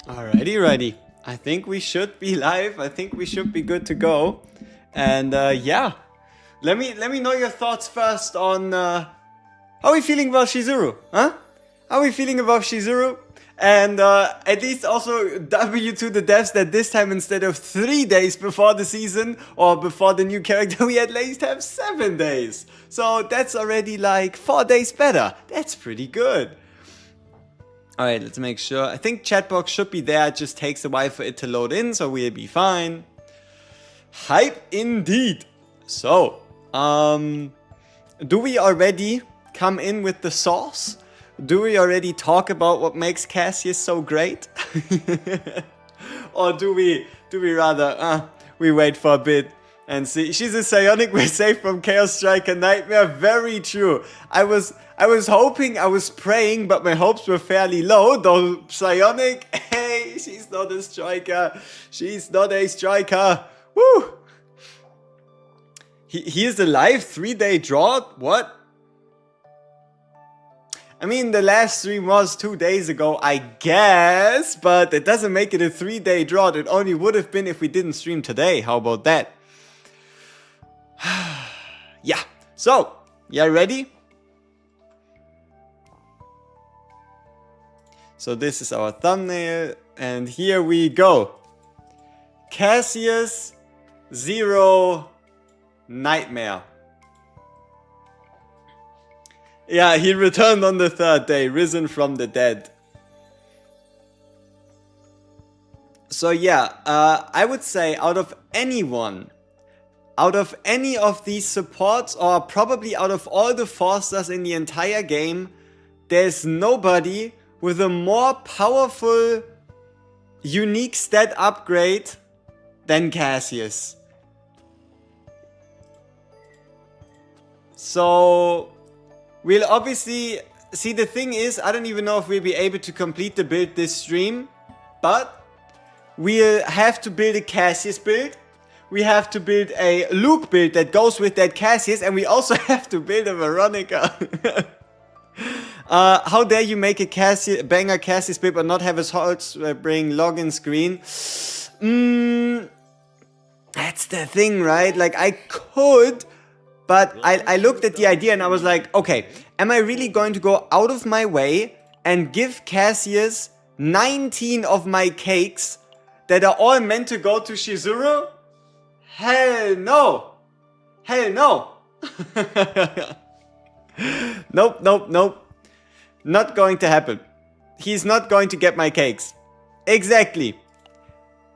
Alrighty, ready. I think we should be live. I think we should be good to go. And yeah, let me know your thoughts first on how are we feeling about CHIZURU, huh? How are we feeling about CHIZURU? And at least also W to the devs that this time instead of 3 days before the season or before the new character, we at least have 7 days. So that's already like 4 days better. That's pretty good. Alright, let's make sure. I think chat box should be there. It just takes a while for it to load in, so we'll be fine. Hype indeed. So, do we already come in with the sauce? Do we already talk about what makes CASSIUS so great? Or do we rather, we wait for a bit and see. She's a psionic, we're safe from Chaos Striker Nightmare. Very true. I was hoping, I was praying, but my hopes were fairly low. Though psionic, hey, she's not a striker. She's not a striker. Woo! He is alive, 3-day drought? What? I mean, the last stream was 2 days ago, I guess, but it doesn't make it a 3-day drought. It only would have been if we didn't stream today. How about that? Yeah. So, yeah, ready? So this is our thumbnail, and here we go. CASSIUS 0 Nightmare. Yeah, he returned on the 3rd day, risen from the dead. So yeah, I would say out of anyone, out of any of these supports, or probably out of all the 4-stars in the entire game, there's nobody with a more powerful, unique stat upgrade than CASSIUS. So we'll obviously see. The thing is, I don't even know if we'll be able to complete the build this stream, but we'll have to build a CASSIUS build. We have to build a Luke build that goes with that CASSIUS, and we also have to build a Veronica. How dare you make a banger CASSIUS build but not have his hearts bring login screen? That's the thing, right? Like, I could, but I looked at the idea and I was like, okay, am I really going to go out of my way and give CASSIUS 19 of my cakes that are all meant to go to CHIZURU? Hell no! Hell no! Nope, nope, nope. Not going to happen. He's not going to get my cakes. Exactly.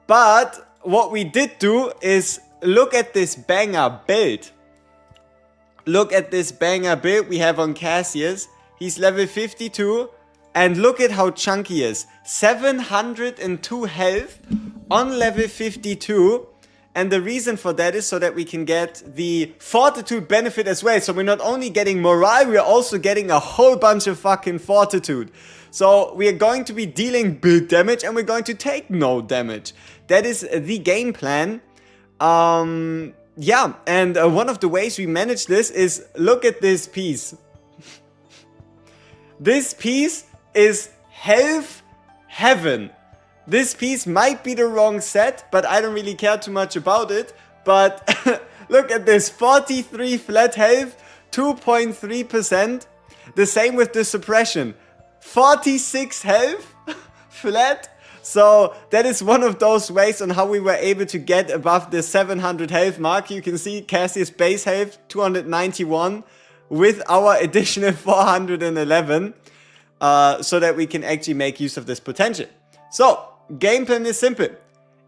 But what we did do is look at this banger build. Look at this banger build we have on CASSIUS. He's level 52. And look at how chunky he is. 702 health on level 52. And the reason for that is so that we can get the fortitude benefit as well. So we're not only getting morale, we're also getting a whole bunch of fucking fortitude. So we are going to be dealing build damage and we're going to take no damage. That is the game plan. Yeah, and one of the ways we manage this is, look at this piece. This piece is health heaven. This piece might be the wrong set, but I don't really care too much about it. But look at this, 43 flat health, 2.3%. The same with the suppression, 46 health flat. So that is one of those ways on how we were able to get above the 700 health mark. You can see CASSIUS base health 291 with our additional 411, so that we can actually make use of this potential. So game plan is simple.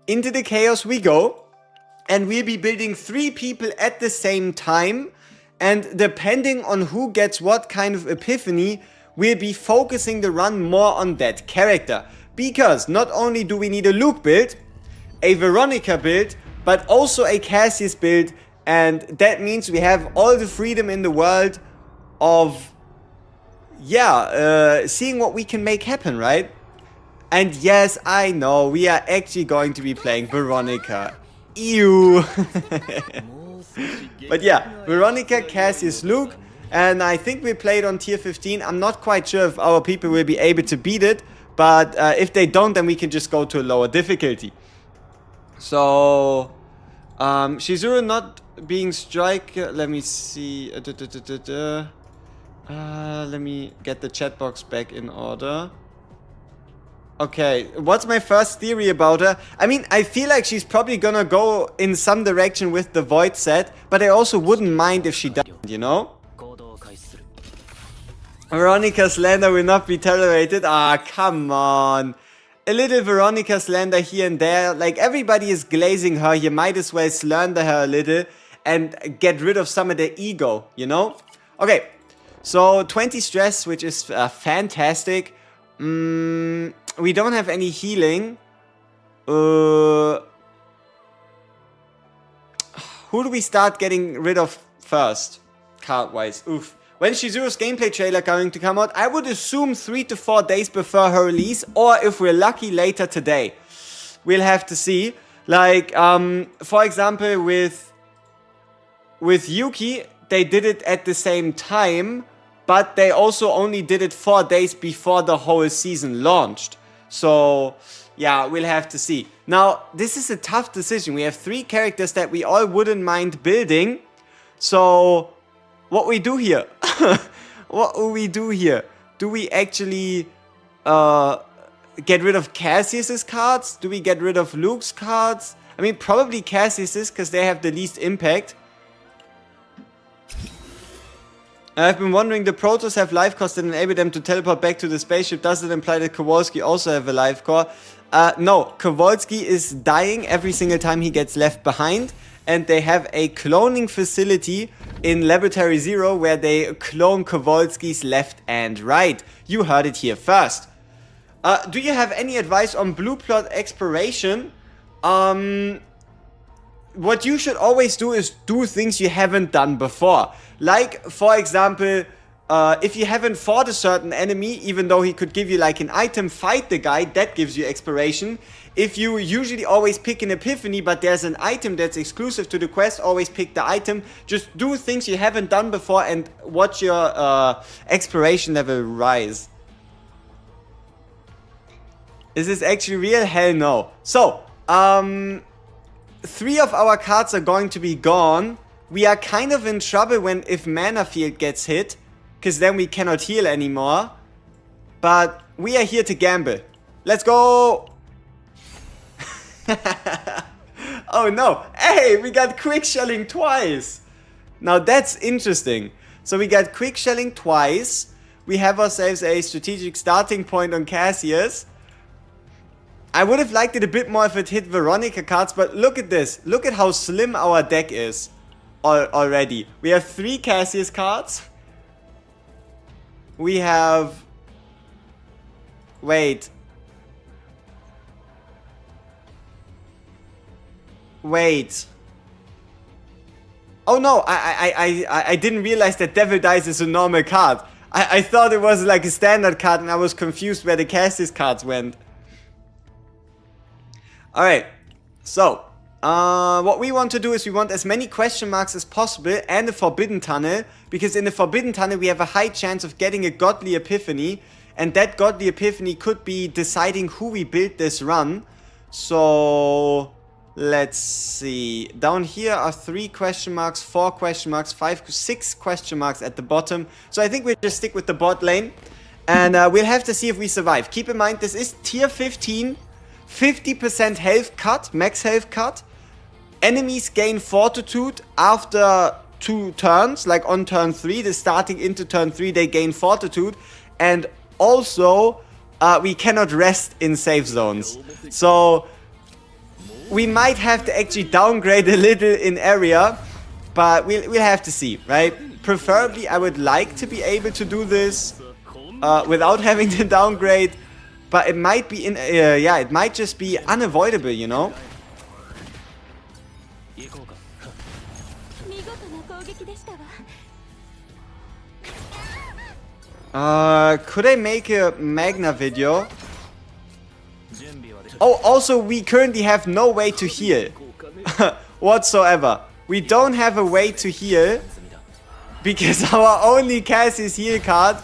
Into the chaos we go, and we'll be building 3 people at the same time, and depending on who gets what kind of epiphany, we'll be focusing the run more on that character. Because not only do we need a Luke build, a Veronica build, but also a CASSIUS build, and that means we have all the freedom in the world of, yeah, seeing what we can make happen, right? And yes, I know, we are actually going to be playing Veronica. Ew. But yeah, Veronica, CASSIUS, Luke, and I think we played on tier 15. I'm not quite sure if our people will be able to beat it, But if they don't, then we can just go to a lower difficulty. So, CHIZURU not being strike. Let me see. Let me get the chat box back in order. Okay, what's my first theory about her? I mean, I feel like she's probably gonna go in some direction with the Void set, but I also wouldn't mind if she doesn't, you know? Veronica slander will not be tolerated. Ah, come on. A little Veronica slander here and there. Like, everybody is glazing her. You might as well slander her a little and get rid of some of their ego, you know? Okay, so 20 stress, which is fantastic. We don't have any healing. Who do we start getting rid of first? Card-wise. Oof. When CHIZURU's gameplay trailer going to come out? I would assume 3 to 4 days before her release. Or if we're lucky, later today. We'll have to see. Like, for example, with Yuki, they did it at the same time. But they also only did it 4 days before the whole season launched. So, yeah, we'll have to see. Now, this is a tough decision. We have 3 characters that we all wouldn't mind building. So, what we do here? What do we do here? Do we actually get rid of CASSIUS's cards? Do we get rid of Luke's cards? I mean, probably CASSIUS's, because they have the least impact. I've been wondering, the Protoss have life cost that enable them to teleport back to the spaceship. Does it imply that Kowalski also have a life core? No, Kowalski is dying every single time he gets left behind. And they have a cloning facility in Laboratory Zero where they clone Kowalski's left and right. You heard it here first. Do you have any advice on blue plot exploration? What you should always do is do things you haven't done before. Like, for example, if you haven't fought a certain enemy, even though he could give you like an item, fight the guy, that gives you exploration. If you usually always pick an epiphany, but there's an item that's exclusive to the quest, always pick the item. Just do things you haven't done before and watch your exploration level rise. Is this actually real? Hell no. So, 3 of our cards are going to be gone. We are kind of in trouble if Mana Field gets hit, because then we cannot heal anymore. But we are here to gamble. Let's go! Oh no! Hey, we got quick shelling twice! Now that's interesting. So we got quick shelling twice. We have ourselves a strategic starting point on CASSIUS. I would have liked it a bit more if it hit Veronica cards, but look at this. Look at how slim our deck is already. We have 3 CASSIUS cards. We have... Wait. Oh no, I didn't realize that Devil Dice is a normal card. I thought it was like a standard card and I was confused where the CASSIUS cards went. Alright, so, what we want to do is we want as many question marks as possible and a Forbidden Tunnel, because in the Forbidden Tunnel we have a high chance of getting a Godly Epiphany, and that Godly Epiphany could be deciding who we build this run. So, let's see. Down here are 3 question marks, 4 question marks, 5, 6 question marks at the bottom. So I think we'll just stick with the bot lane, and we'll have to see if we survive. Keep in mind, this is tier 15. 50% health cut, max health cut. Enemies gain fortitude after 2 turns, like on turn 3, the starting into turn 3 they gain fortitude. And also, we cannot rest in safe zones. So, we might have to actually downgrade a little in area, but we'll have to see, right? Preferably, I would like to be able to do this without having to downgrade. But it might be yeah, it might just be unavoidable, you know? Could I make a Magna video? Oh, also, we currently have no way to heal. Whatsoever. We don't have a way to heal. Because our only CASSIUS heal card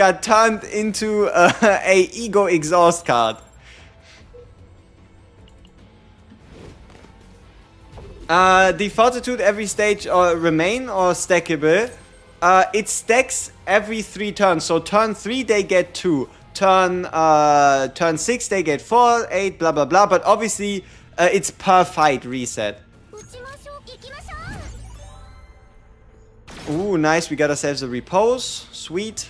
got turned into a ego exhaust card. The fortitude every stage or remain or stackable. It stacks every 3 turns. So turn 3 they get 2. Turn 6 they get 4, 8, blah blah blah. But obviously it's per fight reset. Ooh, nice. We got ourselves a repose. Sweet.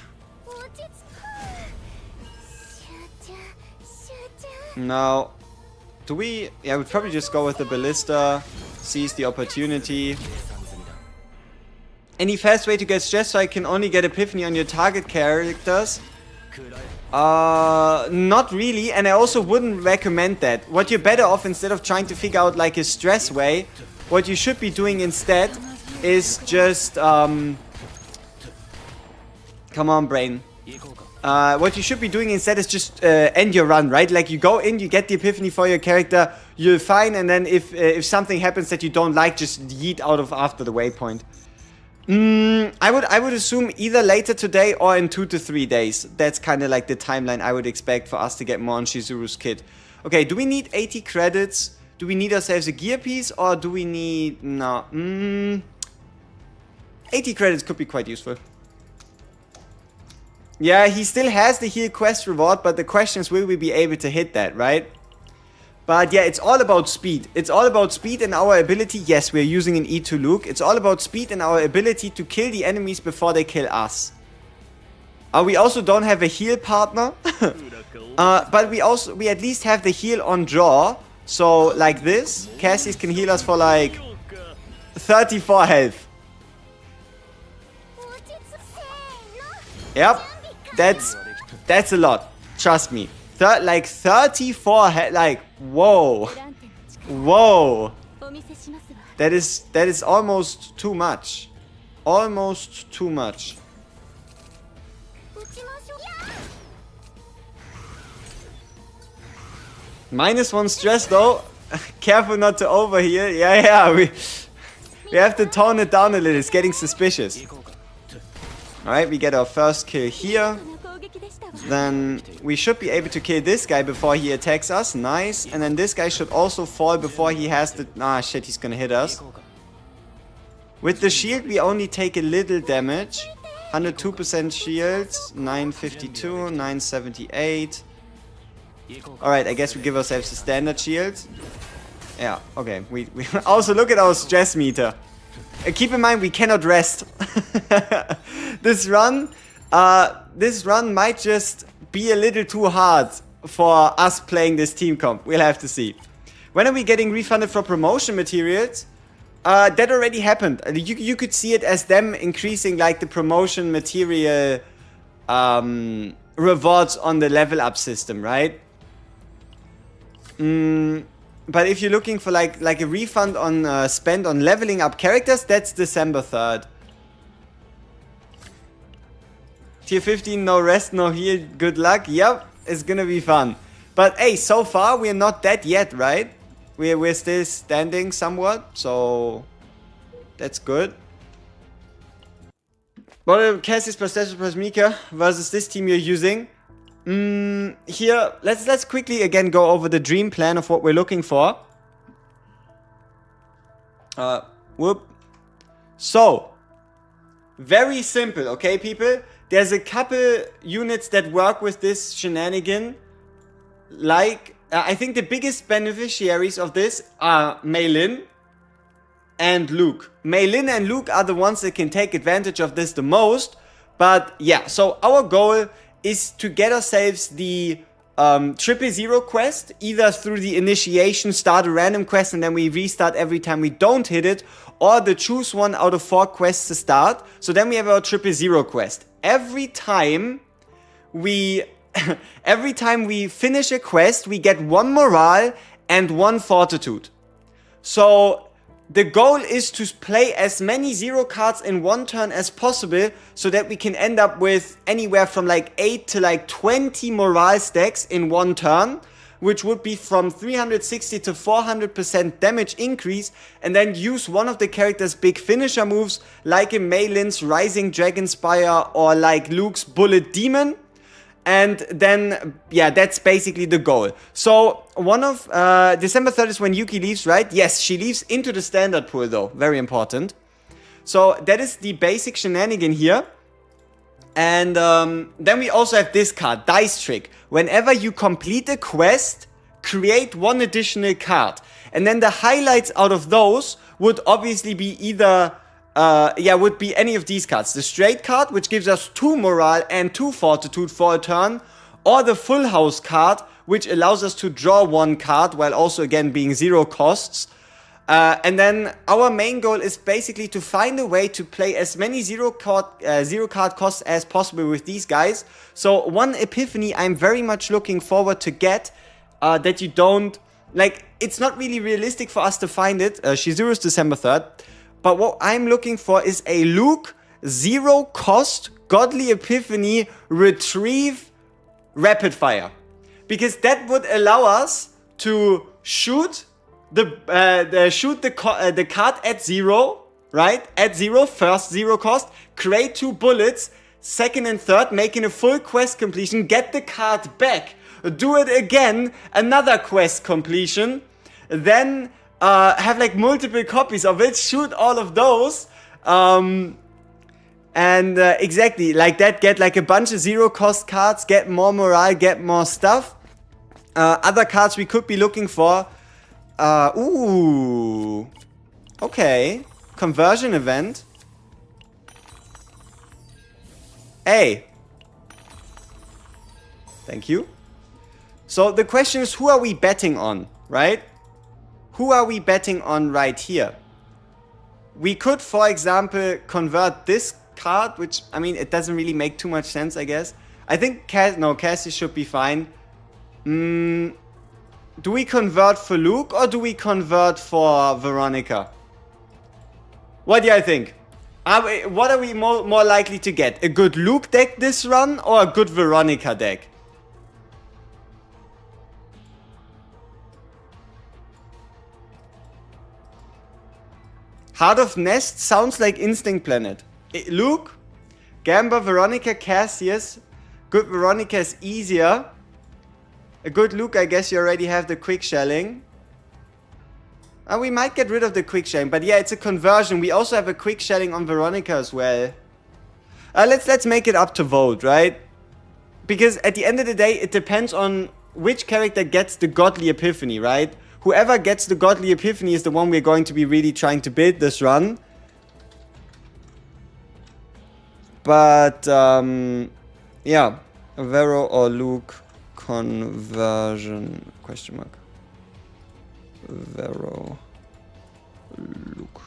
Now, do we... Yeah, we'd probably just go with the ballista. Seize the opportunity. Any fast way to get stress so I can only get epiphany on your target characters? Not really, and I also wouldn't recommend that. What you're better off, instead of trying to figure out like a stress way, what you should be doing instead is just come on, brain. What you should be doing instead is just end your run, right? Like you go in, you get the epiphany for your character, you're fine, and then if something happens that you don't like, just yeet out of after the waypoint. I would assume either later today or in 2 to 3 days. That's kind of like the timeline I would expect for us to get more on Chizuru's kit. Okay, do we need 80 credits? Do we need ourselves a gear piece, or do we need... No. 80 credits could be quite useful. Yeah, he still has the heal quest reward, but the question is, will we be able to hit that, right? But yeah, it's all about speed. It's all about speed and our ability. Yes, we're using an E2 Luke. It's all about speed and our ability to kill the enemies before they kill us. We also don't have a heal partner. But we at least have the heal on draw. So like this, CASSIUS can heal us for like 34 health. Yep, that's a lot. Trust me. Like 34 health. Like whoa, whoa. That is almost too much. Almost too much. -1 stress though. Careful not to overheal. Yeah, we have to tone it down a little. It's getting suspicious. Alright, we get our first kill here. Then we should be able to kill this guy before he attacks us. Nice. And then this guy should also fall before he has the... Ah, shit, he's gonna hit us. With the shield, we only take a little damage. 102% shields. 952, 978. Alright, I guess we give ourselves a standard shield. Yeah, okay. We also look at our stress meter. Keep in mind, we cannot rest. This run might just be a little too hard for us playing this team comp. We'll have to see. When are we getting refunded for promotion materials? That already happened. You could see it as them increasing like the promotion material rewards on the level up system, right? But if you're looking for like a refund on spend on leveling up characters, that's December 3rd. Tier 15, no rest, no heal, good luck. Yep, it's gonna be fun. But hey, so far we're not dead yet, right? We're still standing somewhat, so that's good. But CASSIUS plus Mika versus this team you're using. Here, let's quickly again go over the dream plan of what we're looking for. So, very simple, okay, people? There's a couple units that work with this shenanigan. Like, I think the biggest beneficiaries of this are Mei Lin and Luke. Mei Lin and Luke are the ones that can take advantage of this the most. But yeah, so our goal is to get ourselves the 000 quest, either through the initiation, start a random quest, and then we restart every time we don't hit it, or the choose one out of 4 quests to start. So then we have our 000 quest. Every time we finish a quest, we get 1 morale and 1 fortitude. So the goal is to play as many 0 cards in 1 turn as possible, so that we can end up with anywhere from like 8 to like 20 morale stacks in 1 turn. which would be from 360 to 400% damage increase, and then use one of the character's big finisher moves, like in Mei Lin's Rising Dragon Spire or like Luke's Bullet Demon. And then, yeah, that's basically the goal. So, one of, December 3rd is when Yuki leaves, right? Yes, she leaves into the standard pool though, very important. So, that is the basic shenanigan here. And then we also have this card, Dice Trick. Whenever you complete a quest, create one additional card. And then the highlights out of those would obviously be either, would be any of these cards. The straight card, which gives us 2 morale and 2 fortitude for a turn. Or the full house card, which allows us to draw 1 card, while also again being 0 costs. And then our main goal is basically to find a way to play as many zero card costs as possible with these guys. So one epiphany I'm very much looking forward to get, that you don't, like, it's not really realistic for us to find it. CHIZURU's December 3rd. But what I'm looking for is a Luke 0 cost Godly Epiphany retrieve rapid fire. Because that would allow us to shoot the card at 0, right? At 0, first 0 cost, create 2 bullets, second and third, making a full quest completion, get the card back, do it again, another quest completion, then have like multiple copies of it, shoot all of those, and exactly like that, get like a bunch of 0 cost cards, get more morale, get more stuff. Other cards we could be looking for. Okay. Conversion event. A. Thank you. So the question is, who are we betting on, right? Who are we betting on right here? We could, for example, convert this card, which, I mean, it doesn't really make too much sense, I guess. I think CASSIUS should be fine. Do we convert for Luke or do we convert for Veronica? What do you think? What are we more likely to get? A good Luke deck this run or a good Veronica deck? Heart of Nest sounds like Instinct Planet. Luke, Gamba, Veronica, CASSIUS. Good Veronica is easier. A good Luke, I guess you already have the quick shelling. We might get rid of the quick shelling, but yeah, it's a conversion. We also have a quick shelling on Veronica as well. Let's make it up to vote, right? Because at the end of the day, it depends on which character gets the Godly Epiphany, right? Whoever gets the Godly Epiphany is the one we're going to be really trying to build this run. But, yeah. Vero or Luke conversion, question mark. Vero, Luke.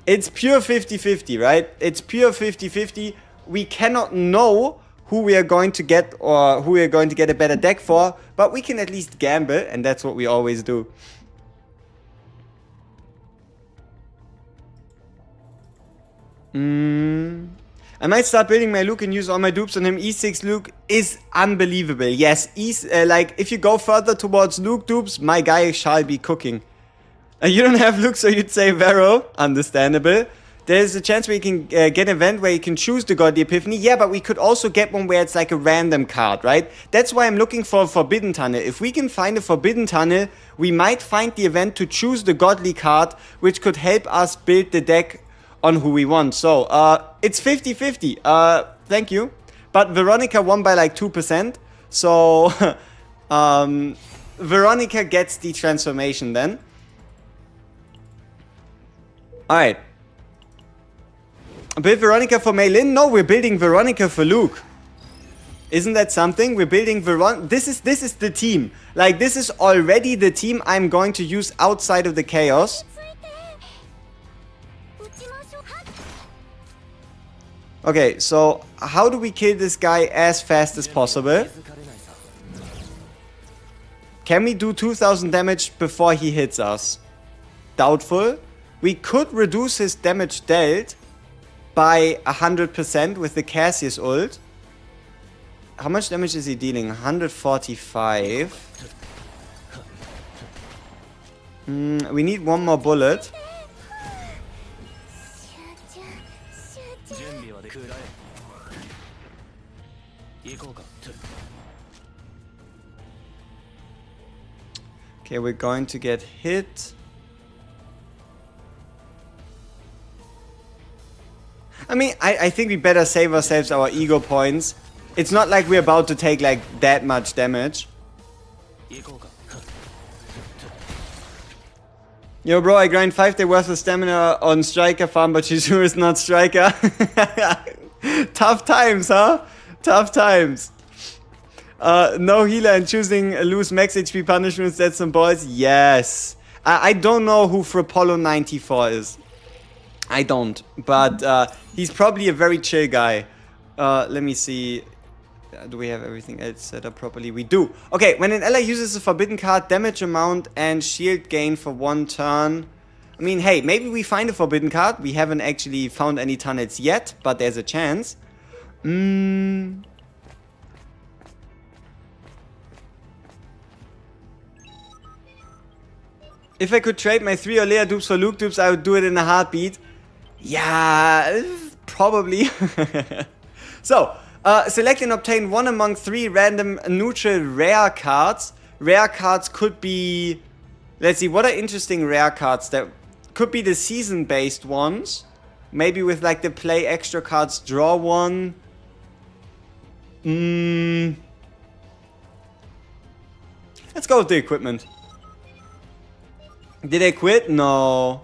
It's pure 50-50, right? It's pure 50-50. We cannot know who we are going to get or who we are going to get a better deck for, but we can at least gamble, and that's what we always do. I might start building my Luke and use all my dupes on him. E6 Luke is unbelievable. Yes, like if you go further towards Luke dupes, my guy shall be cooking. You don't have Luke, so you'd say Vero. Understandable. There's a chance where you can get an event where you can choose the Godly Epiphany. Yeah, but we could also get one where it's like a random card, right? That's why I'm looking for a Forbidden Tunnel. If we can find a Forbidden Tunnel, we might find the event to choose the Godly card, which could help us build the deck on who we want. So, it's 50-50. Thank you. But Veronica won by like 2%. So, Veronica gets the transformation then. Alright. Build Veronica for Mei Lin? No, we're building Veronica for Luke. Isn't that something? We're building Veronica. This is the team. Like, this is already the team I'm going to use outside of the chaos. Okay, so how do we kill this guy as fast as possible? Can we do 2000 damage before he hits us? Doubtful. We could reduce his damage dealt by 100% with the CASSIUS ult. How much damage is he dealing? 145. We need one more bullet. Okay, we're going to get hit. I mean, I think we better save ourselves our ego points. It's not like we're about to take like that much damage. Yo bro, I grind 5 day worth of stamina on striker farm, but CHIZURU is not striker. Tough times, huh? Tough times. No healer and choosing lose max HP punishments, that's some balls. Yes. I don't know who Frapollo 94 is. I don't. But he's probably a very chill guy. Let me see. Do we have everything else set up properly? We do. Okay, when an ally uses a forbidden card, damage amount and shield gain for 1 turn. I mean, hey, maybe we find a forbidden card. We haven't actually found any tunnels yet, but there's a chance. If I could trade my 3 Olea dupes for Luke dupes, I would do it in a heartbeat. Yeah, probably. So, select and obtain 1 among 3 random neutral rare cards. Rare cards could be... Let's see, what are interesting rare cards? That could be the season-based ones. Maybe with like the play extra cards, draw 1. Let's go with the equipment. Did I quit? No.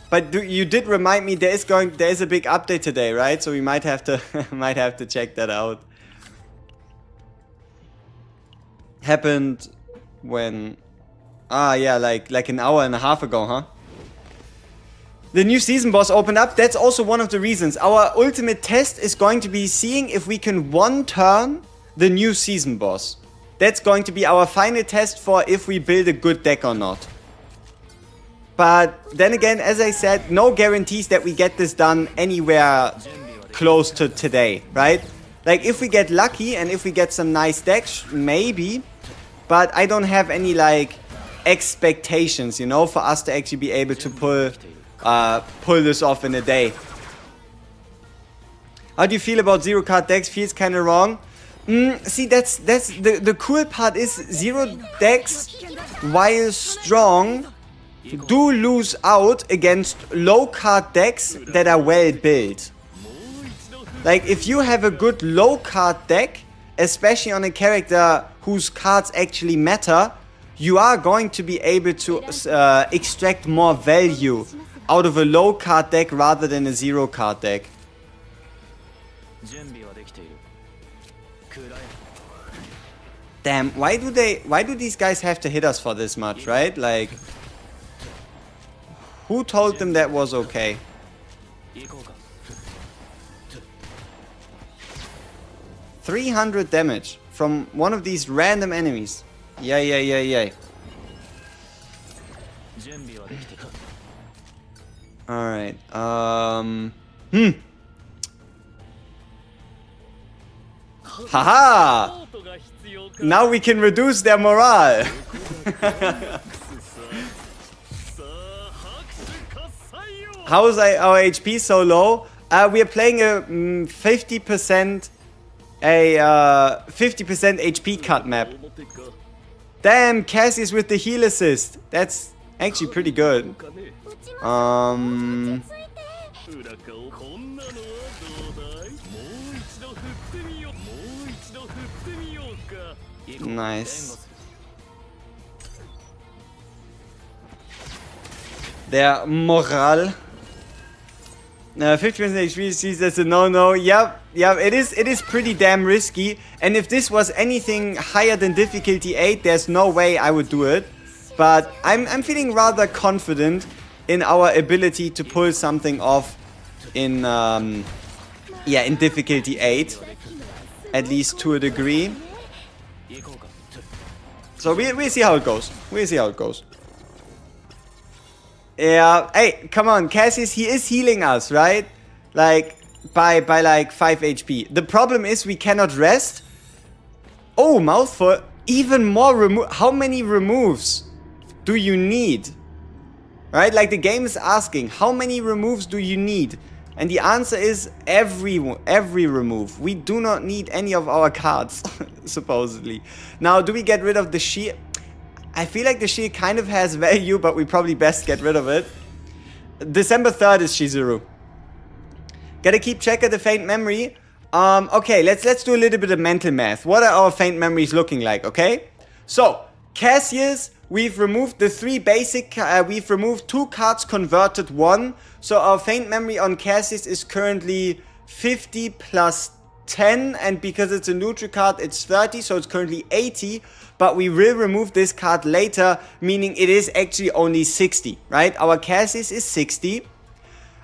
But you did remind me there is a big update today, right? So we might have to check that out. Happened when yeah, like an hour and a half ago, huh? The new season boss opened up. That's also one of the reasons. Our ultimate test is going to be seeing if we can 1-turn the new season boss. That's going to be our final test for if we build a good deck or not. But then again, as I said, no guarantees that we get this done anywhere close to today, right? Like, if we get lucky and if we get some nice decks, maybe. But I don't have any, like, expectations, you know, for us to actually be able to pull this off in a day. How do you feel about 0-card decks? Feels kind of wrong. See, that's the cool part is 0 decks, while strong, do lose out against low card decks that are well built. Like, if you have a good low card deck, especially on a character whose cards actually matter, you are going to be able to extract more value out of a low card deck rather than a 0-card deck. Damn, why do these guys have to hit us for this much, right? Like, who told them that was okay? 300 damage from one of these random enemies. Yay. Alright, Haha! Now we can reduce their morale. How is our HP so low? We are playing a 50% HP cut map. Damn, CASSIUS with the heal assist. That's actually pretty good. Nice. Their morale. 50% HP sees that's a no-no. Yep, it is pretty damn risky. And if this was anything higher than difficulty 8, there's no way I would do it. But I'm feeling rather confident in our ability to pull something off in in difficulty 8, at least to a degree. So we'll see how it goes. Yeah, hey, come on, CASSIUS, he is healing us, right? Like, by like 5 HP. The problem is we cannot rest, Oh, mouthful. Even more how many removes do you need? Right? Like the game is asking, how many removes do you need? And the answer is every remove. We do not need any of our cards, supposedly. Now, do we get rid of the shield? I feel like the shield kind of has value, but we probably best get rid of it. December 3rd is CHIZURU. Gotta keep check of the faint memory. Okay, let's do a little bit of mental math. What are our faint memories looking like, okay? So, CASSIUS, we've removed the 3 basic, we've removed 2 cards, converted 1. So our faint memory on CASSIUS is currently 50 plus 10, and because it's a neutral card, it's 30, so it's currently 80. But we will remove this card later, meaning it is actually only 60, right? Our CASSIUS is 60.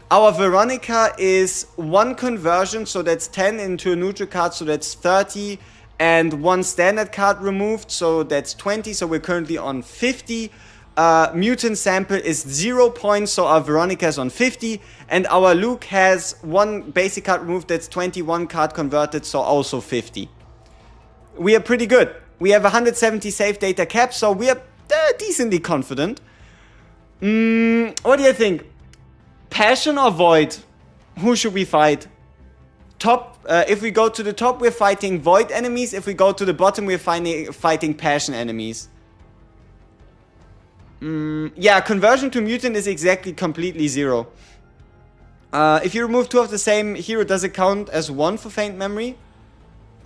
Our Veronica is 1 conversion, so that's 10 into a neutral card, so that's 30. And 1 standard card removed, so that's 20, so we're currently on 50. Mutant sample is 0 points, so our Veronica is on 50. And our Luke has 1 basic card removed, that's 21 card converted, so also 50. We are pretty good. We have 170 save data cap, so we are decently confident. What do you think? Passion or Void? Who should we fight? Top, if we go to the top, we're fighting Void enemies. If we go to the bottom, we're fighting Passion enemies. Yeah, conversion to mutant is exactly completely 0. If you remove 2 of the same hero, does it count as 1 for faint memory?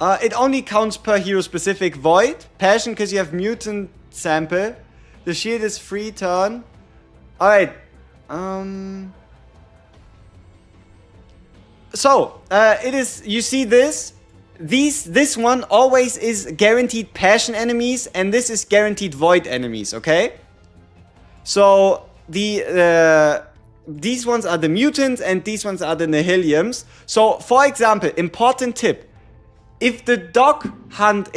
It only counts per hero specific. Void, Passion, because you have mutant sample. The shield is free turn. Alright. So, it is, you see this? This one always is guaranteed Passion enemies, and this is guaranteed Void enemies, okay? So, these ones are the mutants, and these ones are the Nihiliums. So, for example, important tip. If the Hound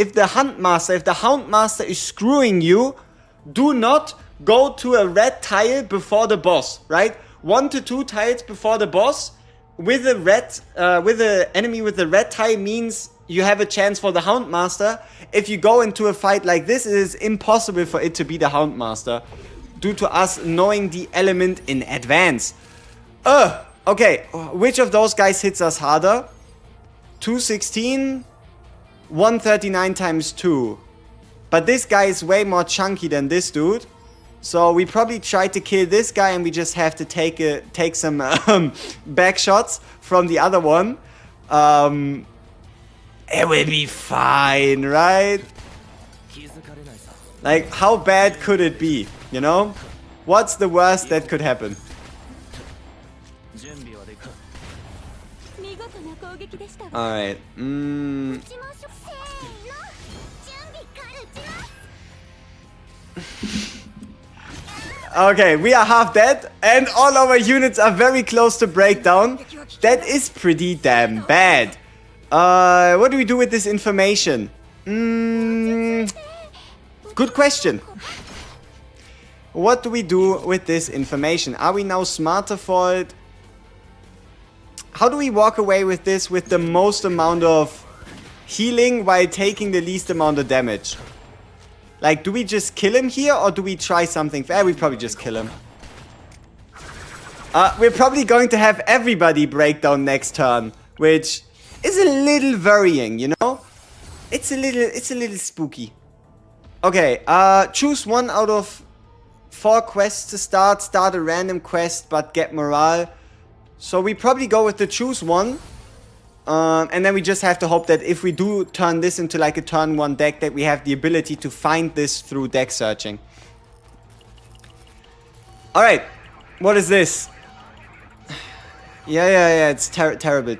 Master is screwing you, do not go to a red tile before the boss, right? 1 to 2 tiles before the boss. With a enemy with a red tile means you have a chance for the Hound Master. If you go into a fight like this, it is impossible for it to be the Hound Master, due to us knowing the element in advance. Okay, which of those guys hits us harder? 216, 139 times 2. But this guy is way more chunky than this dude. So we probably try to kill this guy, and we just have to take some back shots from the other one. It will be fine, right? Like, how bad could it be, you know? What's the worst that could happen? Alright, Okay, we are half dead, and all our units are very close to breakdown. That is pretty damn bad. What do we do with this information? Good question. What do we do with this information? Are we now smarter for it? How do we walk away with this with the most amount of healing while taking the least amount of damage? Like, do we just kill him here, or do we try something? We probably just kill him. We're probably going to have everybody break down next turn, which is a little worrying, you know? It's a little spooky. Okay, choose 1 out of 4 quests to start. Start a random quest, but get morale. So we probably go with the choose 1. And then we just have to hope that if we do turn this into like a turn 1 deck, that we have the ability to find this through deck searching. Alright, what is this? Yeah, it's terrible.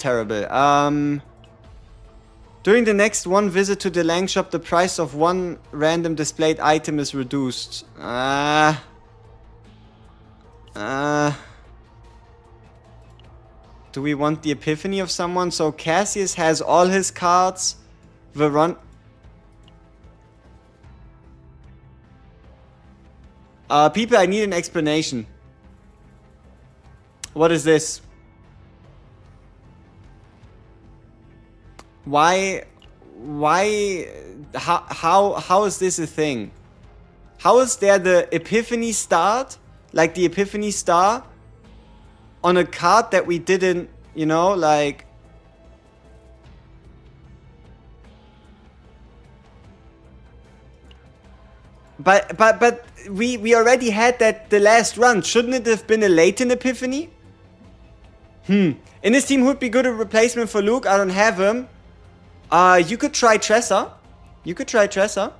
During the next 1 visit to the Lang shop, the price of 1 random displayed item is reduced. Do we want the epiphany of someone? So CASSIUS has all his cards. People, I need an explanation. What is this? why, how is this a thing? How is there the Epiphany start, like the Epiphany star, on a card that we didn't, you know, like... But we already had that the last run. Shouldn't it have been a latent Epiphany? In this team, who would be good a replacement for Luke? I don't have him. You could try Tressa. You could try Tressa.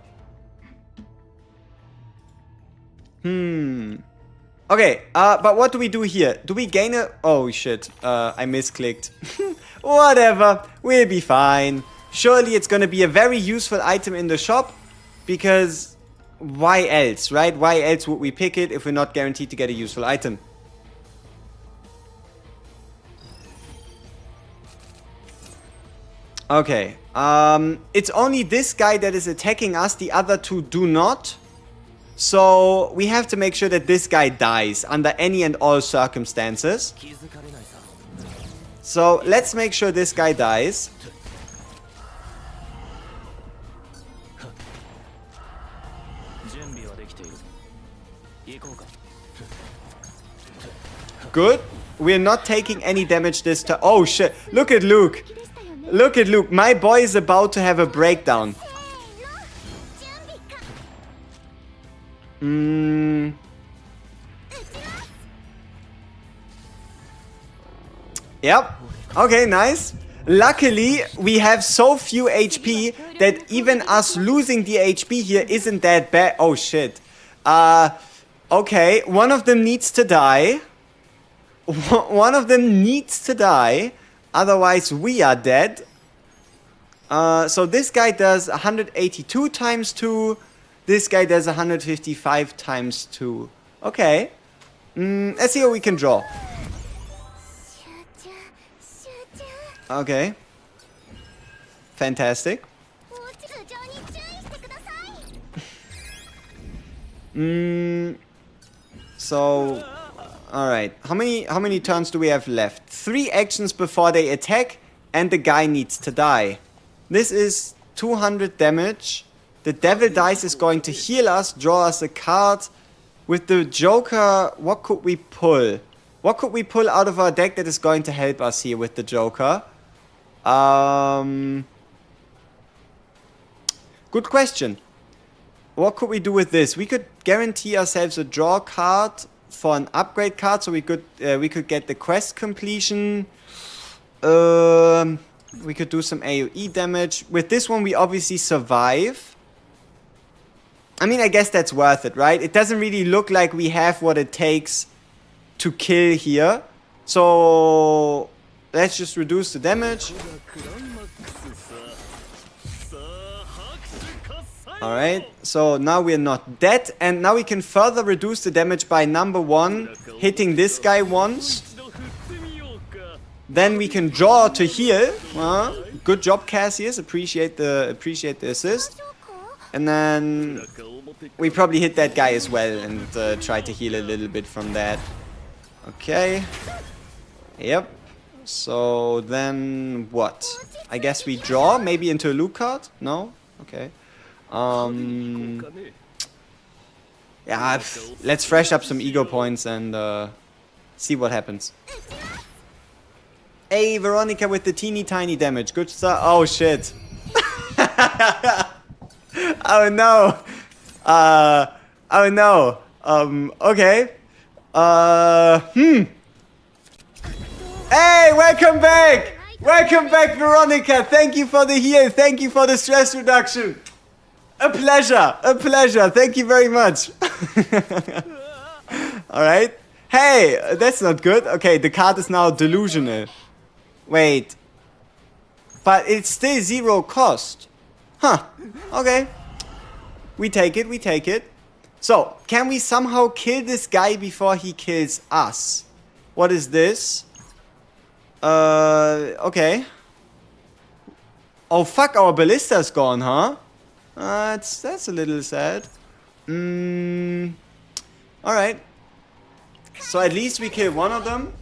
Okay, but what do we do here? Do we gain a... Oh, shit. I misclicked. Whatever. We'll be fine. Surely it's gonna be a very useful item in the shop. Because... why else, right? Why else would we pick it if we're not guaranteed to get a useful item? Okay. It's only this guy that is attacking us. The other two do not. So we have to make sure that this guy dies under any and all circumstances. So let's make sure this guy dies. Good. We're not taking any damage this time. Oh shit. Look at Luke. Look at Luke. My boy is about to have a breakdown. Yep. Okay, nice. Luckily, we have so few HP that even us losing the HP here isn't that bad. Oh shit. Okay. One of them needs to die. One of them needs to die. Otherwise, we are dead. So this guy does 182 times 2. This guy does 155 times 2. Okay. Let's see what we can draw. Okay. Fantastic. So... alright. How many turns do we have left? 3 actions before they attack, and the guy needs to die. This is 200 damage. The devil dice is going to heal us, draw us a card. With the Joker, what could we pull? What could we pull out of our deck that is going to help us here with the Joker? Good question. What could we do with this? We could guarantee ourselves a draw card for an upgrade card, so we could get the quest completion. We could do some AoE damage. With this one, we obviously survive. I mean, I guess that's worth it, right? It doesn't really look like we have what it takes to kill here. So let's just reduce the damage. Alright, so now we're not dead. And now we can further reduce the damage by number 1, hitting this guy once. Then we can draw to heal. Good job, Cassius. Appreciate the assist. And then we probably hit that guy as well and try to heal a little bit from that. Okay. Yep. So then what? I guess we draw maybe into a Luke card? No? Okay. Yeah, let's fresh up some ego points and see what happens. Hey, Veronica with the teeny tiny damage. Good start. Oh shit. Oh no. Oh no. Okay. Hey, welcome back. Welcome back, Veronica. Thank you for the heal. Thank you for the stress reduction. A pleasure. A pleasure. Thank you very much. Alright. Hey, that's not good. Okay, the card is now delusional. Wait. But it's still 0 cost. Huh. Okay. We take it. We take it. So, can we somehow kill this guy before he kills us? What is this? Okay. Oh, fuck, our ballista's gone, huh? That's a little sad. Alright. So at least we kill one of them.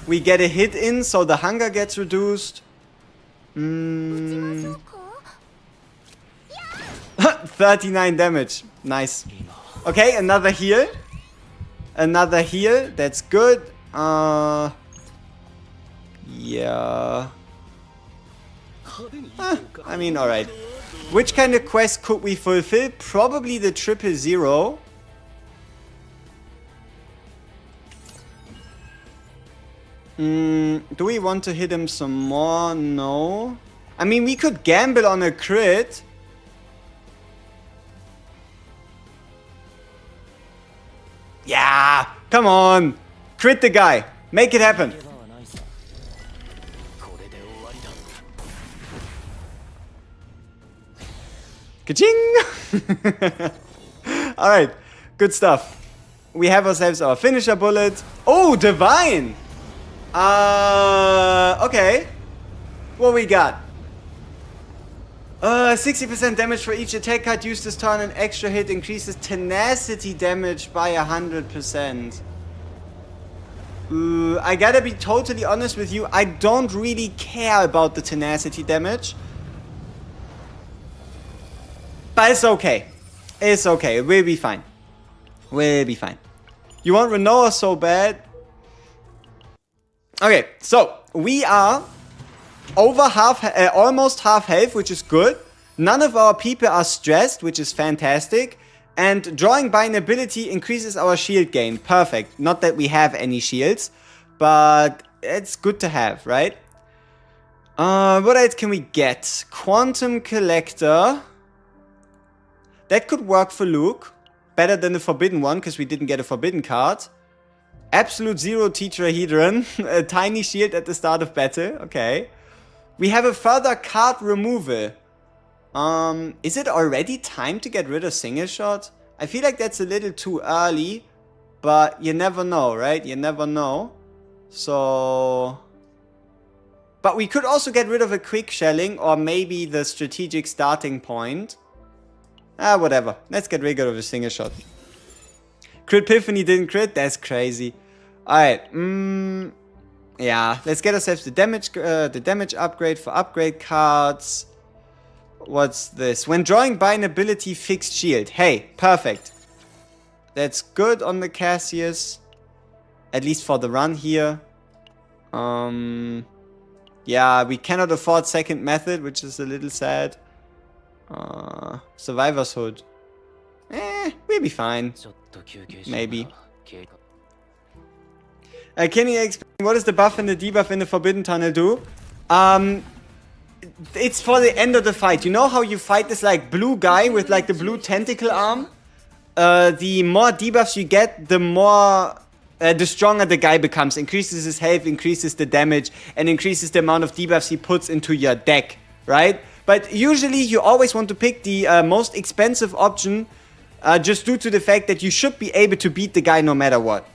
We get a hit in, so the hunger gets reduced. 39 damage. Nice. Okay, another heal. Another heal. That's good. Yeah. I mean, alright. Which kind of quest could we fulfill? Probably the 000. Do we want to hit him some more? No. I mean, we could gamble on a crit. Yeah, come on. Crit the guy. Make it happen. Ka-ching! Alright, good stuff. We have ourselves our finisher bullet. Oh, divine! Okay. What we got? 60% damage for each attack card used this turn. An extra hit increases tenacity damage by 100%. I gotta be totally honest with you. I don't really care about the tenacity damage. But it's okay. It's okay. We'll be fine. We'll be fine. You want Renoa so bad? Okay, so we are over almost half health, which is good. None of our people are stressed, which is fantastic. And drawing by an ability increases our shield gain. Perfect. Not that we have any shields, but it's good to have, right? What else can we get? Quantum Collector. That could work for Luke. Better than the Forbidden one, because we didn't get a Forbidden card. Absolute Zero Tetrahedron. A tiny shield at the start of battle. Okay. We have a further card removal. Is it already time to get rid of Single Shot? I feel like that's a little too early. But you never know, right? You never know. So... But we could also get rid of a Quick Shelling. Or maybe the Strategic Starting Point. Whatever. Let's get rid of a Single Shot. Crit Epiphany didn't crit? That's crazy. Alright. Yeah. Let's get ourselves the damage upgrade for upgrade cards. What's this? When drawing by an ability, fixed shield. Hey, perfect. That's good on the CASSIUS. At least for the run here. Yeah, we cannot afford second method, which is a little sad. Survivor's Hood. We'll be fine. Maybe. Can you explain what does the buff and the debuff in the Forbidden Tunnel do? It's for the end of the fight. You know how you fight this like blue guy with like the blue tentacle arm? The more debuffs you get, the more... the stronger the guy becomes. Increases his health, increases the damage, and increases the amount of debuffs he puts into your deck. Right? But usually you always want to pick the most expensive option just due to the fact that you should be able to beat the guy no matter what.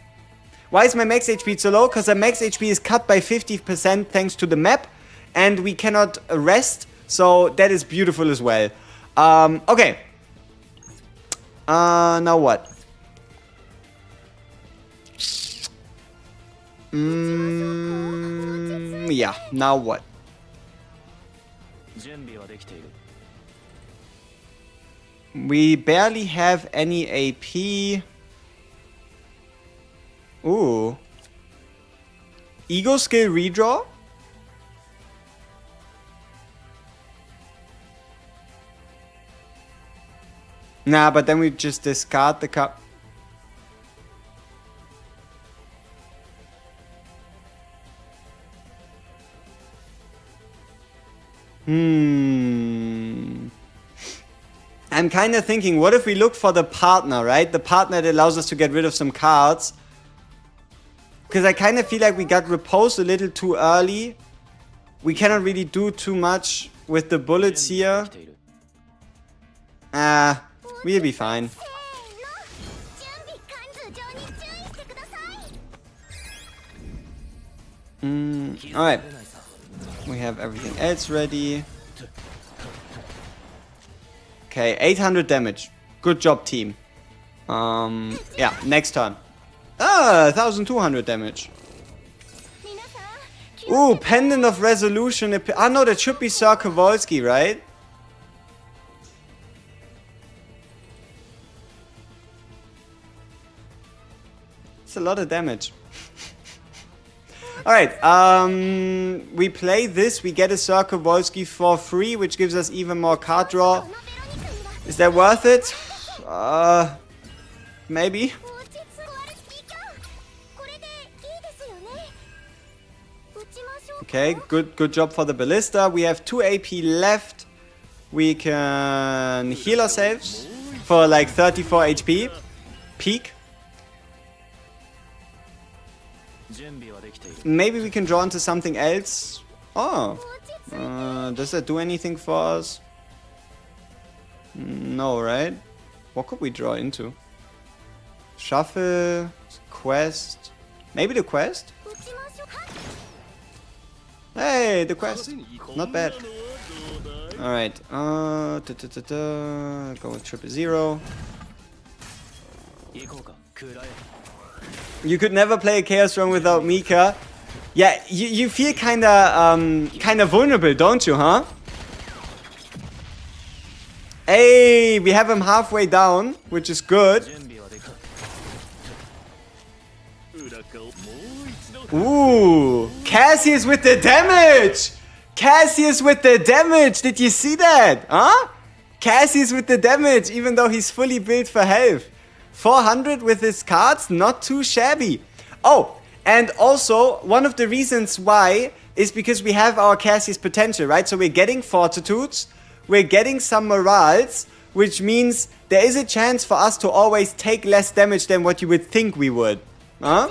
Why is my max HP so low? Because our max HP is cut by 50% thanks to the map and we cannot rest, so that is beautiful as well. Okay. Now what? Yeah, now what? We barely have any AP. Ooh. Ego skill redraw? Nah, but then we just discard the cup. I'm kind of thinking, what if we look for the partner, right? The partner that allows us to get rid of some cards. Because I kind of feel like we got Repose a little too early. We cannot really do too much with the bullets here. We'll be fine. Alright. We have everything else ready. Okay, 800 damage. Good job, team. Yeah, next turn. 1200 damage. Ooh, Pendant of Resolution. Ah, no, that should be Sir Kowalski, right? It's a lot of damage. Alright, we play this, we get a Sir Kowalski for free, which gives us even more card draw. Is that worth it? Maybe. Okay, good job for the Ballista. We have 2 AP left. We can heal ourselves for like 34 HP. Peak. Maybe we can draw into something else. Oh. Does that do anything for us? No, right? What could we draw into? Shuffle, quest. Maybe the quest? Hey, the quest. Not bad. Alright. Go with 000. You could never play a Chaos Run without Mika. Yeah, you feel kinda vulnerable, don't you, huh? Hey, we have him halfway down, which is good. Ooh, Cassius with the damage! Cassius with the damage! Did you see that? Huh? Cassius with the damage, even though he's fully built for health. 400 with his cards, not too shabby. Oh, and also, one of the reasons why is because we have our Cassius potential, right? So we're getting Fortitudes, we're getting some Morals, which means there is a chance for us to always take less damage than what you would think we would. Huh?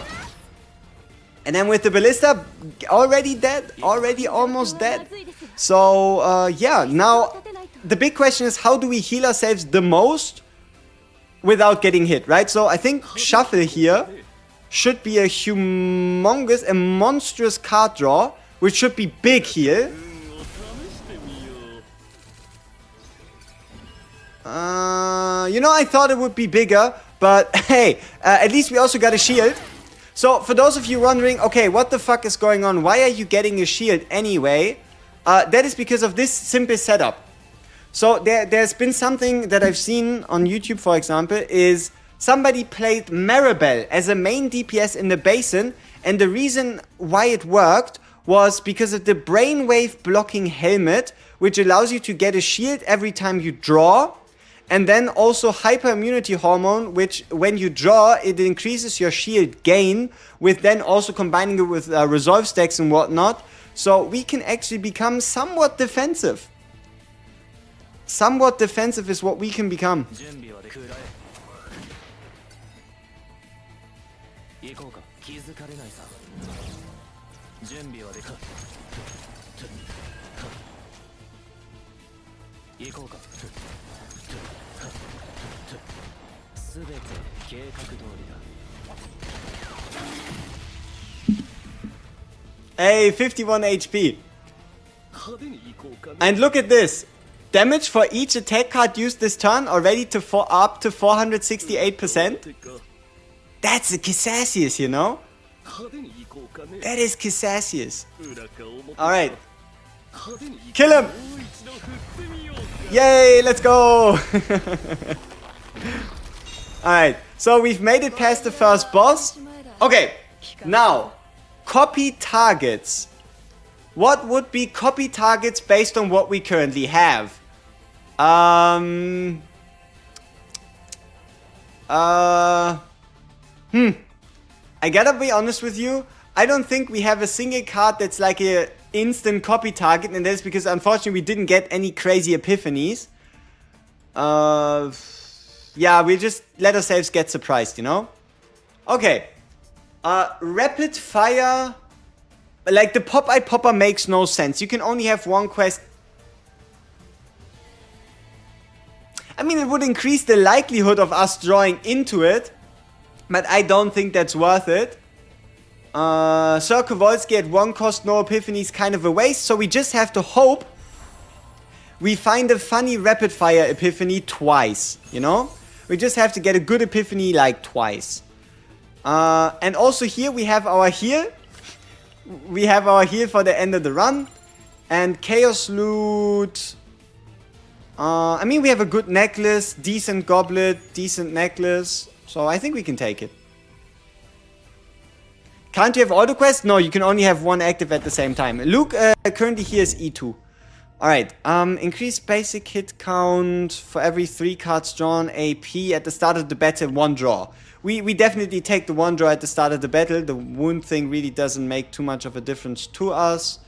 And then with the Ballista, already dead, already almost dead. So, yeah, now the big question is, how do we heal ourselves the most without getting hit, right? So I think Shuffle here should be a humongous, a monstrous card draw, which should be big heal. You know, I thought it would be bigger, but hey, at least we also got a shield. So for those of you wondering, okay, what the fuck is going on? Why are you getting a shield anyway? That is because of this simple setup. So there's been something that I've seen on YouTube, for example, is somebody played Maribel as a main DPS in the basin, and the reason why it worked was because of the brainwave blocking helmet, which allows you to get a shield every time you draw, and then also hyper immunity hormone, which when you draw, it increases your shield gain, with then also combining it with resolve stacks and whatnot, so we can actually become somewhat defensive. Somewhat defensive is what we can become. Hey, 51 HP. And look at this. Damage for each attack card used this turn already to up to 468%. That's a CASSIUS, you know? That is CASSIUS. Alright. Kill him! Yay, let's go! Alright, so we've made it past the first boss. Okay, now, copy targets. What would be copy targets based on what we currently have? I gotta be honest with you. I don't think we have a single card that's like a instant copy target, and that's because unfortunately we didn't get any crazy epiphanies. Yeah, we just let ourselves get surprised, you know? Okay. Rapid fire. Like, the Popeye Popper makes no sense. You can only have one quest. I mean, it would increase the likelihood of us drawing into it, but I don't think that's worth it. Sir Kowalski at 1 cost, no epiphany is kind of a waste, so we just have to hope we find a funny rapid fire epiphany twice, you know? We just have to get a good epiphany like twice. And also here we have our heal. we have our heal for the end of the run. And Chaos Loot. I mean, we have a good necklace, decent goblet, decent necklace. So I think we can take it. Can't you have auto quests? No, you can only have one active at the same time. Luke currently here is E2. Alright, increase basic hit count for every 3 cards drawn, AP at the start of the battle, 1 draw. We definitely take the 1 draw at the start of the battle. The wound thing really doesn't make too much of a difference to us.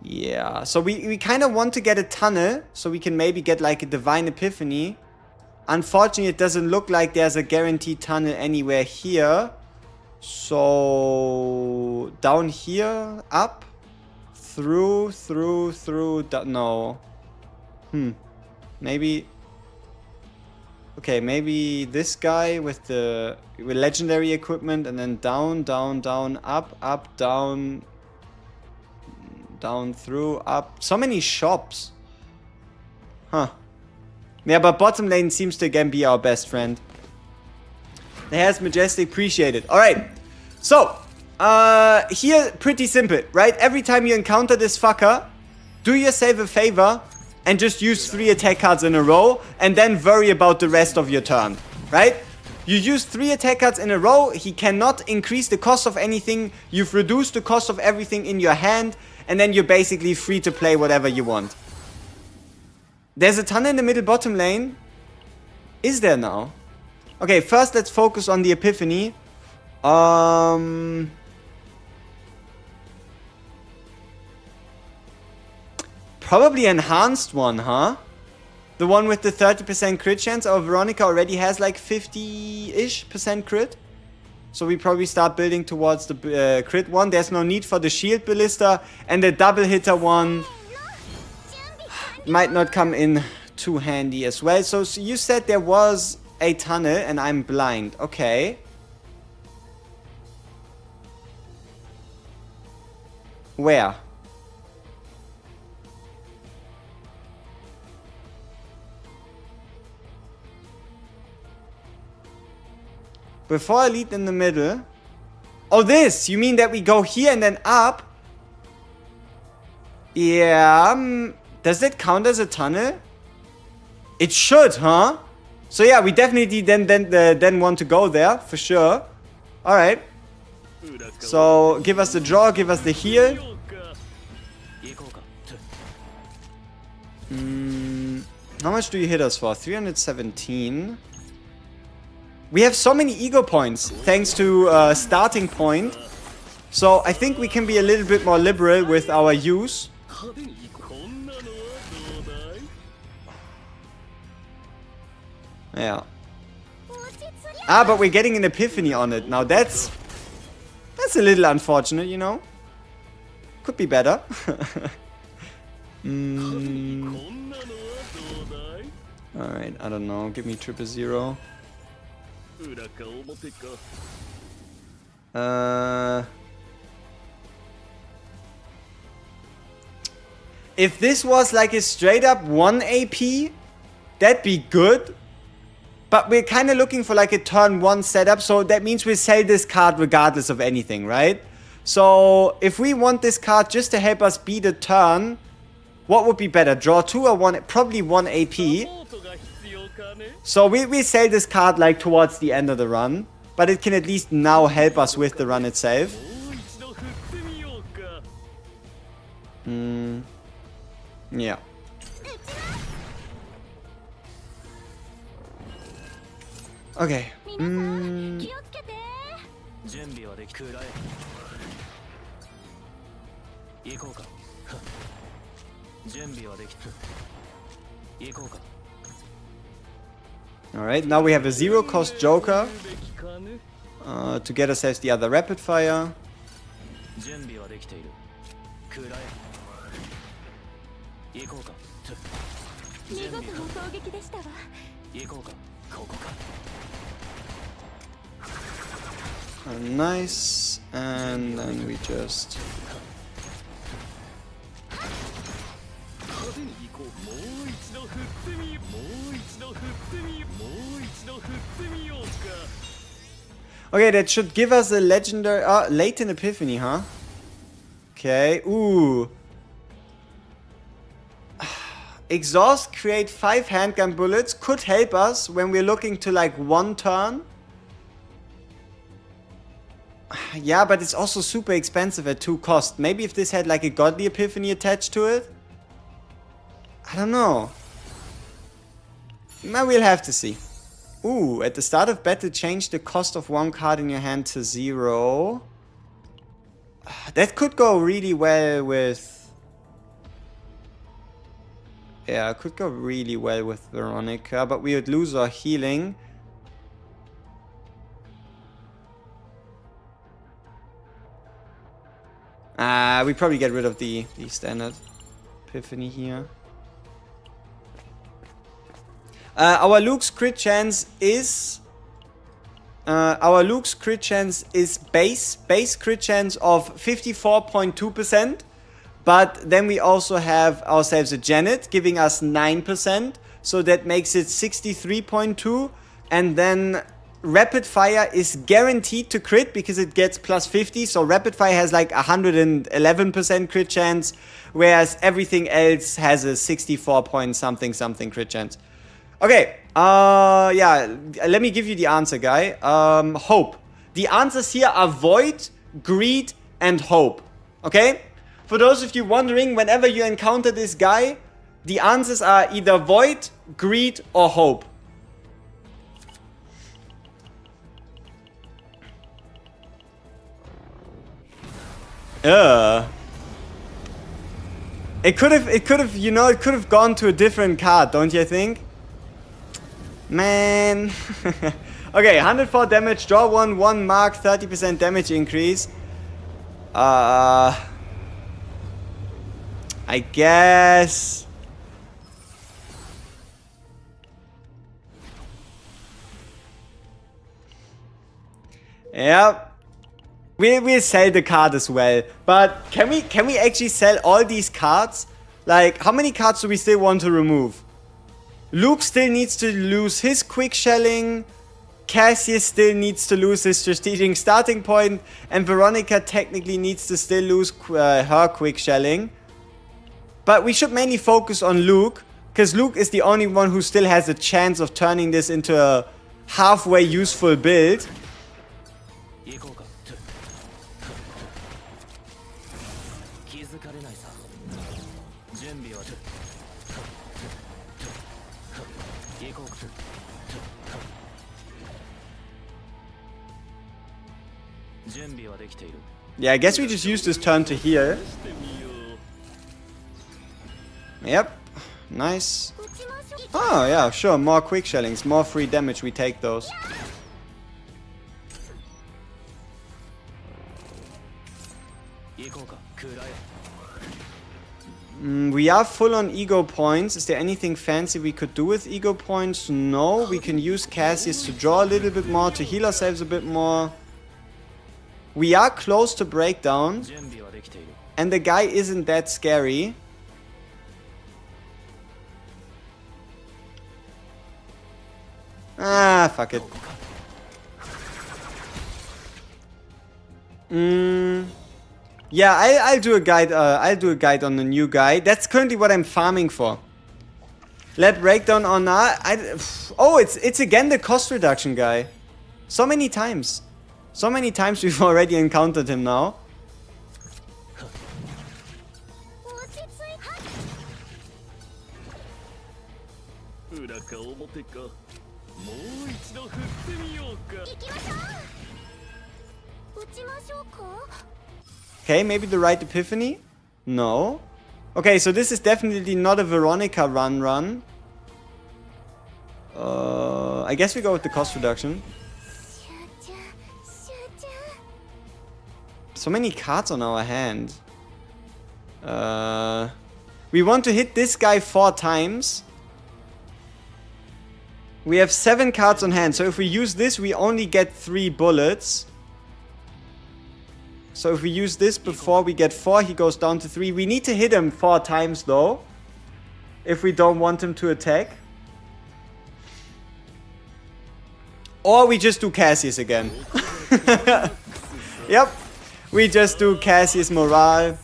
Yeah, so we kind of want to get a tunnel, so we can maybe get like a Divine Epiphany. Unfortunately, it doesn't look like there's a guaranteed tunnel anywhere here. So, down here, up, through, no. Maybe, okay, maybe this guy with the legendary equipment, and then down, up, down, through, up. So many shops. Huh. Yeah, but bottom lane seems to again be our best friend. There's Majestic, appreciate it. Alright, so, here, pretty simple, right? Every time you encounter this fucker, do yourself a favor and just use 3 attack cards in a row and then worry about the rest of your turn, right? You use 3 attack cards in a row, he cannot increase the cost of anything, you've reduced the cost of everything in your hand, and then you're basically free to play whatever you want. There's a ton in the middle bottom lane. Is there now? Okay, first let's focus on the Epiphany. Probably enhanced one, huh? The one with the 30% crit chance. Our Veronica already has like 50-ish% crit. So we probably start building towards the crit one. There's no need for the shield ballista. And the double hitter one might not come in too handy as well. So you said there was a tunnel and I'm blind. Okay. Where? Before I lead in the middle. Oh, this! You mean that we go here and then up? Yeah. Does that count as a tunnel? It should, huh? So yeah, we definitely then want to go there, for sure. Alright. So, give us the draw, give us the heal. How much do you hit us for? 317. We have so many ego points, thanks to starting point. So, I think we can be a little bit more liberal with our use. Yeah. Ah, but we're getting an Epiphany on it. Now that's a little unfortunate, you know. Could be better. Alright, I don't know. Give me 000. If this was like a straight up 1 AP, that'd be good. But we're kind of looking for like a turn 1 setup, so that means we sell this card regardless of anything, right? So if we want this card just to help us beat a turn, what would be better? Draw 2 or 1? Probably 1 AP. So we sell this card like towards the end of the run, but it can at least now help us with the run itself. Yeah. Okay. Alright, now we have a 0-cost Joker to get ourselves the other rapid fire. Nice, and then we just... Okay, that should give us a legendary... Latent Epiphany, huh? Okay, ooh. Exhaust, create 5 handgun bullets. Could help us when we're looking to like 1 turn. Yeah, but it's also super expensive at 2 cost. Maybe if this had like a Godly Epiphany attached to it? I don't know. Well, we'll have to see. Ooh, at the start of battle, change the cost of 1 card in your hand to 0. That could go really well with... Yeah, it could go really well with Veronica, but we would lose our healing. We probably get rid of the standard Epiphany here. Our Luke's crit chance is... base crit chance of 54.2%. But then we also have ourselves a Janet giving us 9%. So that makes it 63.2. And then Rapid Fire is guaranteed to crit because it gets plus 50. So Rapid Fire has like 111% crit chance. Whereas everything else has a 64 point something crit chance. Okay, yeah, let me give you the answer, guy. Hope. The answers here are Void, Greed, and Hope. Okay? For those of you wondering, whenever you encounter this guy, the answers are either Void, Greed, or Hope. It could have, you know, it could have gone to a different card, don't you think? Man. Okay, 104 damage, draw 1 mark, 30% damage increase. I guess. Yeah. We'll sell the card as well. But can we actually sell all these cards? Like, how many cards do we still want to remove? Luke still needs to lose his quick shelling. Cassius still needs to lose his strategic starting point. And Veronica technically needs to still lose her quick shelling. But we should mainly focus on Luke. Because Luke is the only one who still has a chance of turning this into a halfway useful build. Yeah, I guess we just use this turn to heal. Yep. Nice. Oh, yeah, sure. More quick shellings. More free damage. We take those. We are full on ego points. Is there anything fancy we could do with ego points? No. We can use Cassius to draw a little bit more, to heal ourselves a bit more. We are close to breakdown. And the guy isn't that scary. Ah, fuck it. Yeah, I'll do a guide. I'll do a guide on the new guy. That's currently what I'm farming for. Let breakdown on. Oh, it's again the cost reduction guy. So many times. So many times we've already encountered him now. Okay, maybe the right Epiphany? No. Okay, so this is definitely not a Veronica run. I guess we go with the cost reduction. So many cards on our hand. We want to hit this guy 4 times. We have 7 cards on hand, so if we use this, we only get 3 bullets. So if we use this before we get 4, he goes down to 3. We need to hit him 4 times though, if we don't want him to attack. Or we just do Cassius again. Yep. We just do Cassius morale.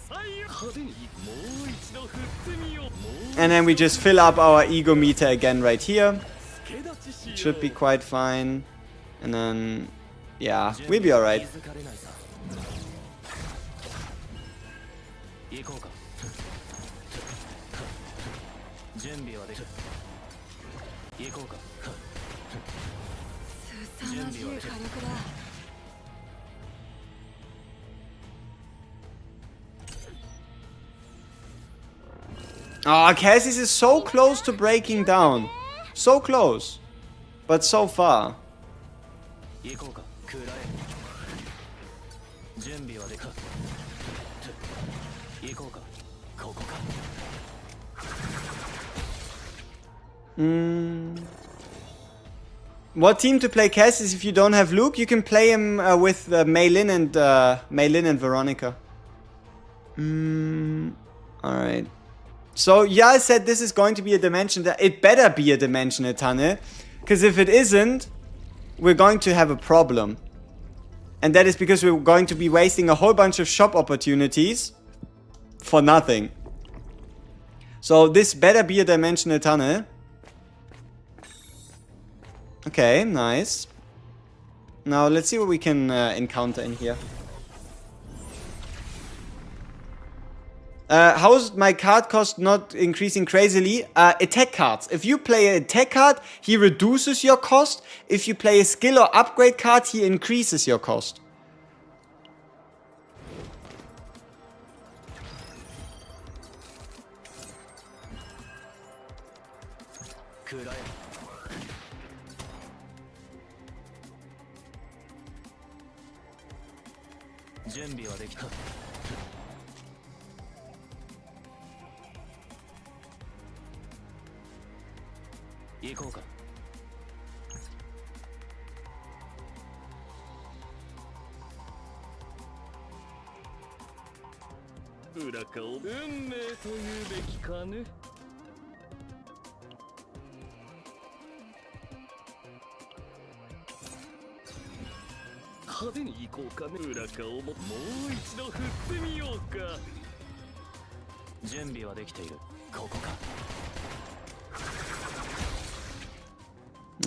And then we just fill up our ego meter again right here. Should be quite fine. And then, yeah, we'll be alright. Oh, Cassius is so close to breaking down. So close. But so far. What team to play Cassius if you don't have Luke? You can play him with Mei-Lin and Veronica. Alright. So, yeah, I said this is going to be a dimension that it better be a dimensional tunnel. Because if it isn't, we're going to have a problem. And that is because we're going to be wasting a whole bunch of shop opportunities for nothing. So this better be a dimensional tunnel. Okay, nice. Now let's see what we can encounter in here. How's my card cost not increasing crazily? Attack cards. If you play an attack card, he reduces your cost. If you play a skill or upgrade card, he increases your cost.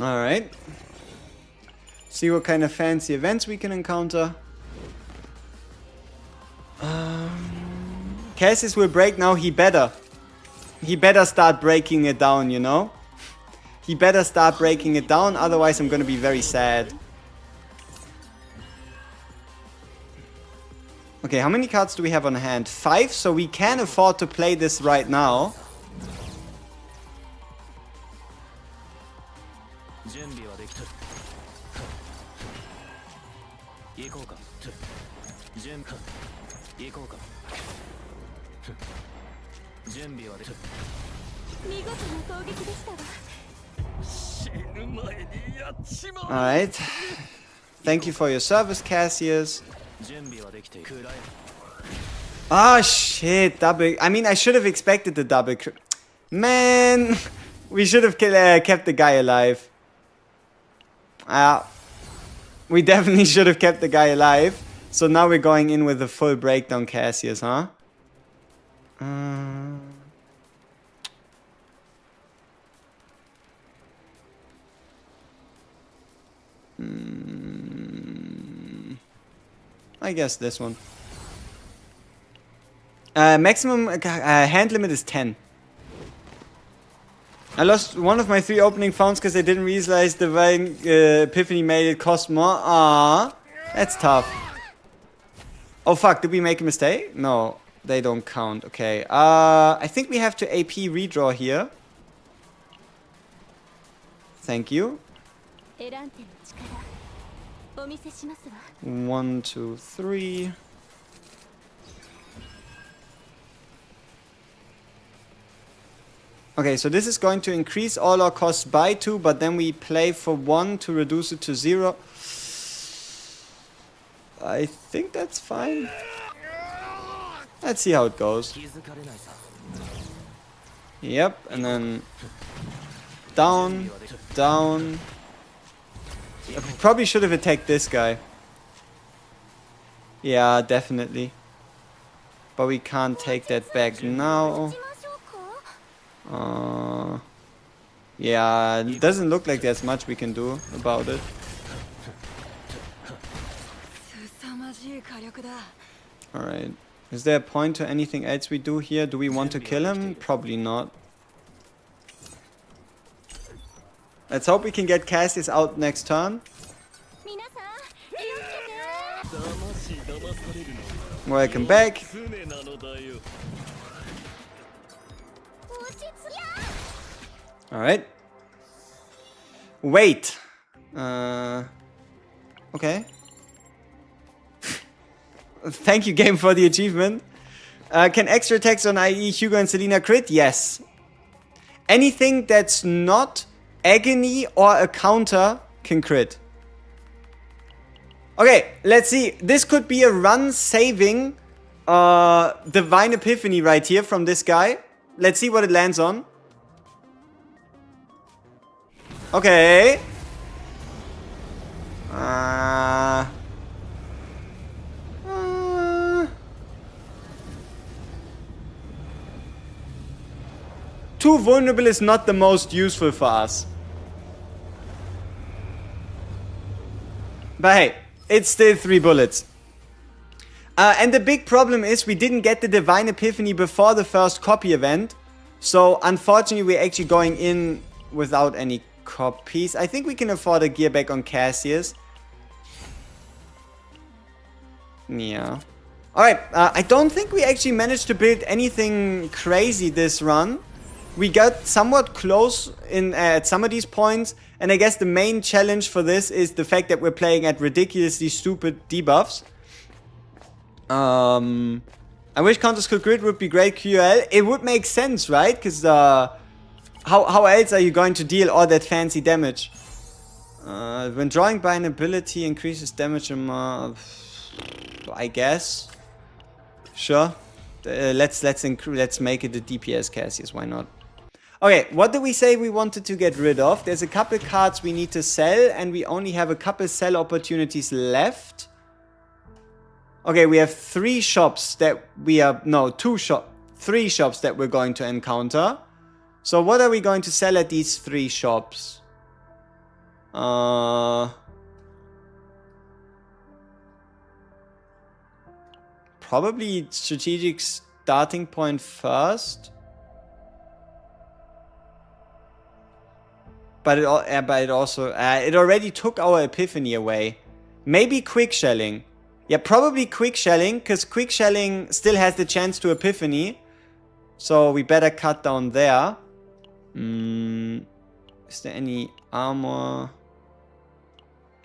Alright. See what kind of fancy events we can encounter. Cassius will break now. He better start breaking it down, you know? He better start breaking it down, otherwise I'm gonna be very sad. Okay, how many cards do we have on hand? 5, so we can afford to play this right now. Alright. Thank you for your service, Cassius. Ah, shit. Double. I mean, I should have expected the double. Man. We should have kept the guy alive. We definitely should have kept the guy alive. So now we're going in with a full breakdown Cassius, huh? I guess this one. Maximum hand limit is 10. I lost one of my 3 opening founds because I didn't realize the Divine Epiphany made it cost more. Ah, that's tough. Oh fuck, did we make a mistake? No, they don't count. Okay. I think we have to AP redraw here. Thank you. 1, 2, 3. Okay, so this is going to increase all our costs by 2, but then we play for 1 to reduce it to 0. I think that's fine. Let's see how it goes. Yep, and then down, down. I probably should have attacked this guy. Yeah, definitely. But we can't take that back now. Yeah, it doesn't look like there's much we can do about it. Alright. Is there a point to anything else we do here? Do we want to kill him? Probably not. Let's hope we can get Cassius out next turn. Welcome back. Alright. Wait. Okay. Thank you, game, for the achievement. Can extra attacks on IE, Hugo and Selena crit? Yes. Anything that's not agony or a counter can crit. Okay, let's see. This could be a run saving Divine Epiphany right here from this guy. Let's see what it lands on. Okay. Too vulnerable is not the most useful for us. But hey, it's still 3 bullets. And the big problem is we didn't get the Divine Epiphany before the first copy event. So unfortunately we're actually going in without any copies. I think we can afford a gear back on Cassius. Yeah. Alright, I don't think we actually managed to build anything crazy this run. We got somewhat close at some of these points, and I guess the main challenge for this is the fact that we're playing at ridiculously stupid debuffs. I wish Counter-Skill Grid would be great QL. It would make sense, right? Because how else are you going to deal all that fancy damage? When drawing by an ability increases damage amount, I guess. Sure. Let's make it a DPS Cassius. Why not? Okay, what do we say we wanted to get rid of? There's a couple cards we need to sell, and we only have a couple sell opportunities left. Okay, we have 3 shops that we are... No, 3 shops that we're going to encounter. So what are we going to sell at these 3 shops? Probably strategic starting point first. But it also... it already took our Epiphany away. Maybe quick shelling. Yeah, probably quick shelling, because quick shelling still has the chance to Epiphany. So we better cut down there. Is there any armor?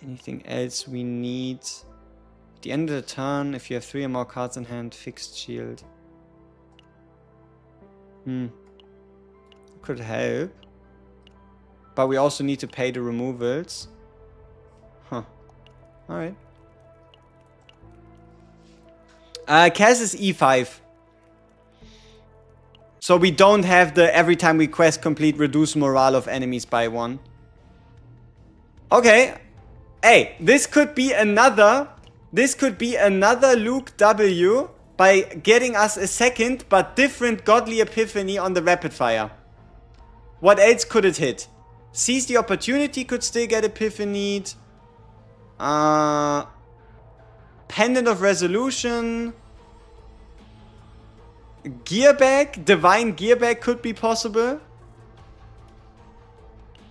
Anything else we need? At the end of the turn, if you have 3 or more cards in hand, fixed shield. Could help. But we also need to pay the removals. Huh. Alright. Cass is E5. So we don't have the every time we quest complete reduce morale of enemies by 1. Okay. Hey, this could be another Luke W by getting us a second but different godly epiphany on the rapid fire. What else could it hit? Seize the opportunity could still get epiphanied. Pendant of Resolution. Gearback, Divine Gearback could be possible.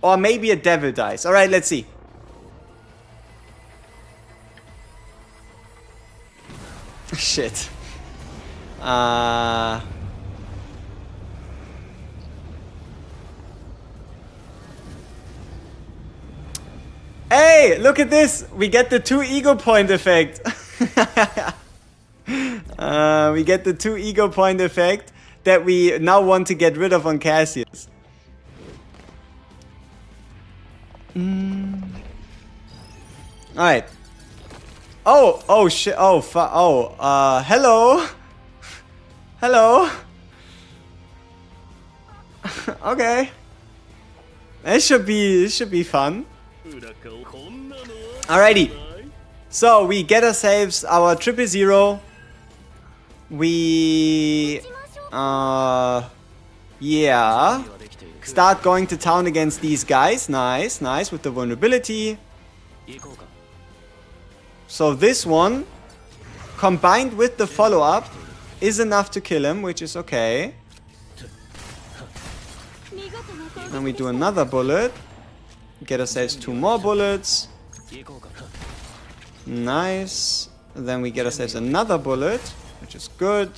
Or maybe a Devil Dice. Alright, let's see. Shit. Hey, look at this. We get the 2 ego point effect. We get the 2 ego point effect that we now want to get rid of on Cassius. Alright. Oh shit. Hello. Hello. Okay. This should be fun. Alrighty. So we get ourselves our 000. We yeah, start going to town against these guys. Nice, nice, with the vulnerability. So this one, combined with the follow-up, is enough to kill him, which is okay. Then we do another bullet. Get ourselves 2 more bullets. Nice. Then we get ourselves another bullet, which is good.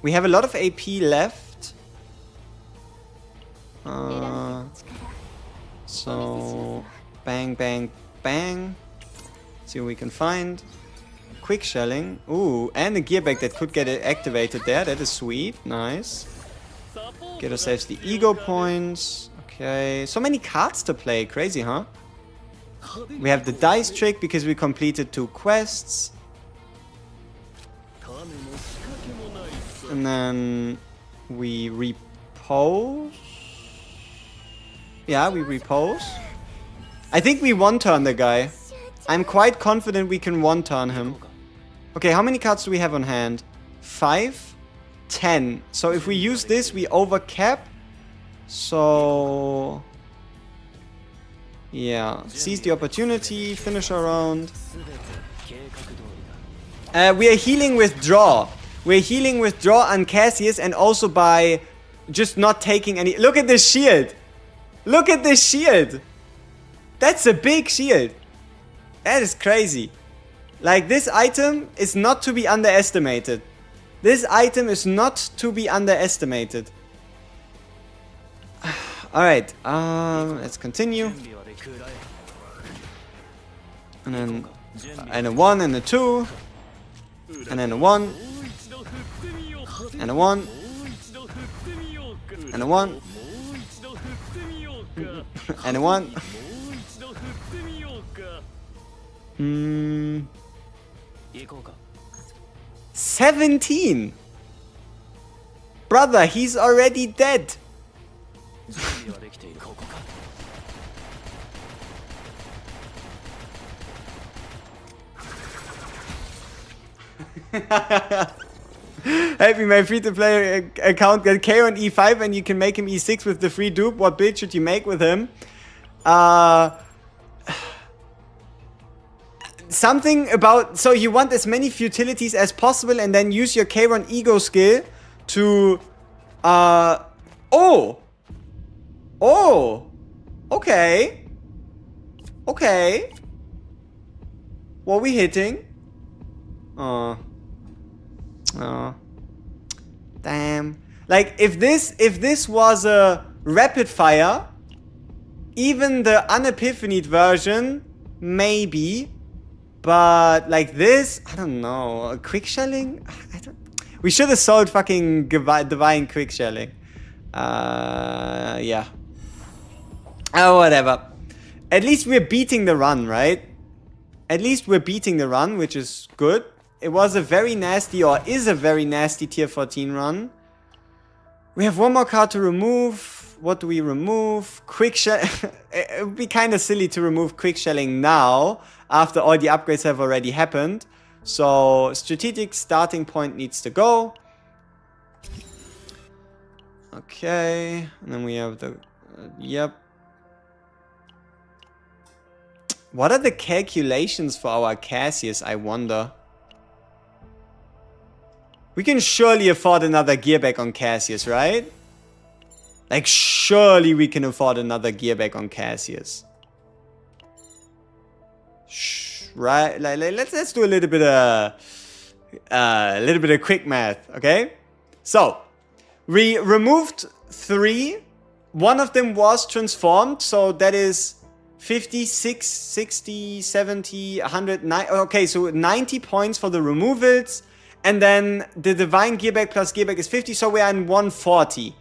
We have a lot of AP left. So bang, bang, bang. See what we can find. Quick shelling. Ooh, and a gearback that could get it activated there. That is sweet. Nice. Get ourselves the ego points. Okay. So many cards to play. Crazy, huh? We have the dice trick because we completed 2 quests. And then we repose. Yeah, we repose. I think we one-turn the guy. I'm quite confident we can one-turn him. Okay, how many cards do we have on hand? 5? 10. So if we use this, we overcap. So yeah, seize the opportunity, finish our round. We are healing with draw. We're healing with draw on CASSIUS and also by just not taking any... Look at this shield! Look at this shield! That's a big shield. That is crazy. Like, this item is not to be underestimated. This item is not to be underestimated. Alright, let's continue. And then a 1 and a 2. And then a 1. And a 1. And a 1. And a 1. 17! Brother, he's already dead. Help me, my free-to-play account got K on E5 and you can make him E6 with the free dupe. What build should you make with him? Something about... So you want as many futilities as possible and then use your K-Ron ego skill to... Oh! Okay. Okay. What are we hitting? Oh. Damn. Like, if this was a rapid fire, even the unepiphanied version, maybe. But like this, I don't know. A quick shelling? We should have sold fucking divine quick shelling. Yeah. Oh, whatever. At least we're beating the run, right? At least we're beating the run, which is good. It was a very nasty, or is a very nasty tier 14 run. We have 1 more card to remove. What do we remove? Quick shell. It would be kind of silly to remove quick shelling now, after all the upgrades have already happened. So, strategic starting point needs to go. Okay. And then we have the... yep. What are the calculations for our CASSIUS, I wonder? We can surely afford another gearback on CASSIUS, right? Like, surely we can afford another gearback on CASSIUS. Right? Like, let's do a little bit of quick math, okay? So, we removed 3. One of them was transformed, so that is 56, 60, 70, 100, okay, so 90 points for the removals. And then the divine gearback plus gearback is 50, so we are in 140.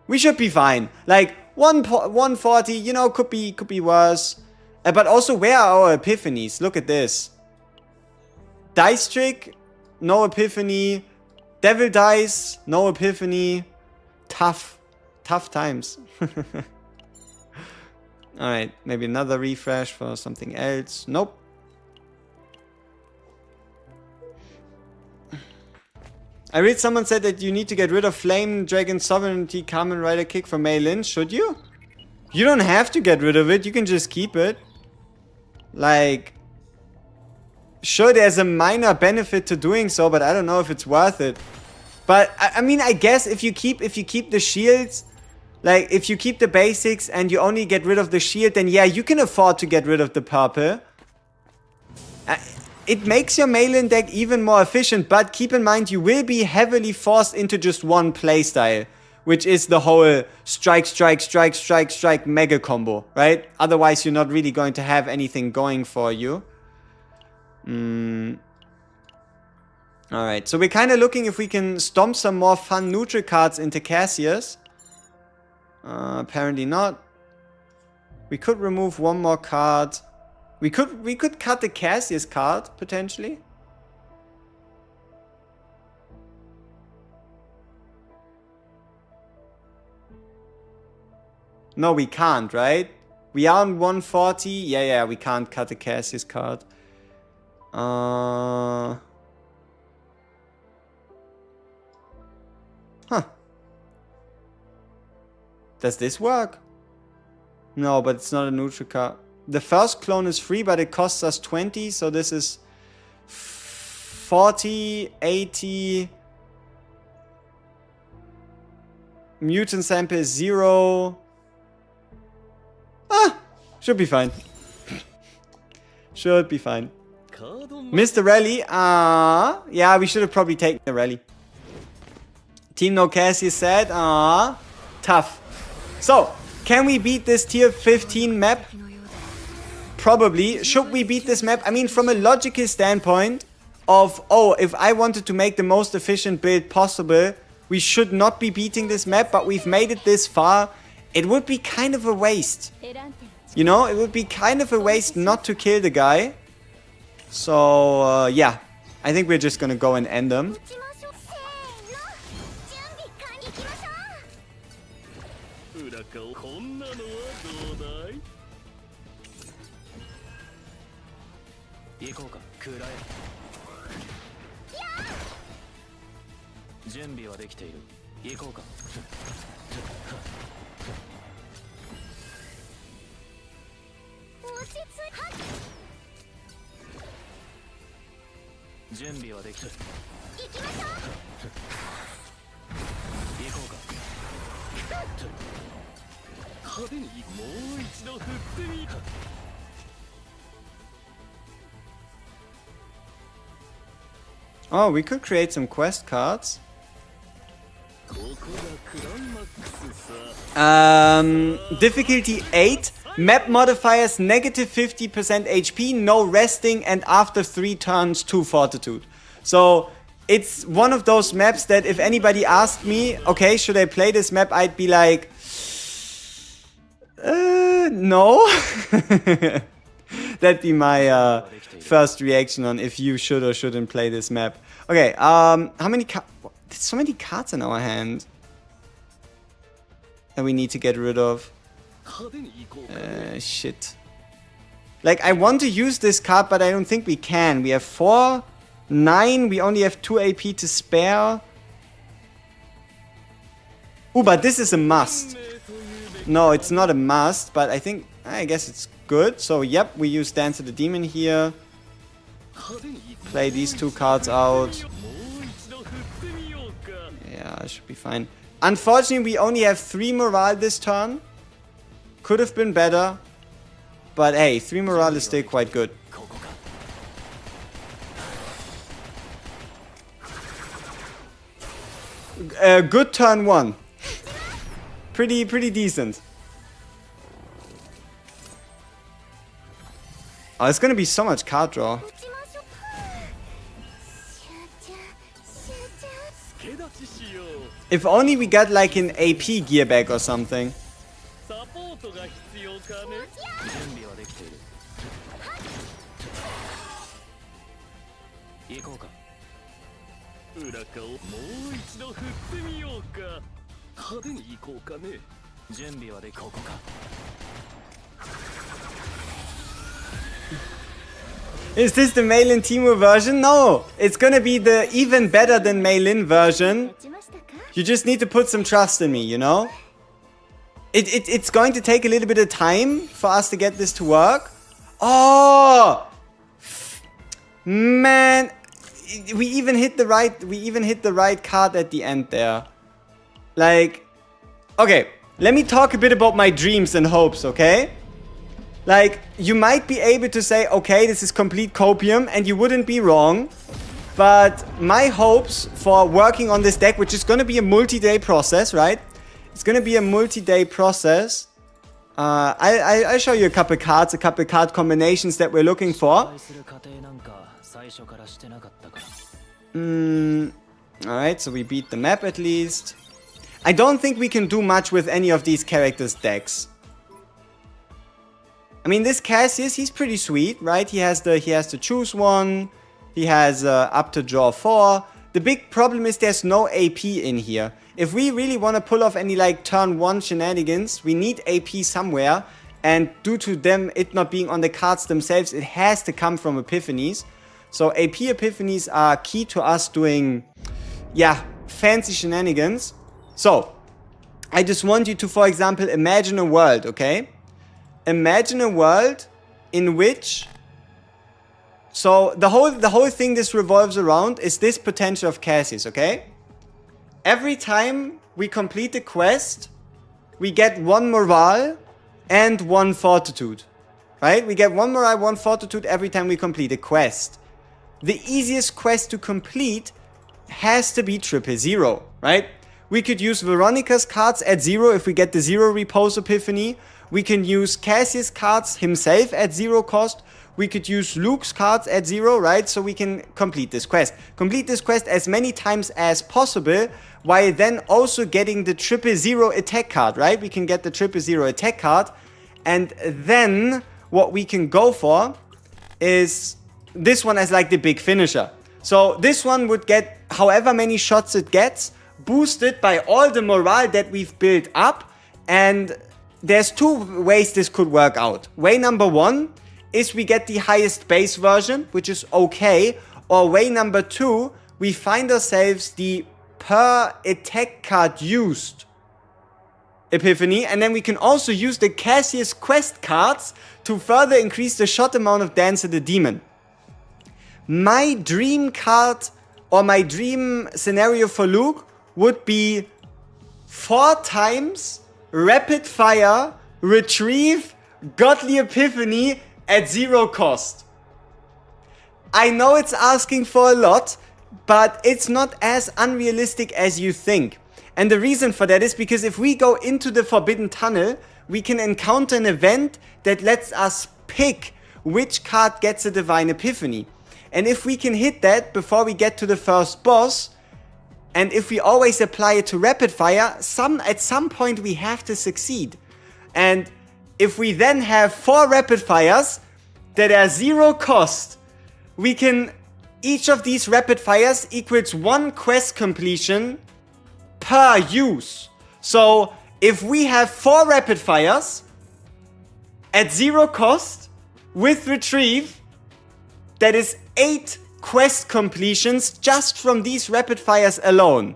We should be fine. Like, 140, you know, could be worse. But also, where are our epiphanies? Look at this. Dice trick, no epiphany. Devil dice, no epiphany. Tough times. Alright, maybe another refresh for something else. Nope. I read someone said that you need to get rid of Flame Dragon Sovereignty Kamen Rider Kick for Mei Lin. Should you? You don't have to get rid of it. You can just keep it. Like, sure, there's a minor benefit to doing so, but I don't know if it's worth it. But I mean, I guess if you keep the shields, like if you keep the basics and you only get rid of the shield, then yeah, you can afford to get rid of the purple. It makes your Mei Lin deck even more efficient, but keep in mind you will be heavily forced into just one playstyle, which is the whole strike, strike, strike, strike, strike mega combo, right? Otherwise, you're not really going to have anything going for you. Alright, so we're kind of looking if we can stomp some more fun neutral cards into CASSIUS. Apparently not. We could remove one more card. We could cut the CASSIUS card, potentially. No, we can't, right? We are on 140. Yeah, we can't cut the CASSIUS card. Huh. Does this work? No, but it's not a neutral card. The first clone is free, but it costs us 20, so this is 40, 80. Mutant sample is 0. Should be fine. Should be fine. Mr. Rally, yeah, we should have probably taken the rally. Team No Cassius said, tough. So, can we beat this tier 15 map? Probably. Should we beat this map? I mean, from a logical standpoint of, if I wanted to make the most efficient build possible, we should not be beating this map, but we've made it this far. It would be kind of a waste. You know, it would be kind of a waste not to kill the guy. So, yeah. I think we're just gonna go and end them. Oh, we could create some quest cards. Difficulty 8. Map modifiers negative 50% HP, no resting, and after 3 turns 2 fortitude. So it's one of those maps that if anybody asked me, okay, should I play this map, I'd be like, no. That'd be my first reaction on if you should or shouldn't play this map. Okay, how many cards? There's so many cards in our hand that we need to get rid of. Shit. Like, I want to use this card, but I don't think we can. We have 4, 9, we only have 2 AP to spare. Ooh, but this is a must. No, it's not a must, but I guess it's good. So, yep, we use Dance of the Demon here. Play these 2 cards out. Yeah, it should be fine. Unfortunately, we only have 3 morale this turn. Could have been better. But hey, 3 morale is still quite good. Good turn 1. Pretty decent. Oh, it's gonna be so much card draw. If only we got like an AP gear back or something. Is this the Mailin Teemo version? No, it's gonna be the even better than Mailin version. You just need to put some trust in me, you know? It's going to take a little bit of time for us to get this to work. Oh! Man, we even hit the right card at the end there. Like, okay, let me talk a bit about my dreams and hopes, okay? Like, you might be able to say, okay, this is complete copium, and you wouldn't be wrong. But my hopes for working on this deck, which is going to be a multi-day process, right? It's going to be a multi-day process. I'll show you a couple cards, a couple card combinations that we're looking for. Alright, so we beat the map at least. I don't think we can do much with any of these characters' decks. I mean, this CASSIUS, he's pretty sweet, right? He has to choose one. He has up to draw 4. The big problem is there's no AP in here. If we really want to pull off any like turn 1 shenanigans, we need AP somewhere. And due to them, it not being on the cards themselves, it has to come from epiphanies. So AP epiphanies are key to us doing, yeah, fancy shenanigans. So, I just want you to, for example, imagine a world, okay? Imagine a world in which... So, the whole thing this revolves around is this potential of CASSIUS, okay? Every time we complete a quest, we get 1 morale and 1 fortitude, right? We get 1 morale, 1 fortitude every time we complete a quest. The easiest quest to complete has to be 000, right? We could use Veronica's cards at 0 if we get the 0 repose epiphany. We can use CASSIUS cards himself at 0 cost. We could use Luke's cards at 0, right? So we can complete this quest. Complete this quest as many times as possible, while then also getting the 000 attack card, right? We can get the 000 attack card. And then what we can go for is this one as like the big finisher. So this one would get however many shots it gets, boosted by all the morale that we've built up. And there's 2 ways this could work out. Way number 1 is we get the highest base version, which is okay. Or way number 2, we find ourselves the per attack card used epiphany. And then we can also use the CASSIUS quest cards to further increase the shot amount of Dance of the Demon. My dream card or my dream scenario for Luke would be 4 times rapid fire, retrieve, godly epiphany at 0 cost. I know it's asking for a lot, but it's not as unrealistic as you think. And the reason for that is because if we go into the Forbidden Tunnel, we can encounter an event that lets us pick which card gets a Divine Epiphany. And if we can hit that before we get to the first boss, and if we always apply it to rapid fire, at some point we have to succeed. And if we then have 4 rapid fires that are 0 cost, we can, each of these rapid fires equals 1 quest completion per use. So if we have 4 rapid fires at 0 cost with retrieve, that is 8 quest completions just from these rapid fires alone.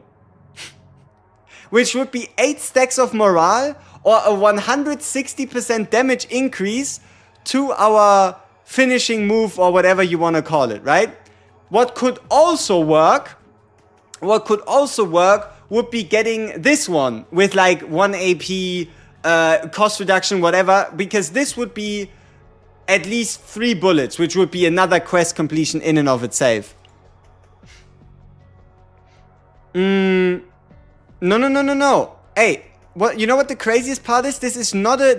Which would be 8 stacks of morale or a 160% damage increase to our finishing move or whatever you want to call it, right? What could also work would be getting this one with like 1 AP, cost reduction, whatever, because this would be at least 3 bullets, which would be another quest completion in and of itself. No. Hey, what, you know what the craziest part is? This is not a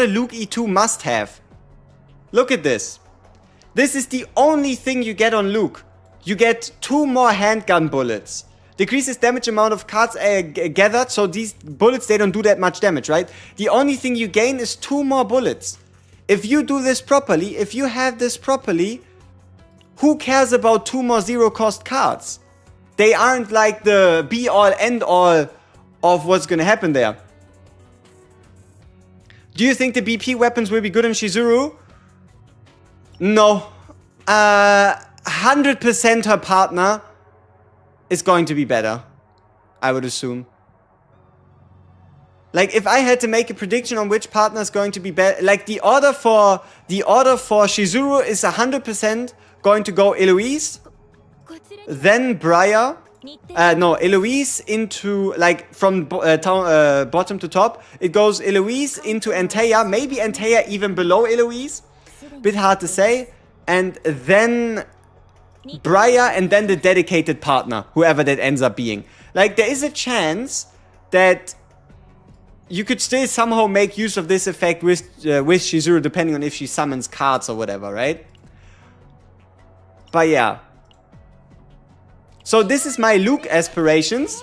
Luke E2 must-have. Look at this. This is the only thing you get on Luke. You get 2 more handgun bullets. Decreases damage amount of cards gathered, so these bullets, they don't do that much damage, right? The only thing you gain is 2 more bullets. If you do this properly, if you have this properly, who cares about 2 more 0 cost cards? They aren't like the be all end all of what's gonna happen there. Do you think the BP weapons will be good in CHIZURU? No. 100% her partner is going to be better, I would assume. Like, if I had to make a prediction on which partner is going to be better, like, the order for Chizuru is 100% going to go Eloise, then Briar. No, Eloise into, like, from bottom to top. It goes Eloise into Antea, maybe Antea even below Eloise. Bit hard to say. And then Briar, and then the dedicated partner, whoever that ends up being. Like, there is a chance that you could still somehow make use of this effect with Chizuru, depending on if she summons cards or whatever, right? But yeah. So this is my Luke aspirations.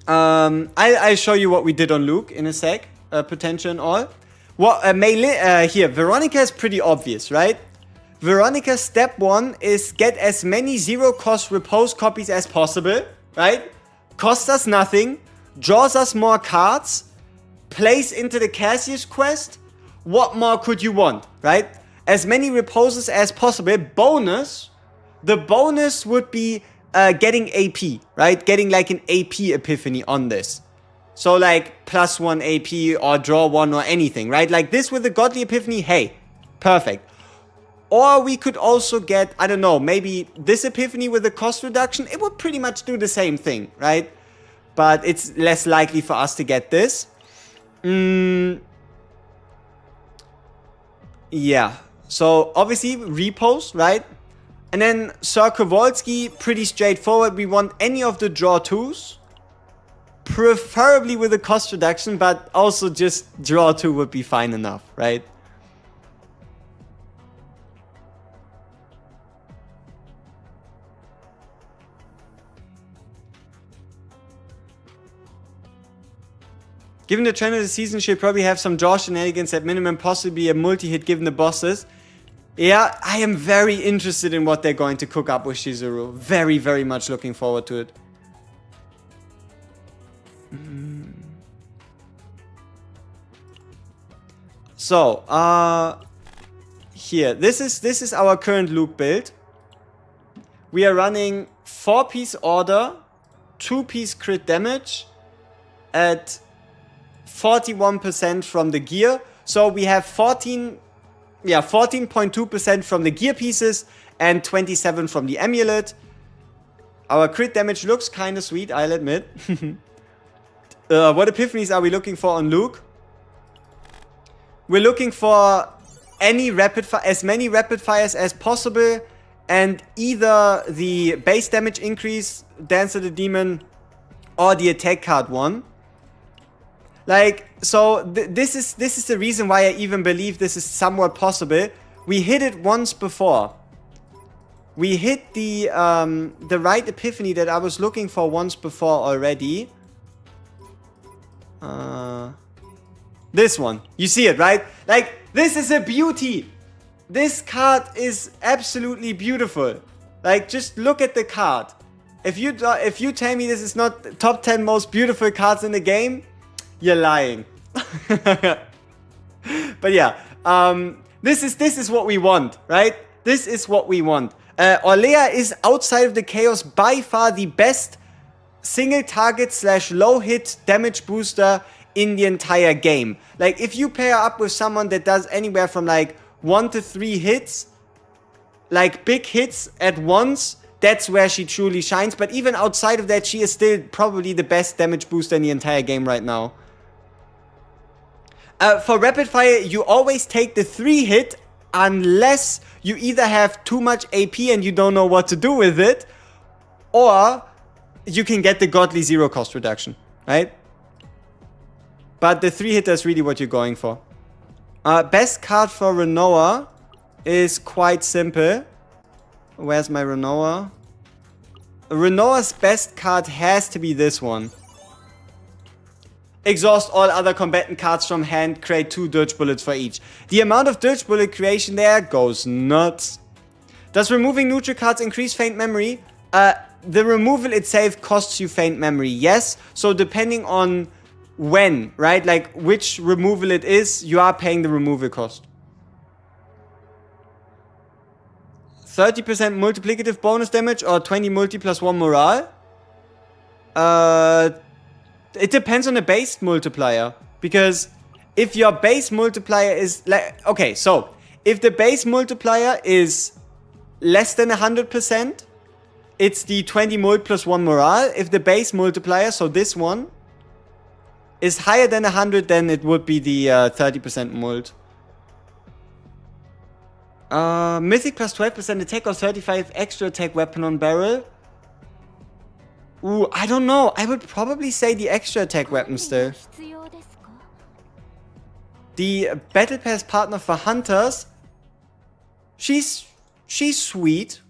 I'll show you what we did on Luke in a sec. Potential and all. Well, here, Veronica is pretty obvious, right? Veronica's step 1 is get as many zero-cost repose copies as possible, right? Costs us nothing. Draws us more cards. Plays into the CASSIUS quest. What more could you want, right? As many reposes as possible. Bonus. The bonus would be getting AP, right? Getting like an AP epiphany on this. So like +1 AP or draw 1 or anything, right? Like this with the godly epiphany, hey, perfect. Or we could also get, I don't know, maybe this epiphany with the cost reduction. It would pretty much do the same thing, right? But it's less likely for us to get this. Yeah. So obviously repos, right? And then Sir Kowalski, pretty straightforward. We want any of the draw 2s. Preferably with a cost reduction, but also just draw 2 would be fine enough, right? Given the trend of the season, she'll probably have some draw shenanigans at minimum, possibly a multi-hit given the bosses. Yeah, I am very interested in what they're going to cook up with Chizuru. Very, very much looking forward to it. So, here. This is our current Luke build. We are running 4-piece order, 2-piece crit damage at 41% from the gear. So we have 14.2% from the gear pieces and 27 from the amulet. Our crit damage looks kind of sweet, I'll admit. What epiphanies are we looking for on Luke? We're looking for as many rapid fires as possible, and either the base damage increase, Dance of the Demon, or the attack card one. Like, so this is the reason why I even believe this is somewhat possible. We hit it once before. We hit the right epiphany that I was looking for once before already. This one. You see it, right? Like, this is a beauty. This card is absolutely beautiful. Like, just look at the card. If you tell me this is not the top 10 most beautiful cards in the game, you're lying. But yeah, this is what we want, right? This is what we want. Orlea is, outside of the chaos, by far the best single target / low hit damage booster in the entire game. Like, if you pair up with someone that does anywhere from like 1 to 3 hits, like big hits at once, that's where she truly shines. But even outside of that, she is still probably the best damage booster in the entire game right now. For rapid fire, you always take the 3 hit unless you either have too much AP and you don't know what to do with it, or you can get the godly 0 cost reduction, right? But the 3 hitter is really what you're going for. Best card for Renoa is quite simple. Where's my Renoa? Renoa's best card has to be this one. Exhaust all other combatant cards from hand, create 2 Dirge Bullets for each. The amount of Dirge Bullet creation there goes nuts. Does removing neutral cards increase Faint Memory? The removal itself costs you Faint Memory, yes. So depending on when, right? Like which removal it is, you are paying the removal cost. 30% multiplicative bonus damage or 20 multi plus 1 morale? It depends on the base multiplier. Because if your base multiplier is like... Okay, so if the base multiplier is less than 100%, it's the 20 mult plus 1 morale. If the base multiplier, so this one, is higher than 100, then it would be the 30% mult. Mythic plus 12% attack or 35 extra attack weapon on barrel. Ooh, I don't know. I would probably say the extra attack weapon still. The Battle Pass partner for hunters. She's sweet.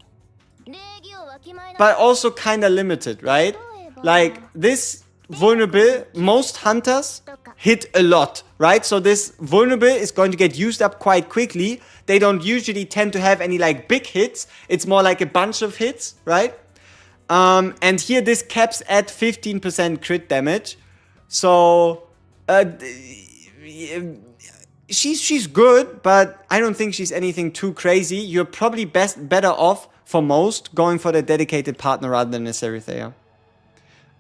But also kinda limited, right? Like, this vulnerable, most hunters hit a lot, right? So this vulnerable is going to get used up quite quickly. They don't usually tend to have any like big hits. It's more like a bunch of hits, right? And here this caps at 15% crit damage. So she's good, but I don't think she's anything too crazy. You're probably better off for most going for the dedicated partner rather than a Serithea.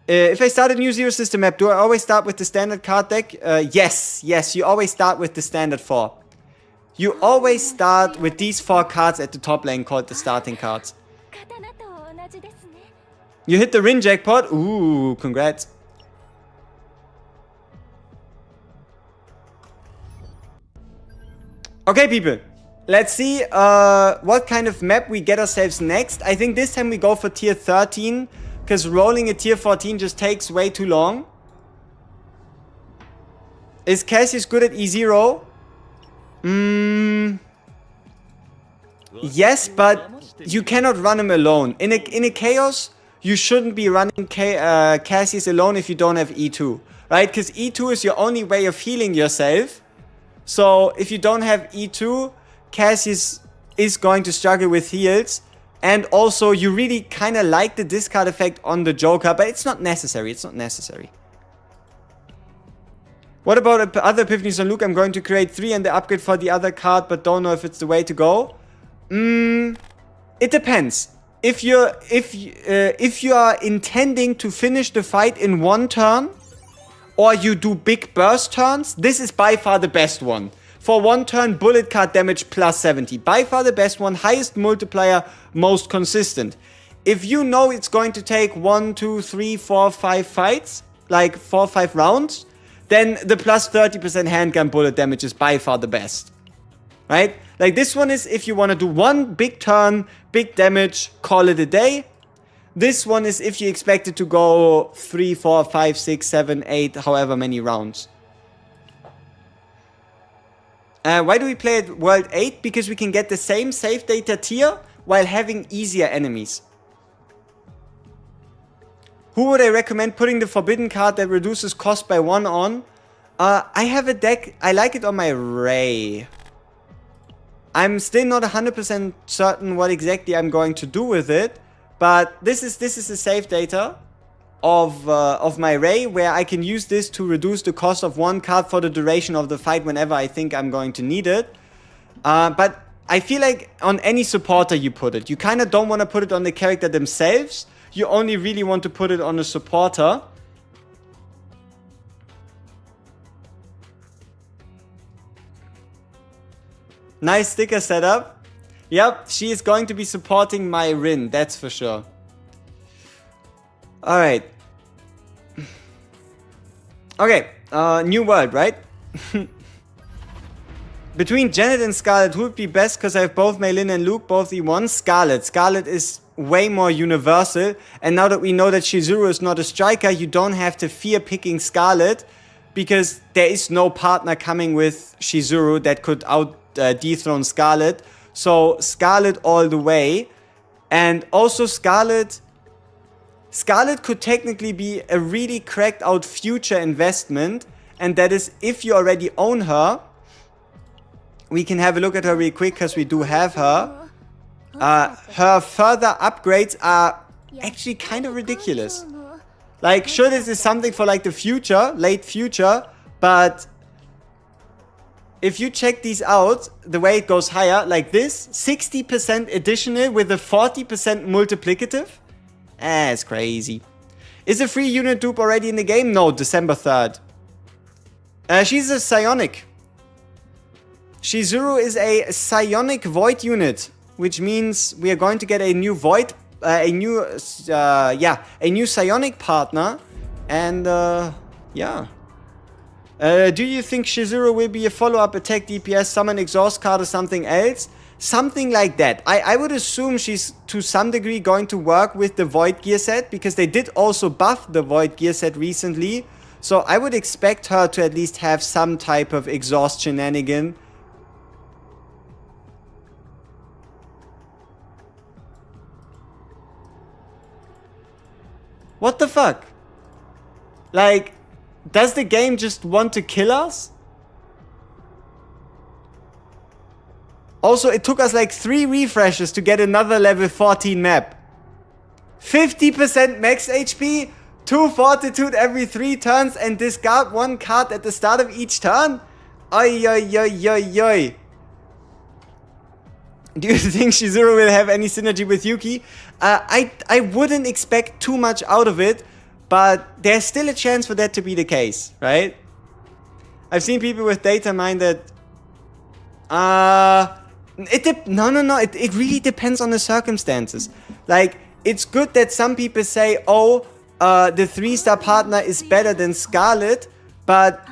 If I start a new Zero System map, do I always start with the standard card deck? Yes, you always start with the standard 4. You always start with these 4 cards at the top lane called the starting cards. You hit the Rin jackpot? Ooh, congrats. Okay, people. Let's see what kind of map we get ourselves next. I think this time we go for tier 13. Because rolling a tier 14 just takes way too long. Is Cassius good at E0? Yes, but you cannot run him alone. In a chaos, you shouldn't be running Cassius alone if you don't have E2. Right? Because E2 is your only way of healing yourself. So if you don't have E2, Cassius is going to struggle with heals. And also, you really kind of like the discard effect on the Joker, but it's not necessary. It's not necessary. What about other epiphanies on Luke? I'm going to create 3 and the upgrade for the other card, but don't know if it's the way to go. It depends. If you are intending to finish the fight in 1 turn, or you do big burst turns, this is by far the best one. For 1 turn, bullet card damage plus 70. By far the best one, highest multiplier, most consistent. If you know it's going to take 1, 2, 3, 4, 5 fights, like 4 or 5 rounds, then the plus 30% handgun bullet damage is by far the best. Right? Like this one is if you want to do 1 big turn, big damage, call it a day. This one is if you expect it to go 3, 4, 5, 6, 7, 8, however many rounds. Why do we play at World 8? Because we can get the same save data tier while having easier enemies. Who would I recommend putting the forbidden card that reduces cost by 1 on? I have a deck, I like it on my Ray. I'm still not 100% certain what exactly I'm going to do with it. But this is the save data of my Ray, where I can use this to reduce the cost of 1 card for the duration of the fight whenever I think I'm going to need it. But I feel like on any supporter you put it. You kind of don't want to put it on the character themselves. You only really want to put it on a supporter. Nice sticker setup. Yep, she is going to be supporting my Rin, that's for sure. Alright. Okay, new world, right? Between Janet and Scarlet, who would be best? Because I have both Maylin and Luke, both E1. Scarlet. Scarlet is way more universal. And now that we know that Chizuru is not a striker, you don't have to fear picking Scarlet. Because there is no partner coming with Chizuru that could dethrone Scarlet. So Scarlet all the way. And also Scarlet could technically be a really cracked out future investment. And that is if you already own her. We can have a look at her real quick because we do have her. Her further upgrades are actually kind of ridiculous. Like, sure, this is something for like the future, late future, but if you check these out, the way it goes higher, like this, 60% additional with a 40% multiplicative. It's crazy. Is a free unit dupe already in the game? No, December 3rd. She's a psionic. CHIZURU is a psionic void unit, which means we are going to get a new void, a new psionic partner, and yeah. Do you think CHIZURU will be a follow-up attack DPS, summon exhaust card or something else? Something like that. I would assume she's to some degree going to work with the void gear set, because they did also buff the void gear set recently. So I would expect her to at least have some type of exhaust shenanigan. What the fuck? Like, does the game just want to kill us? Also, it took us like 3 refreshes to get another level 14 map. 50% max HP, 2 fortitude every 3 turns, and discard 1 card at the start of each turn? Oi, oi, oi, oi, oi. Do you think CHIZURU will have any synergy with Yuki? I wouldn't expect too much out of it, but there's still a chance for that to be the case, right? I've seen people with data mine that... It really depends on the circumstances. Like, it's good that some people say, oh, the 3-star partner is better than Scarlet, but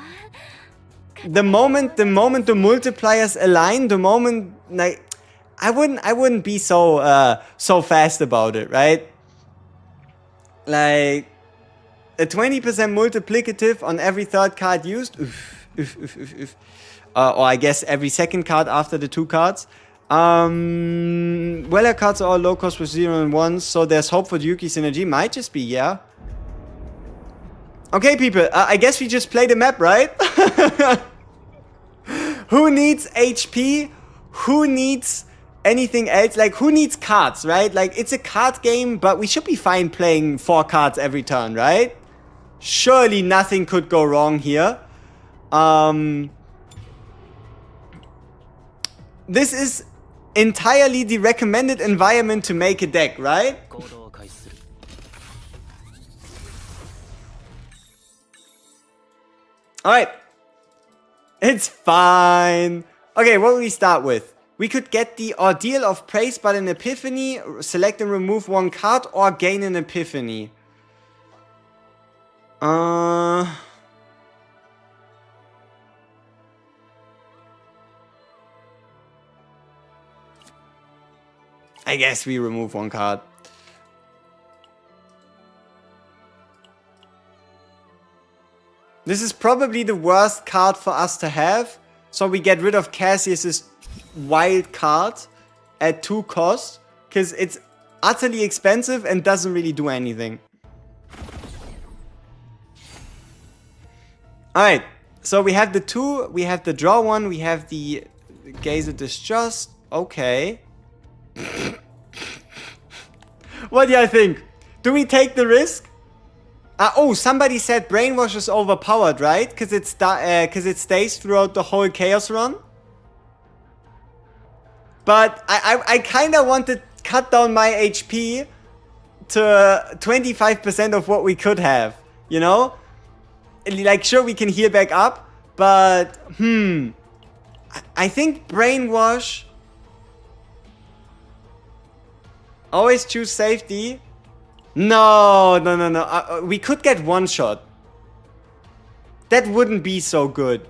the moment the multipliers align, the moment, like, I wouldn't be so fast about it, right? Like, a 20% multiplicative on every 3rd card used, or I guess every 2nd card after the 2 cards. Well, our cards are all low cost with 0 and 1, so there's hope for the Yuki synergy. Might just be, yeah. Okay, people, I guess we just play the map, right? Who needs HP? Who needs anything else? Like, who needs cards, right? Like, it's a card game, but we should be fine playing 4 cards every turn, right? Surely nothing could go wrong here. This is entirely the recommended environment to make a deck, right? Alright. It's fine. Okay, what will we start with? We could get the Ordeal of Praise but an Epiphany, select and remove 1 card, or gain an Epiphany. I guess we remove 1 card. This is probably the worst card for us to have. So we get rid of CASSIUS' wild card at 2 cost. Because it's utterly expensive and doesn't really do anything. Alright. So we have the 2. We have the draw 1. We have the Gaze of Distrust. Okay. What do you think? Do we take the risk? Oh, somebody said Brainwash is overpowered, right? Because it stays throughout the whole Chaos run. But I kind of want to cut down my HP to 25% of what we could have. You know? Like, sure, we can heal back up. But, I think Brainwash... Always choose safety. No. We could get 1 shot. That wouldn't be so good.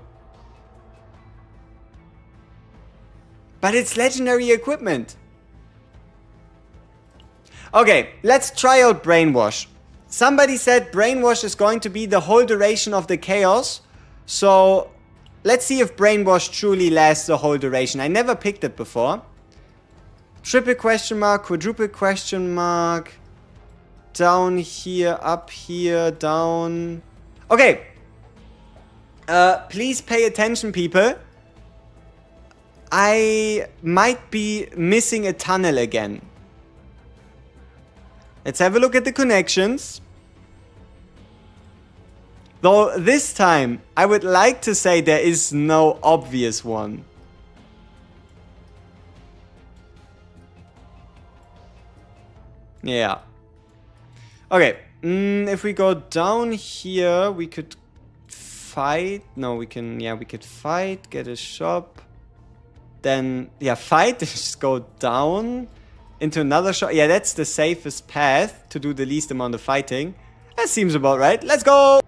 But it's legendary equipment. Okay, let's try out Brainwash. Somebody said Brainwash is going to be the whole duration of the chaos. So, let's see if Brainwash truly lasts the whole duration. I never picked it before. Triple question mark, quadruple question mark. Down here, up here, down. Okay. Please pay attention, people. I might be missing a tunnel again. Let's have a look at the connections. Though this time, I would like to say there is no obvious one. Yeah. Okay. If we go down here, we could fight. No, we can. Yeah, we could fight. Get a shop. Then, yeah, fight. Just go down into another shop. Yeah, that's the safest path to do the least amount of fighting. That seems about right. Let's go.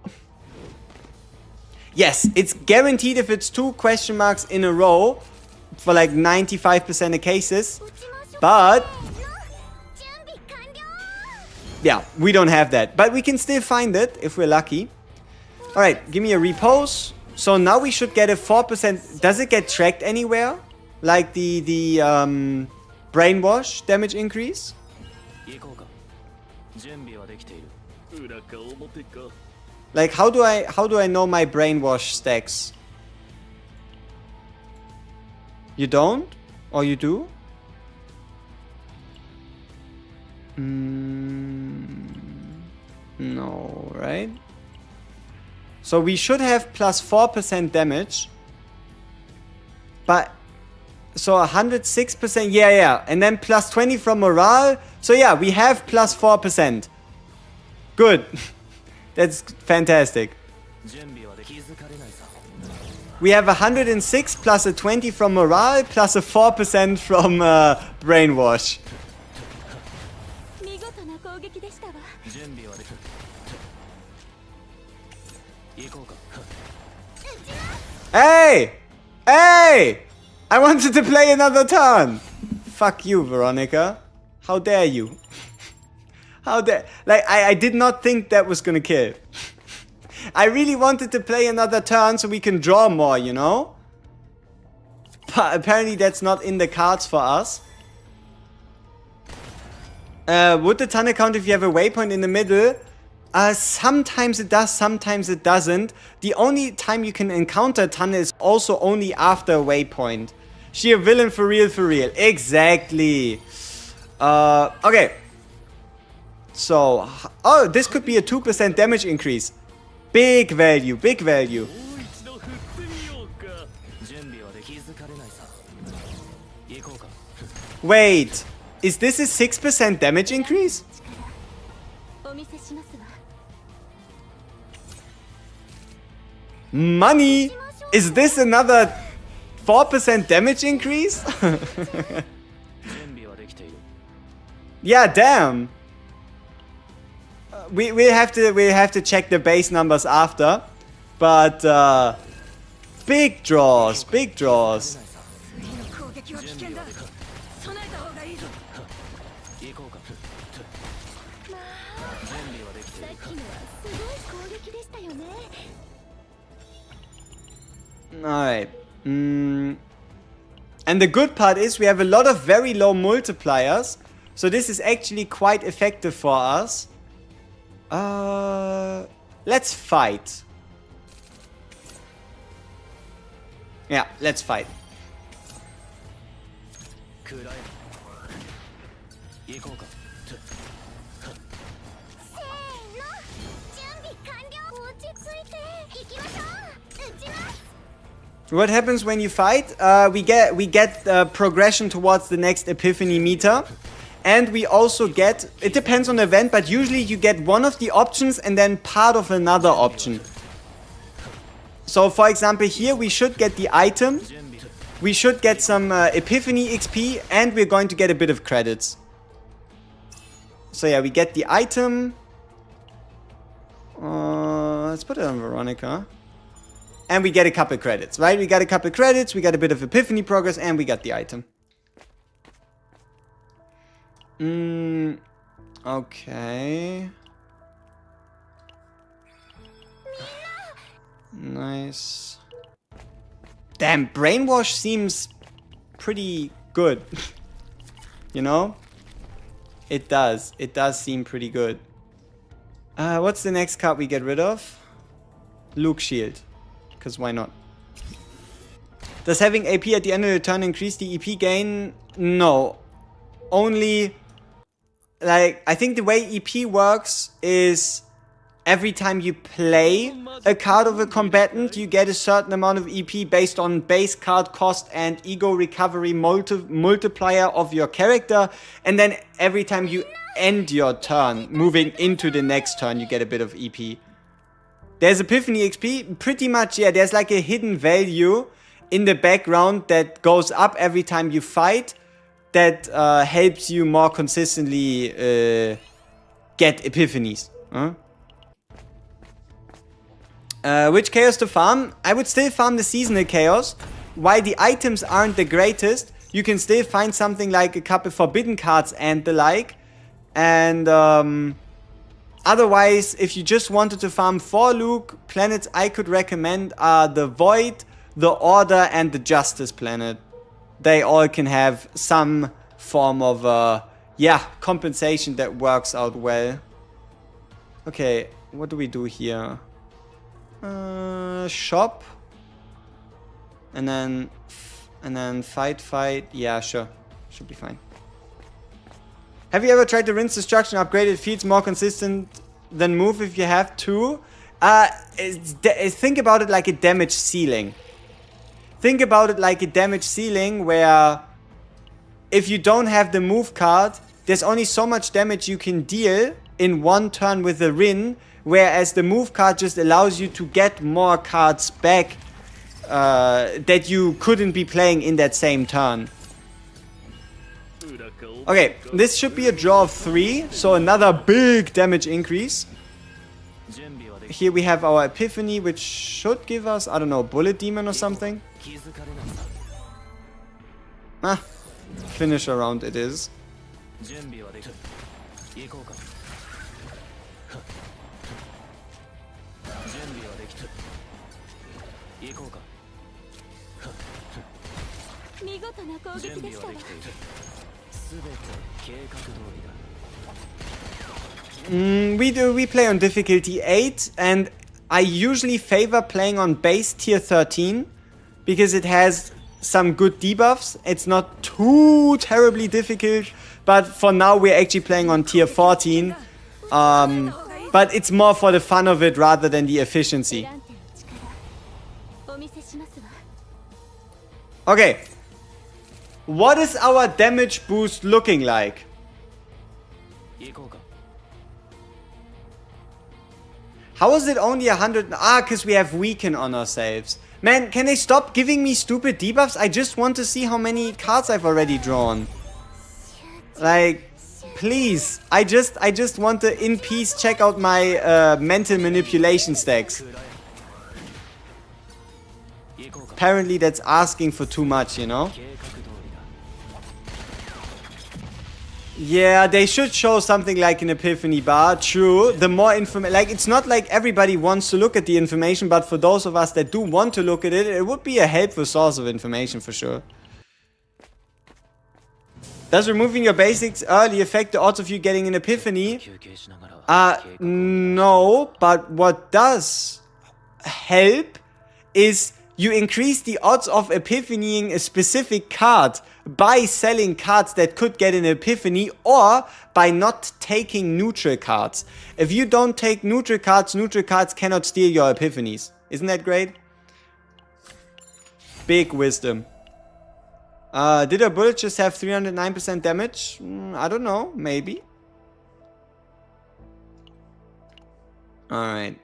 Yes, it's guaranteed if it's 2 question marks in a row for like 95% of cases. But yeah, we don't have that. But we can still find it if we're lucky. Alright, give me a repose. So now we should get a 4%. Does it get tracked anywhere? Like the brainwash damage increase? Like how do I know my brainwash stacks? You don't? Or you do? No, right? So we should have plus 4% damage. But so 106%, yeah. And then plus 20 from morale. So yeah, we have plus 4%. Good. That's fantastic. We have 106 plus a 20 from morale plus a 4% from brainwash. Hey! Hey! I wanted to play another turn! Fuck you, Veronica. How dare you? How dare... Like, I did not think that was gonna kill. I really wanted to play another turn so we can draw more, you know? But apparently that's not in the cards for us. Would the tunnel count if you have a waypoint in the middle? Sometimes it does, sometimes it doesn't. The only time you can encounter a tunnel is also only after a waypoint. Sheer villain for real, for real. Exactly. Okay. So, oh, this could be a 2% damage increase. Big value, big value. Wait, is this a 6% damage increase? Money! Is this another 4% damage increase? Yeah, damn. We'll have to check the base numbers after. But big draws, big draws. Alright. And the good part is we have a lot of very low multipliers. So this is actually quite effective for us. Let's fight. Yeah, let's fight. What happens when you fight? We get progression towards the next epiphany meter. And we also get, it depends on the event, but usually you get one of the options and then part of another option. So for example here we should get the item, we should get some epiphany XP, and we're going to get a bit of credits. So yeah, we get the item. Let's put it on Veronica. And we get a couple credits, right? We got a couple credits, we got a bit of epiphany progress, and we got the item. Okay. Nice. Damn, brainwash seems pretty good. You know? It does. It does seem pretty good. What's the next card we get rid of? Luke Shield. Because why not? Does having AP at the end of the turn increase the EP gain? No. Only... Like, I think the way EP works is every time you play a card of a combatant, you get a certain amount of EP based on base card cost and ego recovery multiplier of your character. And then every time you end your turn, moving into the next turn, you get a bit of EP. There's Epiphany XP, pretty much, yeah, there's like a hidden value in the background that goes up every time you fight that helps you more consistently get epiphanies. Which chaos to farm? I would still farm the seasonal chaos. While the items aren't the greatest, you can still find something like a couple forbidden cards and the like. And otherwise, if you just wanted to farm 4 Luke, planets I could recommend are the Void, the Order, and the Justice planet. They all can have some form of, yeah, compensation that works out well. Okay, what do we do here? Shop. And then fight. Yeah, sure. Should be fine. Have you ever tried to rinse destruction? Upgrade it feels more consistent than move if you have to. Think about it like a damage ceiling. Think about it like a damage ceiling where if you don't have the move card, there's only so much damage you can deal in one turn with the Rin, whereas the move card just allows you to get more cards back that you couldn't be playing in that same turn. Okay, this should be a draw of 3, so another big damage increase. Here we have our Epiphany, which should give us, I don't know, Bullet Demon or something. Ah, finish around it is. We play on difficulty 8, and I usually favor playing on base tier 13 because it has some good debuffs. It's not too terribly difficult, but for now we're actually playing on tier 14. But it's more for the fun of it rather than the efficiency. Okay. What is our damage boost looking like? How is it only 100? Ah, because we have weaken on our saves. Man, can they stop giving me stupid debuffs? I just want to see how many cards I've already drawn. Like, please. I just want to in peace check out my mental manipulation stacks. Apparently that's asking for too much, you know? Yeah, they should show something like an epiphany bar. True. The more information, like, it's not like everybody wants to look at the information, but for those of us that do want to look at it, it would be a helpful source of information for sure. Does removing your basics early affect the odds of you getting an epiphany? No, but what does help is you increase the odds of epiphanying a specific card by selling cards that could get an epiphany, or by not taking neutral cards. If you don't take neutral cards cannot steal your epiphanies. Isn't that great? Big wisdom. Did our bullet just have 309% damage? I don't know. Maybe. Alright.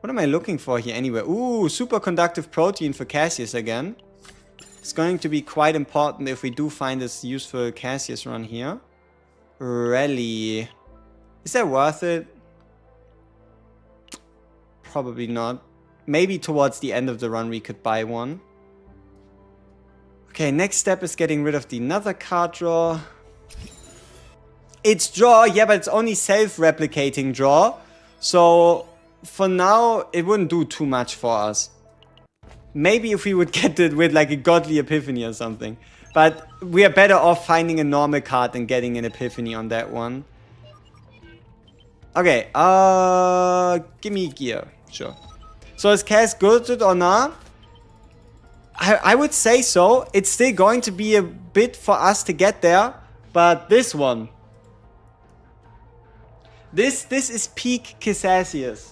What am I looking for here anyway? Ooh, superconductive protein for CASSIUS again. It's going to be quite important if we do find this useful CASSIUS run here. Rally. Is that worth it? Probably not. Maybe towards the end of the run we could buy one. Okay, next step is getting rid of the another card draw. It's draw, yeah, but it's only self-replicating draw. So for now, it wouldn't do too much for us. Maybe if we would get it with like a godly epiphany or something. But we are better off finding a normal card than getting an epiphany on that one. Okay, give me gear. Sure. So is Cass good or not? I would say so. It's still going to be a bit for us to get there. But this one. This is peak CASSIUS.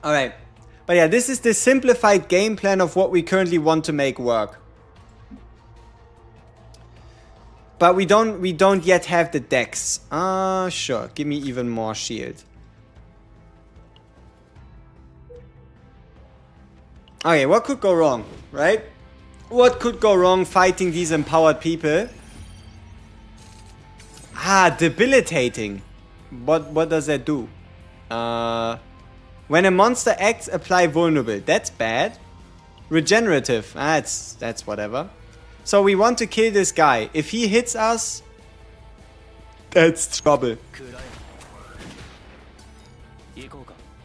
Alright. But yeah, this is the simplified game plan of what we currently want to make work. But we don't yet have the decks. Sure. Give me even more shield. Okay, what could go wrong, right? What could go wrong fighting these empowered people? Debilitating. What does that do? When a monster acts, apply vulnerable. That's bad. Regenerative. That's whatever. So we want to kill this guy. If he hits us, that's trouble.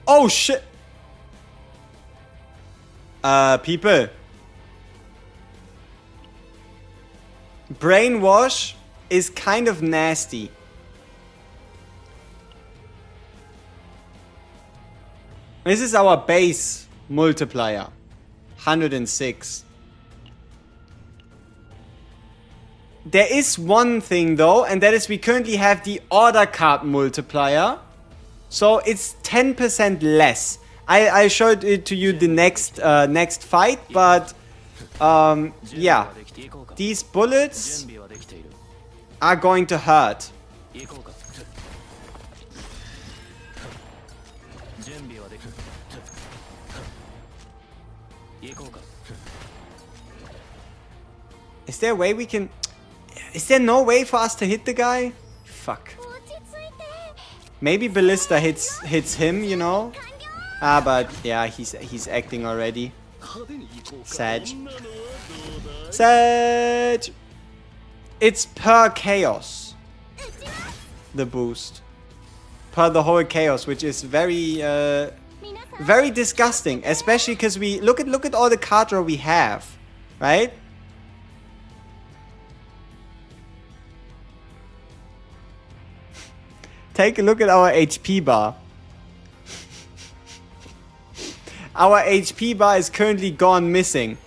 Oh shit. People. Brainwash is kind of nasty. This is our base multiplier. 106. There is one thing though, and that is we currently have the order card multiplier. So it's 10% less. I showed it to you the next fight, but yeah. These bullets are going to hurt. Is there a way we can... Is there no way for us to hit the guy? Fuck. Maybe Ballista hits him, you know? But yeah, he's acting already. Sag. Sag! It's per chaos. The boost. Per the whole chaos, which is very very disgusting. Especially because we... Look at all the card draw we have. Right? Take a look at our HP bar. Our HP bar is currently gone missing.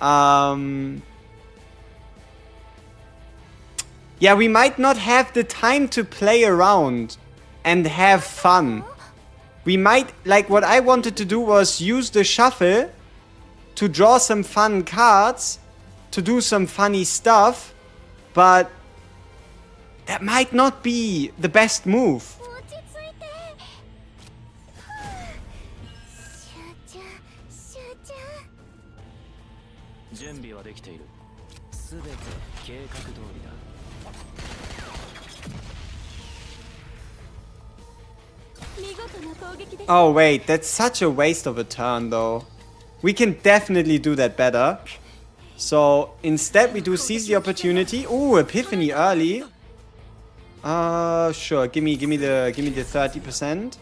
Yeah, we might not have the time to play around and have fun. We might... Like, what I wanted to do was use the shuffle to draw some fun cards, to do some funny stuff, but... that might not be the best move. Oh wait, that's such a waste of a turn though. We can definitely do that better. So instead we do seize the opportunity. Ooh, Epiphany early. Sure. Give me the 30%.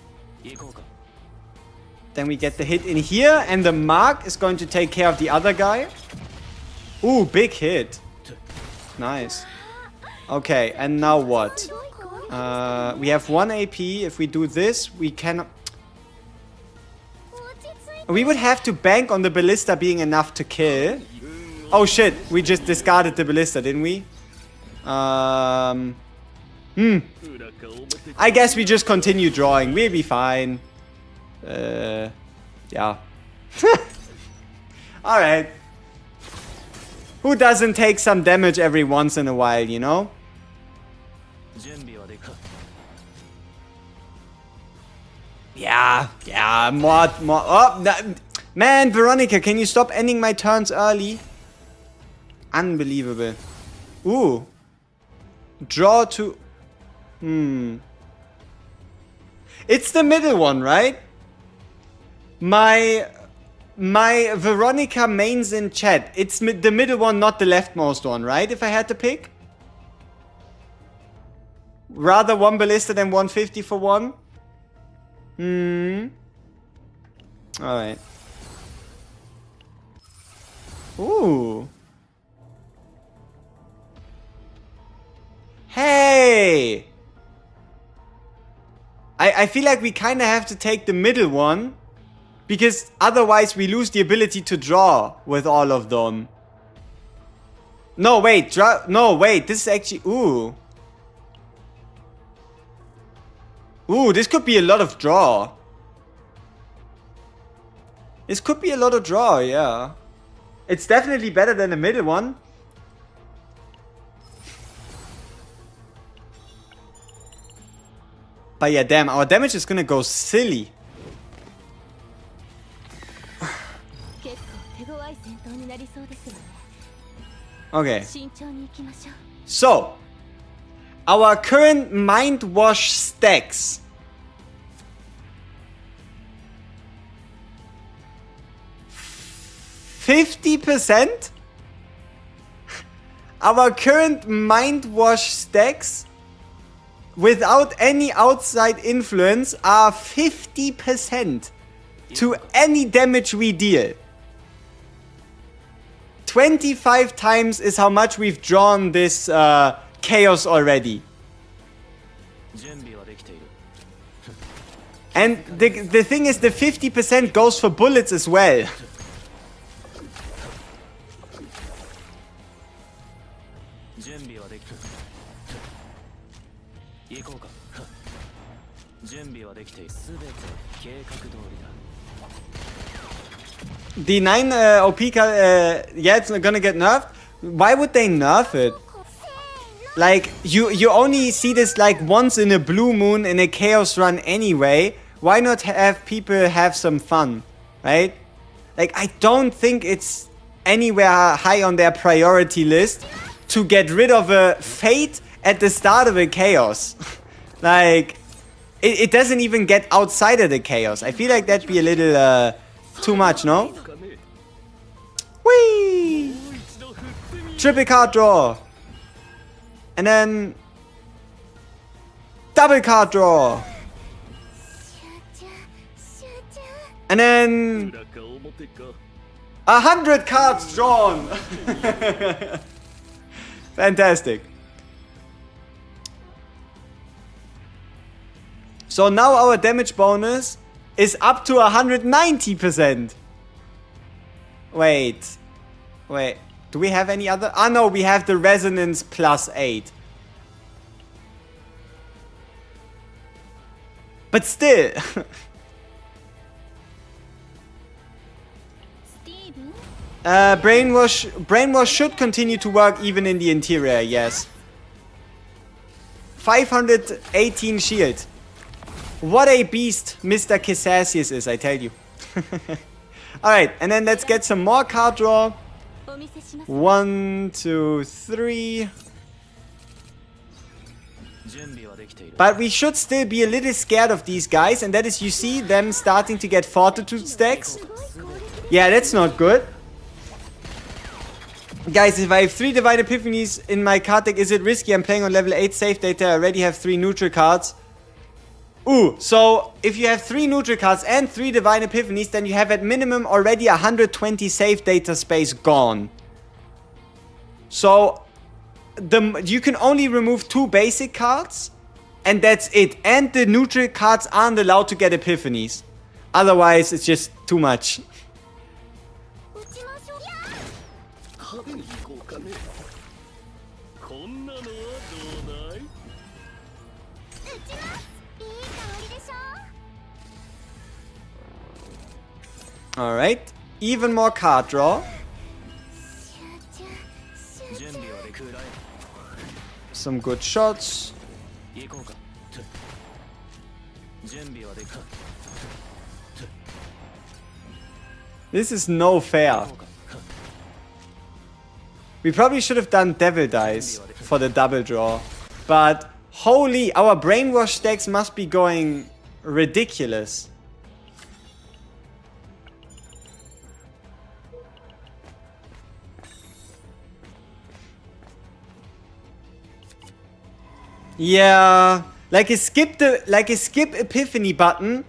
Then we get the hit in here, and the mark is going to take care of the other guy. Ooh, big hit. Nice. Okay, and now what? We have 1 AP. If we do this, we cannot... We would have to bank on the ballista being enough to kill. Oh shit, we just discarded the ballista, didn't we? I guess we just continue drawing. We'll be fine. Yeah. Alright. Who doesn't take some damage every once in a while, you know? Yeah, more. Oh, man, Veronica, can you stop ending my turns early? Unbelievable. Ooh. Draw to... It's the middle one, right? My Veronica mains in chat. It's the middle one, not the leftmost one, right? If I had to pick. Rather 1 ballista than 150 for 1. Alright. Ooh. Hey! I feel like we kind of have to take the middle one. Because otherwise we lose the ability to draw with all of them. No, wait. No, wait. This is actually... Ooh. Ooh, this could be a lot of draw. This could be a lot of draw, yeah. It's definitely better than the middle one. But yeah, damn. Our damage is gonna go silly. Okay. So, our current Mind Wash stacks. %? Our current Mind Wash stacks without any outside influence are 50% to any damage we deal. 25 times is how much we've drawn this chaos already. And the thing is, the 50% goes for bullets as well. The 9 OP card, yeah, it's gonna get nerfed. Why would they nerf it? Like, you only see this like once in a blue moon in a chaos run anyway. Why not have people have some fun, right? Like, I don't think it's anywhere high on their priority list to get rid of a fate at the start of a chaos. Like, it doesn't even get outside of the chaos. I feel like that'd be a little too much, no? Whee! Triple card draw. And then double card draw. And then 100 cards drawn. Fantastic. So now our damage bonus is up to 190%. Wait. Do we have any other? Ah, no, we have the resonance +8. But still. Brainwash should continue to work even in the interior, yes. 518 shield. What a beast Mr. CASSIUS is, I tell you. Alright, and then let's get some more card draw. 1, 2, 3. But we should still be a little scared of these guys, and that is, you see them starting to get fortitude stacks. Yeah, that's not good. Guys, if I have 3 Divine Epiphanies in my card deck, is it risky? I'm playing on level 8 SaveData. I already have 3 neutral cards. Ooh, so if you have 3 neutral cards and 3 Divine Epiphanies, then you have at minimum already 120 SaveData space gone. So you can only remove 2 basic cards, and that's it. And the neutral cards aren't allowed to get Epiphanies. Otherwise, it's just too much. Alright, even more card draw. Some good shots. This is no fair. We probably should have done Devil Dice for the double draw. But holy, our Brainwash stacks must be going ridiculous. Yeah, like a skip epiphany button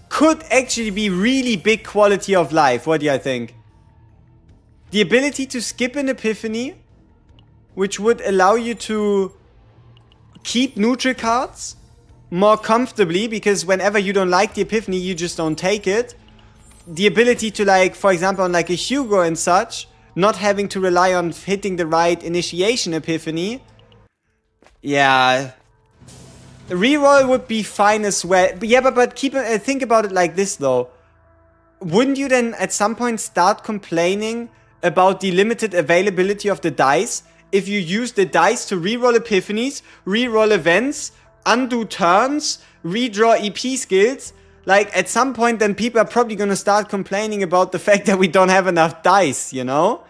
could actually be really big quality of life. What do you think? The ability to skip an epiphany, which would allow you to keep neutral cards more comfortably, because whenever you don't like the epiphany, you just don't take it. The ability to, like, for example, on like a Hugo and such, not having to rely on hitting the right initiation epiphany. Yeah. Reroll would be fine as well. But yeah, but think about it like this though. Wouldn't you then at some point start complaining about the limited availability of the dice if you use the dice to reroll epiphanies, reroll events, undo turns, redraw EP skills? Like, at some point then people are probably gonna start complaining about the fact that we don't have enough dice, you know?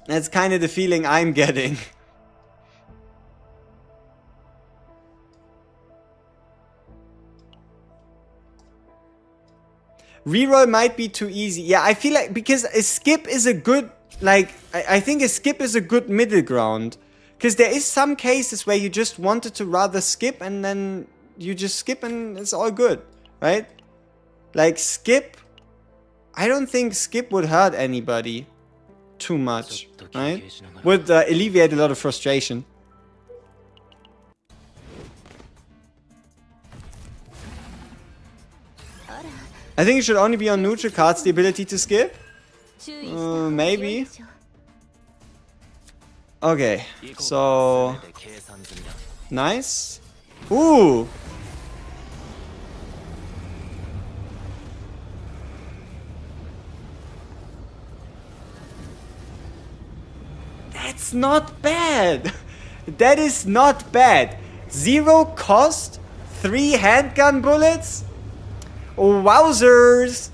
That's kind of the feeling I'm getting. Reroll might be too easy. Yeah, I feel like, because a skip is a good, like, I think a skip is a good middle ground. Because there is some cases where you just wanted to rather skip and then you just skip and it's all good, right? Like, skip, I don't think skip would hurt anybody too much, right? Would alleviate a lot of frustration. I think it should only be on neutral cards, the ability to skip. Maybe. Okay, so... Nice. Ooh! That's not bad! That is not bad. 0 cost, 3 handgun bullets? Wowzers!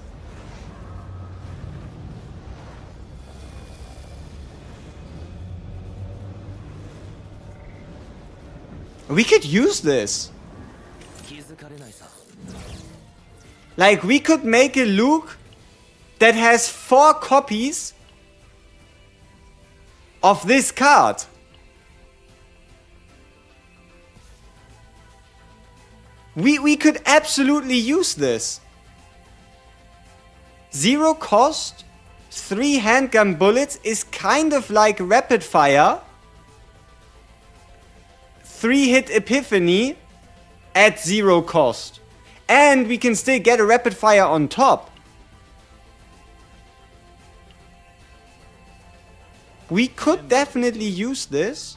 We could use this. Like, we could make a Luke that has 4 copies of this card. We could absolutely use this. 0 cost, 3 handgun bullets is kind of like rapid fire. 3 hit epiphany at 0 cost. And we can still get a rapid fire on top. We could definitely use this.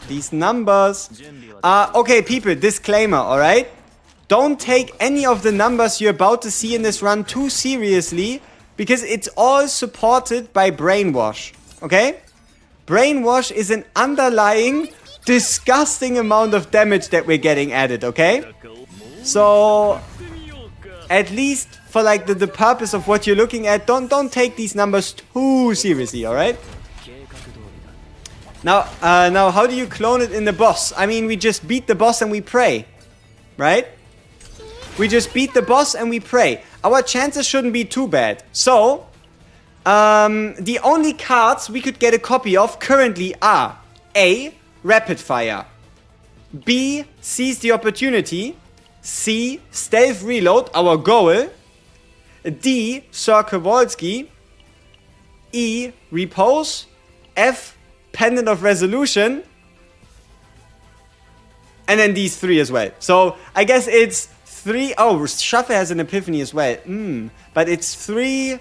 These numbers. Okay, people, disclaimer, alright? Don't take any of the numbers you're about to see in this run too seriously, because it's all supported by Brainwash, okay? Brainwash is an underlying, disgusting amount of damage that we're getting added, okay? So, at least for like the purpose of what you're looking at, don't take these numbers too seriously, alright? Now, how do you clone it in the boss? I mean, we just beat the boss and we pray, right? We just beat the boss and we pray. Our chances shouldn't be too bad. So, the only cards we could get a copy of currently are A, Rapid Fire, B, Seize the Opportunity, C, Stealth Reload, our goal, D, Sir Kowalski, E, Repose, F, Pendant of Resolution, and then these 3 as well. So, I guess it's 3... Oh, Shuffle has an epiphany as well. But it's 3,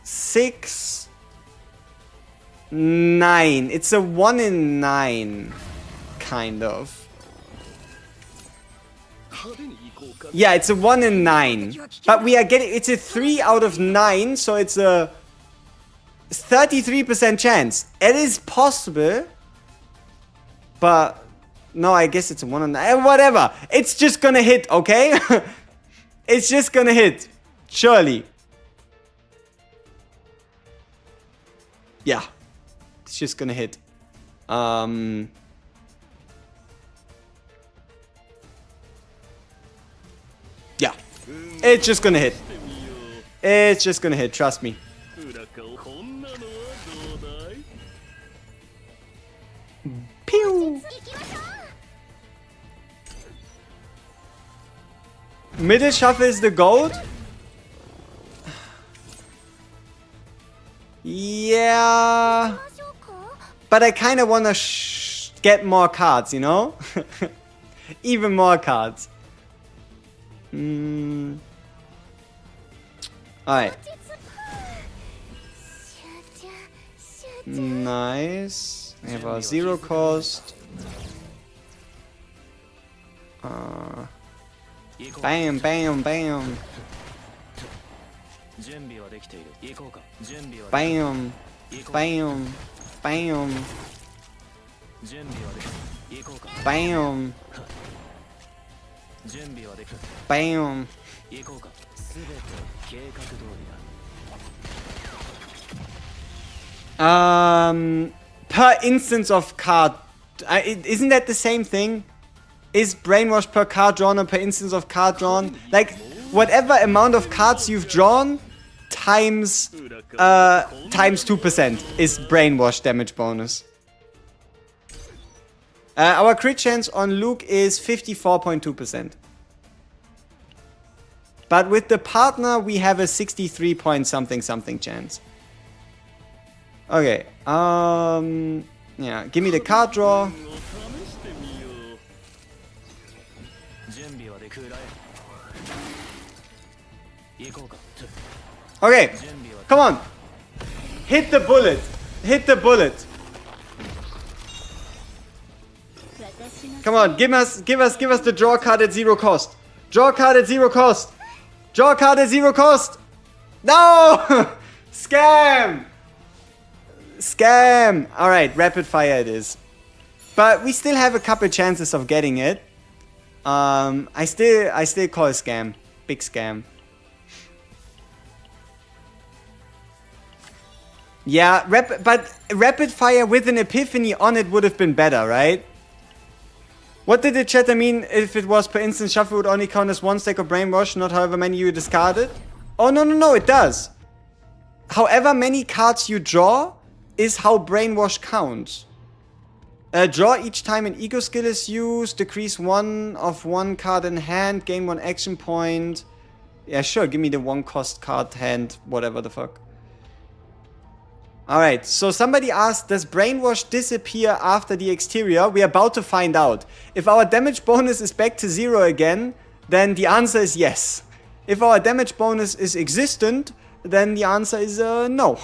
6, 9. It's a 1 in 9, kind of. Yeah, it's a 1 in 9. But we are getting... It's a 3 out of 9, so it's a 33% chance. It is possible, but... No, I guess it's a 1 in 9. Whatever. It's just gonna hit, okay? It's just gonna hit. Surely. Yeah. It's just gonna hit. Yeah. It's just gonna hit. It's just gonna hit, trust me. Pew! Middle Shuffle is the gold. Yeah. But I kind of want to get more cards, you know? Even more cards. Alright. Nice. We have our 0 cost. Bam, bam, bam. Bam. Bam. Bam. Bam. Bam. Per instance of card. Isn't that the same thing? Is brainwash per card drawn or per instance of card drawn? Like, whatever amount of cards you've drawn times 2% is brainwash damage bonus. Our crit chance on Luke is 54.2%. But with the partner, we have a 63 point something something chance. Okay, yeah, give me the card draw. Okay, come on. Hit the bullet. Hit the bullet. Come on, give us the draw card at 0 cost. Draw card at 0 cost. Draw card at 0 cost. No! Scam! Scam! Alright, rapid fire it is. But we still have a couple chances of getting it. I still call it scam. Big scam. Yeah, but rapid fire with an epiphany on it would have been better, right? What did the chatter mean if it was per instance shuffle would only count as 1 stack of brainwash, not however many you discarded? Oh, no, it does. However many cards you draw is how brainwash counts. Draw each time an ego skill is used, decrease 1 of 1 card in hand, gain 1 action point. Yeah, sure, give me the 1 cost card hand, whatever the fuck. Alright, so somebody asked, does brainwash disappear after the exterior? We're about to find out. If our damage bonus is back to 0 again, then the answer is yes. If our damage bonus is existent, then the answer is no.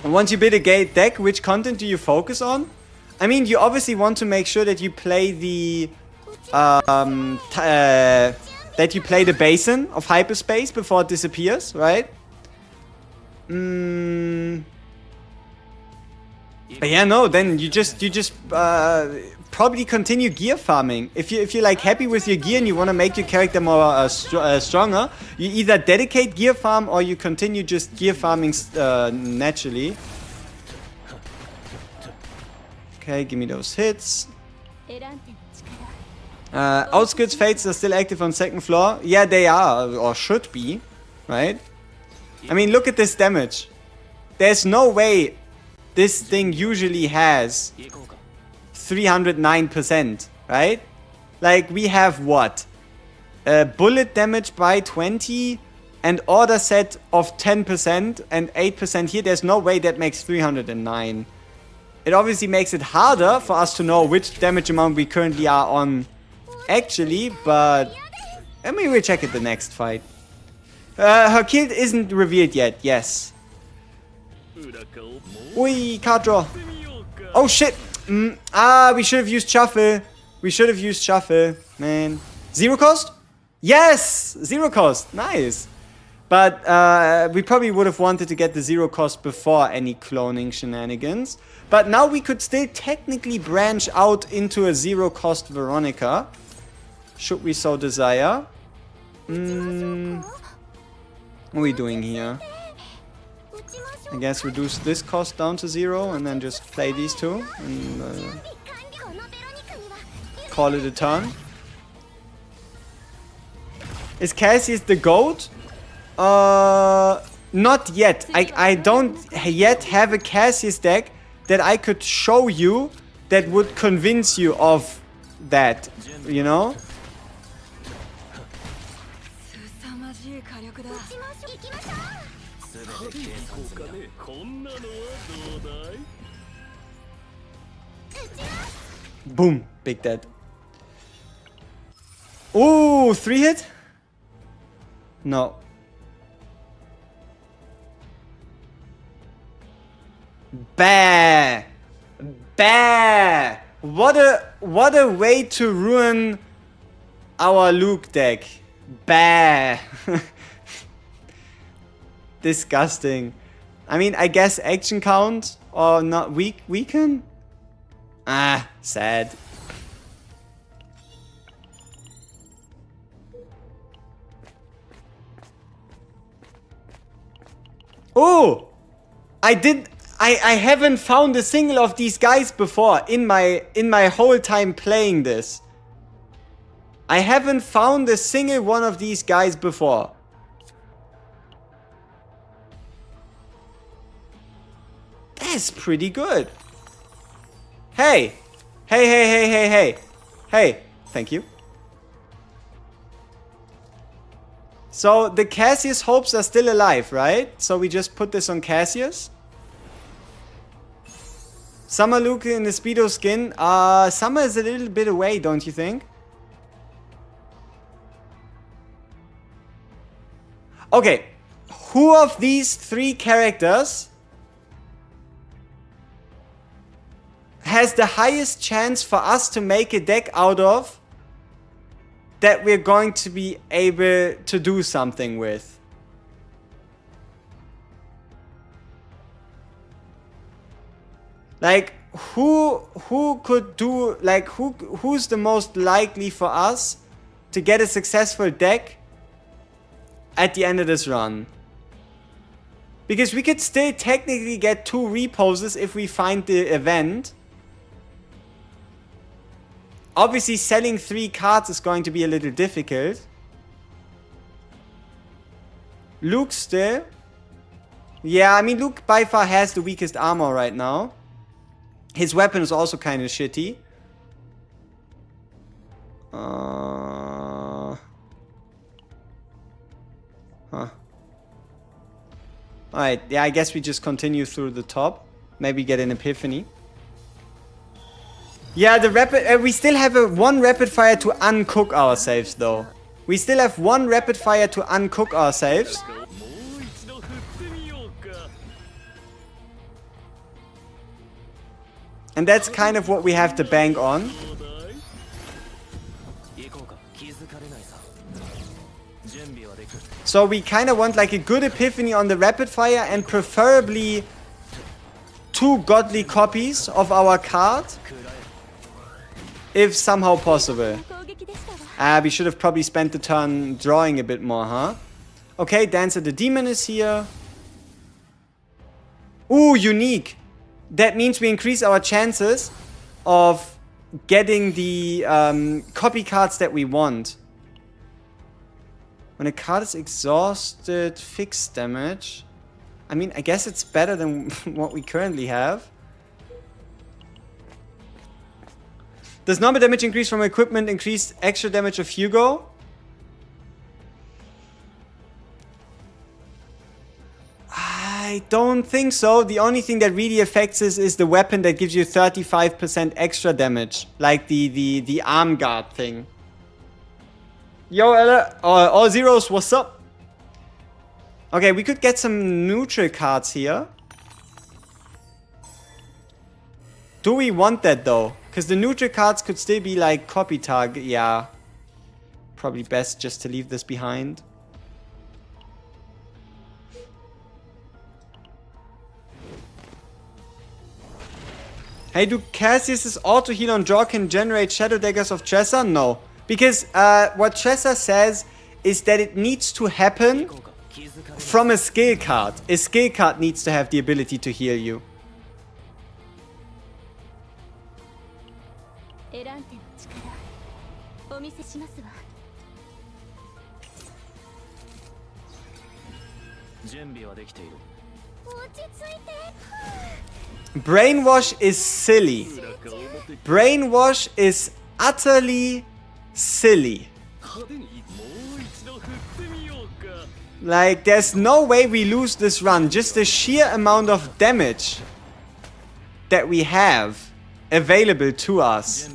And once you build a gate deck, which content do you focus on? I mean, you obviously want to make sure that you play the basin of hyperspace before it disappears, right? But yeah, no, then you just probably continue gear farming. If you're like happy with your gear and you want to make your character more stronger, you either dedicate gear farm or you continue just gear farming naturally. Okay, give me those hits. Outskirts fates are still active on 2nd floor. Yeah, they are, or should be, right? I mean, look at this damage. There's no way this thing usually has 309%, right? Like, we have what? Bullet damage by 20 and order set of 10% and 8% here. There's no way that makes 309. It obviously makes it harder for us to know which damage amount we currently are on actually, but I mean, we'll check it the next fight. Her kill isn't revealed yet, yes. Ui, card draw. Oh shit! We should have used shuffle. We should have used shuffle, man. 0 cost? Yes! 0 cost, nice. But we probably would have wanted to get the 0 cost before any cloning shenanigans. But now we could still technically branch out into a 0 cost Veronica. Should we so desire. What are we doing here? I guess reduce this cost down to 0 and then just play these two and call it a turn. Is CASSIUS the GOAT? Not yet. I don't yet have a CASSIUS deck that I could show you that would convince you of that, you know? Boom. Big dead. Ooh, 3 hit? No. Bah! Bah! What a way to ruin our Luke deck. Bah! Disgusting. I mean, I guess action count or not weaken? Ah, sad. Oh! I haven't found a single of these guys before in my whole time playing this. I haven't found a single one of these guys before. That's pretty good. Hey! Hey, hey, hey, hey, hey. Hey, thank you. So the CASSIUS hopes are still alive, right? So we just put this on CASSIUS. Summer Luke in the Speedo skin. Summer is a little bit away, don't you think? Okay. Who of these 3 characters has the highest chance for us to make a deck out of that we're going to be able to do something with? Like, who could do, like, who's the most likely for us to get a successful deck at the end of this run? Because we could still technically get 2 reposes if we find the event. Obviously, selling 3 cards is going to be a little difficult. Luke still. Yeah, I mean, Luke by far has the weakest armor right now. His weapon is also kind of shitty. Huh. Alright, yeah, I guess we just continue through the top. Maybe get an epiphany. Yeah, the rapid... we still have one rapid fire to uncook our saves, though. We still have 1 rapid fire to uncook our saves. And that's kind of what we have to bank on. So we kind of want like a good epiphany on the rapid fire and preferably 2 godly copies of our card. If somehow possible. We should have probably spent the turn drawing a bit more, huh? Okay, Dancer the Demon is here. Ooh, unique. That means we increase our chances of getting the copy cards that we want. When a card is exhausted, fixed damage. I mean, I guess it's better than what we currently have. Does normal damage increase from equipment increase extra damage of Hugo? I don't think so. The only thing that really affects this is the weapon that gives you 35% extra damage. Like the arm guard thing. Yo, Ella. All zeros, what's up? Okay, we could get some neutral cards here. Do we want that though? Because the neutral cards could still be like copy target. Yeah. Probably best just to leave this behind. Hey, do CASSIUS' auto heal on draw can generate Shadow Daggers of Tressa? No. Because what Tressa says is that it needs to happen from a skill card. A skill card needs to have the ability to heal you. Brainwash is silly. Brainwash is utterly silly. Like, there's no way we lose this run. Just the sheer amount of damage that we have available to us.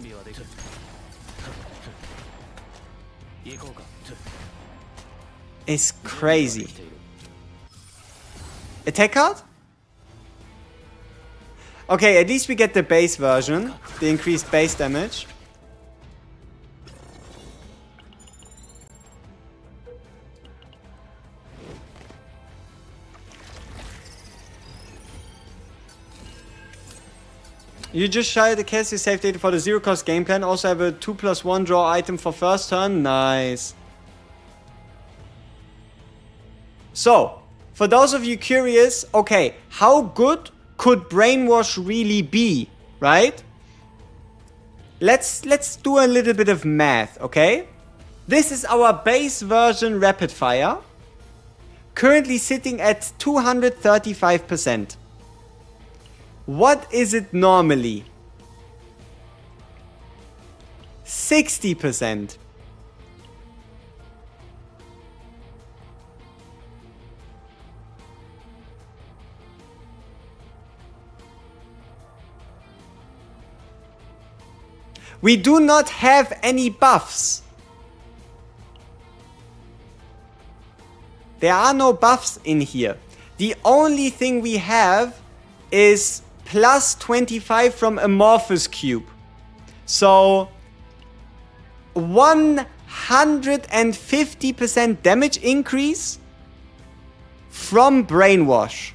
Is crazy. Attack card? Okay, at least we get the base version. The increased base damage. You just shy the CASSIUS save data for the zero cost game plan. Also have a 2+1 draw item for first turn. Nice. So, for those of you curious, okay, how good could Brainwash really be, right? Let's do a little bit of math, okay? This is our base version rapid fire. Currently sitting at 235%. What is it normally? 60%. We do not have any buffs. There are no buffs in here. The only thing we have is plus 25 from Amorphous Cube. So 150% damage increase from Brainwash.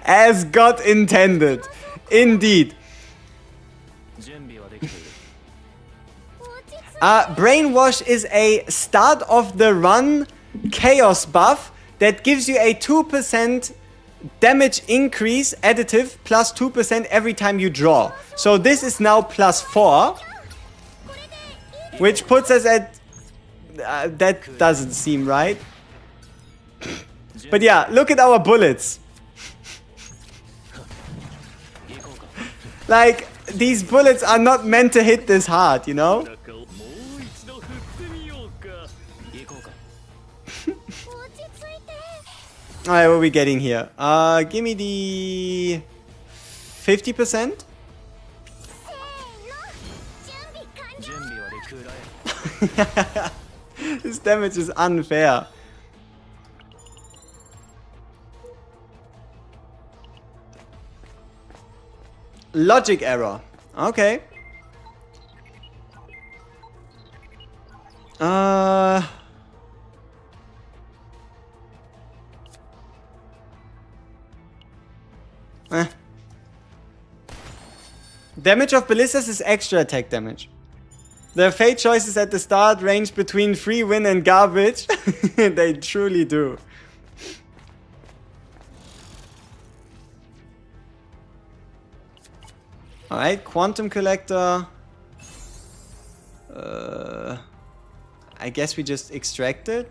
As God intended. Indeed. Brainwash is a start of the run chaos buff that gives you a 2% damage increase additive plus 2% every time you draw. So this is now plus 4. Which puts us at... that doesn't seem right. But yeah, look at our bullets. Like, these bullets are not meant to hit this hard, you know? Alright, what are we getting here? Give me the 50%? This damage is unfair. Logic error. Okay. Damage of ballistas is extra attack damage. The fate choices at the start range between free win and garbage. They truly do. Alright, Quantum Collector. I guess we just extract it.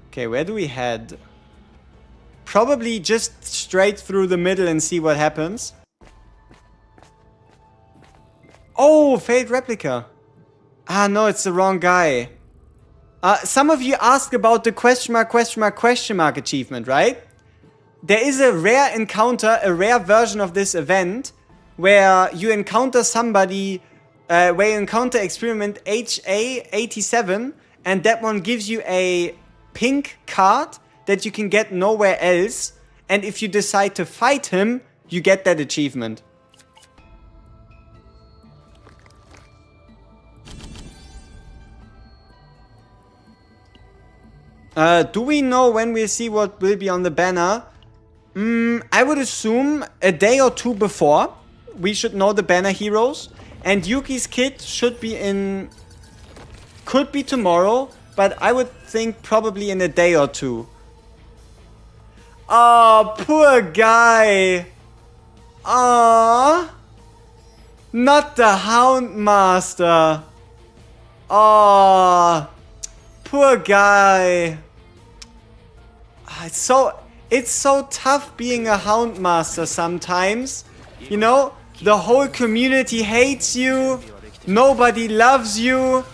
Okay, where do we head? Probably just straight through the middle and see what happens. Oh, Failed Replica. Ah, no, it's the wrong guy. Some of you asked about the question mark achievement, right? There is a rare encounter, a rare version of this event where you encounter somebody, where you encounter experiment HA87 and that one gives you a pink card that you can get nowhere else. And if you decide to fight him, you get that achievement. Do we know when we'll see what will be on the banner? I would assume a day or two before. We should know the banner heroes. And Yuki's kit should be in... could be tomorrow, but I would think probably in a day or two. Oh, poor guy. Aww. Not the Houndmaster. Oh, poor guy. It's so tough being a Houndmaster sometimes. You know, the whole community hates you. Nobody loves you.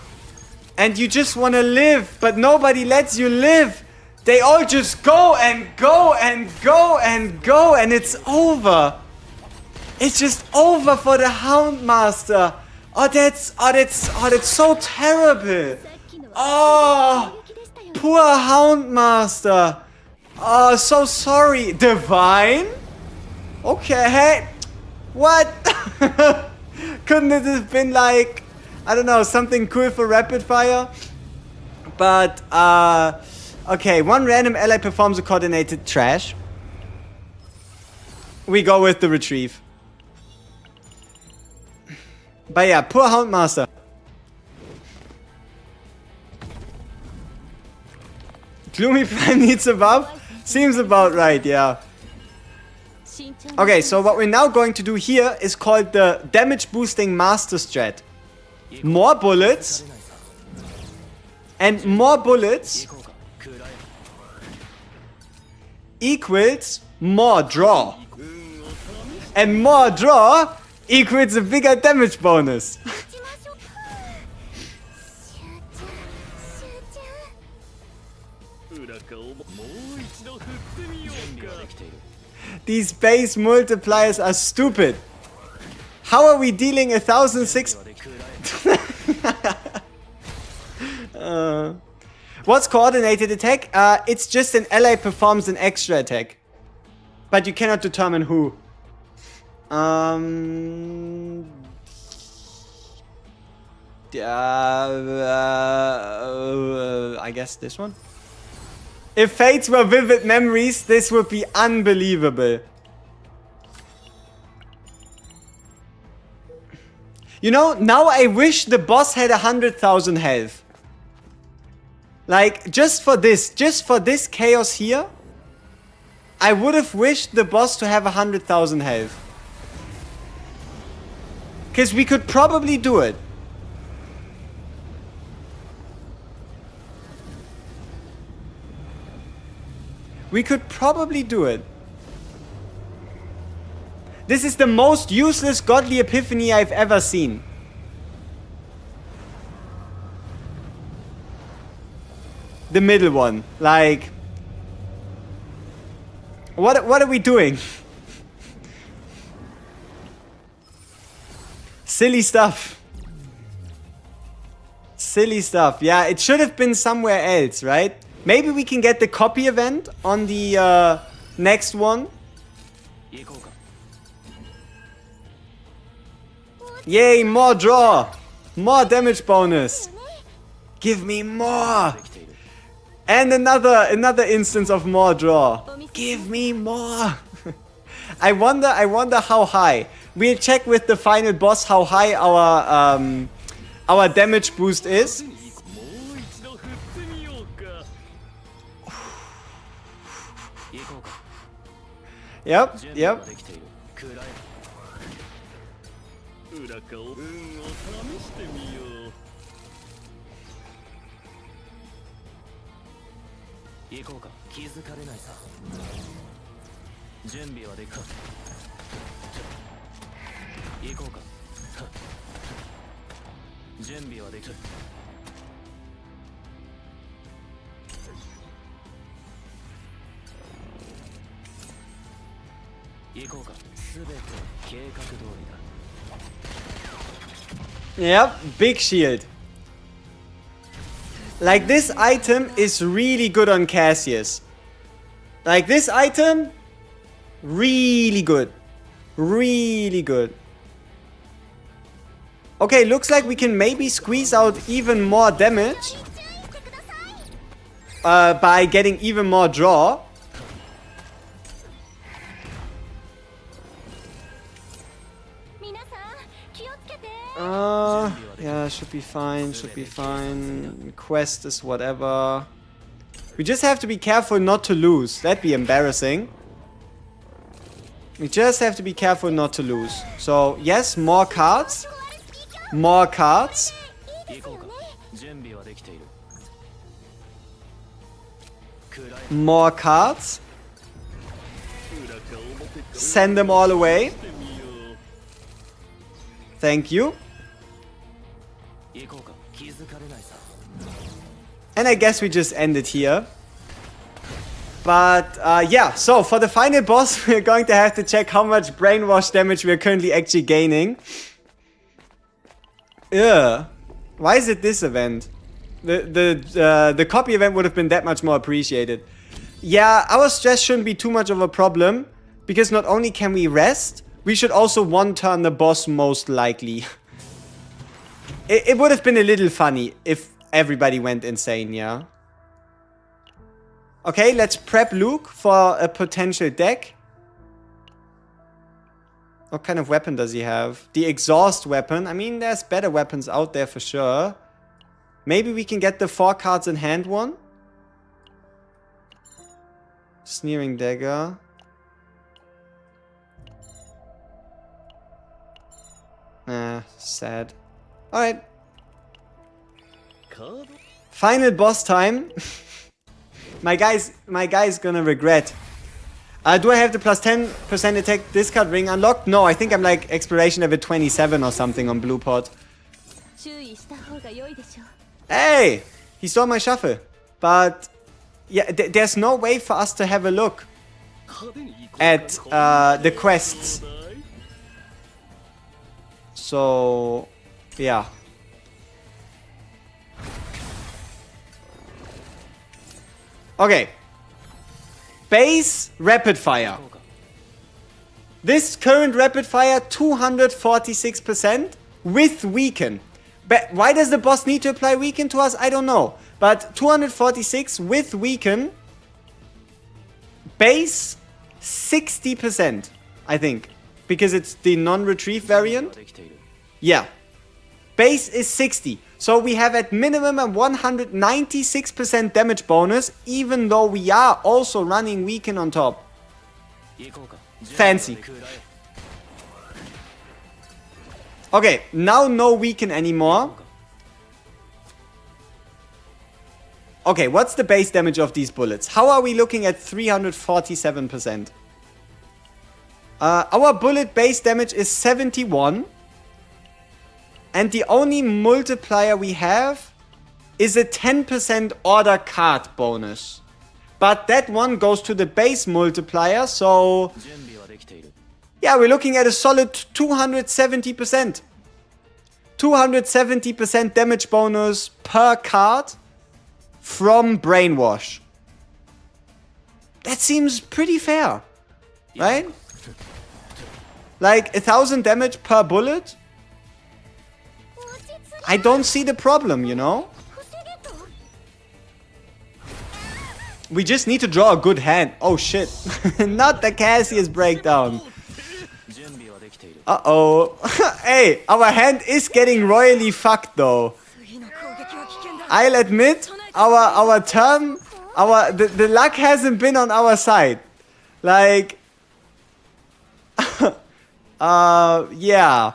And you just want to live, but nobody lets you live. They all just go and go and go and go, and it's over. It's just over for the Houndmaster. Oh, that's so terrible. Oh, poor Houndmaster. Oh, so sorry. Divine? Okay. What? Couldn't it have been like, I don't know, something cool for rapid fire? But, okay, one random ally performs a coordinated trash. We go with the retrieve. But yeah, poor Houndmaster. Gloomy Prime needs a buff? Seems about right, yeah. Okay, so what we're now going to do here is called the damage boosting master strat. More bullets. And more bullets equals more draw. And more draw equals a bigger damage bonus. These base multipliers are stupid. How are we dealing 1,006? What's coordinated attack? It's just an ally performs an extra attack. But you cannot determine who. I guess this one? If fates were vivid memories, this would be unbelievable. You know, now I wish the boss had 100,000 health. Like, just for this chaos here, I would have wished the boss to have 100,000 health. Because we could probably do it. We could probably do it. This is the most useless godly epiphany I've ever seen. The middle one. Like... What are we doing? Silly stuff. Silly stuff. Yeah, it should have been somewhere else, right? Maybe we can get the copy event on the next one. Yay, more draw. More damage bonus. Give me more. And another instance of more draw. Give me more. I wonder how high. We'll check with the final boss how high our damage boost is. Yep. Yep, big shield. Like, this item is really good on CASSIUS. Like, this item, really good. Really good. Okay, looks like we can maybe squeeze out even more damage by getting even more draw. Yeah, should be fine. Quest is whatever. We just have to be careful not to lose. That'd be embarrassing. We just have to be careful not to lose. So, yes, more cards. More cards. More cards. Send them all away. Thank you. And I guess we just end it here. But, yeah, so for the final boss, we're going to have to check how much brainwash damage we're currently actually gaining. Ugh. Why is it this event? The copy event would have been that much more appreciated. Yeah, our stress shouldn't be too much of a problem. Because not only can we rest, we should also one-turn the boss most likely. It would have been a little funny if everybody went insane, yeah? Okay, let's prep Luke for a potential deck. What kind of weapon does he have? The exhaust weapon. I mean, there's better weapons out there for sure. Maybe we can get the 4 cards in hand one. Sneering dagger. Sad. Alright. Final boss time. My guy's gonna regret. Do I have the plus 10% attack discard ring unlocked? No, I think I'm like exploration level 27 or something on Blue Pot. Hey! He saw my shuffle. But, yeah, there's no way for us to have a look at the quests. So, yeah. Okay. Base rapid fire. This current rapid fire 246% with weaken. But why does the boss need to apply weaken to us? I don't know. But 246 with weaken. Base 60%, I think. Because it's the non-retrieve variant. Yeah. Base is 60. So we have at minimum a 196% damage bonus, even though we are also running weaken on top. Fancy. Okay, now no weaken anymore. Okay, what's the base damage of these bullets? How are we looking at 347%? Our bullet base damage is 71. And the only multiplier we have is a 10% order card bonus. But that one goes to the base multiplier, so... yeah, we're looking at a solid 270%. 270% damage bonus per card from Brainwash. That seems pretty fair, right? Like 1000 damage per bullet? I don't see the problem, you know? We just need to draw a good hand. Oh shit. Not the CASSIUS breakdown. Uh-oh. Hey, our hand is getting royally fucked though. I'll admit, our turn, the luck hasn't been on our side. Like... yeah.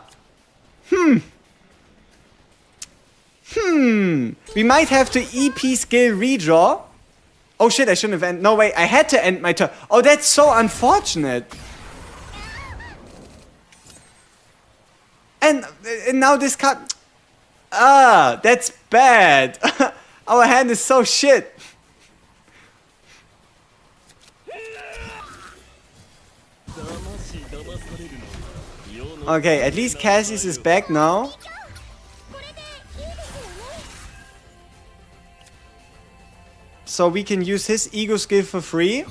We might have to EP skill redraw. Oh shit, I shouldn't have ended. No, wait, I had to end my turn. Oh, that's so unfortunate. And now this card... ah, that's bad. Our hand is so shit. Okay, at least CASSIUS is back now. So we can use his ego skill for free.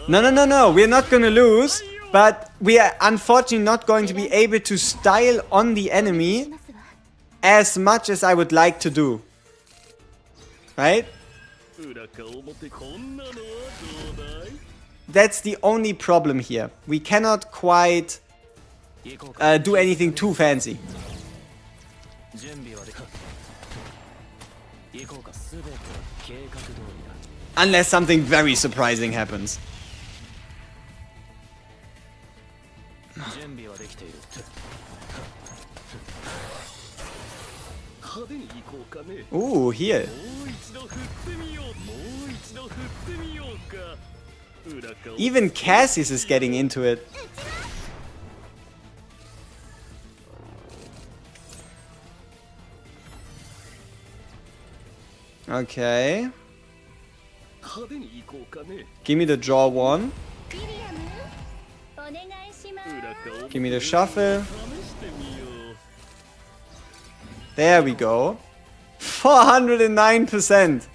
No. We're not gonna lose. But we are unfortunately not going to be able to style on the enemy as much as I would like to do. Right? That's the only problem here. We cannot quite do anything too fancy. Unless something very surprising happens. Ooh, heal. Even Cassius is getting into it. Okay. Give me the draw one. Give me the shuffle. There we go. 409%.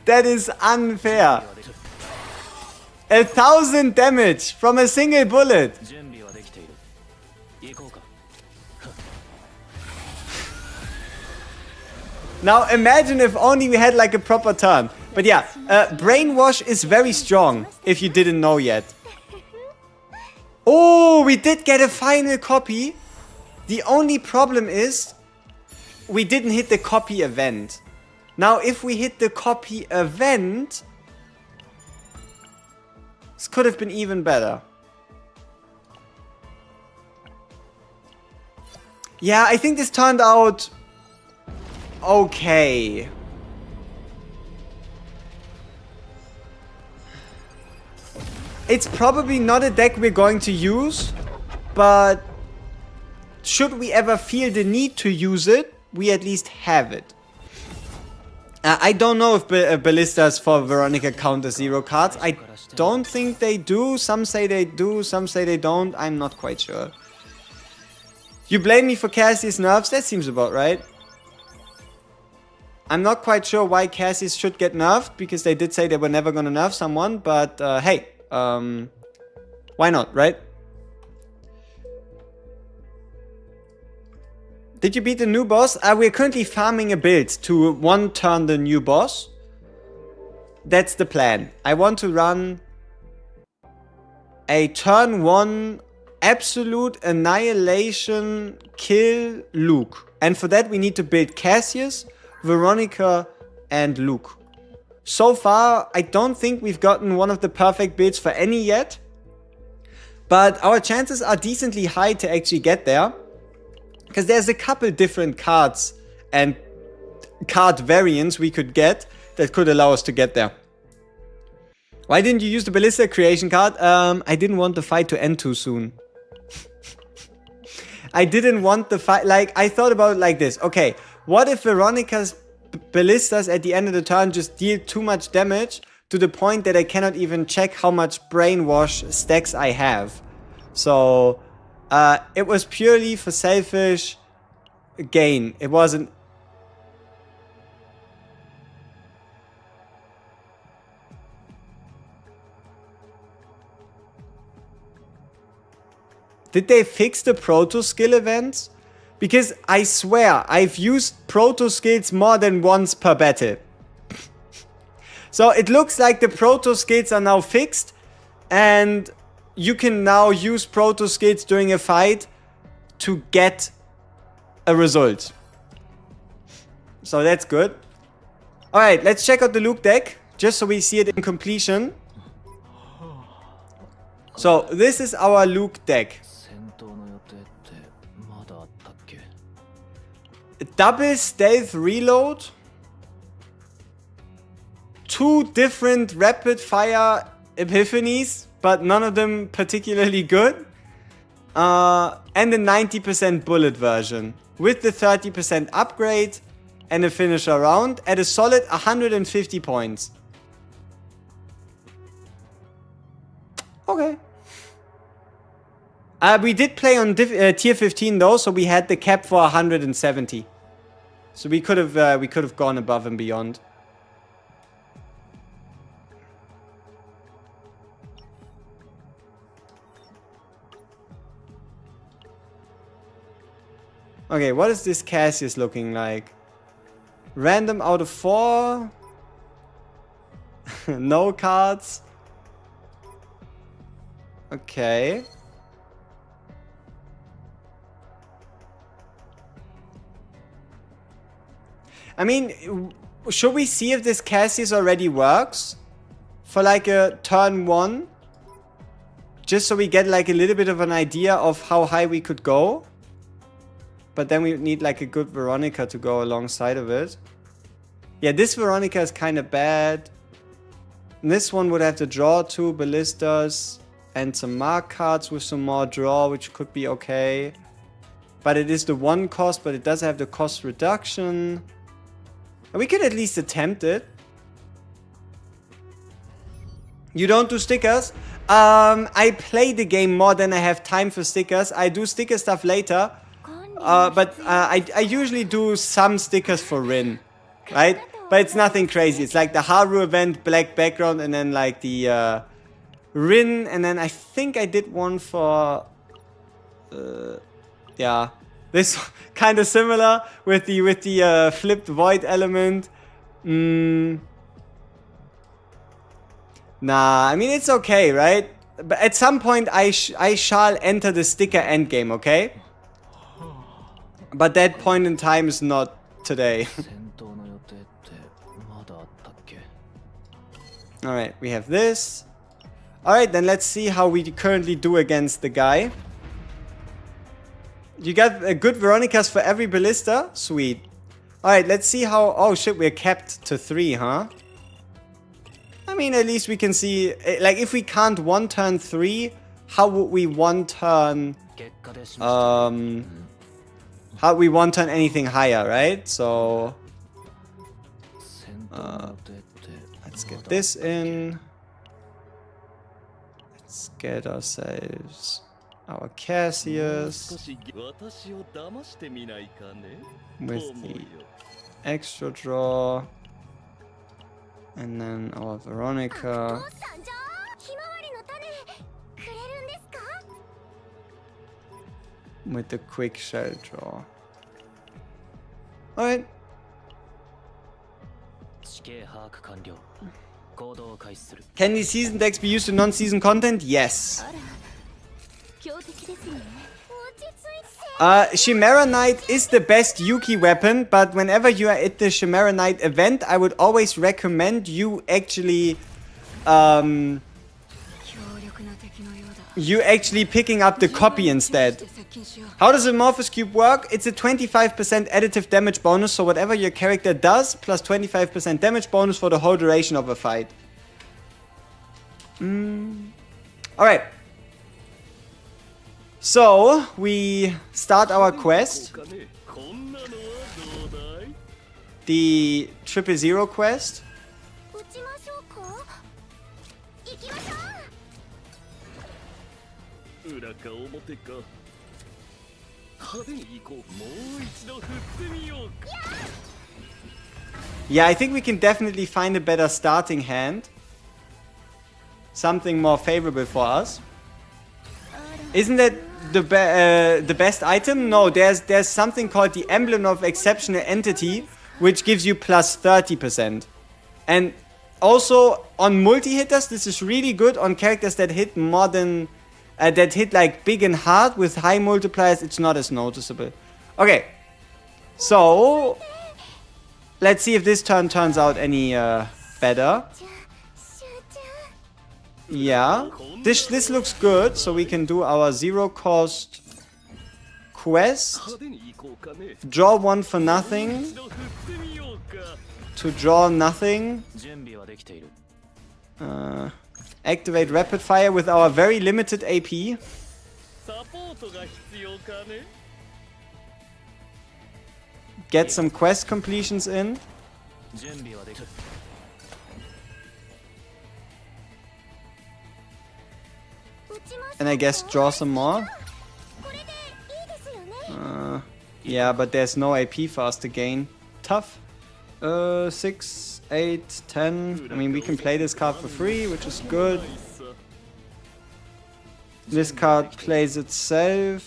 That is unfair. 1000 damage from a single bullet. Now imagine if only we had like a proper turn. But yeah, Brainwash is very strong, if you didn't know yet. Oh, we did get a final copy. The only problem is we didn't hit the copy event. Now if we hit the copy event, this could have been even better. Yeah, I think this turned out okay. It's probably not a deck we're going to use, but should we ever feel the need to use it, we at least have it. I don't know if Ballistas for Veronica count as 0 cards. I don't think they do. Some say they do, some say they don't. I'm not quite sure. You blame me for Cassie's nerfs? That seems about right. I'm not quite sure why Cassius should get nerfed, because they did say they were never gonna nerf someone, but hey, why not, right? Did you beat the new boss? We're currently farming a build to one-turn the new boss. That's the plan. I want to run a turn 1 absolute annihilation kill Luke. And for that we need to build Cassius, Veronica and Luke. So far, I don't think we've gotten one of the perfect builds for any yet. But our chances are decently high to actually get there. Because there's a couple different cards and card variants we could get that could allow us to get there. Why didn't you use the Ballista creation card? I didn't want the fight to end too soon. I didn't want the fight, like, I thought about it like this. Okay, what if Veronica's Ballistas at the end of the turn just deal too much damage to the point that I cannot even check how much Brainwash stacks I have? So, it was purely for selfish gain. It wasn't... Did they fix the Proto Skill events? Because I swear, I've used Proto Skills more than once per battle. So it looks like the Proto Skills are now fixed, and you can now use Proto Skills during a fight to get a result. So that's good. Alright, let's check out the Luke deck, just so we see it in completion. So this is our Luke deck. Double stealth reload, 2 different rapid fire epiphanies, but none of them particularly good, and a 90% bullet version with the 30% upgrade and a finisher round at a solid 150 points. Okay. We did play on tier 15 though, so we had the cap for 170. So we could have gone above and beyond. Okay, what is this Cassius looking like? Random out of 4. No cards. Okay. I mean, should we see if this Cassius already works? For like a turn 1? Just so we get like a little bit of an idea of how high we could go. But then we need like a good Veronica to go alongside of it. Yeah, this Veronica is kind of bad. And this one would have to draw 2 ballistas and some mark cards with some more draw, which could be okay. But it is the 1 cost, but it does have the cost reduction. We could at least attempt it. You don't do stickers? I play the game more than I have time for stickers. I do sticker stuff later. But I usually do some stickers for Rin, right? But it's nothing crazy. It's like the Haru event, black background, and then like the Rin, and then I think I did one for yeah, this kind of similar with the flipped void element. Nah, I mean it's okay, right? But at some point I shall enter the sticker endgame, okay? But that point in time is not today. Alright, we have this. Alright, then let's see how we currently do against the guy. You got a good Veronicas for every ballista? Sweet. Alright, let's see how... Oh shit, we're capped to 3, huh? I mean, at least we can see... Like, if we can't one turn 3, how would we one turn... How we one turn anything higher, right? So... let's get this in. Let's get ourselves our CASSIUS with the extra draw, and then our Veronica with the quick shell draw. Alright. Can these season decks be used in non-season content? Yes. Chimera Knight is the best Yuki weapon, but whenever you are at the Chimera Knight event, I would always recommend you actually picking up the copy instead. How does Amorphous Cube work? It's a 25% additive damage bonus, so whatever your character does, plus 25% damage bonus for the whole duration of a fight. Alright. So, we start our quest. The 000 quest. Yeah, I think we can definitely find a better starting hand. Something more favorable for us. Isn't that the best item? No, there's something called the Emblem of Exceptional Entity, which gives you plus 30%. And also on multi-hitters, this is really good on characters that hit more than... that hit like big and hard with high multipliers. It's not as noticeable. Okay, so let's see if this turn turns out any better. Yeah, this looks good. So we can do our 0 cost quest. Draw 1 for nothing. To draw nothing. Activate rapid fire with our very limited AP. Get some quest completions in. And I guess draw some more. Yeah, but there's no AP for us to gain. Tough. 6, 8, 10. I mean, we can play this card for free, which is good. This card plays itself,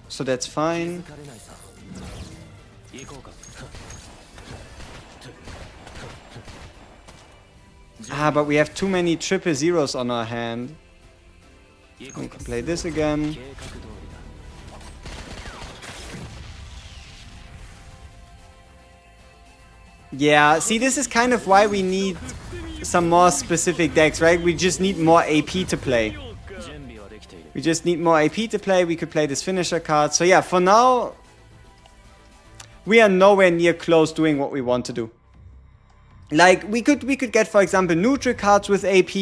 so that's fine. But we have too many 000s on our hand. We can play this again. Yeah, see, this is kind of why we need some more specific decks, right? We just need more AP to play. We just need more AP to play. We could play this finisher card. So yeah, for now, we are nowhere near close doing what we want to do. Like, we could get, for example, neutral cards with AP.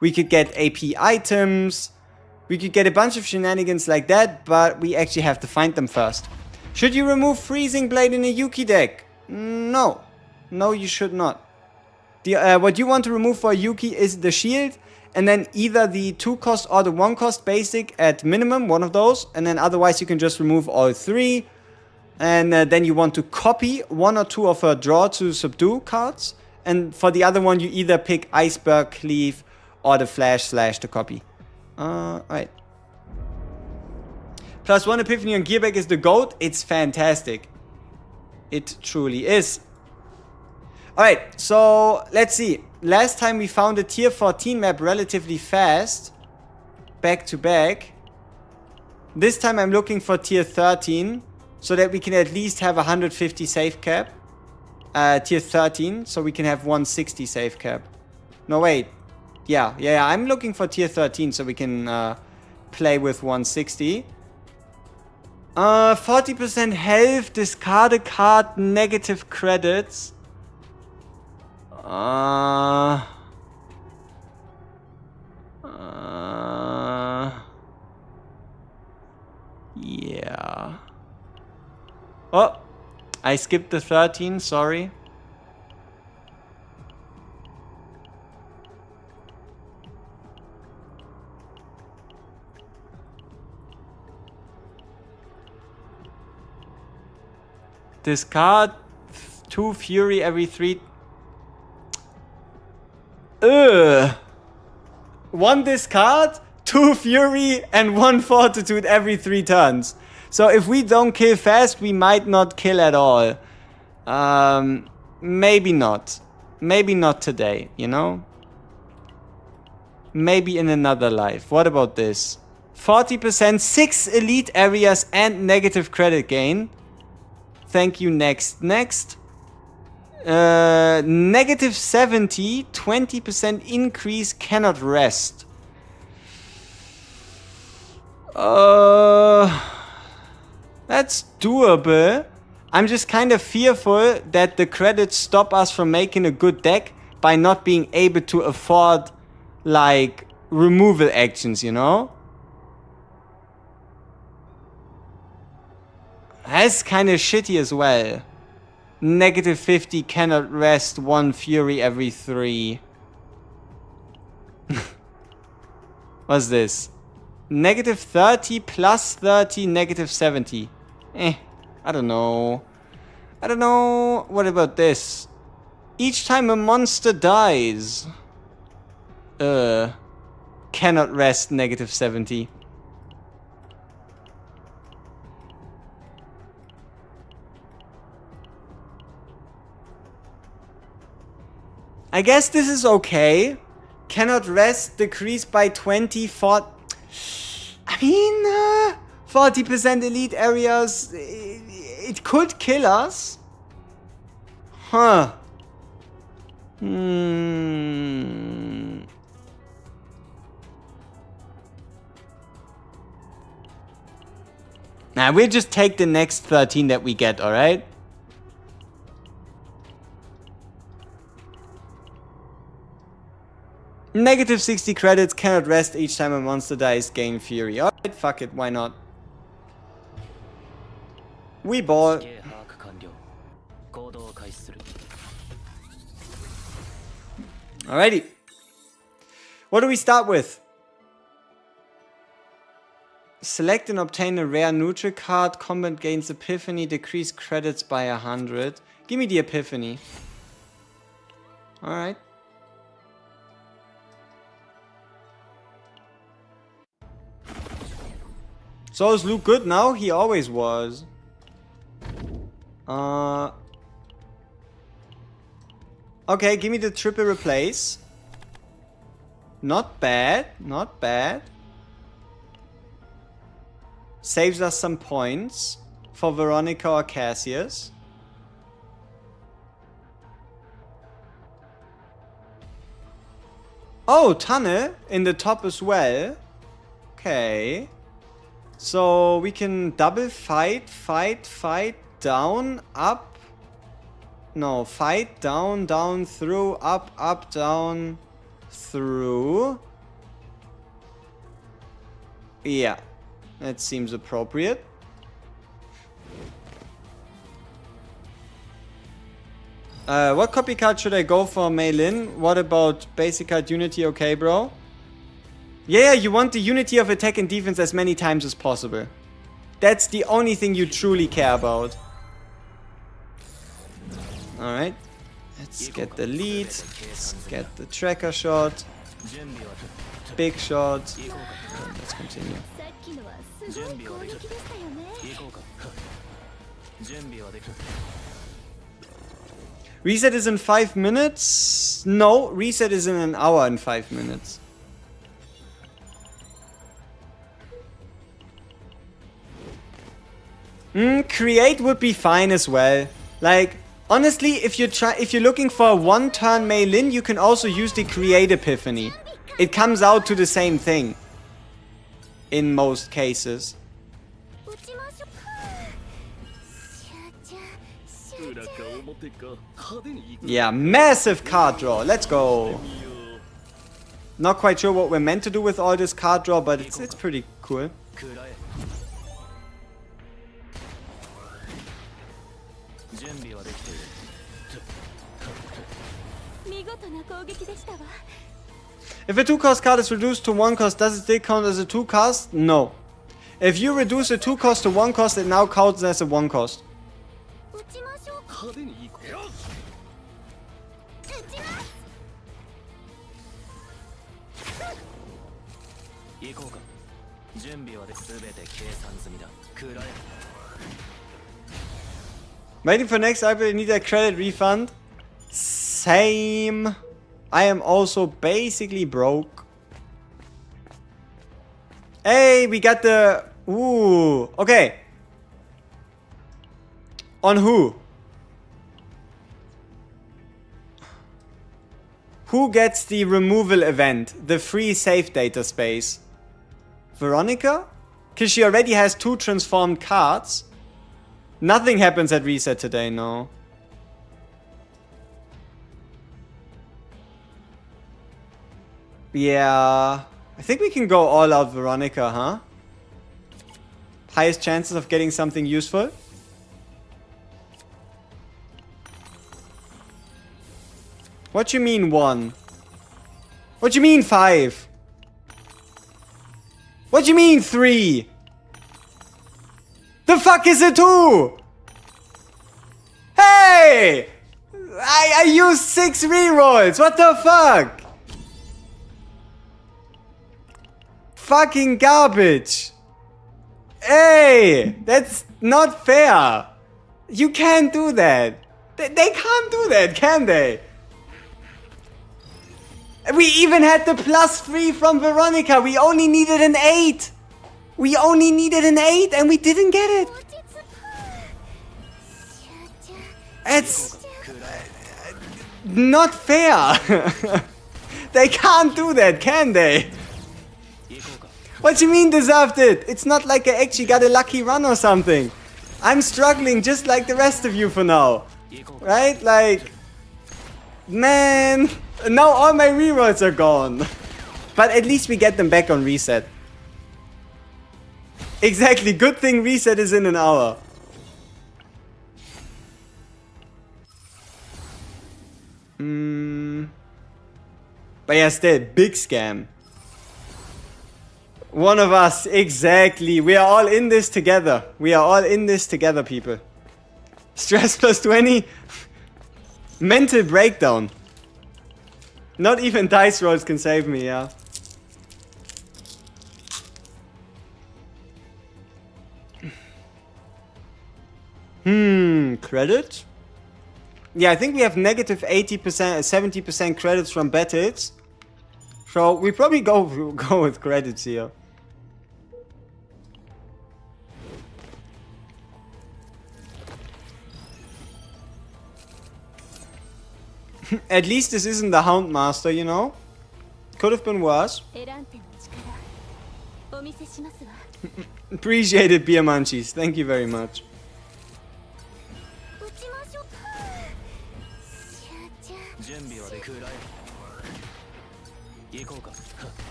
We could get AP items. We could get a bunch of shenanigans like that, but we actually have to find them first. Should you remove Freezing Blade in a Yuki deck? No. No, you should not. What you want to remove for a Yuki is the shield, and then either the 2-cost or the 1-cost basic at minimum, one of those, and then otherwise you can just remove all 3. And then you want to copy 1 or 2 of her draw to subdue cards. And for the other one, you either pick Iceberg, Cleave, or the Flash / the copy. Alright. +1 Epiphany on Gearback is the GOAT. It's fantastic. It truly is. Alright, so let's see. Last time we found a tier 14 map relatively fast. Back to back. This time I'm looking for tier 13. So that we can at least have 150 save cap. Tier 13. So we can have 160 save cap. No, wait. Yeah, I'm looking for tier 13 so we can play with 160. 40% health, discard a card, negative credits. Yeah. Oh, I skipped the 13, sorry. Discard 2 Fury every 3. 1 discard, 2 Fury, and 1 Fortitude every 3 turns. So if we don't kill fast, we might not kill at all. Maybe not. Maybe not today, you know? Maybe in another life. What about this? 40%, 6 elite areas and negative credit gain. Thank you, next. Next. Negative 70, 20% increase, cannot rest. That's doable. I'm just kind of fearful that the credits stop us from making a good deck by not being able to afford, like, removal actions, you know? That's kind of shitty as well. Negative 50, cannot rest, 1 Fury every 3. What's this? Negative 30, plus 30, negative 70. I don't know. I don't know. What about this? Each time a monster dies. Cannot rest, negative 70. I guess this is okay. Cannot rest, decrease by 20 for... I mean, 40% elite areas, it could kill us. Huh. Nah, we'll just take the next 13 that we get, alright? Negative 60 credits, cannot rest each time a monster dies, gain fury. Alright, fuck it, why not? We ball. Alrighty. What do we start with? Select and obtain a rare neutral card. Combat gains Epiphany. Decrease credits by 100. Give me the Epiphany. Alright. So is Luke good now? He always was. Okay, give me the triple replace. Not bad, not bad. Saves us some points for Veronica or Cassius. Oh, Tanne in the top as well. Okay. So we can double fight, down, up. No, fight, down, down, through, up, down, through. Yeah, that seems appropriate. What copy card should I go for, Meilin? What about basic card Unity? Okay, bro. Yeah, you want the unity of attack and defense as many times as possible. That's the only thing you truly care about. Alright. Let's get the lead. Let's get the tracker shot. Big shot. Let's continue. Reset is in 5 minutes? No, reset is in an hour and 5 minutes. Create would be fine as well. Like, honestly, if you're looking for a one-turn Meilin, you can also use the Create Epiphany. It comes out to the same thing. In most cases. Yeah, massive card draw. Let's go. Not quite sure what we're meant to do with all this card draw, but it's pretty cool. If a 2-cost card is reduced to 1 cost, does it still count as a 2 cost? No. If you reduce a 2 cost to 1 cost, it now counts as a 1 cost. Waiting for next update, I need a credit refund. Same. I am also basically broke. Hey, we got the... Ooh, okay. On who? Who gets the removal event? The free save data space? Veronica? Because she already has 2 transformed cards. Nothing happens at reset today, no. Yeah. I think we can go all out Veronica, huh? Highest chances of getting something useful. What you mean 1? What you mean 5? What you mean 3? The fuck is a 2? Hey! I used 6 rerolls. What the fuck? Fucking garbage. Hey! That's not fair. You can't do that. They can't do that, can they? We even had the +3 from Veronica. We only needed an 8. We only needed an 8 and we didn't get it. It's not fair. They can't do that, can they? What do you mean deserved it? It's not like I actually got a lucky run or something. I'm struggling just like the rest of you for now. Right? Like, man, now all my rerolls are gone. But at least we get them back on reset. Exactly, good thing reset is in an hour. But yeah, still, big scam. One of us, exactly. We are all in this together. We are all in this together, people. Stress +20. Mental breakdown. Not even dice rolls can save me, yeah. Credit? Yeah, I think we have negative 80%, 70% credits from battles. So we probably go with credits here. At least this isn't the Houndmaster, you know? Could have been worse. Appreciate it, Beer Munchies. Thank you very much.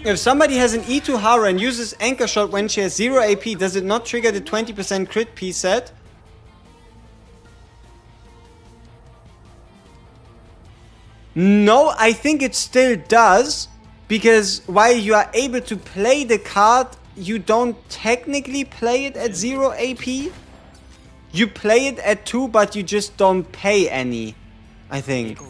If somebody has an E2 Hara and uses Anchor Shot when she has 0 AP, does it not trigger the 20% crit P set? No, I think it still does, because while you are able to play the card, you don't technically play it at 0 AP. You play it at 2, but you just don't pay any, I think.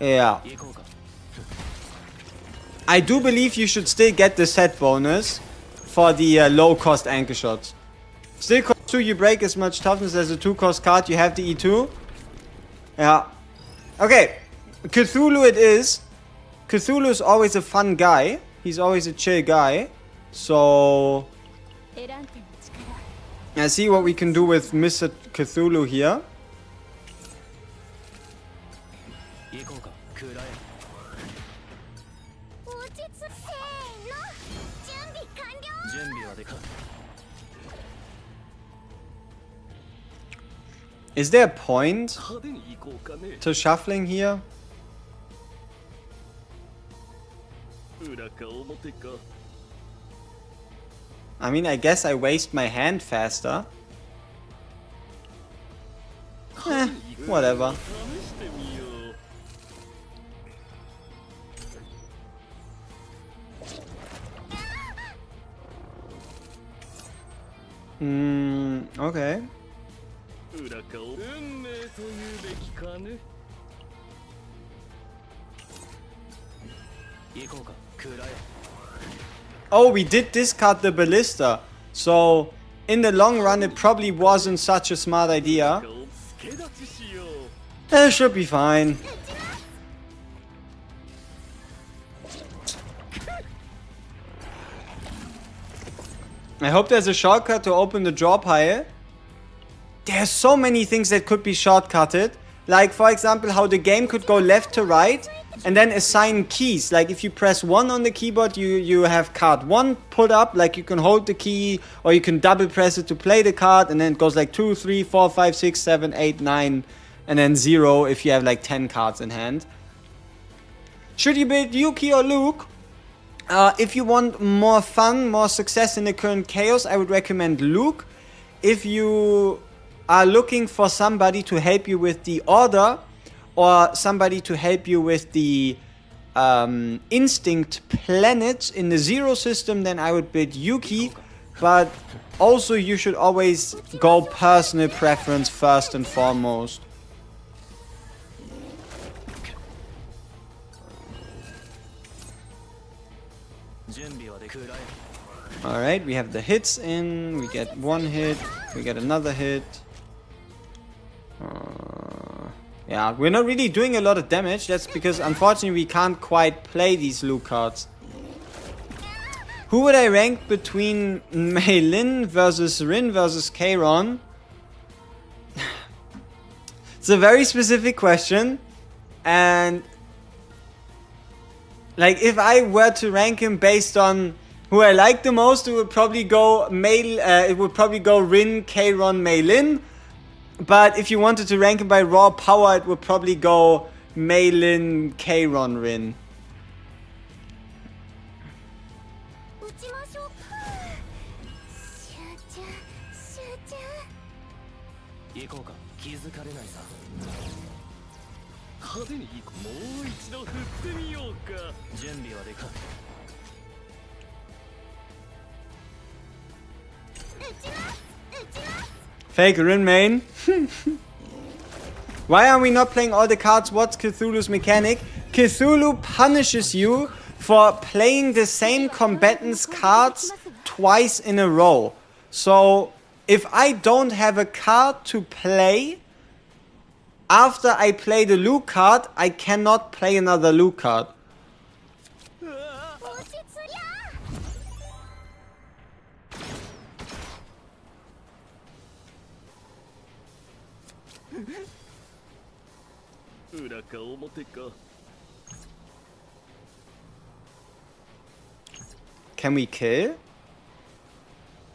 Yeah. I do believe you should still get the set bonus for the low cost anchor shots. Still cost 2, you break as much toughness as a 2 cost card, you have the E2. Yeah. Okay. Cthulhu it is. Cthulhu is always a fun guy. He's always a chill guy. So let's see what we can do with Mr. Cthulhu here. Is there a point to shuffling here? I mean, I guess I waste my hand faster. Whatever. Okay. Oh, we did discard the ballista. So, in the long run, it probably wasn't such a smart idea. It should be fine. I hope there's a shortcut to open the draw pile. There's so many things that could be shortcutted. Like, for example, how the game could go left to right and then assign keys. Like, if you press 1 on the keyboard, you have card 1 put up. Like, you can hold the key or you can double press it to play the card. And then it goes like 2, 3, 4, 5, 6, 7, 8, 9. And then 0 if you have like 10 cards in hand. Should you build Yuki or Luke? If you want more fun, more success in the current chaos, I would recommend Luke. If you are looking for somebody to help you with the order, or somebody to help you with the instinct planets in the 0 system, then I would build Yuki. But also you should always go personal preference first and foremost. Alright, we have the hits in, we get 1 hit, we get another hit. Yeah, we're not really doing a lot of damage. That's because unfortunately we can't quite play these Luke cards. Who would I rank between Mei Lin versus Rin versus Kayron? It's a very specific question. And like, if I were to rank him based on who I like the most, it would probably go Rin, Kayron, Mei Lin. But if you wanted to rank him by raw power, it would probably go Mei Lin, Kayron, Rin. Fake Rin main. Why are we not playing all the cards? What's Cthulhu's mechanic? Cthulhu punishes you for playing the same combatant's cards twice in a row. So if I don't have a card to play after I play the Luke card, I cannot play another Luke card. Can we kill?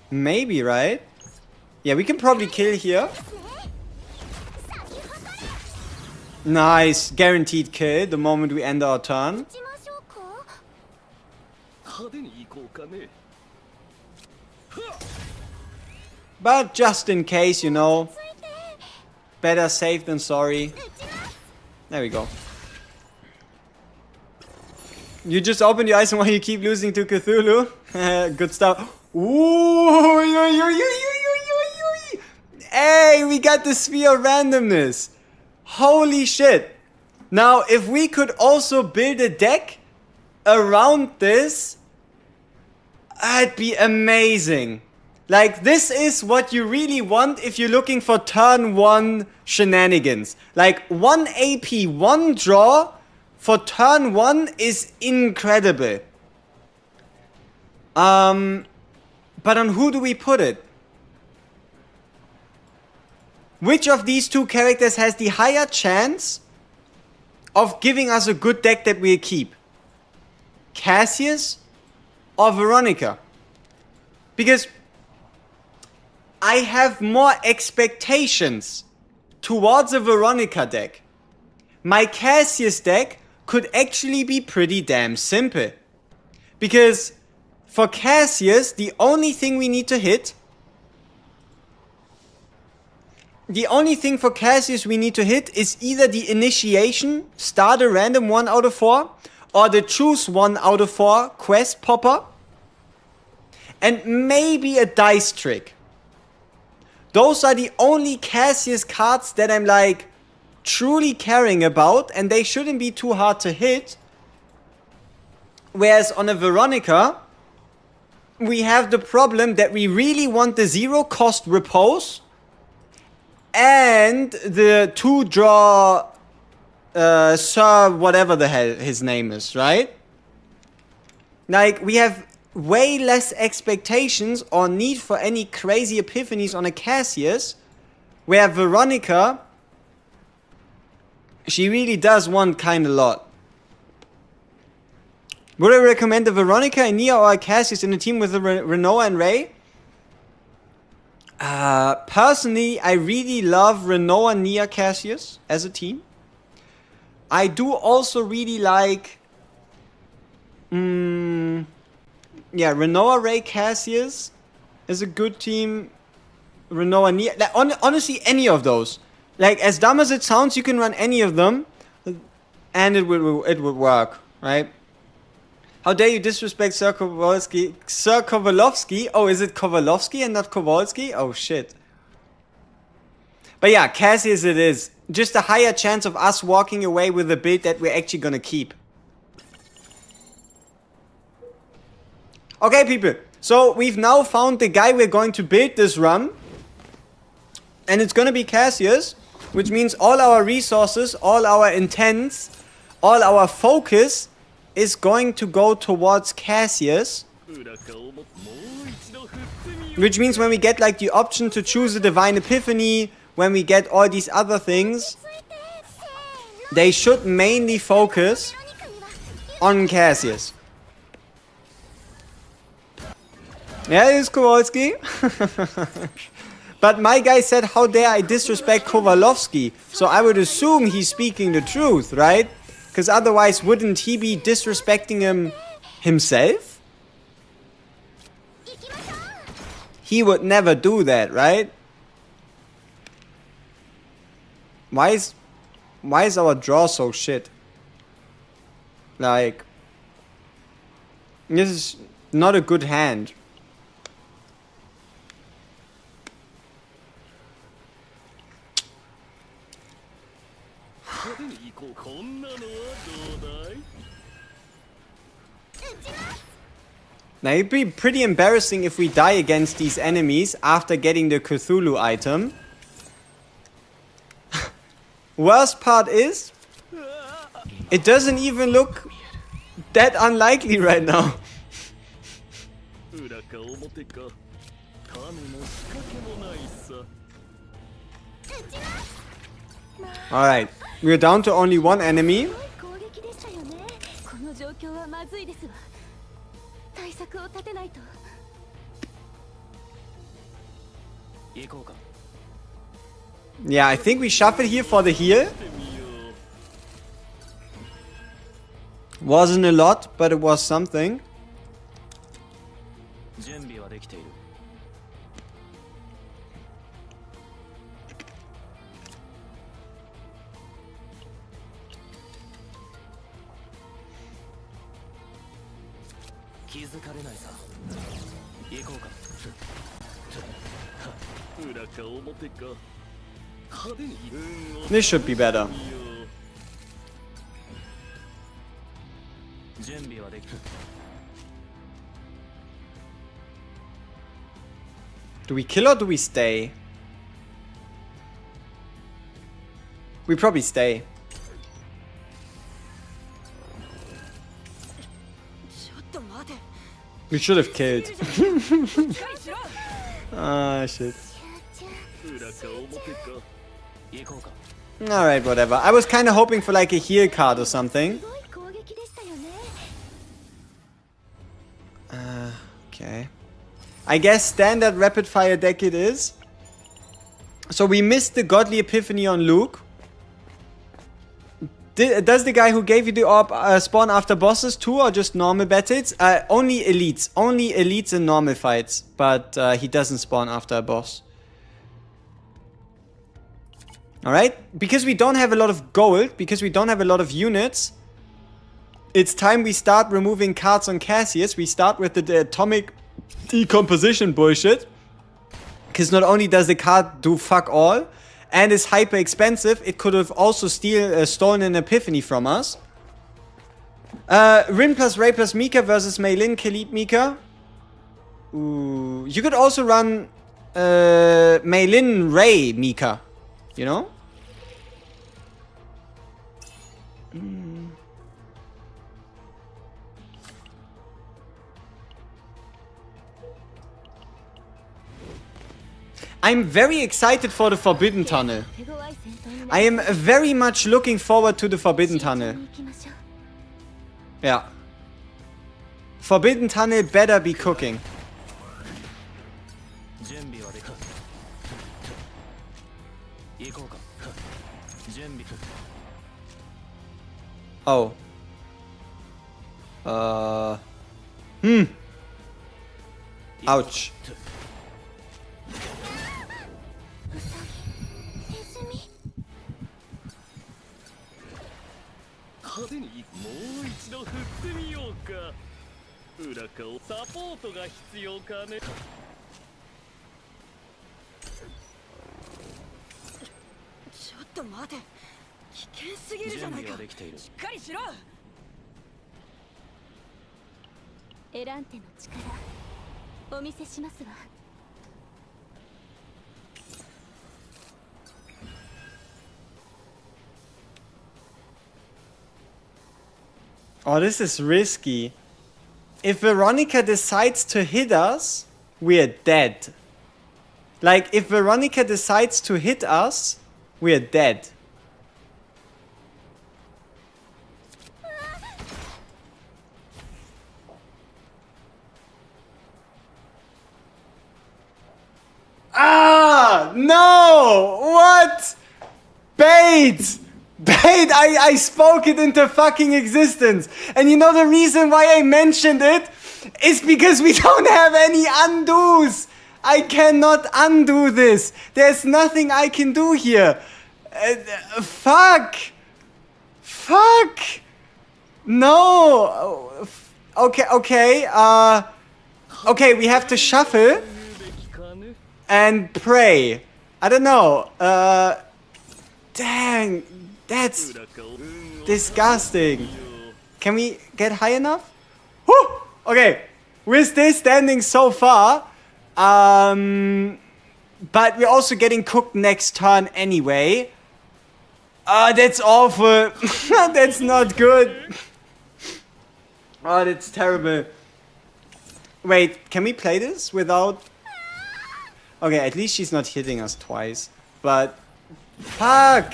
Maybe, right? Yeah, we can probably kill here. Nice. Guaranteed kill the moment we end our turn. But just in case, you know. Better safe than sorry. There we go. You just open your eyes and while you keep losing to Cthulhu. Good stuff. Ooh, hey, we got the sphere of randomness. Holy shit. Now, if we could also build a deck around this, that'd be amazing. Like, this is what you really want if you're looking for turn 1 shenanigans. Like, 1 AP, 1 draw for turn 1 is incredible. But on who do we put it? Which of these two characters has the higher chance of giving us a good deck that we'll keep? Cassius or Veronica? Because I have more expectations towards a Veronica deck. My Cassius deck could actually be pretty damn simple. Because for Cassius, the only thing we need to hit... The only thing for Cassius we need to hit is either the initiation, start a random 1 out of 4, or the choose 1 out of 4 quest popper, and maybe a dice trick. Those are the only Cassius cards that I'm like truly caring about, and they shouldn't be too hard to hit. Whereas on a Veronica, we have the problem that we really want the 0 cost repose and the 2 draw Sir whatever the hell his name is, right? Like, we have way less expectations or need for any crazy epiphanies on a Cassius, where Veronica, she really does want kind of lot. Would I recommend a Veronica, a Nia, or a Cassius in a team with a Renoa and Ray? Personally, I really love Renoa, Nia, Cassius as a team. I do also really like... yeah, Renoa, Ray, Cassius is a good team. Renoa, Nia... Like, honestly, any of those. Like, as dumb as it sounds, you can run any of them. And it would work, right? How dare you disrespect Sir Kowalski? Sir Kowalowski? Oh, is it Kowalowski and not Kowalski? Oh, shit. But yeah, Cassius it is. Just a higher chance of us walking away with a build that we're actually gonna keep. Okay, people. So, we've now found the guy we're going to build this run. And it's gonna be Cassius. Which means all our resources, all our intents, all our focus is going to go towards Cassius. Which means when we get like the option to choose a Divine Epiphany, when we get all these other things, they should mainly focus on Cassius. Yeah, it's Kowalski. But my guy said, how dare I disrespect Kowalowski? So I would assume he's speaking the truth, right? Because otherwise, wouldn't he be disrespecting him himself? He would never do that, right? Why is our draw so shit? Like, this is not a good hand. Now, it'd be pretty embarrassing if we die against these enemies after getting the Cthulhu item. Worst part is, it doesn't even look that unlikely right now. Alright, we're down to only one enemy. Yeah, I think we shove it here for the heal. Wasn't a lot, but it was something. This should be better. Do we kill or do we stay? We probably stay. We should have killed. Ah, shit. Alright, whatever. I was kind of hoping for like a heal card or something. Okay. I guess standard rapid fire deck it is. So we missed the Godly Epiphany on Luke. Does the guy who gave you the orb spawn after bosses too, or just normal battles? Only elites. Only elites in normal fights. But he doesn't spawn after a boss. Alright? Because we don't have a lot of gold, because we don't have a lot of units, it's time we start removing cards on CASSIUS. We start with the atomic decomposition bullshit. Because not only does the card do fuck all, and is hyper expensive, it could have also stolen an Epiphany from us. Rin plus Ray plus Mika versus Mei Lin, Khalid Mika. Ooh, you could also run Mei Lin Ray Mika. You know? I'm very excited for the Forbidden Tunnel. I am very much looking forward to the Forbidden Tunnel. Yeah. Forbidden Tunnel better be cooking. Oh. Ouch. Oh, this is risky. If Veronica decides to hit us, we're dead. Like, if Veronica decides to hit us, we're dead. Ah! No! What? Bait! Bait! I spoke it into fucking existence. And you know the reason why I mentioned it? Is because we don't have any undos. I cannot undo this. There's nothing I can do here. Fuck. Fuck. No. Okay, okay. Okay, we have to shuffle. And pray. I don't know. Dang. That's disgusting. Can we get high enough? Whew! Okay. We're still standing so far. But we're also getting cooked next turn anyway. That's awful. That's not good. Oh, that's terrible. Wait, can we play this without... Okay, at least she's not hitting us twice. But... Fuck!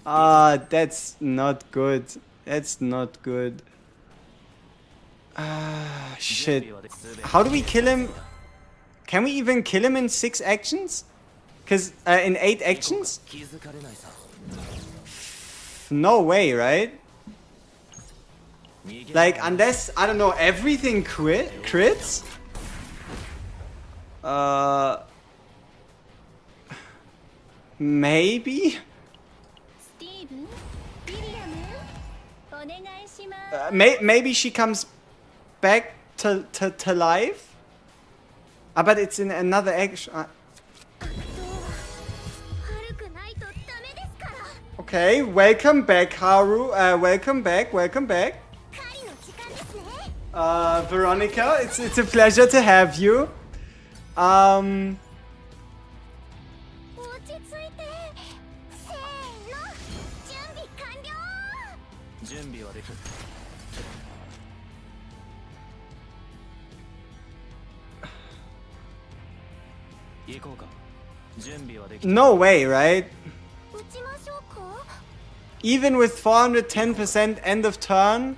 Ah, that's not good. That's not good. Ah, shit. How do we kill him? Can we even kill him in 6 actions? Cause in 8 actions? No way, right? Like, unless, I don't know, everything crits? Maybe? Maybe she comes back to life? Ah, but it's in another action. Okay, welcome back, Haru. Welcome back. Veronica, it's a pleasure to have you. No way, right? Even with 410% end of turn?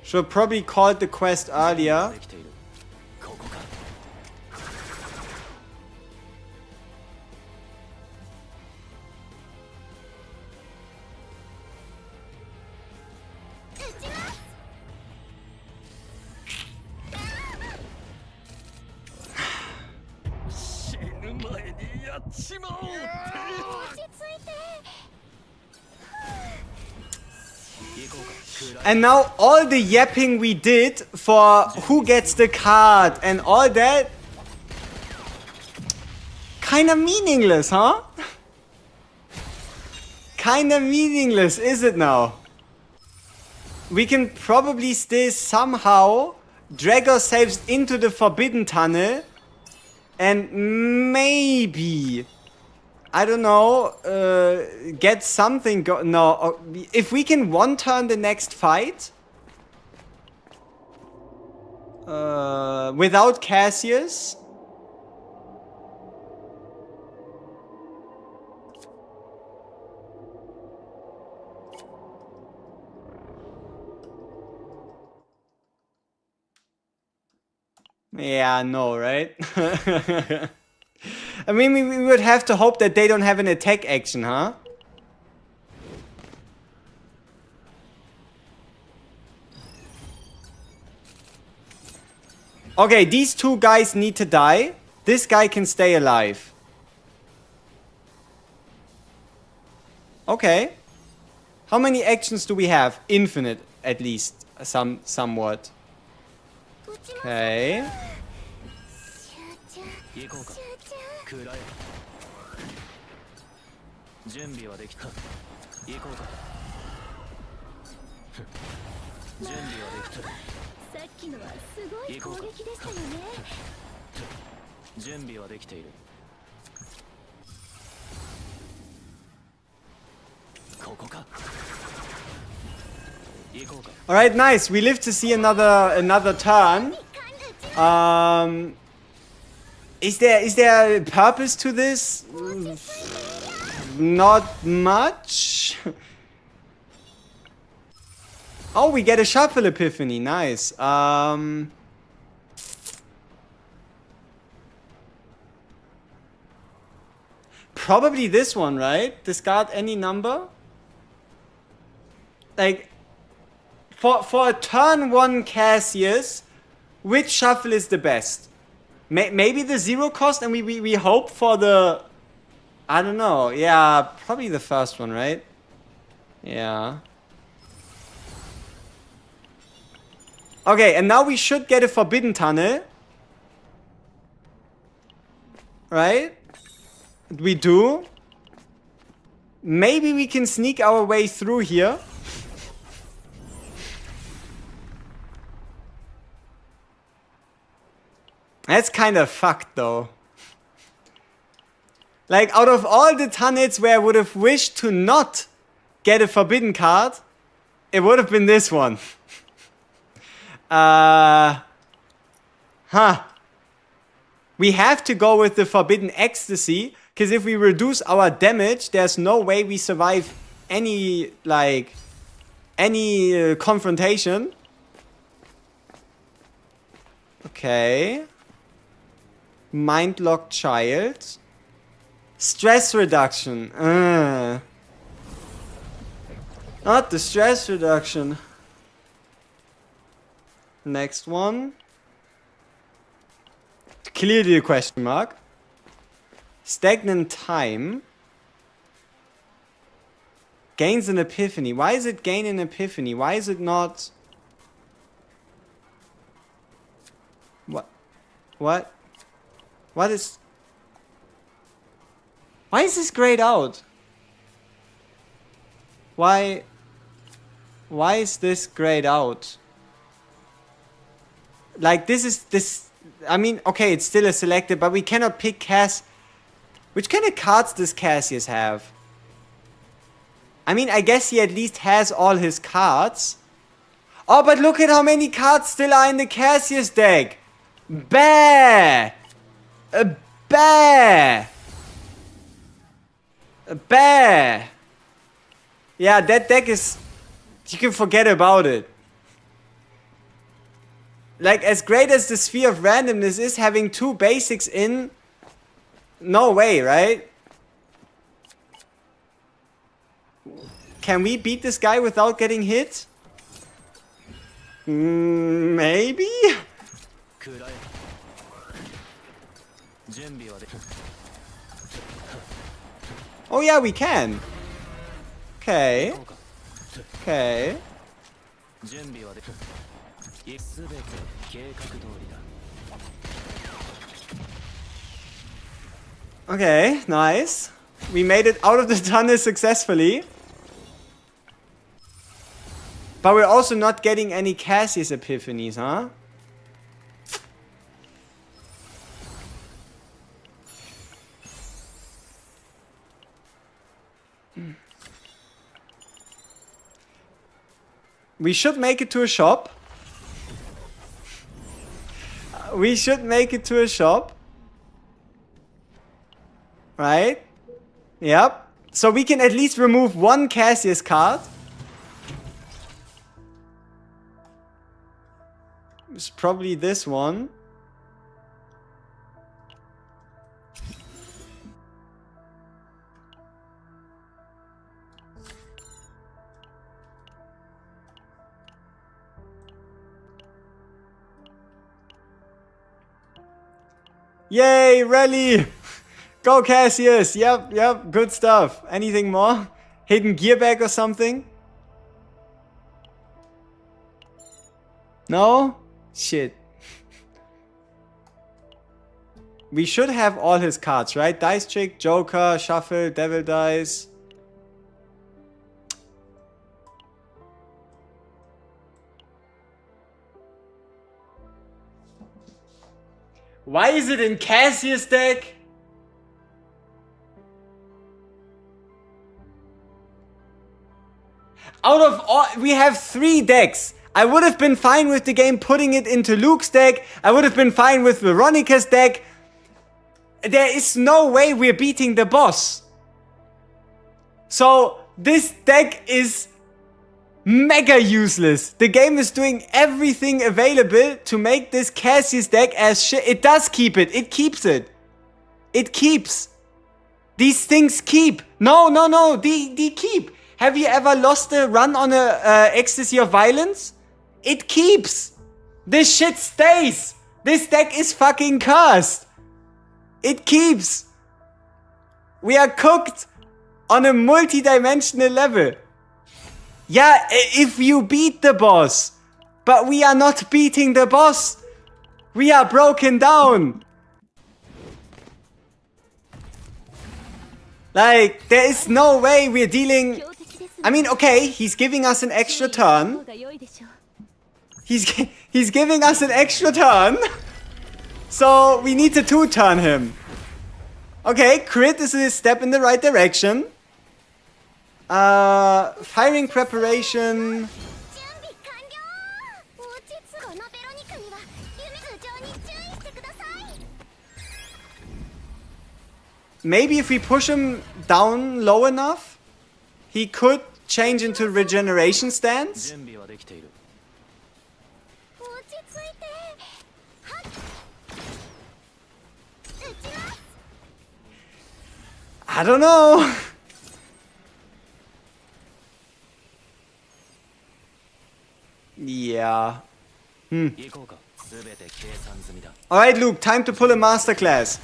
Should probably called the quest earlier. And now all the yapping we did for who gets the card and all that, kinda meaningless, huh? Kinda meaningless, is it now? We can probably still somehow drag ourselves into the Forbidden Tunnel and maybe, I don't know, get something no, if we can one turn the next fight without CASSIUS. Yeah, no, right? I mean, we would have to hope that they don't have an attack action, huh? Okay, these two guys need to die. This guy can stay alive. Okay. How many actions do we have? Infinite, at least. Somewhat. Okay. All right, nice. We live to see another turn. Is there a purpose to this? Not much. Oh, we get a shuffle epiphany. Nice. Probably this one, right? Discard any number. Like, for a turn 1 CASSIUS, which shuffle is the best? Maybe the 0 cost, and we hope for the... I don't know. Yeah, probably the first one, right? Yeah. Okay, and now we should get a Forbidden Tunnel. Right? We do. Maybe we can sneak our way through here. That's kind of fucked though. Like, out of all the tunnels where I would have wished to not get a forbidden card, it would have been this one. Huh. We have to go with the Forbidden Ecstasy, because if we reduce our damage, there's no way we survive any, like, any confrontation. Okay. Mind-locked child. Stress reduction. Not the stress reduction. Next one. Clearly a question mark. Stagnant time. Gains an epiphany. Why is it gain an epiphany? Why is it not... What? What? What is... Why is this grayed out? Why is this grayed out? Like, this is... this. I mean, okay, it's still a selected, but we cannot pick Cass... Which kind of cards does Cassius have? I mean, I guess he at least has all his cards. Oh, but look at how many cards still are in the Cassius deck. Bah! Bah! Bah! Yeah, that deck is... You can forget about it. Like, as great as the Sphere of Randomness is, having 2 basics in... No way, right? Can we beat this guy without getting hit? Maybe? Oh yeah, we can. Okay. Okay. Okay, nice. We made it out of the tunnel successfully. But we're also not getting any Cassius epiphanies, huh? We should make it to a shop. We should make it to a shop. Right? Yep. So we can at least remove 1 Cassius card. It's probably this one. Yay, rally! Go Cassius! Yep, yep, good stuff. Anything more? Hidden gear bag or something? No? Shit. We should have all his cards, right? Dice Trick, Joker, Shuffle, Devil Dice. Why is it in Cassius deck? Out of all, we have 3 decks. I would have been fine with the game putting it into Luke's deck. I would have been fine with Veronica's deck. There is no way we're beating the boss. So this deck is mega useless. The game is doing everything available to make this Cassius deck as shit. It does keep it. It keeps it. It keeps. These things keep. No, no, no. They keep. Have you ever lost a run on a Ecstasy of Violence? It keeps. This shit stays. This deck is fucking cursed. It keeps. We are cooked on a multi-dimensional level. Yeah, if you beat the boss. But we are not beating the boss. We are broken down. Like, there is no way we're dealing... I mean, okay, he's giving us an extra turn. He's giving us an extra turn. So, we need to 2-turn him. Okay, crit is a step in the right direction. Firing preparation. maybe if we push him down low enough, he could change into regeneration stance. I don't know. Yeah. Alright, Luke, time to pull a masterclass.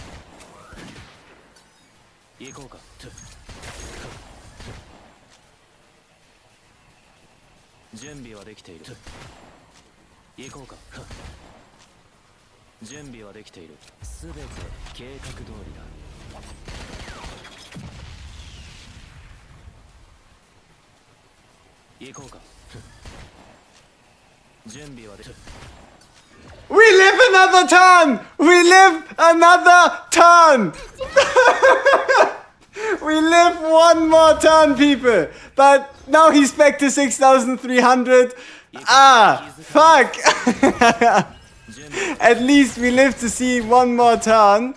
We live another turn! We live another turn! We live one more turn, people! But now he's back to 6,300. Ah, fuck! At least we live to see one more turn.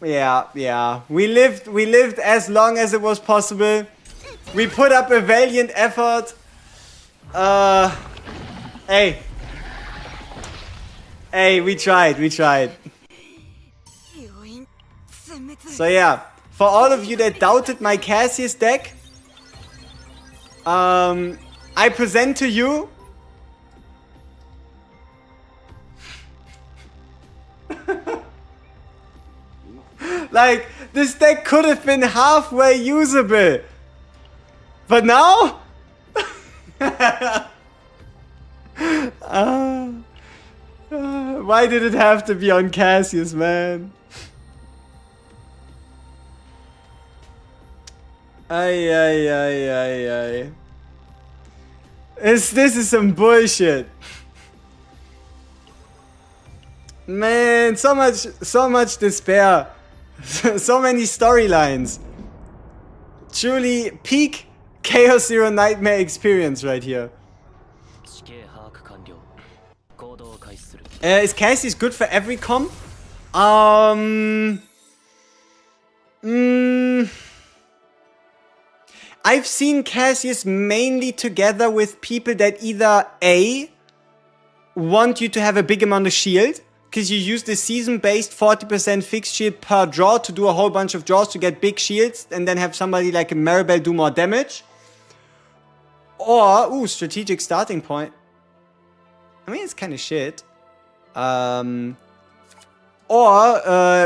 Yeah. We lived as long as it was possible. We put up a valiant effort. Hey, we tried. So yeah, for all of you that doubted my Cassius deck, I present to you like, this deck could have been halfway usable. But now? Why did it have to be on Cassius, man? Ay. This is some bullshit. Man, so much despair. So many storylines. Truly peak Chaos Zero Nightmare experience right here. Is Cassius good for every comp? I've seen Cassius mainly together with people that either A, want you to have a big amount of shield, because you use the season-based 40% fixed shield per draw to do a whole bunch of draws to get big shields, and then have somebody like a Maribel do more damage. Or, strategic starting point. I mean, it's kind of shit. Or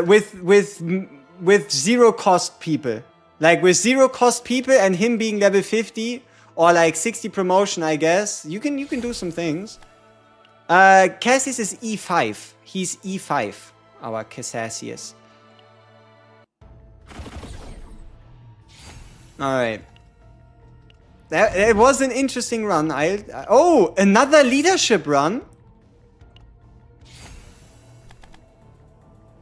with zero cost people. Like with zero cost people and him being level 50 or like 60 promotion, I guess. You can do some things. Cassius is E5. He's E5. Our CASSIUS. Alright. That was an interesting run. Oh, another leadership run.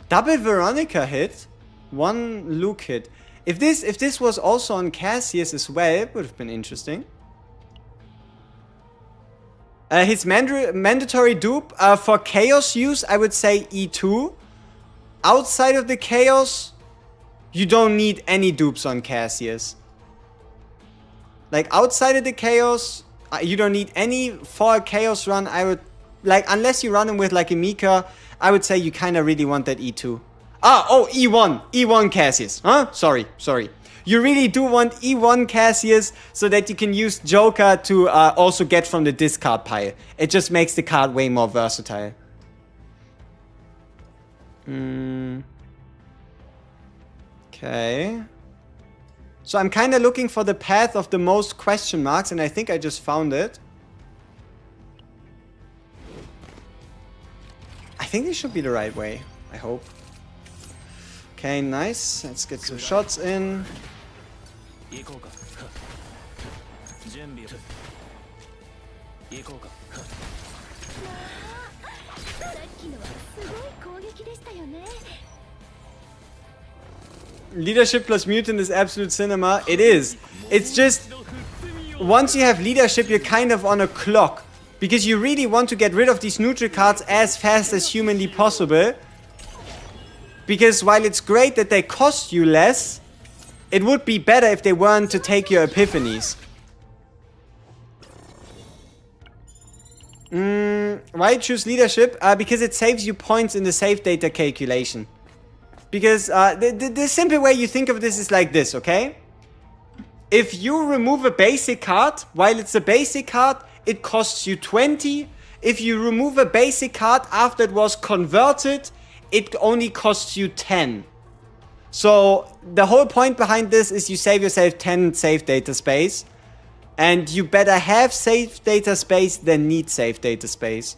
Double Veronica hit. One Luke hit. If this was also on Cassius as well, it would have been interesting. His mandatory dupe for Chaos use, I would say E2. Outside of the Chaos, you don't need any dupes on Cassius. Like outside of the Chaos, you don't need any. For a Chaos run, I would like, unless you run him with like a Mika, I would say you kind of really want that E2. E1 Cassius. Huh? Sorry. You really do want E1 Cassius so that you can use Joker to also get from the discard pile. It just makes the card way more versatile. Okay. So I'm kind of looking for the path of the most question marks, and I think I just found it. I think this should be the right way. I hope. Okay, nice. Let's get some shots in. Leadership plus mutant is absolute cinema. It is. It's just, once you have leadership, you're kind of on a clock. Because you really want to get rid of these neutral cards as fast as humanly possible. Because while it's great that they cost you less, it would be better if they weren't to take your epiphanies. Why choose leadership? Because it saves you points in the save data calculation. Because the simple way you think of this is like this, okay? If you remove a basic card, while it's a basic card, it costs you 20. If you remove a basic card after it was converted, it only costs you 10. So the whole point behind this is you save yourself 10 save data space. And you better have save data space than need save data space.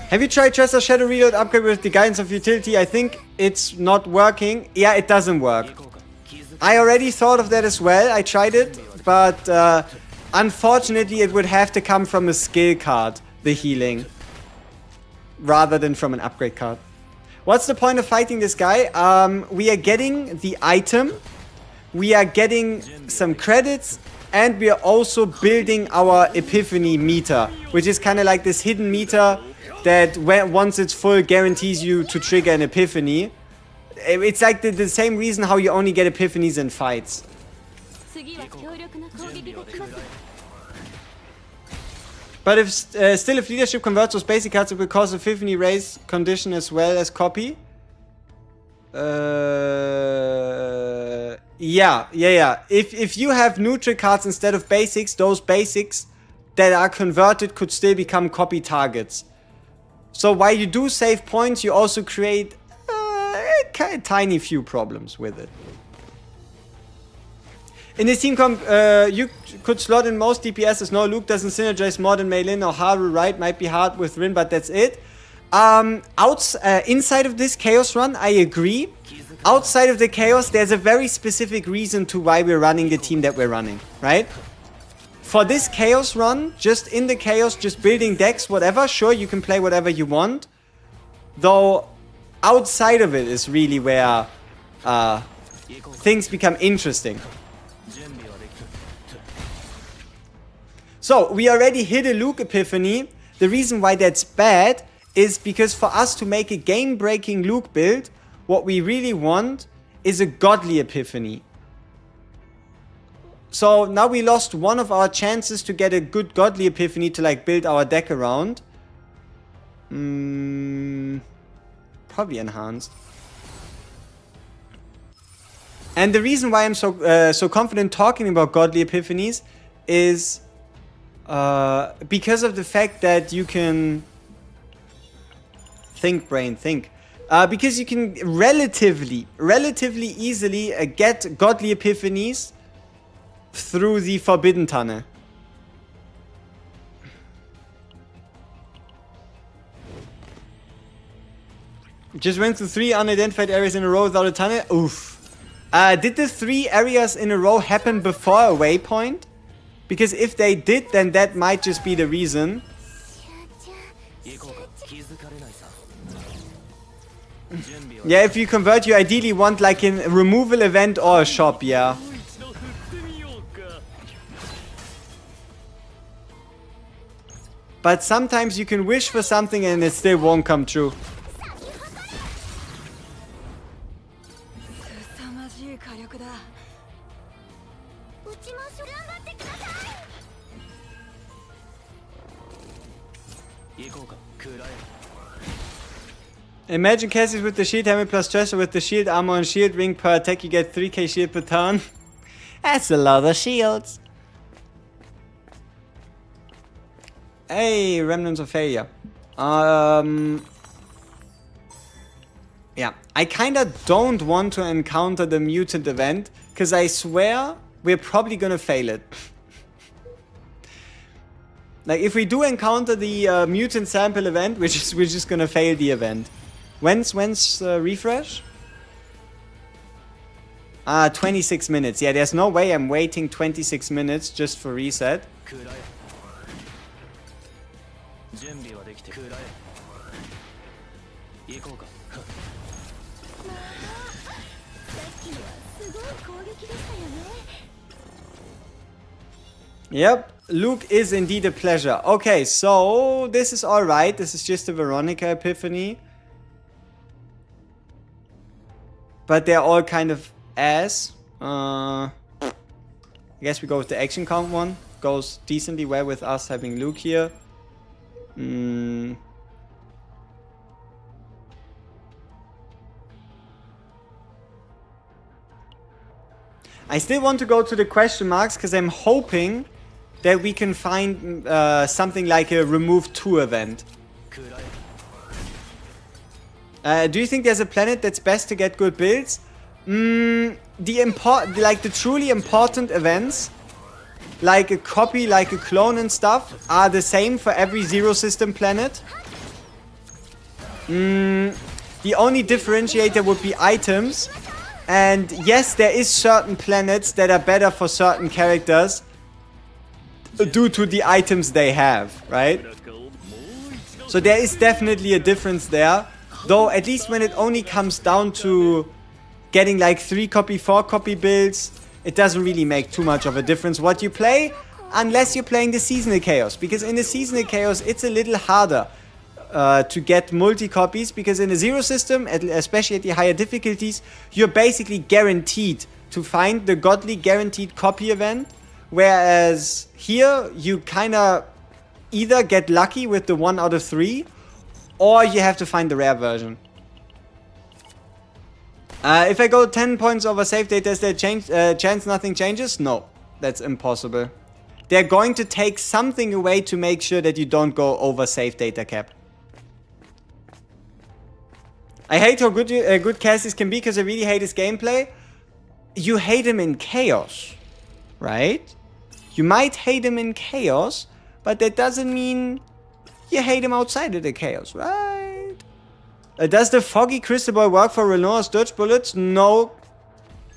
Have you tried Tressa Shadow Reload upgrade with the guidance of utility? I think it's not working. Yeah, it doesn't work. I already thought of that as well. I tried it, but unfortunately it would have to come from a skill card, the healing, rather than from an upgrade card. What's the point of fighting this guy? We are getting the item, we are getting some credits, and we are also building our epiphany meter, which is kind of like this hidden meter that once it's full guarantees you to trigger an epiphany. It's like the same reason how you only get epiphanies in fights. But if still if leadership converts those basic cards, it will cause epiphany raise condition as well as copy. Yeah. If you have neutral cards instead of basics, those basics that are converted could still become copy targets. So while you do save points, you also create a tiny few problems with it. In this team comp, you could slot in most DPSs. No, Luke doesn't synergize more than Mei Lin or Haru, right? Might be hard with Rin, but that's it. Inside of this Chaos run, I agree. Outside of the Chaos, there's a very specific reason to why we're running the team that we're running, right? For this Chaos run, just in the Chaos, just building decks, whatever, sure, you can play whatever you want. Though, outside of it is really where things become interesting. So, we already hit a Luke Epiphany. The reason why that's bad is because for us to make a game-breaking Luke build, what we really want is a Godly Epiphany. So, now we lost one of our chances to get a good Godly Epiphany to like build our deck around. Probably enhanced. And the reason why I'm so confident talking about Godly Epiphanies is because of the fact that you can think. Because you can relatively easily get Godly Epiphanies through the Forbidden Tunnel. Just went through 3 unidentified areas in a row without a tunnel. Oof. Did the 3 areas in a row happen before a waypoint? Because if they did, then that might just be the reason. Yeah, if you convert, you ideally want like a removal event or a shop, yeah. But sometimes you can wish for something and it still won't come true. Imagine Cassius with the shield helmet plus Tressa with the shield armor and shield ring per attack. You get 3k shield per turn. That's a lot of shields. Hey, Remnants of Failure. Yeah, I kinda don't want to encounter the mutant event, because I swear we're probably gonna fail it. Like, if we do encounter the mutant sample event, we're just gonna fail the event. When's refresh? 26 minutes. Yeah, there's no way I'm waiting 26 minutes just for reset. Yep, Luke is indeed a pleasure. Okay, so this is alright. This is just a Veronica epiphany. But they're all kind of ass. I guess we go with the action count one. Goes decently well with us having Luke here. I still want to go to the question marks because I'm hoping that we can find something like a remove 2 event. Do you think there's a planet that's best to get good builds? The truly important events, like a copy, like a clone and stuff, are the same for every Zero System planet. The only differentiator would be items. And yes, there is certain planets that are better for certain characters due to the items they have, right? So there is definitely a difference there. Though at least when it only comes down to getting like 3 copy, 4 copy builds, it doesn't really make too much of a difference what you play, unless you're playing the Seasonal Chaos. Because in the Seasonal Chaos, it's a little harder to get multi-copies, because in the Zero System, especially at the higher difficulties, you're basically guaranteed to find the godly guaranteed copy event, whereas here, you kind of either get lucky with the 1 out of 3, or you have to find the rare version. If I go 10 points over save data, is there chance nothing changes? No, that's impossible. They're going to take something away to make sure that you don't go over save data cap. I hate how good CASSIUS can be because I really hate his gameplay. You hate him in Chaos, right? You might hate him in Chaos, but that doesn't mean you hate him outside of the Chaos, right? Does the Foggy Crystal Ball work for Renoir's Dirge Bullets? No,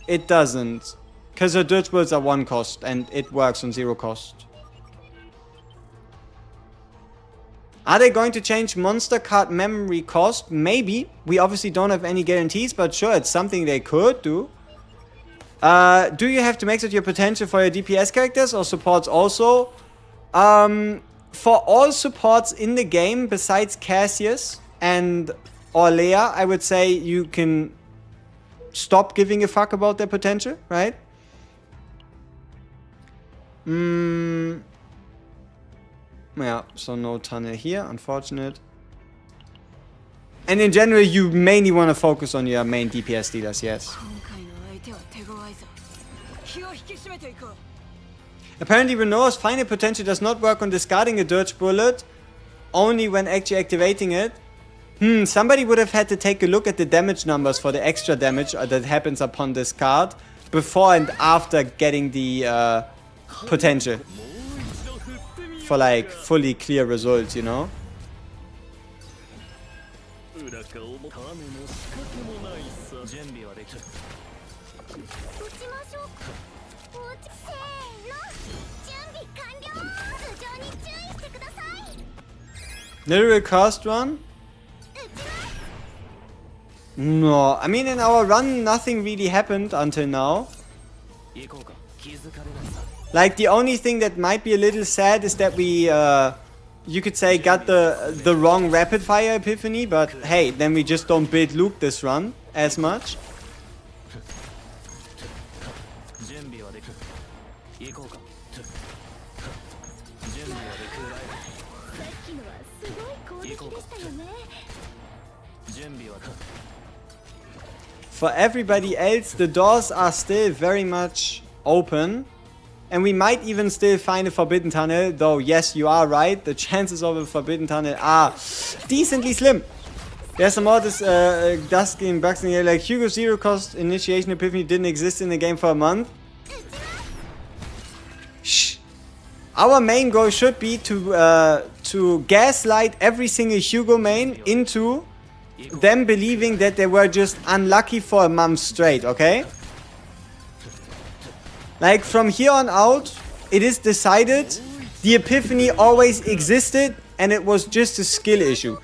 it doesn't. Because her Dirge Bullets are 1 cost and it works on 0 cost. Are they going to change monster card memory cost? Maybe. We obviously don't have any guarantees, but sure, it's something they could do. Do you have to max out your potential for your DPS characters or supports also? For all supports in the game, besides CASSIUS and Orlea, I would say you can stop giving a fuck about their potential, right? Yeah, so no tunnel here, unfortunate. And in general, you mainly want to focus on your main DPS dealers, yes. Apparently, Renoir's final potential does not work on discarding a Dirge Bullet, only when actually activating it. Somebody would have had to take a look at the damage numbers for the extra damage that happens upon discard before and after getting the potential. For like fully clear results, you know? Literal cast run? No, I mean in our run nothing really happened until now. Like the only thing that might be a little sad is that we, you could say, got the wrong rapid fire epiphany, but hey, then we just don't build Luke this run as much. For everybody else, the doors are still very much open. And we might even still find a forbidden tunnel, though yes, you are right, the chances of a forbidden tunnel are decently slim. There's some more dust game bugs in here, like Hugo's 0 cost initiation epiphany didn't exist in the game for a month. Shh. Our main goal should be to gaslight every single Hugo main into them believing that they were just unlucky for a month straight, okay? Like, from here on out, it is decided the epiphany always existed and it was just a skill issue.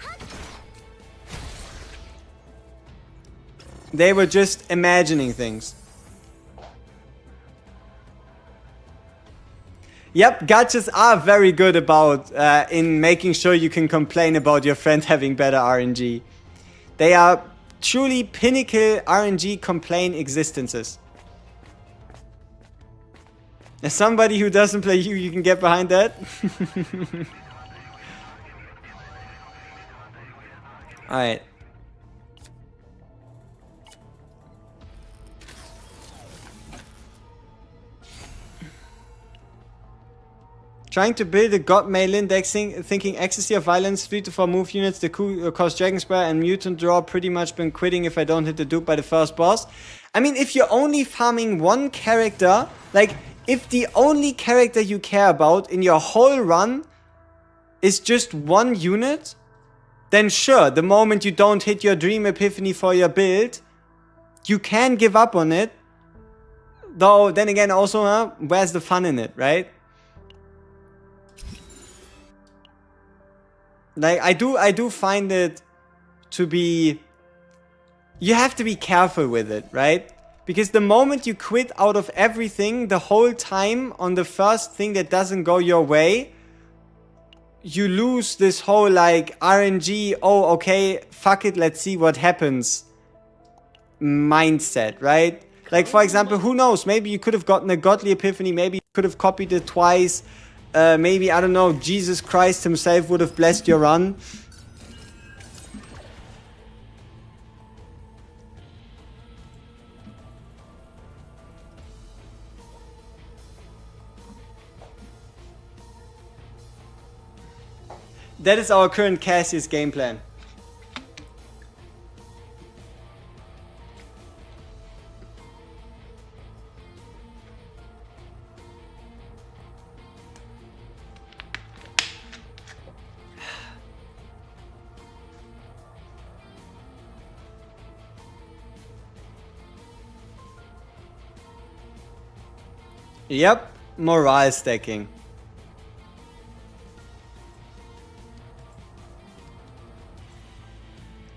They were just imagining things. Yep, gachas are very good about in making sure you can complain about your friend having better RNG. They are truly pinnacle RNG complain existences. As somebody who doesn't play you can get behind that. Alright. Trying to build a god mail indexing, thinking ecstasy of violence, 3 to 4 move units, the cost dragon spell and mutant draw. Pretty much been quitting if I don't hit the dupe by the first boss. I mean, if you're only farming one character, like if the only character you care about in your whole run is just one unit, then sure, the moment you don't hit your dream epiphany for your build, you can give up on it. Though, then again, also, where's the fun in it, right? Like, I do find it to be... You have to be careful with it, right? Because the moment you quit out of everything the whole time on the first thing that doesn't go your way, you lose this whole, like, RNG, oh, okay, fuck it, let's see what happens mindset, right? Like, for example, who knows? Maybe you could have gotten a godly epiphany, maybe you could have copied it twice. Maybe, I don't know, Jesus Christ himself would have blessed your run. That is our current CASSIUS game plan. Yep, morale stacking.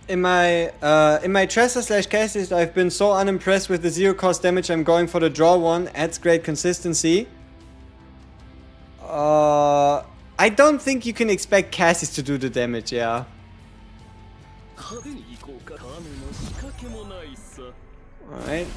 In my Tresor/CASSIUS, I've been so unimpressed with the 0 cost damage. I'm going for the draw one. Adds great consistency. I don't think you can expect CASSIUS to do the damage, yeah. Alright.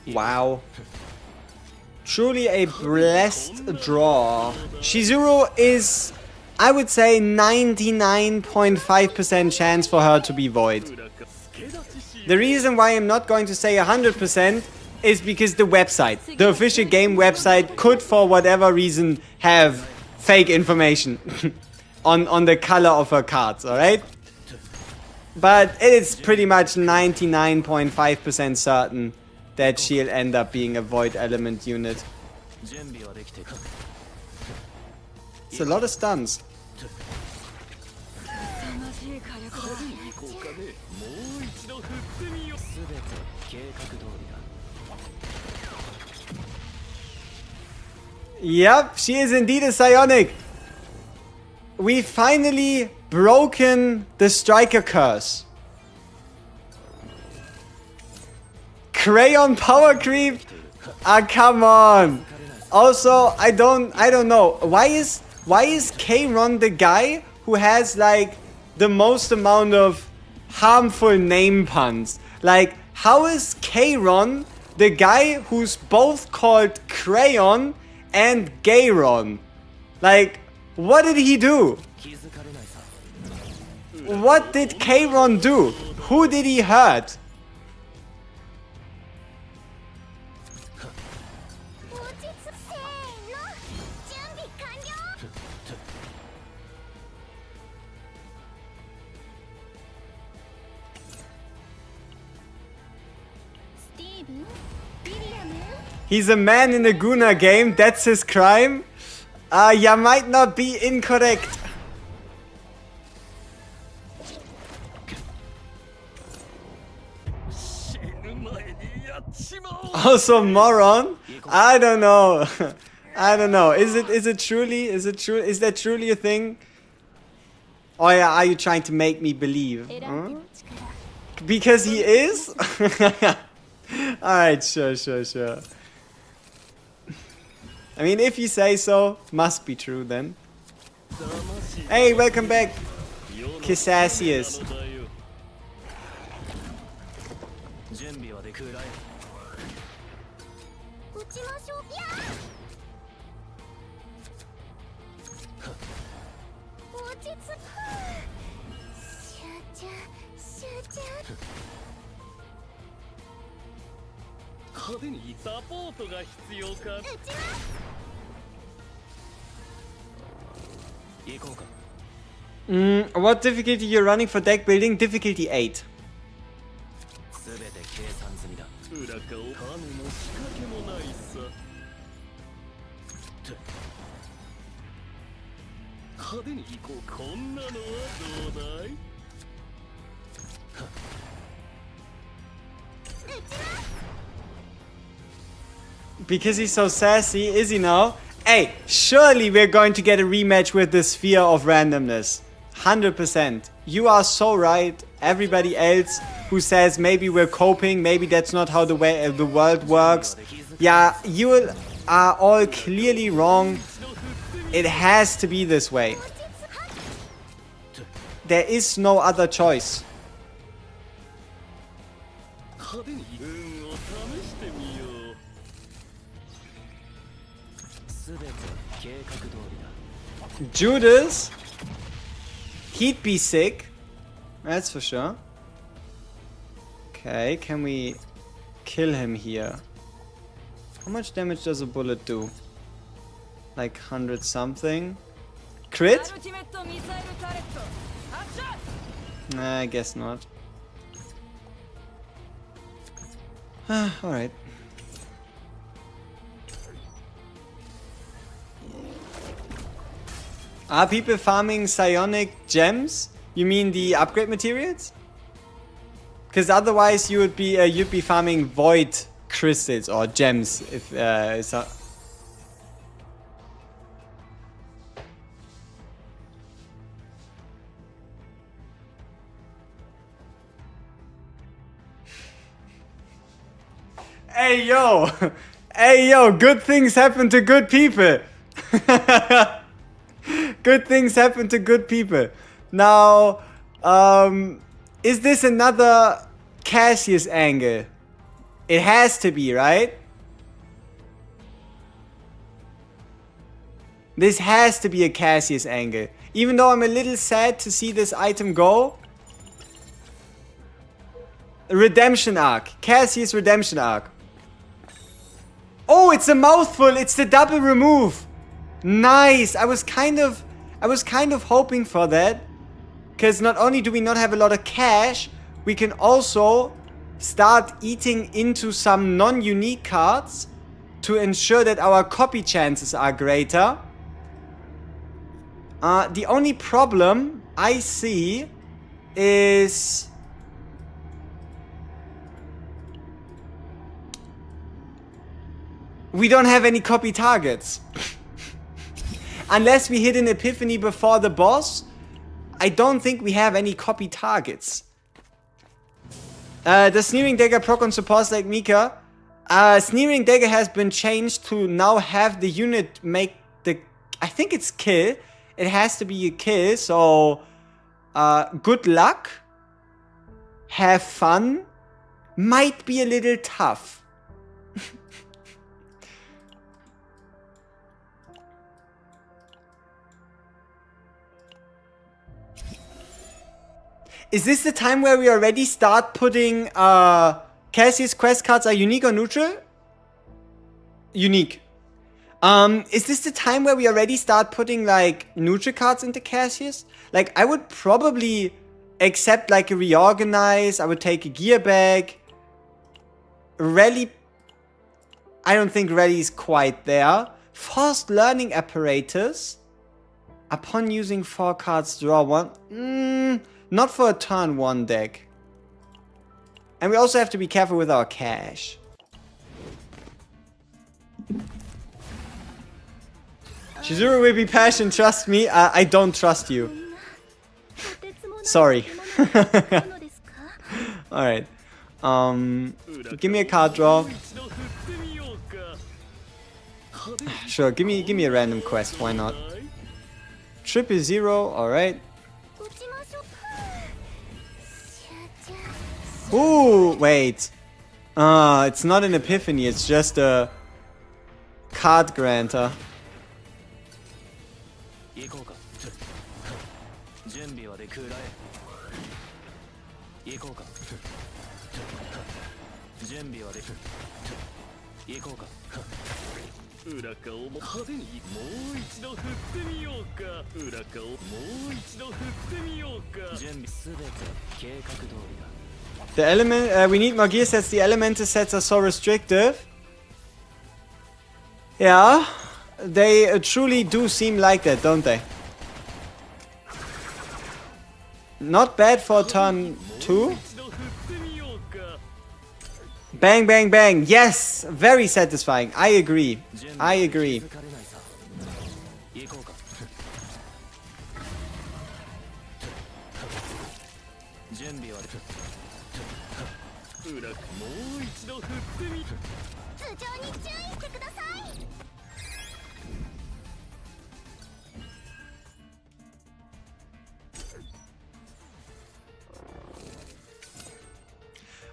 Wow. Truly a blessed draw. CHIZURU is, I would say, 99.5% chance for her to be void. The reason why I'm not going to say 100% is because the website, the official game website, could for whatever reason have fake information on the color of her cards, alright? But it is pretty much 99.5% certain that she'll end up being a void element unit. It's a lot of stuns. Yep, she is indeed a psionic. We finally broken the striker curse. Crayon power creep? Ah, come on. Also, I don't know. Why is Kayron the guy who has like the most amount of harmful name puns? Like, how is Kayron the guy who's both called Crayon and Gayron? Like, what did he do? What did Kayron do? Who did he hurt? He's a man in a Guna game, that's his crime? You might not be incorrect. Also moron? I don't know. I don't know. Is that truly a thing? Oh yeah, are you trying to make me believe? Huh? Because he is? Alright, sure. I mean, if you say so, must be true then. Hey, welcome back, CASSIUS. What difficulty you're running for deck building? Difficulty 8. Because he's so sassy, is he now? Hey, surely we're going to get a rematch with the Sphere of Randomness. 100%. You are so right. Everybody else who says maybe we're coping, maybe that's not how the way the world works. Yeah, you are all clearly wrong. It has to be this way. There is no other choice. Judas, he'd be sick, that's for sure. Okay, can we kill him here? How much damage does a bullet do? Like 100 something. Crit? Nah, I guess not. Alright. Are people farming psionic gems? You mean the upgrade materials? Because otherwise you would be you'd be farming void crystals or gems if it's a... Hey yo! Hey yo, good things happen to good people. Good things happen to good people. Now, is this another CASSIUS angle? It has to be, right? This has to be a CASSIUS angle. Even though I'm a little sad to see this item go. Redemption arc. CASSIUS redemption arc. Oh, it's a mouthful. It's the double remove. Nice. I was kind of hoping for that. Because not only do we not have a lot of cash, we can also start eating into some non-unique cards to ensure that our copy chances are greater. The only problem I see is... we don't have any copy targets. Unless we hit an epiphany before the boss, I don't think we have any copy targets. The Sneering Dagger proc on supports like Mika. Sneering Dagger has been changed to now have the unit make the... I think it's kill. It has to be a kill, so... good luck. Have fun. Might be a little tough. Is this the time where we already start putting CASSIUS quest cards are unique or neutral? Unique. Is this the time where we already start putting like neutral cards into CASSIUS? Like I would probably accept like a reorganize, I would take a gear bag. Rally, I don't think rally is quite there. Forced learning apparatus. Upon using 4 cards, draw 1. Not for a turn 1 deck. And we also have to be careful with our cash. Chizuru will be passion, trust me. I don't trust you. Sorry. Alright. Give me a card draw. Sure, give me a random quest, why not? 000, alright. Ooh, wait. It's not an epiphany, it's just a card granter. The element, we need more gear sets. The elemental sets are so restrictive. Yeah, they truly do seem like that, don't they? Not bad for turn 2. Bang, bang, bang. Yes, very satisfying. I agree. I agree.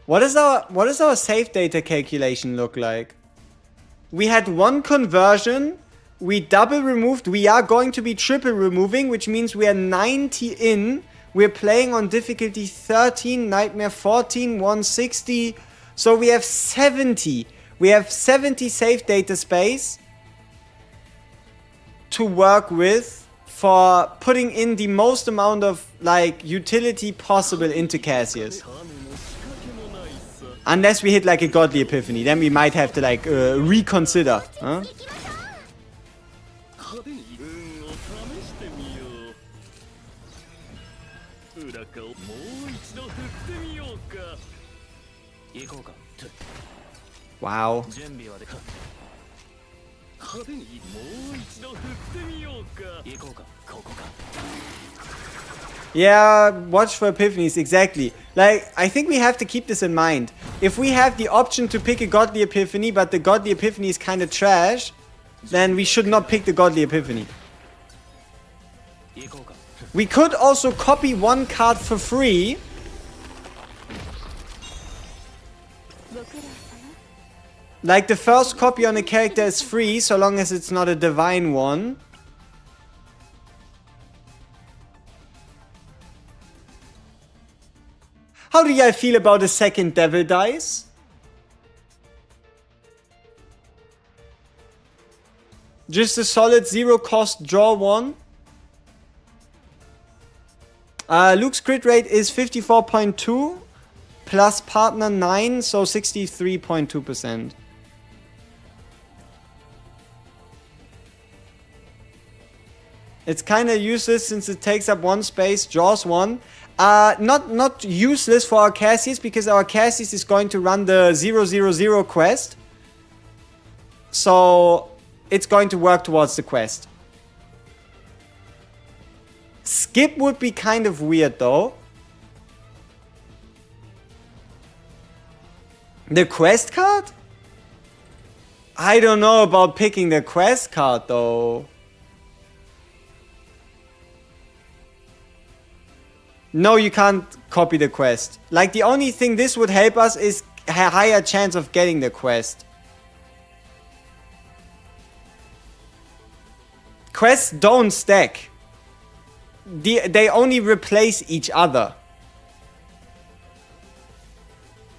What does our save data calculation look like? We had one conversion, we double removed, we are going to be triple removing, which means we are 90 in. We're playing on difficulty 13, nightmare 14, 160. So we have 70. We have 70 save data space to work with for putting in the most amount of like utility possible into CASSIUS. Unless we hit like a godly epiphany, then we might have to like reconsider. Huh? Wow. Yeah, watch for epiphanies, exactly. Like, I think we have to keep this in mind. If we have the option to pick a godly epiphany, but the godly epiphany is kind of trash, then we should not pick the godly epiphany. We could also copy one card for free. Like, the first copy on a character is free, so long as it's not a divine one. How do y'all feel about a second devil dice? Just a solid 0 cost draw 1. Luke's crit rate is 54.2 plus partner 9, so 63.2%. It's kind of useless since it takes up 1 space, draws 1. Not useless for our CASSIUS, because our CASSIUS is going to run the 000 quest. So it's going to work towards the quest. Skip would be kind of weird though. The quest card? I don't know about picking the quest card though. No, you can't copy the quest. Like, the only thing this would help us is a higher chance of getting the quest. Quests don't stack. They only replace each other.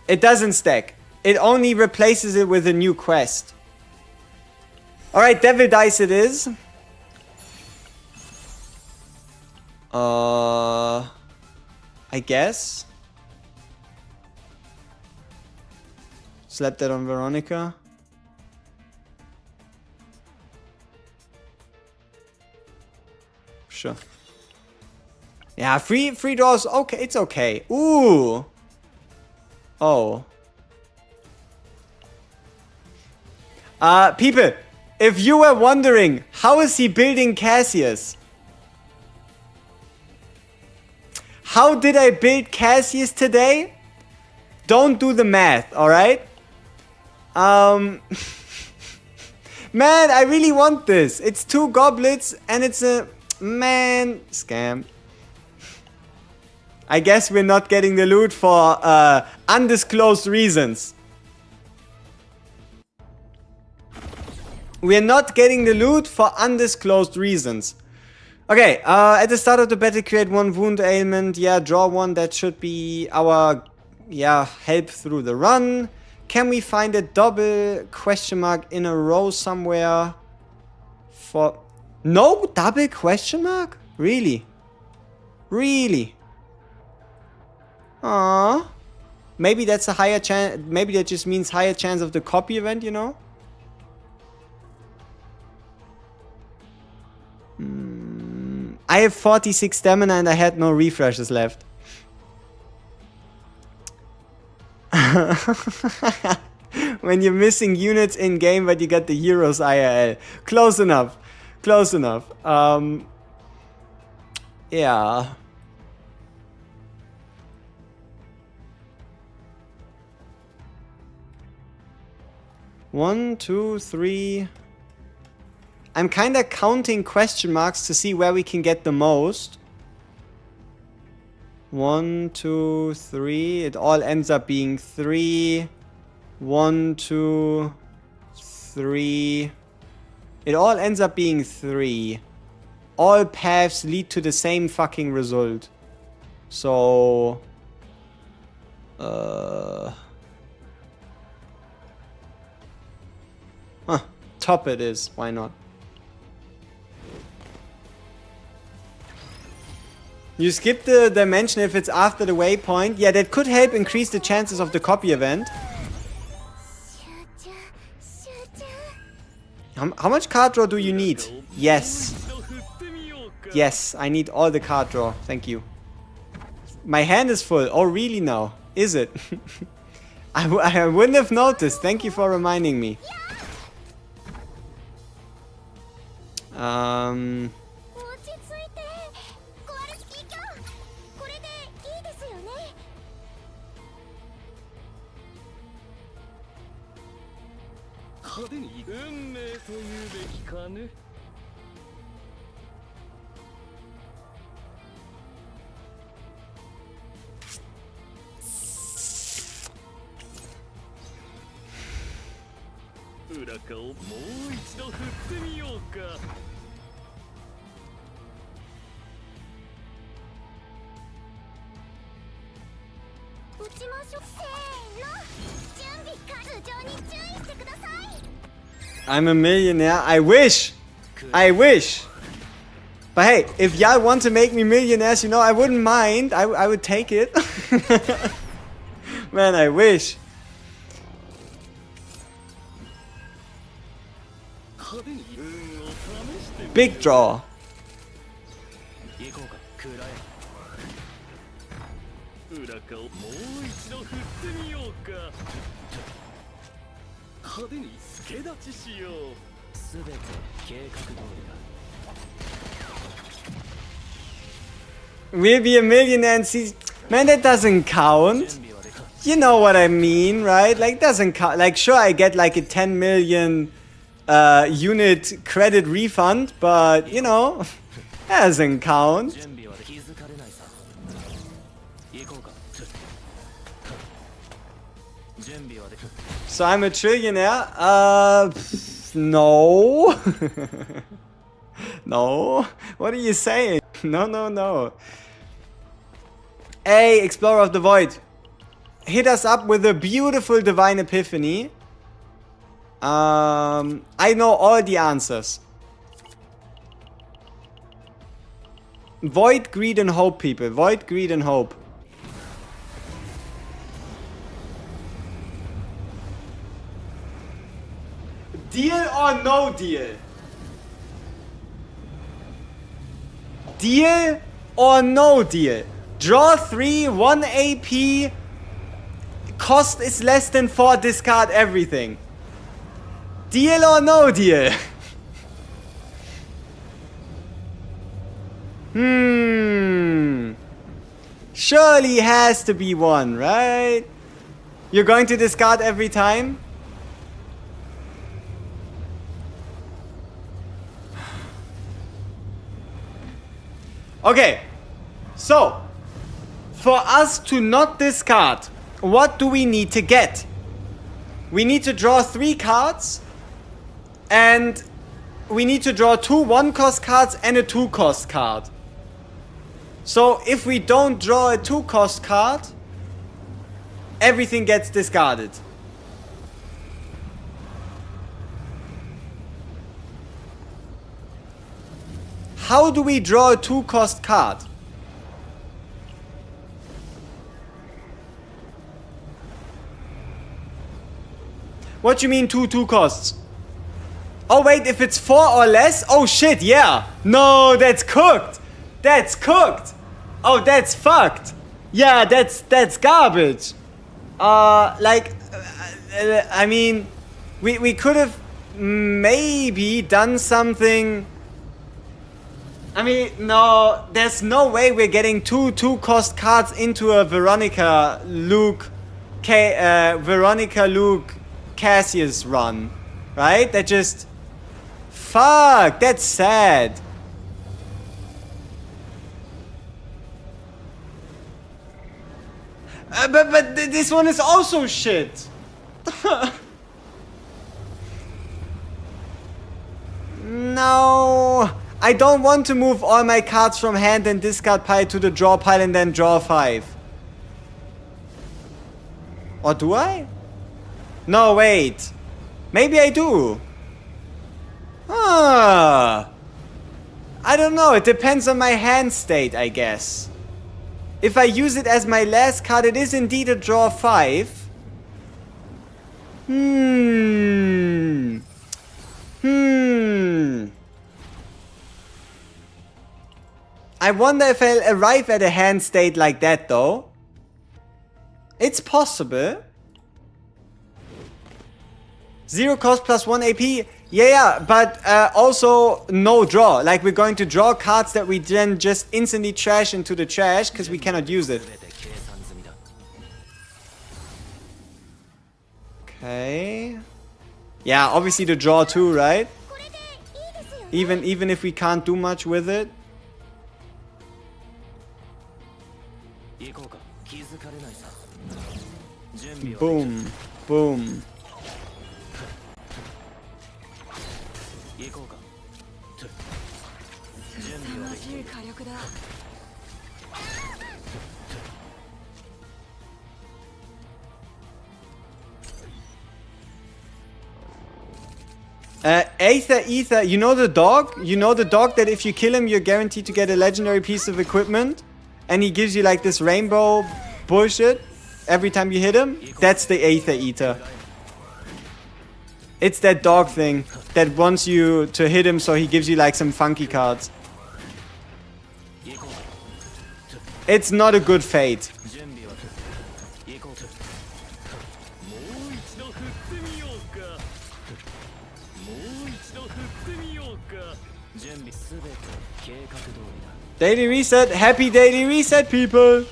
It doesn't stack. It only replaces it with a new quest. Alright, Devil Dice it is. I guess. Slap that on Veronica. Sure. Yeah, free draws. Okay, it's okay. Ooh. Oh. People, If you were wondering, how is he building CASSIUS? How did I build CASSIUS today? Don't do the math, alright? Man, I really want this. It's 2 goblets and it's a... Man, scam. I guess we're not getting the loot for undisclosed reasons. We're not getting the loot for undisclosed reasons. Okay, at the start of the battle, create 1 wound ailment. Yeah, draw 1. That should be our, help through the run. Can we find a double question mark in a row somewhere? For... No double question mark? Really? Really? Aww. Maybe that's a higher chance. Maybe that just means higher chance of the copy event, you know? I have 46 stamina and I had no refreshes left. When you're missing units in game but you got the heroes IRL. Close enough. Close enough. Yeah. One, two, three. I'm kinda counting question marks to see where we can get the most. 1, 2, 3. It all ends up being 3. 1, 2, 3. It all ends up being 3. All paths lead to the same fucking result. So... top it is. Why not? You skip the dimension if it's after the waypoint. Yeah, that could help increase the chances of the copy event. How much card draw do you need? Yes. Yes, I need all the card draw. Thank you. My hand is full. Oh, really now? Is it? I wouldn't have noticed. Thank you for reminding me. I'm a millionaire. I wish. I wish. But hey, if y'all want to make me millionaires, you know, I wouldn't mind. I would take it. Man, I wish. Big draw. We'll be a millionaire and see. Man, that doesn't count. You know what I mean, right? Like, doesn't count. Like, sure, I get like a 10 million unit credit refund, but you know, that doesn't count. So I'm a trillionaire? No. No. What are you saying? No, no, no. Hey, Explorer of the Void. Hit us up with a beautiful Divine Epiphany. I know all the answers. Void, greed, and hope, people. Void, greed, and hope. Deal or no deal? Deal or no deal? Draw 3, 1 AP. Cost is less than 4, discard everything. Deal or no deal? Surely has to be one, right? You're going to discard every time? Okay. So, for us to not discard, what do we need to get? We need to draw 3 cards. And we need to draw 2 1-cost cards and a 2-cost card. So if we don't draw a 2-cost card, everything gets discarded. How do we draw a 2-cost card? What do you mean 2 costs? Oh wait, if it's 4 or less? Oh shit, yeah. No, that's cooked. That's cooked. Oh, that's fucked. Yeah, that's garbage. I mean, we could have maybe done something. I mean, no, there's no way we're getting 2 cost cards into a Veronica Luke CASSIUS run, right? That just, fuck, that's sad. But this one is also shit. No, I don't want to move all my cards from hand and discard pile to the draw pile and then draw 5. Or do I? No, wait. Maybe I do. I don't know. It depends on my hand state, I guess. If I use it as my last card, it is indeed a draw 5. I wonder if I'll arrive at a hand state like that, though. It's possible. 0 cost plus 1 AP. Yeah, but also no draw. Like, we're going to draw cards that we then just instantly trash into the trash because we cannot use it. Okay. Yeah, obviously the draw too, right? Even if we can't do much with it. Boom. Boom. Ether, you know the dog? You know the dog that if you kill him, you're guaranteed to get a legendary piece of equipment? And he gives you like this rainbow bullshit every time you hit him? That's the Aether Eater. It's that dog thing that wants you to hit him so he gives you like some funky cards. It's not a good fate. Daily reset. Happy daily reset, people.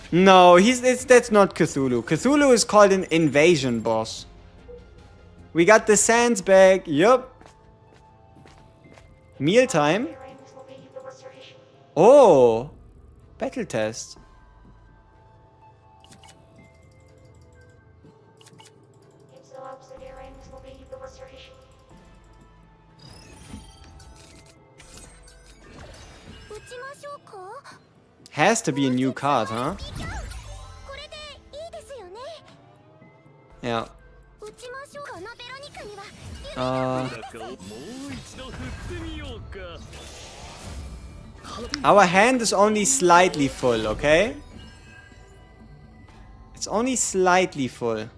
No, that's not Cthulhu. Cthulhu is called an invasion boss. We got the sands back. Yup. Mealtime. Oh. Battle test. Has to be a new card, huh? Yeah. Our hand is only slightly full, okay? It's only slightly full.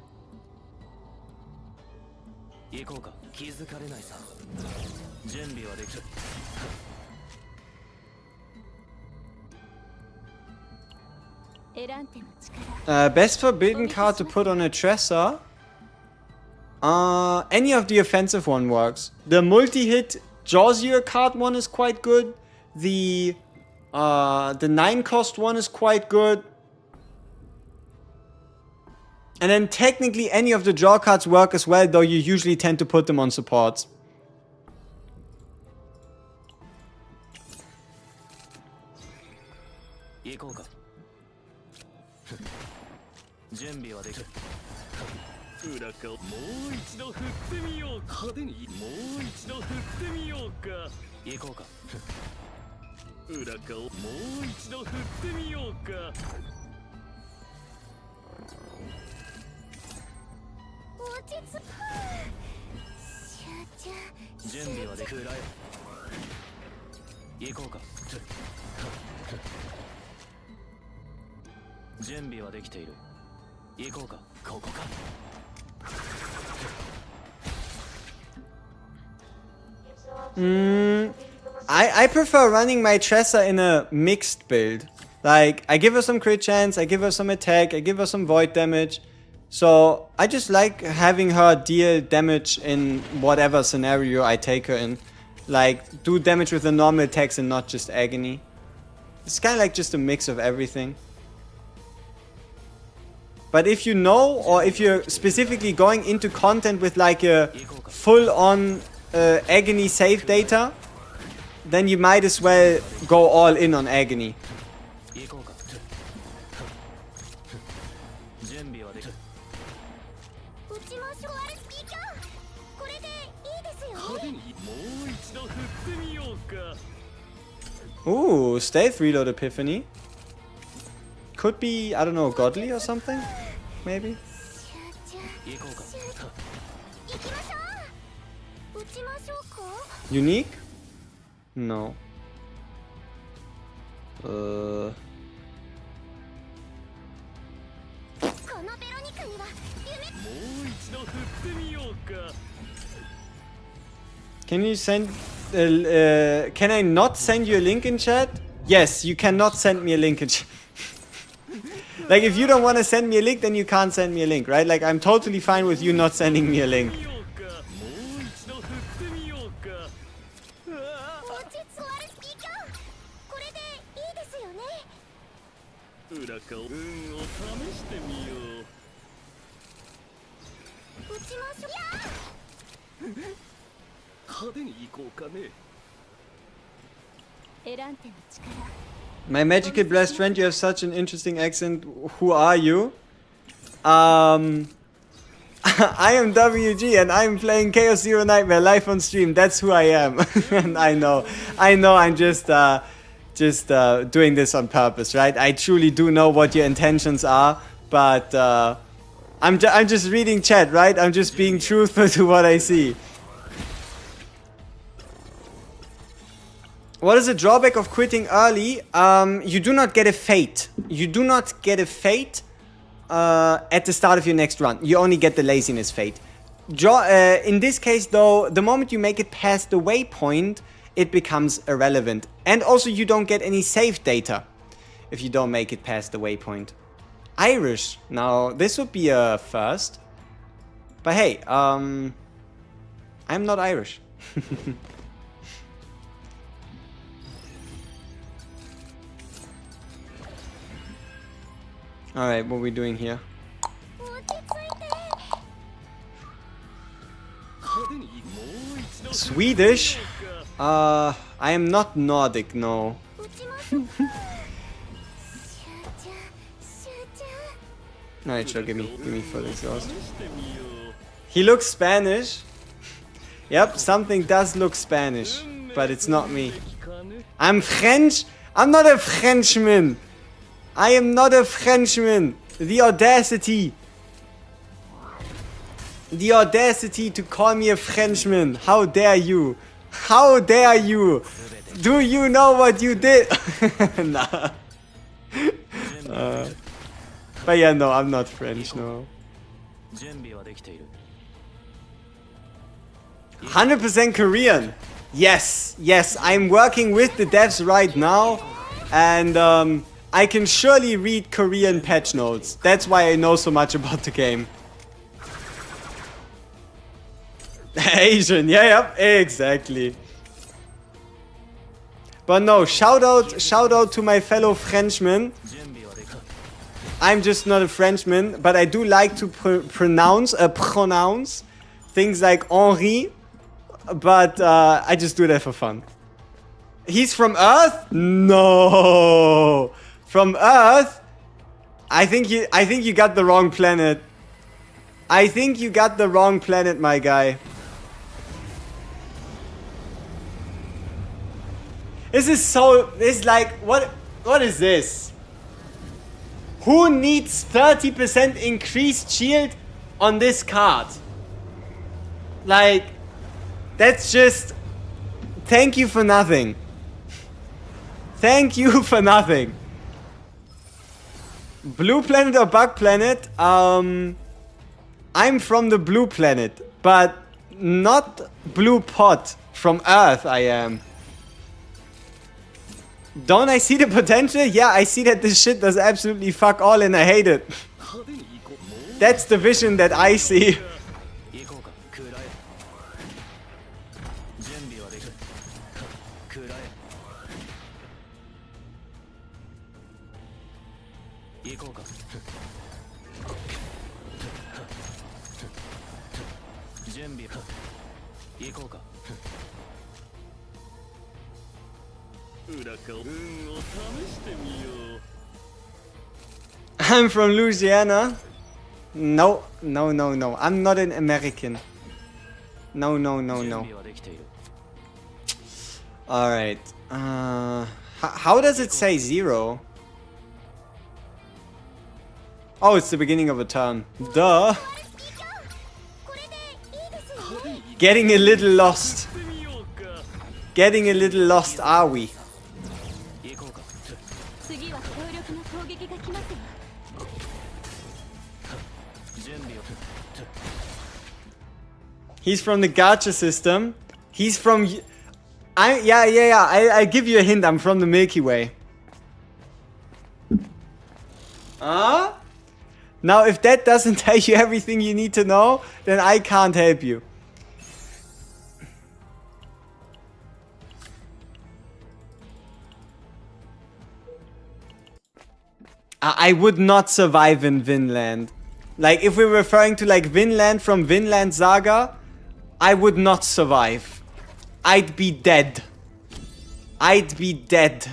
Best forbidden card to put on a Tresor. Any of the offensive one works. The multi-hit Jawsier card one is quite good. The 9 cost one is quite good. And then technically any of the draw cards work as well, though you usually tend to put them on supports. I prefer running my Tressa in a mixed build. Like, I give her some crit chance, I give her some attack, I give her some void damage. So, I just like having her deal damage in whatever scenario I take her in. Like, do damage with the normal attacks and not just agony. It's kind of like just a mix of everything. But if you know, or if you're specifically going into content with like a full-on agony save data, then you might as well go all in on agony. Ooh, Stealth Reload Epiphany. Could be, I don't know, godly or something? Maybe? Unique? No. Can you send... can I not send you a link in chat? Yes, you cannot send me a link in chat. Like, if you don't want to send me a link, then you can't send me a link, right? Like, I'm totally fine with you not sending me a link. My magical blessed friend, you have such an interesting accent. Who are you? I am WG and I'm playing Chaos Zero Nightmare live on stream. That's who I am. And I know I'm just doing this on purpose, right? I truly do know what your intentions are, but I'm just reading chat, right? I'm just being truthful to what I see. What is the drawback of quitting early? You do not get a fate. You do not get a fate at the start of your next run. You only get the laziness fate. In this case, though, the moment you make it past the waypoint, it becomes irrelevant. And also, you don't get any save data if you don't make it past the waypoint. Irish. Now, this would be a first. But hey, I'm not Irish. Alright, what are we doing here? Swedish? I am not Nordic, no. Alright, sure, give me full exhaust. He looks Spanish. Yep, something does look Spanish, but it's not me. I'm French? I'm not a Frenchman! I am not a Frenchman. The audacity. The audacity to call me a Frenchman. How dare you? How dare you? Do you know what you did? Nah. But yeah, no, I'm not French, no. 100% Korean. Yes, I'm working with the devs right now. And I can surely read Korean patch notes. That's why I know so much about the game. Asian, yeah, yep, exactly. But no, shout out to my fellow Frenchmen. I'm just not a Frenchman, but I do like to pronounce things like Henri, but I just do that for fun. He's from Earth? No. From Earth? I think you got the wrong planet. I think you got the wrong planet, my guy. This is like, what is this? Who needs 30% increased shield on this card? Like, that's just, thank you for nothing. Thank you for nothing. Blue planet or bug planet? I'm from the blue planet, but not blue pot. From Earth I am. Don't I see the potential? Yeah, I see that this shit does absolutely fuck all and I hate it. That's the vision that I see. I'm from Louisiana. No. I'm not an American. No. Alright. How does it say 0? Oh, it's the beginning of a turn. Duh. Getting a little lost. Getting a little lost, are we? He's from the gacha system. He's from... Yeah. I give you a hint. I'm from the Milky Way. Now, if that doesn't tell you everything you need to know, then I can't help you. I would not survive in Vinland. Like, if we're referring to, like, Vinland from Vinland Saga, I would not survive. I'd be dead. I'd be dead.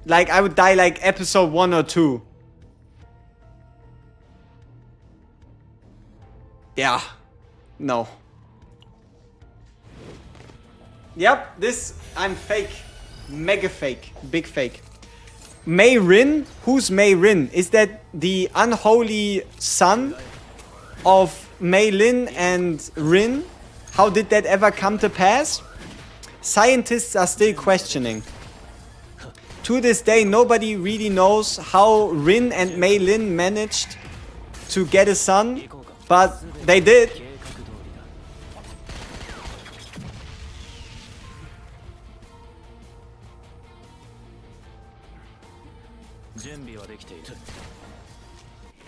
Like, I would die, like, episode 1 or 2. Yeah. No. Yep, this... I'm fake. Mega fake. Big fake. Mei Rin? Who's Mei Rin? Is that the unholy son of Mei Lin and Rin? How did that ever come to pass? Scientists are still questioning. To this day, nobody really knows how Rin and Mei Lin managed to get a son, but they did.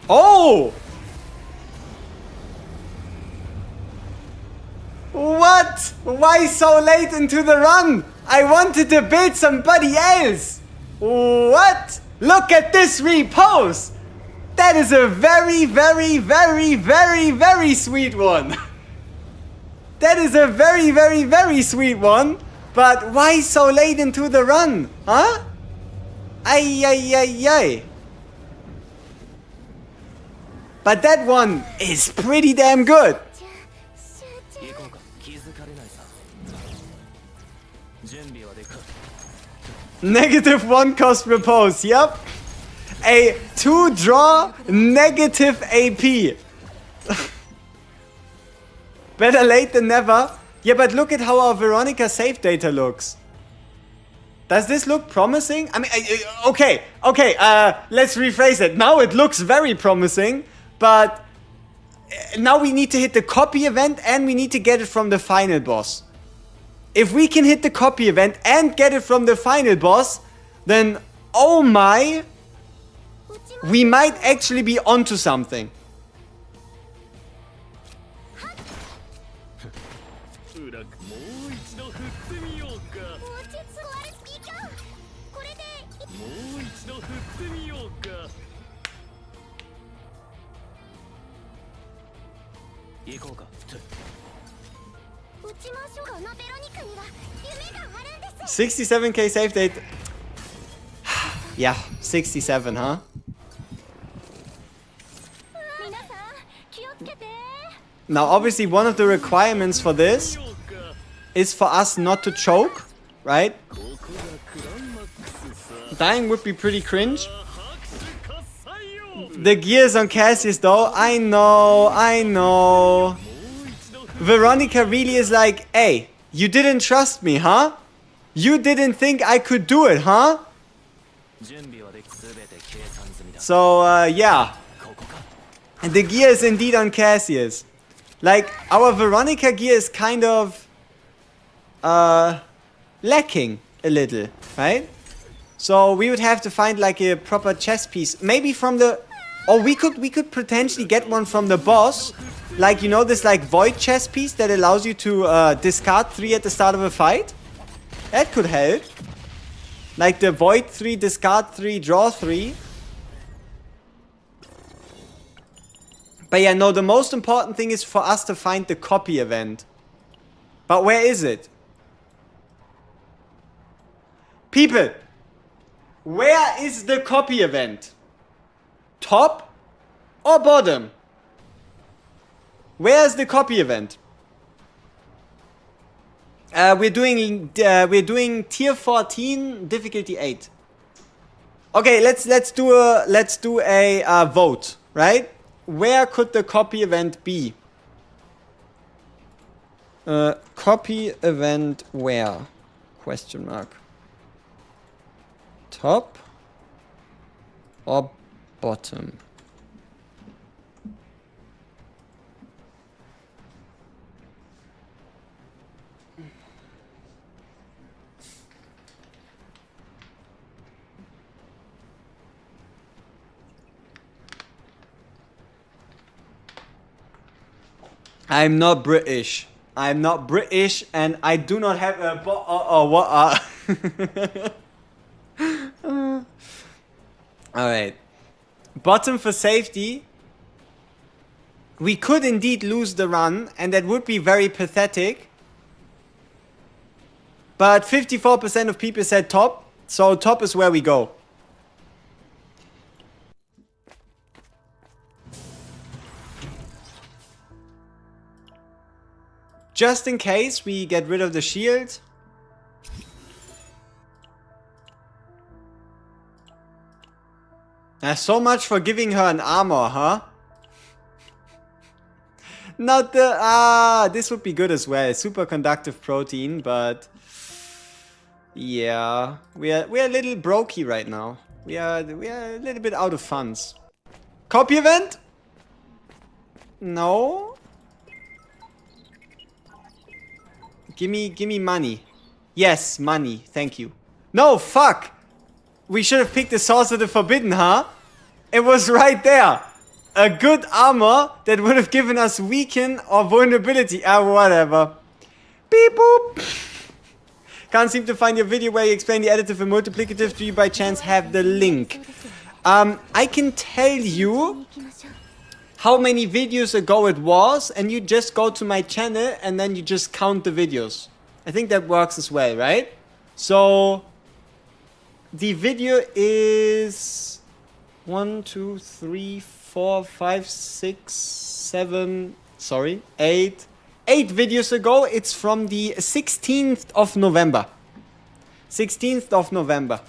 Oh! What? Why so late into the run? I wanted to beat somebody else. What? Look at this repose. That is a very sweet one. That is a very sweet one. But why so late into the run? Huh? Ay. But that one is pretty damn good. -1 cost repose, yep. A 2 draw negative AP. Better late than never. Yeah, but look at how our Veronica save data looks. Does this look promising? I mean, okay, let's rephrase it. Now it looks very promising, but now we need to hit the copy event and we need to get it from the final boss. If we can hit the copy event and get it from the final boss, then, oh my, we might actually be onto something. 67k save date. Yeah, 67, huh? Now, obviously, one of the requirements for this is for us not to choke, right? Dying would be pretty cringe. The gears on Cassius, though. I know. Veronica really is like, hey, you didn't trust me, huh? You didn't think I could do it, huh? So, yeah. And the gear is indeed on Cassius. Like, our Veronica gear is kind of lacking a little, right? So we would have to find like a proper chess piece. Maybe from the... Or we could potentially get one from the boss. Like, you know, this like void chess piece that allows you to discard 3 at the start of a fight? That could help. Like the void 3, discard 3, draw 3. But yeah, no, the most important thing is for us to find the copy event. But where is it? People, where is the copy event? Top or bottom? Where's the copy event? We're doing tier 14, difficulty 8. Okay, let's do a vote, right? Where could the copy event be? Copy event where? Question mark. Top or bottom? I'm not British. I'm not British, and I do not have a what? Alright. Bottom for safety. We could indeed lose the run, and that would be very pathetic. But 54% of people said top, so top is where we go. Just in case we get rid of the shield. So much for giving her an armor, huh? Not the... this would be good as well. Superconductive protein, but... Yeah. We're a little brokey right now. We are a little bit out of funds. Copy event? No. Give me money. Yes, money. Thank you. No, fuck! We should have picked the Source of the Forbidden, huh? It was right there. A good armor that would have given us weaken or vulnerability. Whatever. Beep boop. Can't seem to find your video where you explain the additive and multiplicative. Do you by chance have the link? I can tell you how many videos ago it was, and you just go to my channel and then you just count the videos. I think that works as well, right? So the video is 1, 2, 3, 4, 5, 6, 7, sorry, 8 videos ago. It's from the 16th of November. 16th of November.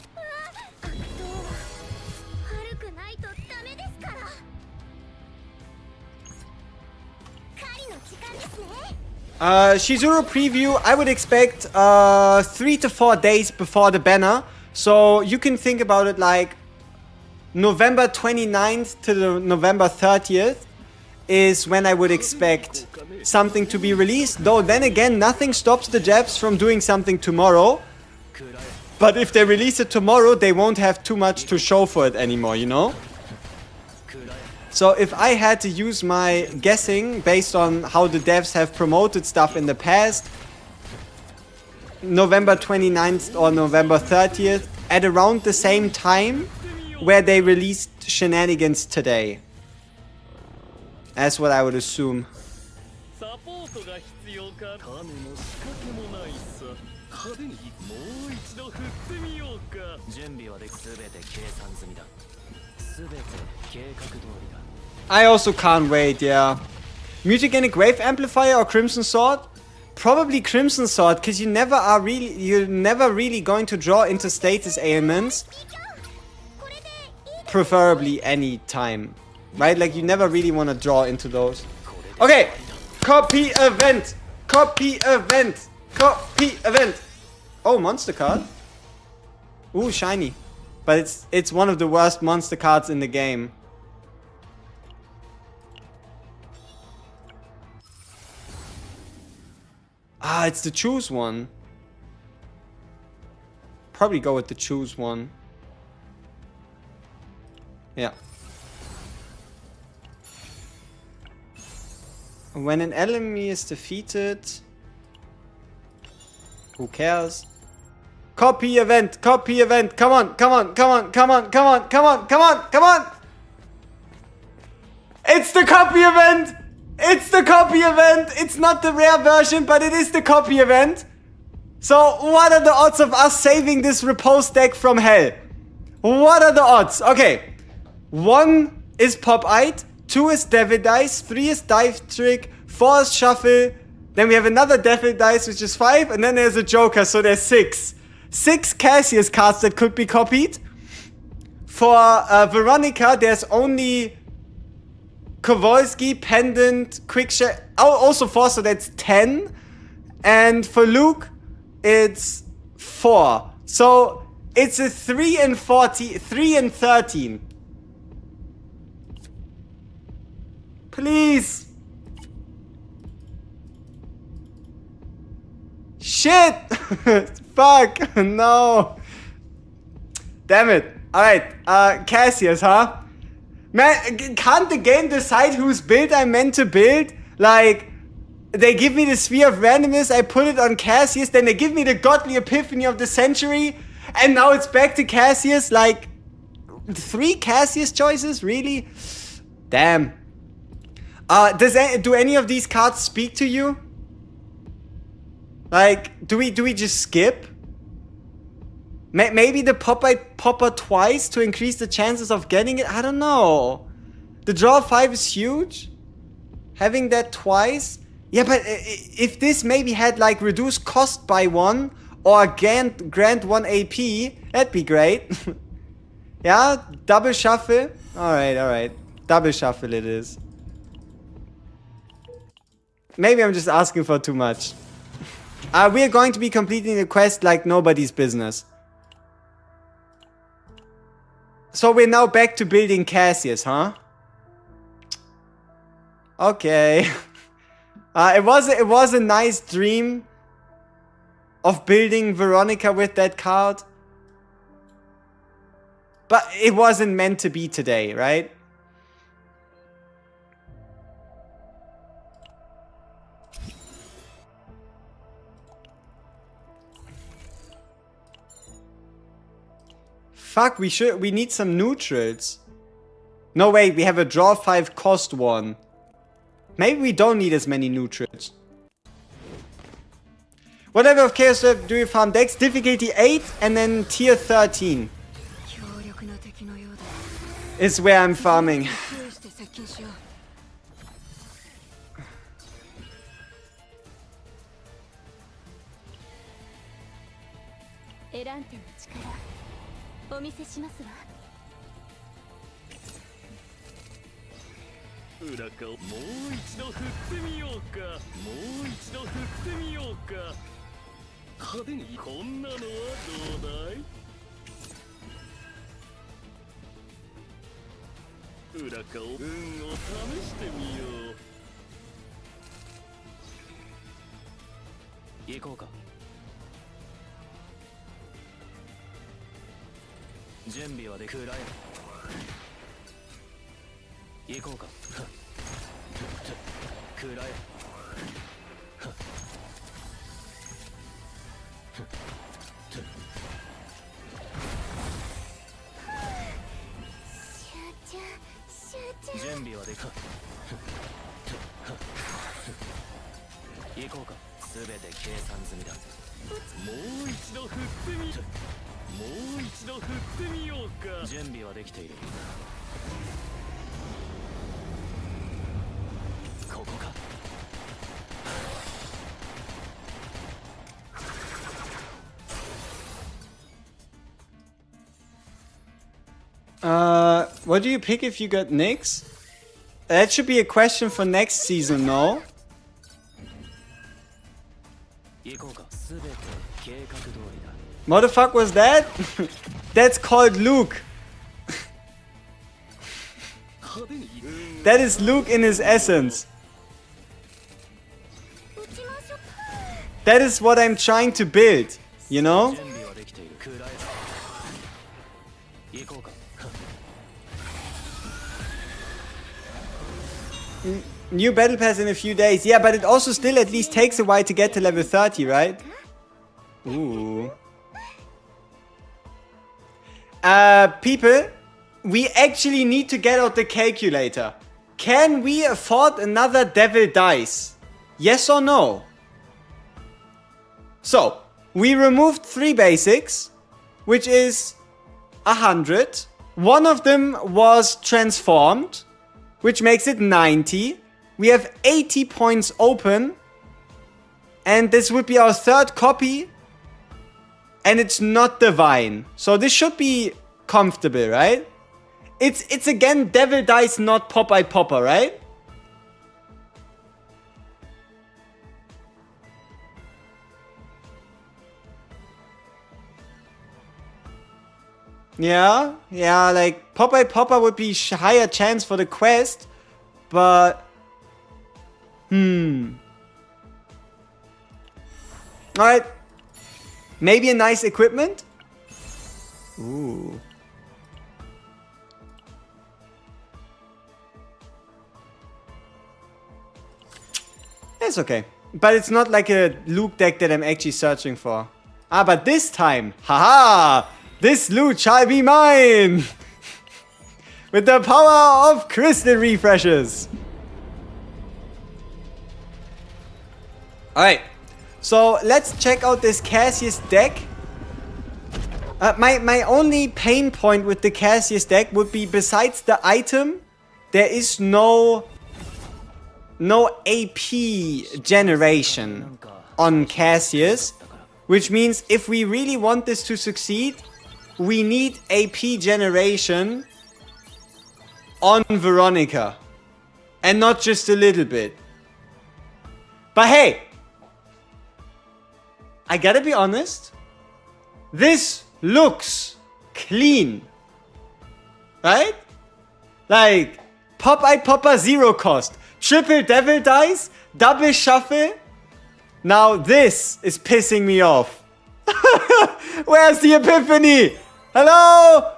CHIZURU preview, I would expect 3 to 4 days before the banner. So you can think about it like November 29th to the November 30th is when I would expect something to be released. Though then again, nothing stops the Japs from doing something tomorrow. But if they release it tomorrow, they won't have too much to show for it anymore, you know? So if I had to use my guessing based on how the devs have promoted stuff in the past, November 29th or November 30th at around the same time where they released Shenanigans today. That's what I would assume. I also can't wait, yeah. Mutagenic Wave Amplifier or Crimson Sword? Probably Crimson Sword, because you're never really going to draw into status ailments. Preferably any time. Right? Like you never really want to draw into those. Okay! Copy event! Copy event! Copy event! Oh, monster card. Ooh, shiny. But it's one of the worst monster cards in the game. Ah, it's the choose one. Probably go with the choose one. Yeah. When an enemy is defeated... Who cares? Copy event! Copy event! Come on! Come on! Come on! Come on! Come on! Come on! Come on! Come on! It's the copy event! It's the copy event! It's not the rare version, but it is the copy event. So, what are the odds of us saving this repose deck from hell? What are the odds? Okay. 1 is Pop-Eyed, 2 is Devil Dice, 3 is Dive Trick, 4 is Shuffle, then we have another Devil Dice, which is 5, and then there's a Joker, so there's 6. 6 Cassius cards that could be copied. For Veronica, there's only Kowalski, Pendant, Quickshare, also 4, so that's 10. And for Luke, it's 4. So it's a 3 and 13. Please. Shit. Fuck. No. Damn it. Alright. Cassius, huh? Man, can't the game decide whose build I'm meant to build? Like, they give me the Sphere of Randomness, I put it on Cassius, then they give me the Godly Epiphany of the Century, and now it's back to Cassius. Like, 3 Cassius choices? Really? Damn. Do any of these cards speak to you? Like, do we just skip? Maybe the popper twice to increase the chances of getting it? I don't know. The draw 5 is huge. Having that twice? Yeah, but if this maybe had like reduced cost by 1 or grant 1 AP, that'd be great. Yeah, double shuffle. Alright. Double shuffle it is. Maybe I'm just asking for too much. We're going to be completing the quest like nobody's business. So we're now back to building Cassius, huh? Okay. It was a nice dream of building Veronica with that card. But it wasn't meant to be today, right? Fuck, we need some neutrals. No, wait, we have a draw 5 cost 1. Maybe we don't need as many neutrals. What level of Chaos do you farm decks? Difficulty 8 and then tier 13. Is where I'm farming. What do you pick if you got Nyx? That should be a question for next season, no? What the fuck was that? That's called Luke. That is Luke in his essence. That is what I'm trying to build, you know? New battle pass in a few days. Yeah, but it also still at least takes a while to get to level 30, right? Ooh. People, we actually need to get out the calculator. Can we afford another devil dice? Yes or no? So, we removed 3 basics, which is 100. One of them was transformed, which makes it 90. We have 80 points open. And this would be our 3rd copy. And it's not divine. So this should be comfortable, right? It's again devil dice, not Popeye Popper, right? Yeah, like Popeye Popper would be higher chance for the quest, but alright. Maybe a nice equipment? Ooh. It's okay. But it's not like a Luke deck that I'm actually searching for. Ah, but this time, haha! This loot shall be mine! With the power of crystal refreshes! Alright. So, let's check out this CASSIUS deck. My only pain point with the CASSIUS deck would be, besides the item, there is no AP generation on CASSIUS. Which means if we really want this to succeed, we need AP generation on Veronica. And not just a little bit. But hey! I gotta be honest. This looks clean. Right? Like, Popeye Popper 0 cost. Triple devil dice. Double shuffle. Now this is pissing me off. Where's the epiphany? Hello?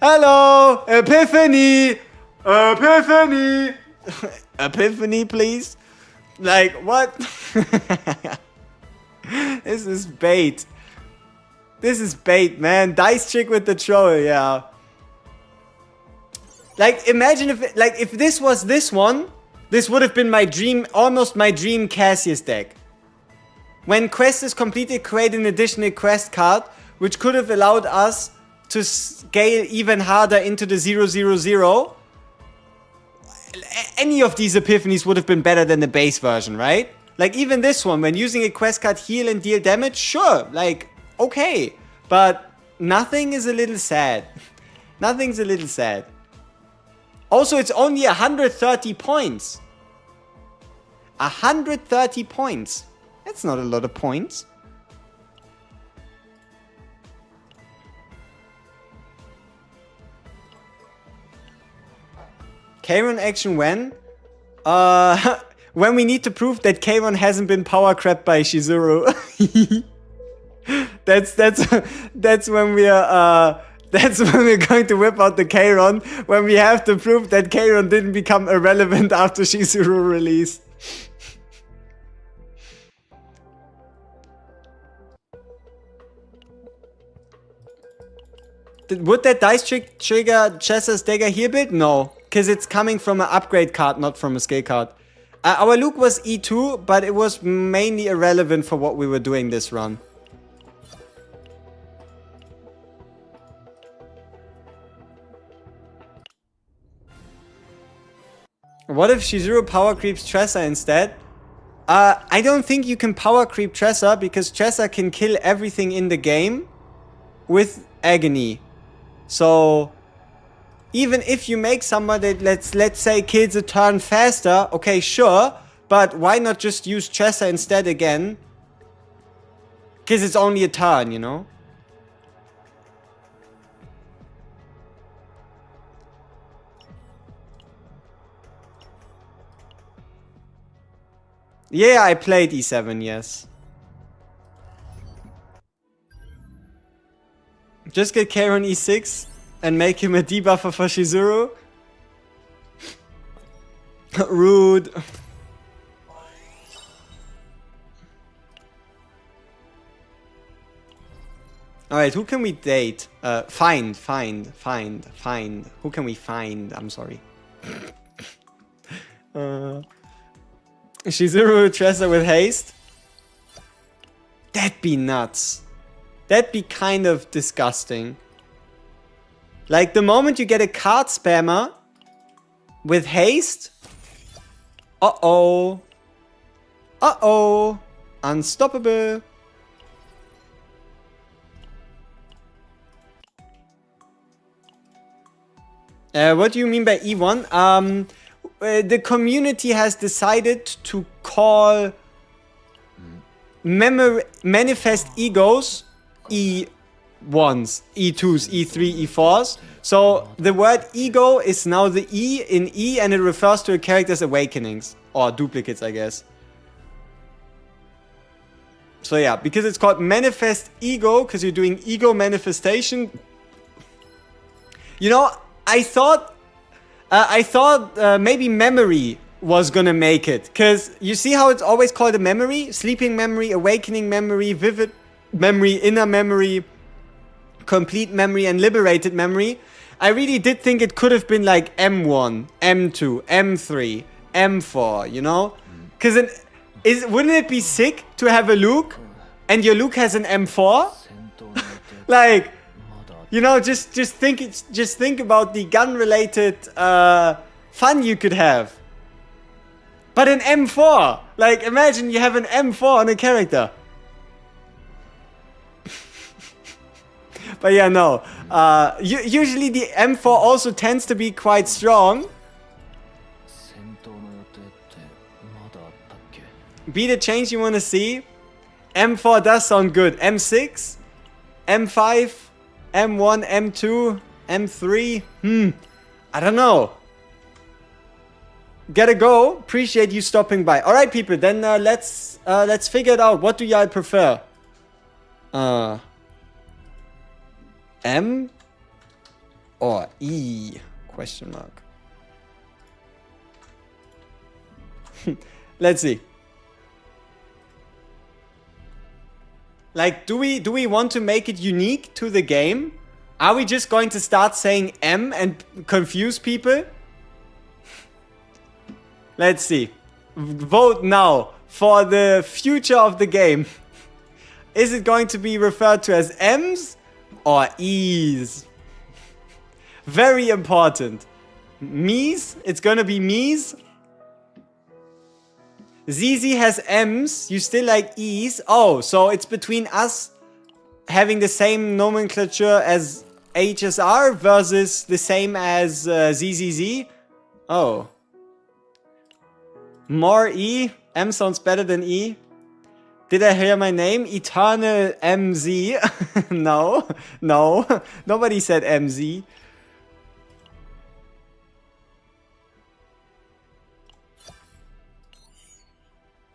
Hello? Epiphany? Epiphany? Epiphany, please? Like, what? This is bait. This is bait, man. Dice trick with the troll, yeah. Like, imagine if this was this one, this would have been my dream, almost my dream CASSIUS deck. When quest is completed, create an additional quest card, which could have allowed us to scale even harder into the 000. Any of these epiphanies would have been better than the base version, right? Like even this one, when using a quest card, heal and deal damage, sure, like, okay. But nothing is a little sad. Nothing's a little sad. Also, it's only 130 points. 130 points. That's not a lot of points. Kron action when? When we need to prove that Kron hasn't been power crept by CHIZURU. that's when we are that's when we're going to whip out the Kron, when we have to prove that Kron didn't become irrelevant after CHIZURU release. Would that dice trick trigger Chessa's dagger here build? No, because it's coming from an upgrade card, not from a skill card. Our Luke was E2, but it was mainly irrelevant for what we were doing this run. What if Chizuru power creeps Tressa instead? I don't think you can power creep Tressa because Tressa can kill everything in the game with agony. So even if you make someone that let's say kills a turn faster, okay, sure, but why not just use Tressa instead again? Because it's only a turn, you know? Yeah, I played E7, yes. Just get K on E6 and make him a debuffer for Chizuru. Rude. Alright, who can we date? Find. Who can we find? I'm sorry. Chizuru Tressa with haste? That'd be nuts. That'd be kind of disgusting. Like, the moment you get a card spammer with haste... Uh-oh. Uh-oh. Unstoppable. What do you mean by E1? The community has decided to call manifest egos E1s, E2s, E3, E4s. So the word ego is now the E in E and it refers to a character's awakenings. Or duplicates, I guess. So yeah, because it's called manifest ego, because you're doing ego manifestation. You know, I thought maybe memory was gonna make it. Because you see how it's always called a memory? Sleeping memory, awakening memory, vivid memory, inner memory, complete memory, and liberated memory. I really did think it could have been like M1, M2, M3, M4, you know? Because wouldn't it be sick to have a Luke and your Luke has an M4? Like... You know, just think about the gun-related fun you could have. But an M4! Like, imagine you have an M4 on a character. But yeah, no. Usually the M4 also tends to be quite strong. Be the change you want to see. M4 does sound good. M6? M5? M1, M2, M3. I don't know. Gotta go. Appreciate you stopping by. All right, people. Then let's figure it out. What do y'all prefer? M or E? Question mark. Let's see. Like, do we want to make it unique to the game? Are we just going to start saying M and confuse people? Let's see. Vote now for the future of the game. Is it going to be referred to as M's or E's? Very important. Me's? It's gonna be me's? ZZ has M's, you still like E's. Oh, so it's between us having the same nomenclature as HSR versus the same as ZZZ. Oh. More E? M sounds better than E. Did I hear my name? Eternal MZ? No. No. Nobody said MZ.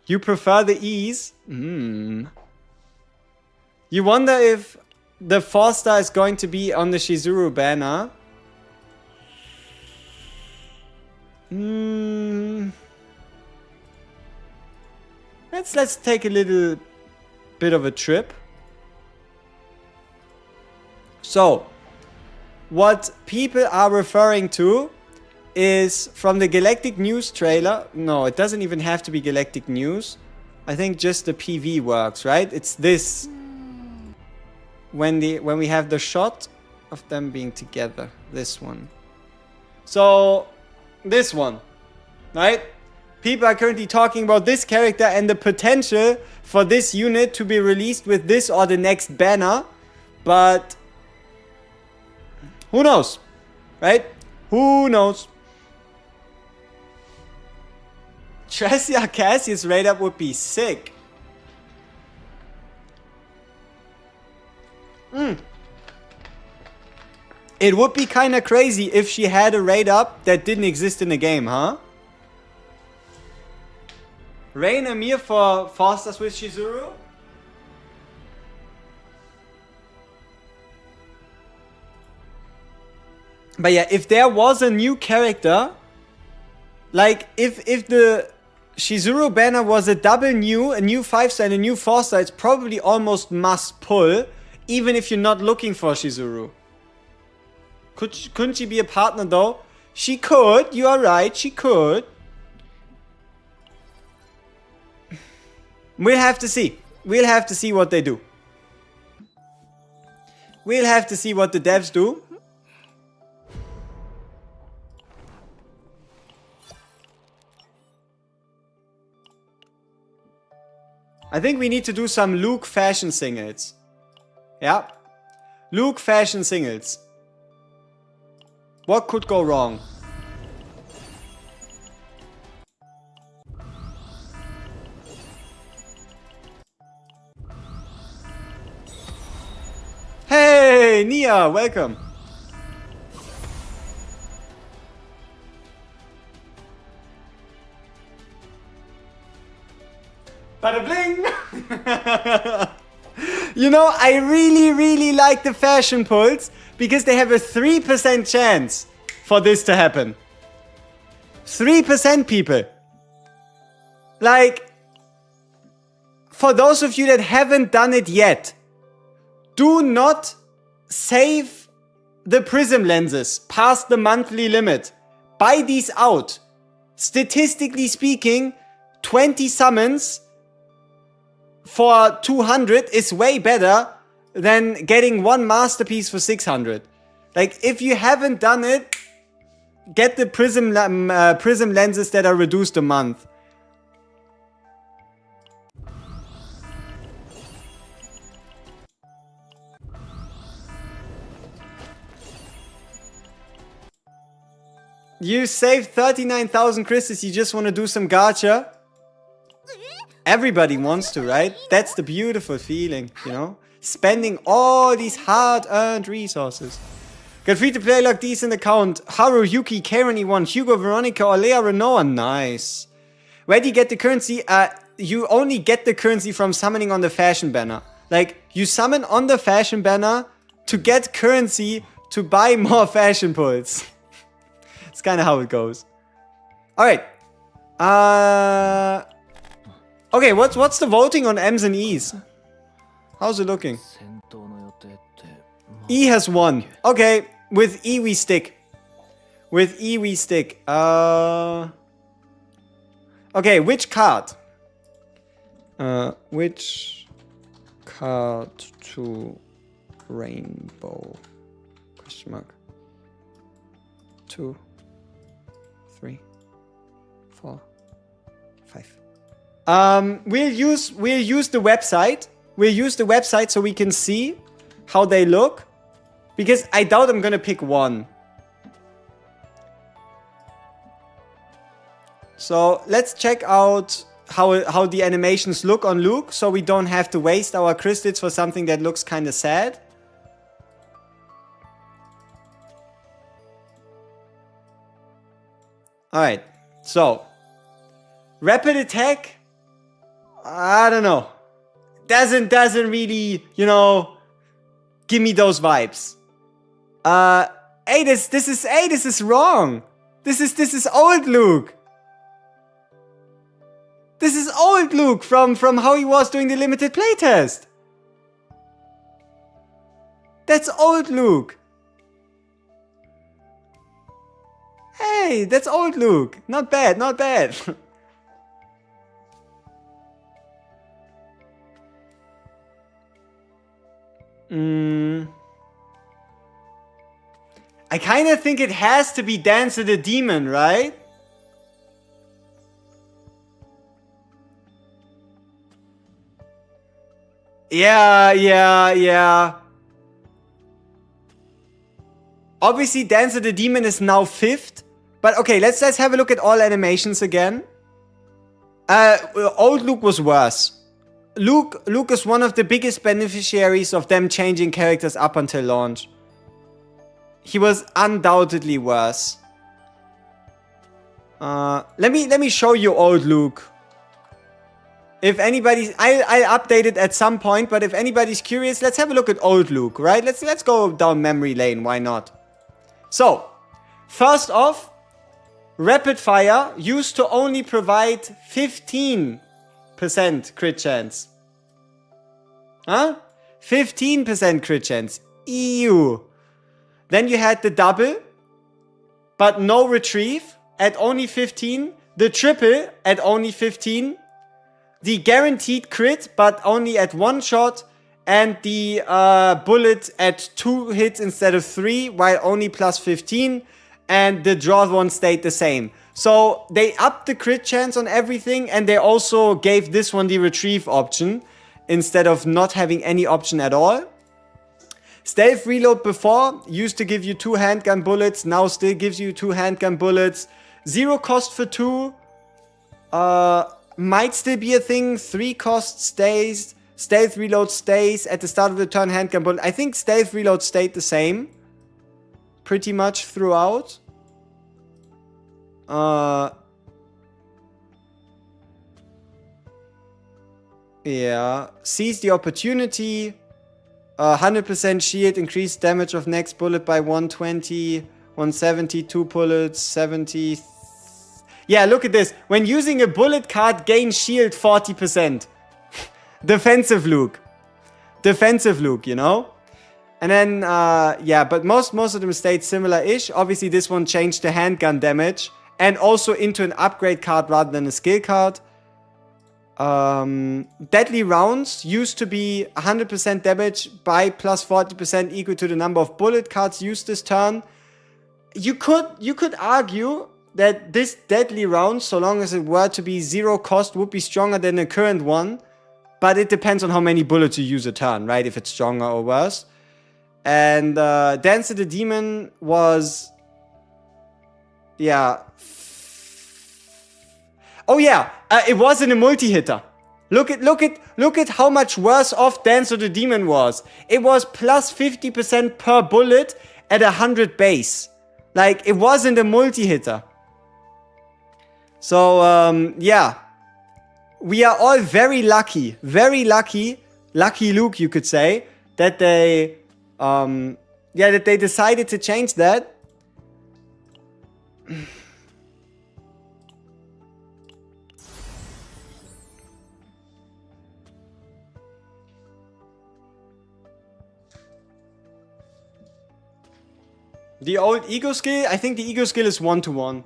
You prefer the E's? You wonder if the 4-star is going to be on the Chizuru banner. Let's take a little bit of a trip. So, what people are referring to is from the Galactic News trailer. No, it doesn't even have to be Galactic News. I think just the PV works, right? It's this. When we have the shot of them being together. This one. So, this one. Right? People are currently talking about this character and the potential for this unit to be released with this or the next banner. But who knows? Right? Who knows? Tresia Cassius raid up would be sick. It would be kind of crazy if she had a raid up that didn't exist in the game, huh? Rain Amir for Fosters with Chizuru? But yeah, if there was a new character, like if the Chizuru banner was a double new, a new 5-star and a new 4-star, it's probably almost must pull, even if you're not looking for Chizuru. Couldn't she be a partner though? She could, you are right, she could. We'll have to see. We'll have to see what they do. We'll have to see what the devs do. I think we need to do some Luke fashion singles. Yeah. Luke fashion singles. What could go wrong? Hey, Nia, welcome. Bada bling! You know, I really like the fashion pulls because they have a 3% chance for this to happen. 3% people. Like, for those of you that haven't done it yet, do not save the prism lenses past the monthly limit. Buy these out. Statistically speaking, 20 summons for 200 is way better than getting one masterpiece for 600. Like, if you haven't done it, get the prism lenses that are reduced a month. You saved 39,000 crystals, you just want to do some gacha? Everybody wants to, right? That's the beautiful feeling, you know? Spending all these hard-earned resources. Get free to play like decent account. Haru, Yuki, Karen E1, Hugo, Veronica, or Leia Renoa. Nice. Where do you get the currency? You only get the currency from summoning on the fashion banner. Like, you summon on the fashion banner to get currency to buy more fashion pulls. It's kind of how it goes. Alright. Okay, what's the voting on M's and E's? How's it looking? E has won. Okay, with E we stick. With E we stick. Okay, which card? Which card to rainbow? Question mark. 2, 3, 4, 5. We'll use the website. We'll use the website so we can see how they look. Because I doubt I'm gonna pick one. So let's check out how the animations look on Luke, so we don't have to waste our crystals for something that looks kind of sad. Alright, so rapid attack, I don't know. Doesn't really, you know, give me those vibes. Hey, this is wrong. This is old Luke. This is old Luke from how he was doing the limited playtest. That's old Luke. Hey, that's old Luke. Not bad, not bad. I kind of think it has to be Dancer the Demon, right? Yeah. Obviously, Dancer the Demon is now 5th. But okay, let's have a look at all animations again. Old Luke was worse. Luke is one of the biggest beneficiaries of them changing characters up until launch. He was undoubtedly worse. Let me show you old Luke. If anybody's, I'll update it at some point, but if anybody's curious, let's have a look at old Luke, right? Let's go down memory lane, why not? So, first off, Rapid Fire used to only provide 15% crit chance. Huh? 15% crit chance. Ew. Then you had the double, but no retrieve at only 15. The triple at only 15. The guaranteed crit, but only at 1 shot. And the bullet at 2 hits instead of 3, while only plus 15. And the draw one stayed the same. So they upped the crit chance on everything, and they also gave this one the retrieve option instead of not having any option at all. Stealth reload before used to give you 2 handgun bullets, now still gives you 2 handgun bullets. 0 cost for 2. Might still be a thing. 3 cost stays. Stealth reload stays. At the start of the turn, handgun bullet. I think stealth reload stayed the same pretty much throughout. Yeah. Seize the opportunity. 100% shield. Increased damage of next bullet by 120. 170. 2 bullets. 70. Yeah, look at this. When using a bullet card, gain shield 40%. Defensive Luke. Defensive Luke, you know? And then, yeah, but most of them stayed similar-ish. Obviously, this one changed to handgun damage. And also into an upgrade card rather than a skill card. Deadly rounds used to be 100% damage by plus 40% equal to the number of bullet cards used this turn. You could argue that this deadly round, so long as it were to be 0 cost, would be stronger than the current one. But it depends on how many bullets you use a turn, right? If it's stronger or worse. And Dancer the Demon was... Yeah. Oh yeah, it wasn't a multi-hitter. Look at how much worse off Dancer the Demon was. It was plus 50% per bullet at 100 base. Like, it wasn't a multi-hitter. So, yeah. We are all very lucky, lucky Luke, you could say, that they, that they decided to change that. The old ego skill, I think the ego skill is 1-to-1.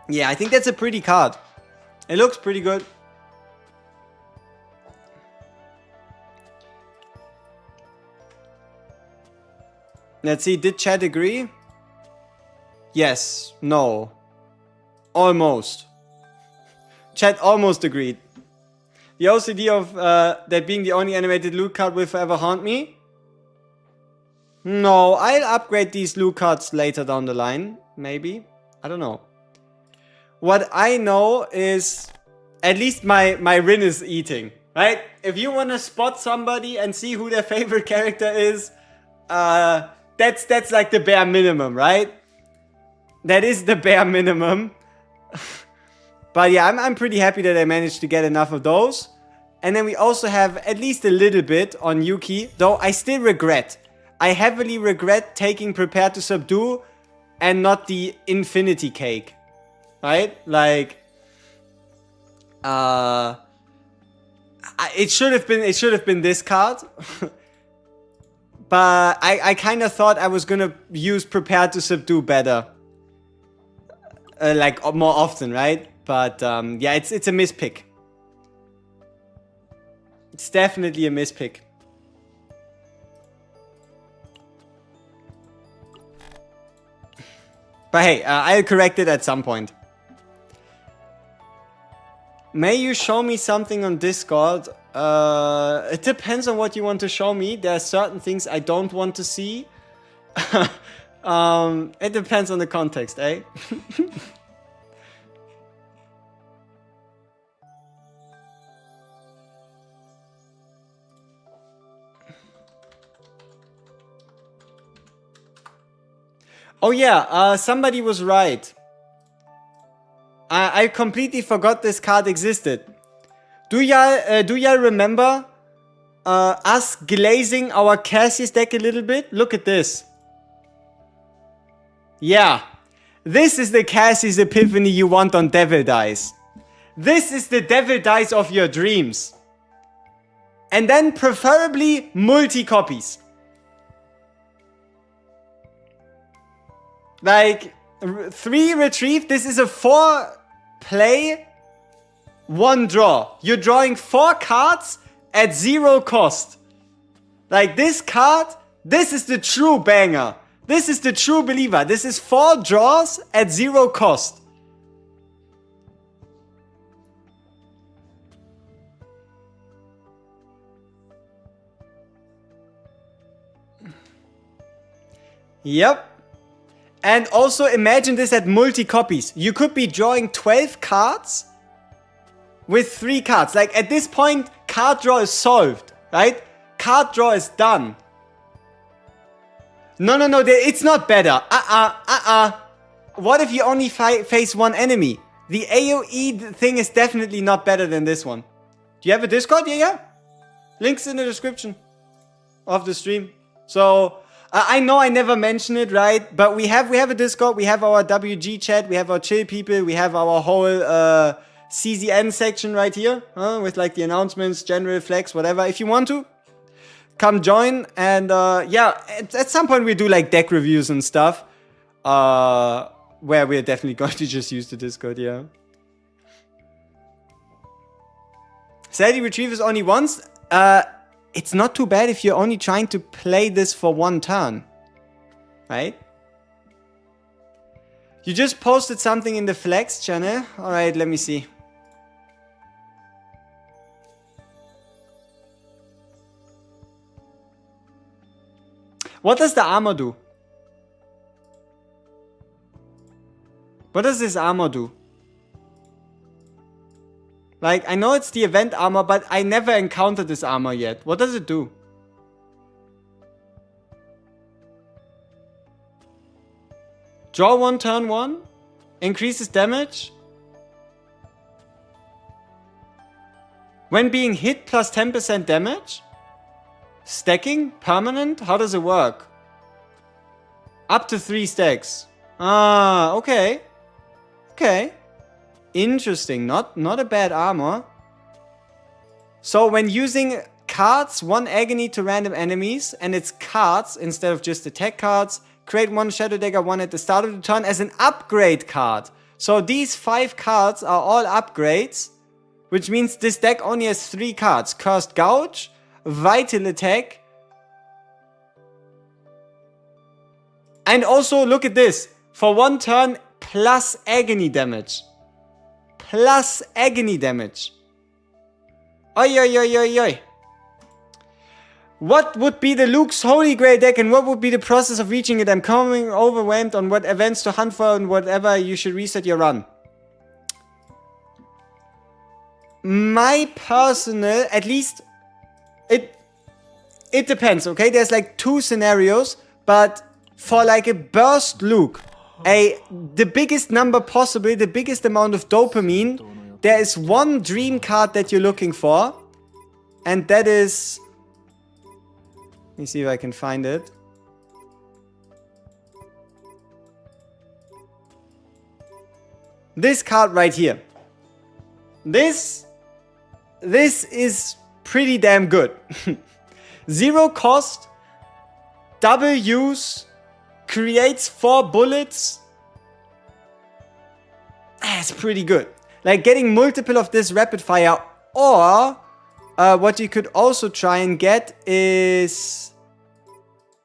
Yeah, I think that's a pretty card. It looks pretty good. Let's see, did chat agree? Yes, no. Almost. Chat almost agreed. The OCD of that being the only animated loot card will forever haunt me? No, I'll upgrade these loot cards later down the line. Maybe. I don't know. What I know is, at least my Rin is eating, right? If you want to spot somebody and see who their favorite character is, that's like the bare minimum, right? That is the bare minimum. But yeah, I'm pretty happy that I managed to get enough of those. And then we also have at least a little bit on Yuki, though I still regret. I heavily regret taking Prepare to Subdue and not the Infinity Cake. Right? Like, it should have been this card. But I kind of thought I was gonna use Prepare to Subdue better. Like, more often, right? But, yeah, it's a mispick. It's definitely a mispick. But hey, I'll correct it at some point. May you show me something on Discord? It depends on what you want to show me. There are certain things I don't want to see. It depends on the context, eh? Oh yeah, somebody was right. I completely forgot this card existed. Do y'all remember us glazing our CASSIUS deck a little bit? Look at this. Yeah. This is the CASSIUS epiphany you want on Devil Dice. This is the Devil Dice of your dreams. And then preferably multi-copies. Like, 3 retrieve, this is a 4 play, 1 draw. You're drawing 4 cards at 0 cost. Like, this card, this is the true banger. This is the true believer. This is 4 draws at 0 cost. Yep. And also imagine this at multi-copies. You could be drawing 12 cards with 3 cards. Like, at this point, card draw is solved, right? Card draw is done. No, it's not better. What if you only face 1 enemy? The AoE thing is definitely not better than this one. Do you have a Discord? Yeah. Links in the description of the stream. So, I know I never mention it, right? But we have a Discord, we have our WG chat, we have our chill people, we have our whole CZN section right here, with like the announcements, general flex, whatever. If you want to, come join. And yeah, at some point we do like deck reviews and stuff, where we're definitely going to just use the Discord, yeah. Sadly, retrieve is only once. It's not too bad if you're only trying to play this for 1 turn, right? You just posted something in the Flex channel. Alright, let me see. What does the armor do? What does this armor do? Like, I know it's the event armor, but I never encountered this armor yet. What does it do? Draw 1, turn 1. Increases damage. When being hit, plus 10% damage. Stacking? Permanent? How does it work? Up to 3 stacks. Ah, okay. Okay. Interesting, not a bad armor. So when using cards, 1 agony to random enemies, and it's cards instead of just attack cards, create 1 Shadow Dagger 1 at the start of the turn as an upgrade card. So these 5 cards are all upgrades, which means this deck only has 3 cards. Cursed Gouge, Vital Attack, and also look at this. For 1 turn, plus agony damage. Plus agony damage. Oi, oi, oi, oi, oi. What would be the Luke's Holy Grail deck and what would be the process of reaching it? I'm coming overwhelmed on what events to hunt for and whatever. You should reset your run. My personal, at least, it depends, okay? There's like 2 scenarios, but for like a burst Luke, the biggest number possible, the biggest amount of dopamine, there is 1 dream card that you're looking for, and that is, let me see if I can find it. This card right here. This is pretty damn good. 0 cost, double use, creates 4 bullets. That's pretty good. Like getting multiple of this rapid fire. Or what you could also try and get is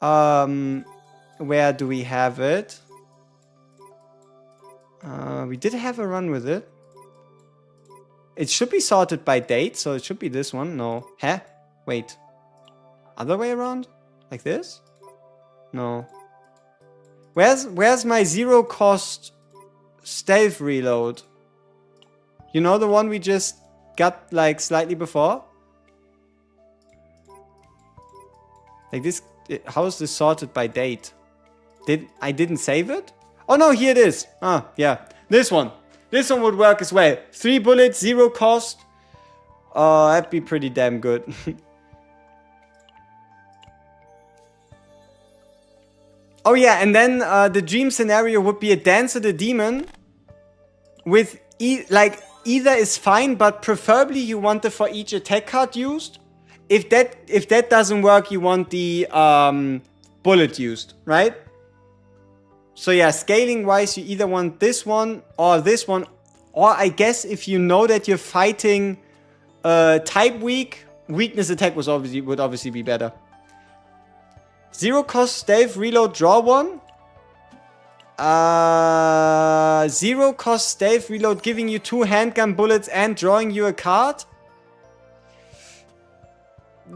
where do we have it? We did have a run with it. It should be sorted by date, so it should be this one. No. Huh? Wait. Other way around? Like this? No. Where's my 0 cost stealth reload? You know the one we just got like slightly before? Like this, how is this sorted by date? I didn't save it? Oh no, here it is. Ah, yeah. This one. This one would work as well. 3 bullets, 0 cost. Oh, that'd be pretty damn good. Oh yeah, and then the dream scenario would be a Dancer the Demon with either is fine, but preferably you want it for each attack card used. If that doesn't work, you want the bullet used, right? So yeah, scaling wise, you either want this one, or I guess if you know that you're fighting type weak, weakness attack would obviously be better. 0 cost stealth reload, draw 1. 0 cost stealth reload, giving you 2 handgun bullets and drawing you a card.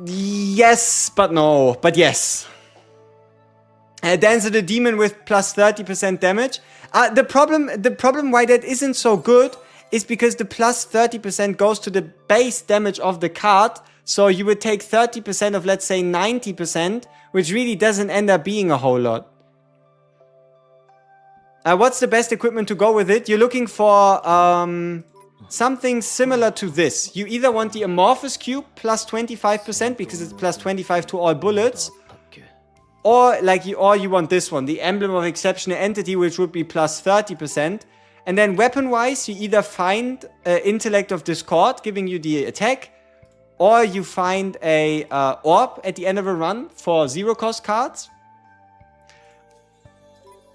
Yes, but no. But yes. Dancer the Demon with plus 30% damage. The problem why that isn't so good is because the plus 30% goes to the base damage of the card. So you would take 30% of, let's say, 90%, which really doesn't end up being a whole lot. What's the best equipment to go with it? You're looking for something similar to this. You either want the Amorphous Cube plus 25% because it's plus 25 to all bullets. Or you want this one, the Emblem of Exceptional Entity, which would be plus 30%. And then weapon-wise, you either find Intellect of Discord, giving you the attack, or you find a orb at the end of a run for 0 cost cards.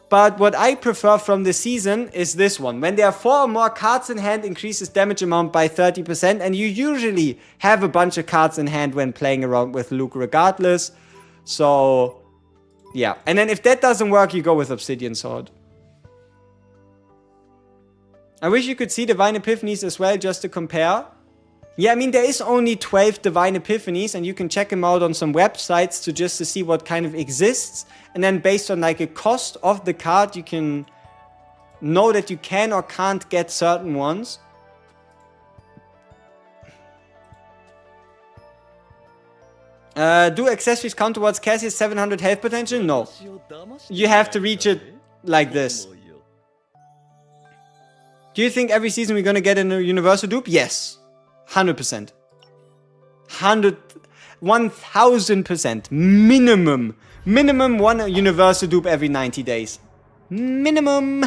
But what I prefer from the season is this one. When there are 4 or more cards in hand, increases damage amount by 30%. And you usually have a bunch of cards in hand when playing around with Luke regardless. So, yeah. And then if that doesn't work, you go with Obsidian Sword. I wish you could see Divine Epiphanies as well, just to compare. Yeah, I mean, there is only 12 Divine Epiphanies, and you can check them out on some websites to see what kind of exists. And then based on like a cost of the card, you can know that you can or can't get certain ones. Do accessories count towards Cassie's 700 health potential? No. You have to reach it like this. Do you think every season we're gonna get a universal dupe? Yes. 100%. 1000%. Minimum 1 universal dupe every 90 days. Minimum.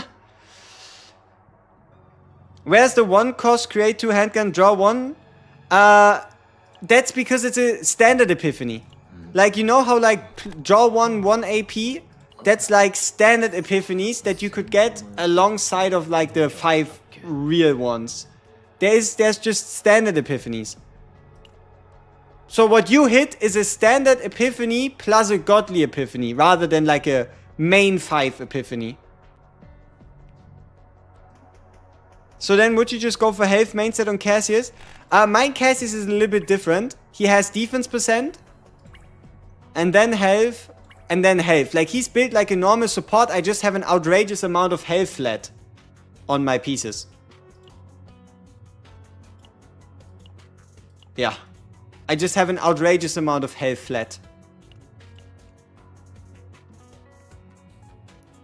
Where's the 1 cost, create 2 handgun, draw 1? That's because it's a standard epiphany. Like, you know how like draw 1 AP? That's like standard epiphanies that you could get alongside of like the 5 real ones. There's just standard epiphanies. So what you hit is a standard epiphany plus a godly epiphany, rather than like a main 5 epiphany. So then would you just go for health main set on Cassius? My Cassius is a little bit different. He has defense percent, and then health, and then health. Like, he's built like a normal support. I just have an outrageous amount of health flat on my pieces. Yeah. I just have an outrageous amount of health flat.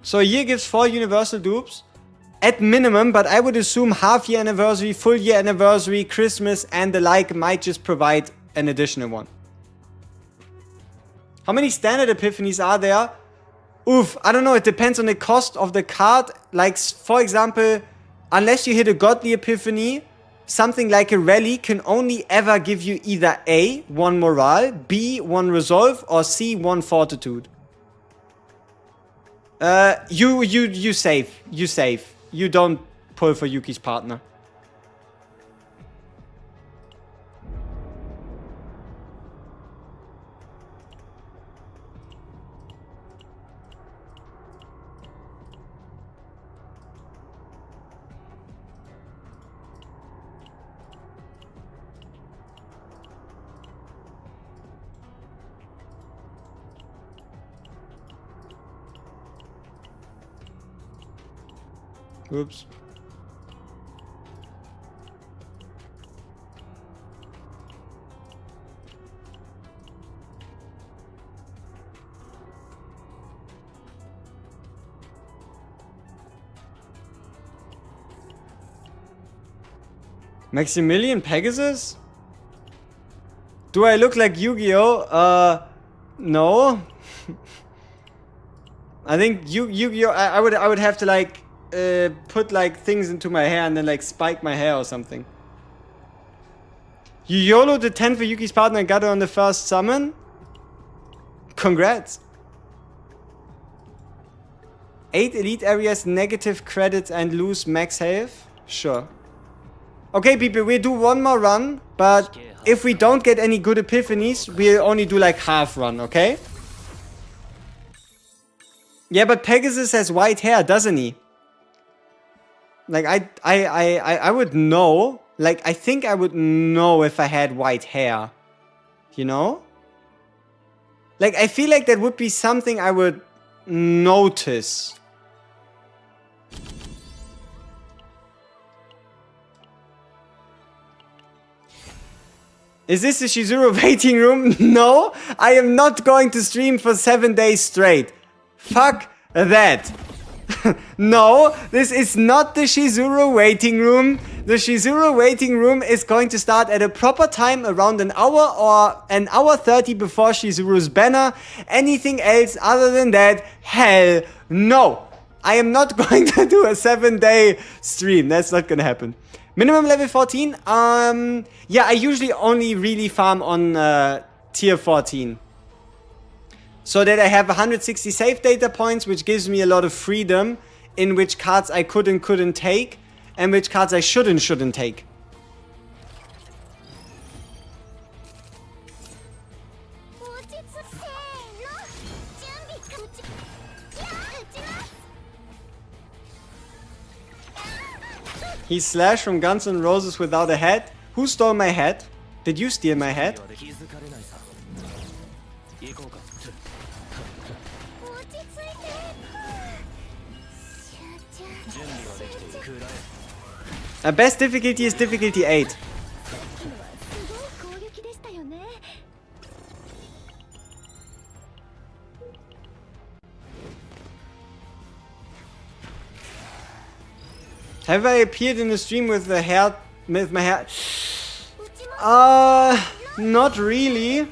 So a year gives 4 universal dupes. At minimum, but I would assume half year anniversary, full year anniversary, Christmas and the like might just provide an additional one. How many standard epiphanies are there? Oof, I don't know, it depends on the cost of the card. Like, for example, unless you hit a godly epiphany, something like a rally can only ever give you either A, 1 morale, B, 1 resolve, or C, 1 fortitude. You save. You save. You don't pull for Yuki's partner. Oops. Maximilian Pegasus? Do I look like Yu-Gi-Oh? No. I think Yu-Gi-Oh! I would have to like put like things into my hair and then like spike my hair or something. You YOLO'd the 10 for Yuki's partner and got her on the first summon? Congrats. 8 elite areas, negative credits and lose max health? Sure. Okay people, we'll do one more run, but if we don't get any good epiphanies, we'll only do like half run, okay? Yeah, but Pegasus has white hair, doesn't he? Like, I would know. Like, I think I would know if I had white hair. You know? Like, I feel like that would be something I would notice. Is this the CHIZURU waiting room? No, I am not going to stream for 7 days straight. Fuck that. No, this is not the CHIZURU waiting room. The CHIZURU waiting room is going to start at a proper time around an hour or an hour 30 before CHIZURU's banner. Anything else other than that, hell no. I am not going to do a 7-day stream. That's not gonna happen. Minimum level 14? Yeah, I usually only really farm on tier 14. So that I have 160 save data points, which gives me a lot of freedom in which cards I could and couldn't take, and which cards I should and shouldn't take. He slashed from Guns N' Roses without a hat. Who stole my hat? Did you steal my hat? Best difficulty is difficulty 8. Have I appeared in the stream with the hair, with my hair? Not really.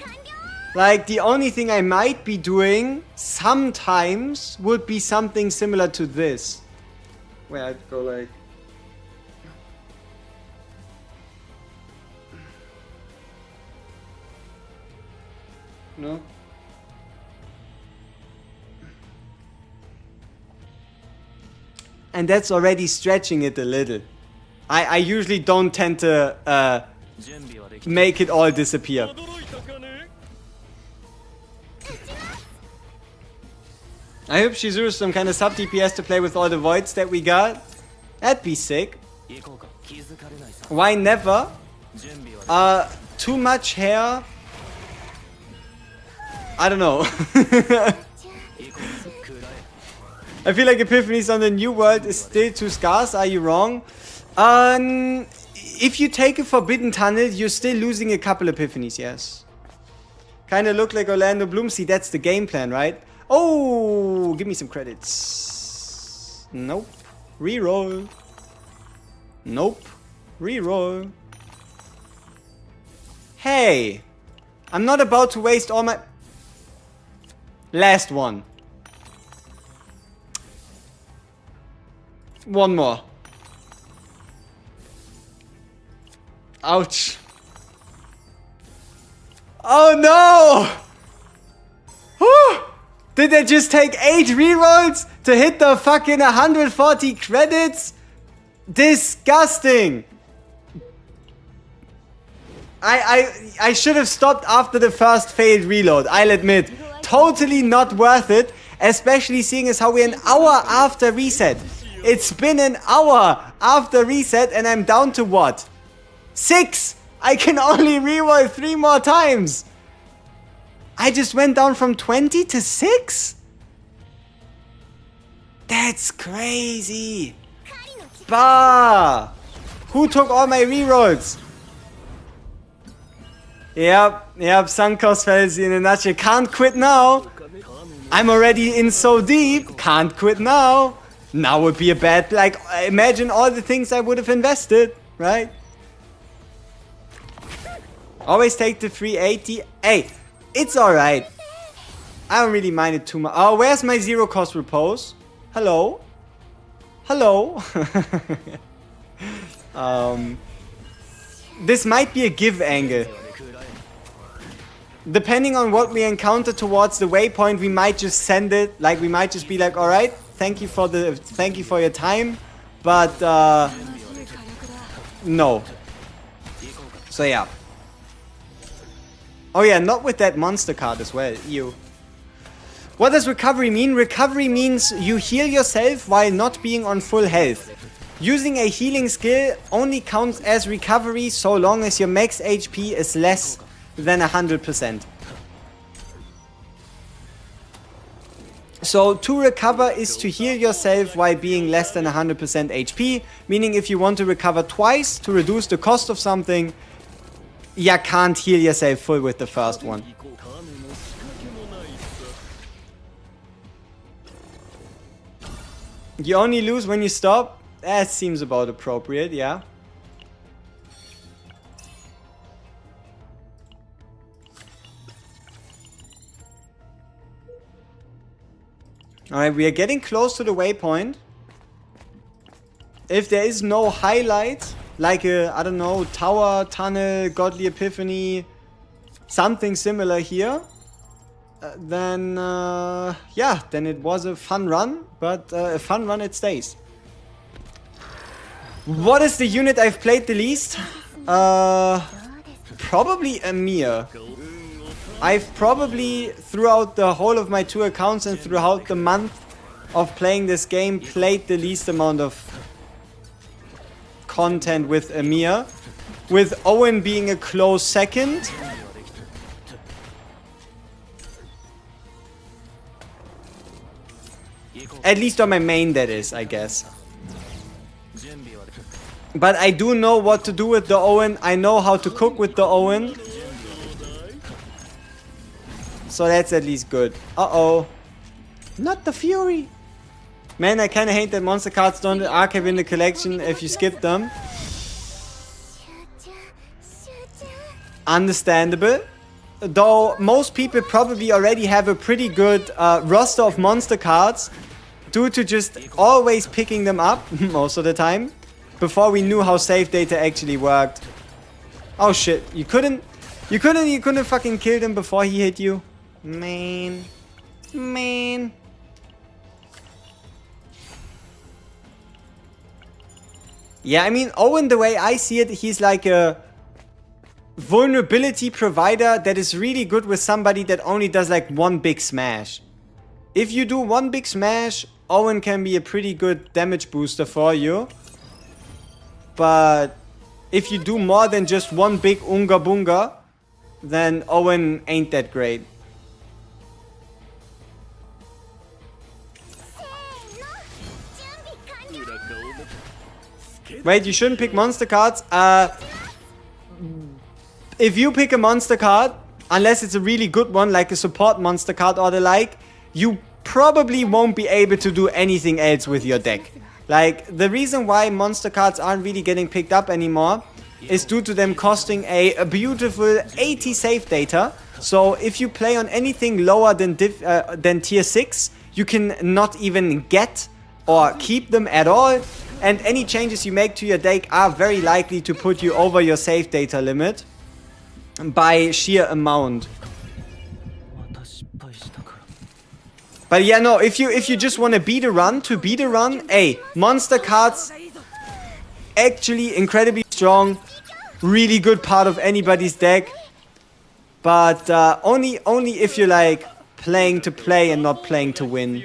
Like, the only thing I might be doing sometimes would be something similar to this. Where I'd go like... No? And that's already stretching it a little. I usually don't tend to make it all disappear. I hope CHIZURU's some kind of sub DPS to play with all the voids that we got. That'd be sick. Why never? Too much hair. I don't know. I feel like epiphanies on the new world is still too scarce. Are you wrong? If you take a forbidden tunnel, you're still losing a couple epiphanies, yes. Kinda look like Orlando Bloom. See, that's the game plan, right? Oh, give me some credits. Nope. Reroll. Nope. Reroll. Hey. I'm not about to waste all my... Last one. One more. Ouch. Oh no! Whew. Did I just take 8 rerolls? to hit the fucking 140 credits? Disgusting. I should have stopped after the first failed reload, I'll admit. Totally not worth it, especially seeing as how we're an hour after reset. It's been an hour after reset and I'm down to what? 6! I can only reroll 3 more times. I just went down from 20 to 6? That's crazy. Bah! Who took all my rerolls? Yep, sunk cost fallacy in a nutshell. Can't quit now. I'm already in so deep. Can't quit now. Now would be a bad, like, imagine all the things I would have invested, right? Always take the 380. Hey, it's alright. I don't really mind it too much. Oh, where's my zero cost repose? Hello? Hello? This might be a give angle. Depending on what we encounter towards the waypoint, we might just send it. Like, we might just be like, alright, thank you for your time. But, no. So, yeah. Oh, yeah, not with that monster card as well. Ew. What does recovery mean? Recovery means you heal yourself while not being on full health. Using a healing skill only counts as recovery so long as your max HP is less than 100%. So to recover is to heal yourself while being less than 100% HP, meaning if you want to recover twice to reduce the cost of something, you can't heal yourself full with the first one. You only lose when you stop? That seems about appropriate, yeah. Alright, we are getting close to the waypoint. If there is no highlight, like a, I don't know, tower, tunnel, godly epiphany, something similar here, then, yeah, then it was a fun run, but a fun run it stays. What is the unit I've played the least? Probably Amir. I've probably, throughout the whole of my 2 accounts and throughout the month of playing this game, played the least amount of content with Amir. With Owen being a close second. At least on my main, that is, I guess. But I do know what to do with the Owen. I know how to cook with the Owen. So that's at least good. Uh-oh. Not the Fury. Man, I kinda hate that monster cards don't archive in the collection if you skip them. Understandable. Though most people probably already have a pretty good roster of monster cards due to just always picking them up most of the time before we knew how SaveData actually worked. Oh shit, you couldn't fucking kill him before he hit you? Man. Yeah, I mean, Owen, the way I see it, he's like a vulnerability provider that is really good with somebody that only does like one big smash. If you do one big smash, Owen can be a pretty good damage booster for you. But if you do more than just one big Unga Bunga, then Owen ain't that great. Wait, you shouldn't pick monster cards. If you pick a monster card, unless it's a really good one, like a support monster card or the like, you probably won't be able to do anything else with your deck. Like, the reason why monster cards aren't really getting picked up anymore is due to them costing a beautiful 80 save data. So if you play on anything lower than tier 6, you can not even get or keep them at all. And any changes you make to your deck are very likely to put you over your save data limit by sheer amount. But yeah, no, if you just want to beat a run, hey, monster cards actually incredibly strong, really good part of anybody's deck. But only if you're like playing to play and not playing to win.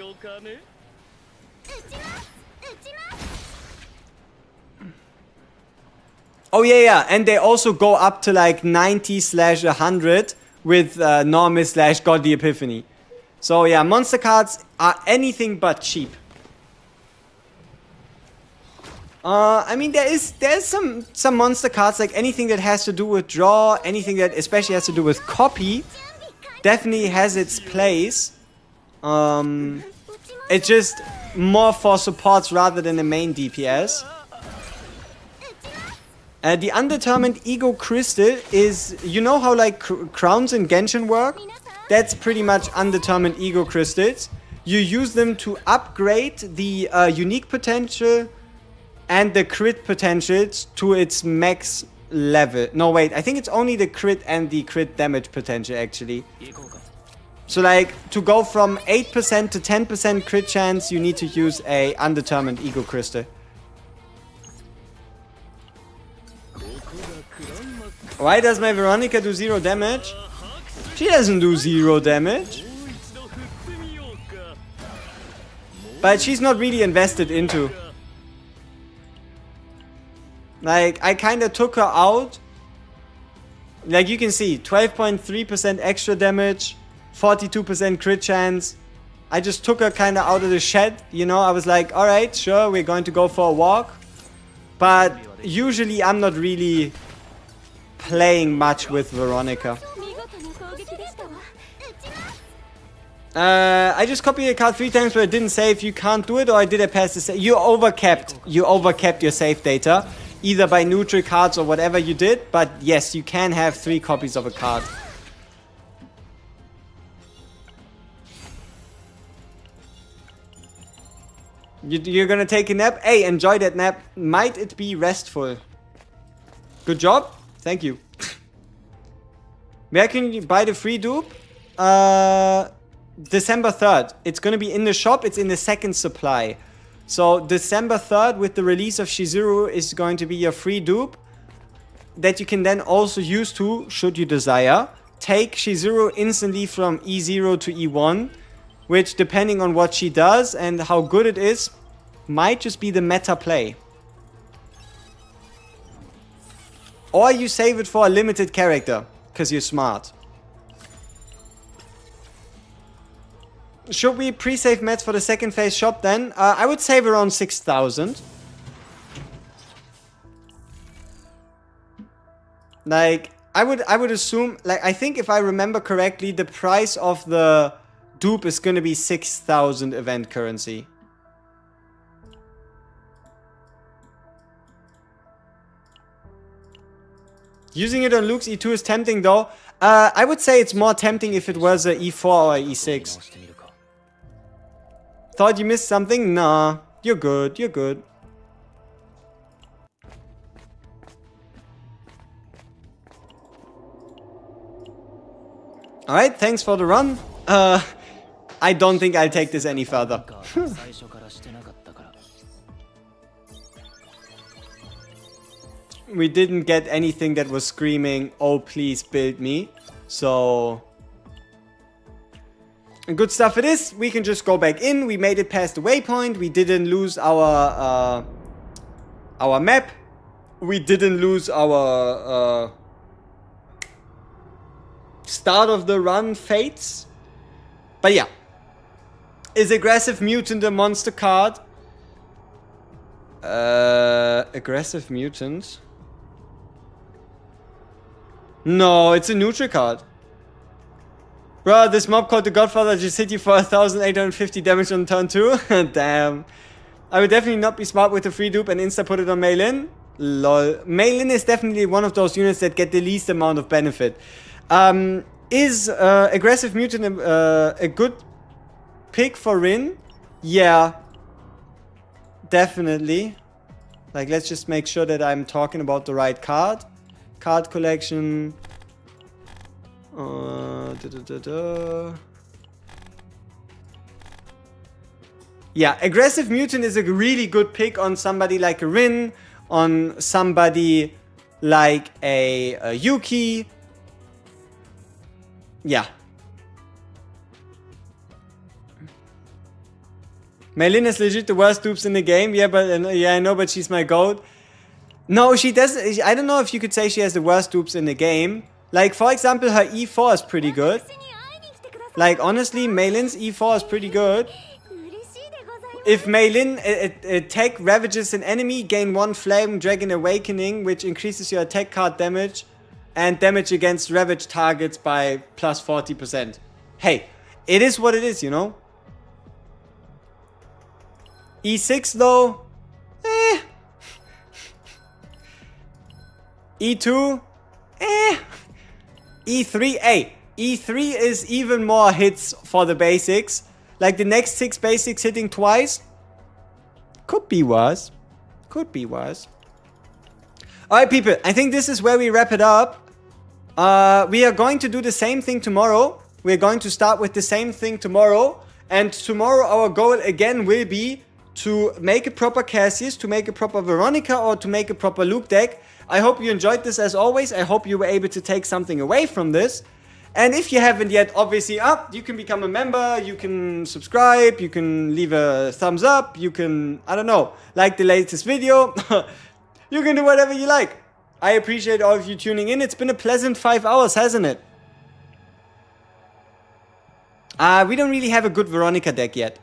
Oh yeah, and they also go up to like 90/100 with Normis/Godly Epiphany. So yeah, monster cards are anything but cheap. I mean, there's some monster cards, like anything that has to do with draw, anything that especially has to do with copy, definitely has its place. It's just more for supports rather than the main DPS. The Undetermined Ego Crystal is, you know how like crowns in Genshin work? That's pretty much Undetermined Ego Crystals. You use them to upgrade the unique potential and the crit potentials to its max level. No, wait, I think it's only the crit and the crit damage potential actually. So like, to go from 8% to 10% crit chance, you need to use a Undetermined Ego Crystal. Why does my Veronica do 0 damage? She doesn't do 0 damage. But she's not really invested into. Like, I kind of took her out. Like you can see, 12.3% extra damage, 42% crit chance. I just took her kind of out of the shed, you know. I was like, alright, sure, we're going to go for a walk. But usually I'm not really playing much with Veronica. I just copied a card 3 times but I didn't save. You can't do it, or I did it past the save? You overcapped your save data. Either by neutral cards or whatever you did. But yes, you can have 3 copies of a card. You're gonna take a nap? Hey, enjoy that nap. Might it be restful? Good job. Thank you. Where can you buy the free dupe? December 3rd. It's gonna be in the shop. It's in the second supply. So December 3rd, with the release of CHIZURU, is going to be your free dupe that you can then also use to, should you desire, take CHIZURU instantly from E0 to E1, which, depending on what she does and how good it is, might just be the meta play. Or you save it for a limited character, because you're smart. Should we pre-save mats for the second phase shop then? I would save around 6,000. Like, I would assume, like, I think if I remember correctly, the price of the dupe is gonna be 6,000 event currency. Using it on Luke's E2 is tempting though. I would say it's more tempting if it was a E4 or a E6. Thought you missed something? Nah, you're good, you're good. Alright, thanks for the run. I don't think I'll take this any further. We didn't get anything that was screaming, oh please build me. So... good stuff it is. We can just go back in. We made it past the waypoint. We didn't lose our map. We didn't lose our start of the run fates. But yeah. Is Aggressive Mutant a monster card? Aggressive Mutant? No, it's a neutral card. Bro, this mob called the Godfather just hit you for 1,850 damage on turn 2? Damn. I would definitely not be smart with the free dupe and insta put it on Mail-In. Lol. Mail-In is definitely one of those units that get the least amount of benefit. Is Aggressive Mutant a good pick for Rin? Yeah. Definitely. Like, let's just make sure that I'm talking about the right card. Card collection. Yeah, aggressive mutant is a really good pick on somebody like a Rin, on somebody like a Yuki. Yeah. Maylin is legit the worst dupes in the game. Yeah, but yeah, I know, but she's my goat. No, she doesn't. I don't know if you could say she has the worst dupes in the game. Like, for example, her E4 is pretty good. Like, honestly, Maylin's E4 is pretty good. If Maylin attack ravages an enemy, gain 1 Flame Dragon Awakening, which increases your attack card damage and damage against ravage targets by plus 40%. Hey, it is what it is, you know? E6 though, E2, E3, E3 is even more hits for the basics. Like the next 6 basics hitting twice. Could be worse. Could be worse. Alright people, I think this is where we wrap it up. We are going to do the same thing tomorrow. We're going to start with the same thing tomorrow. And tomorrow our goal again will be to make a proper Cassius, to make a proper Veronica, or to make a proper Luke deck. I hope you enjoyed this as always. I hope you were able to take something away from this. And if you haven't yet, obviously, you can become a member, you can subscribe, you can leave a thumbs up, you can, I don't know, like the latest video. You can do whatever you like. I appreciate all of you tuning in. It's been a pleasant 5 hours, hasn't it? We don't really have a good Veronica deck yet.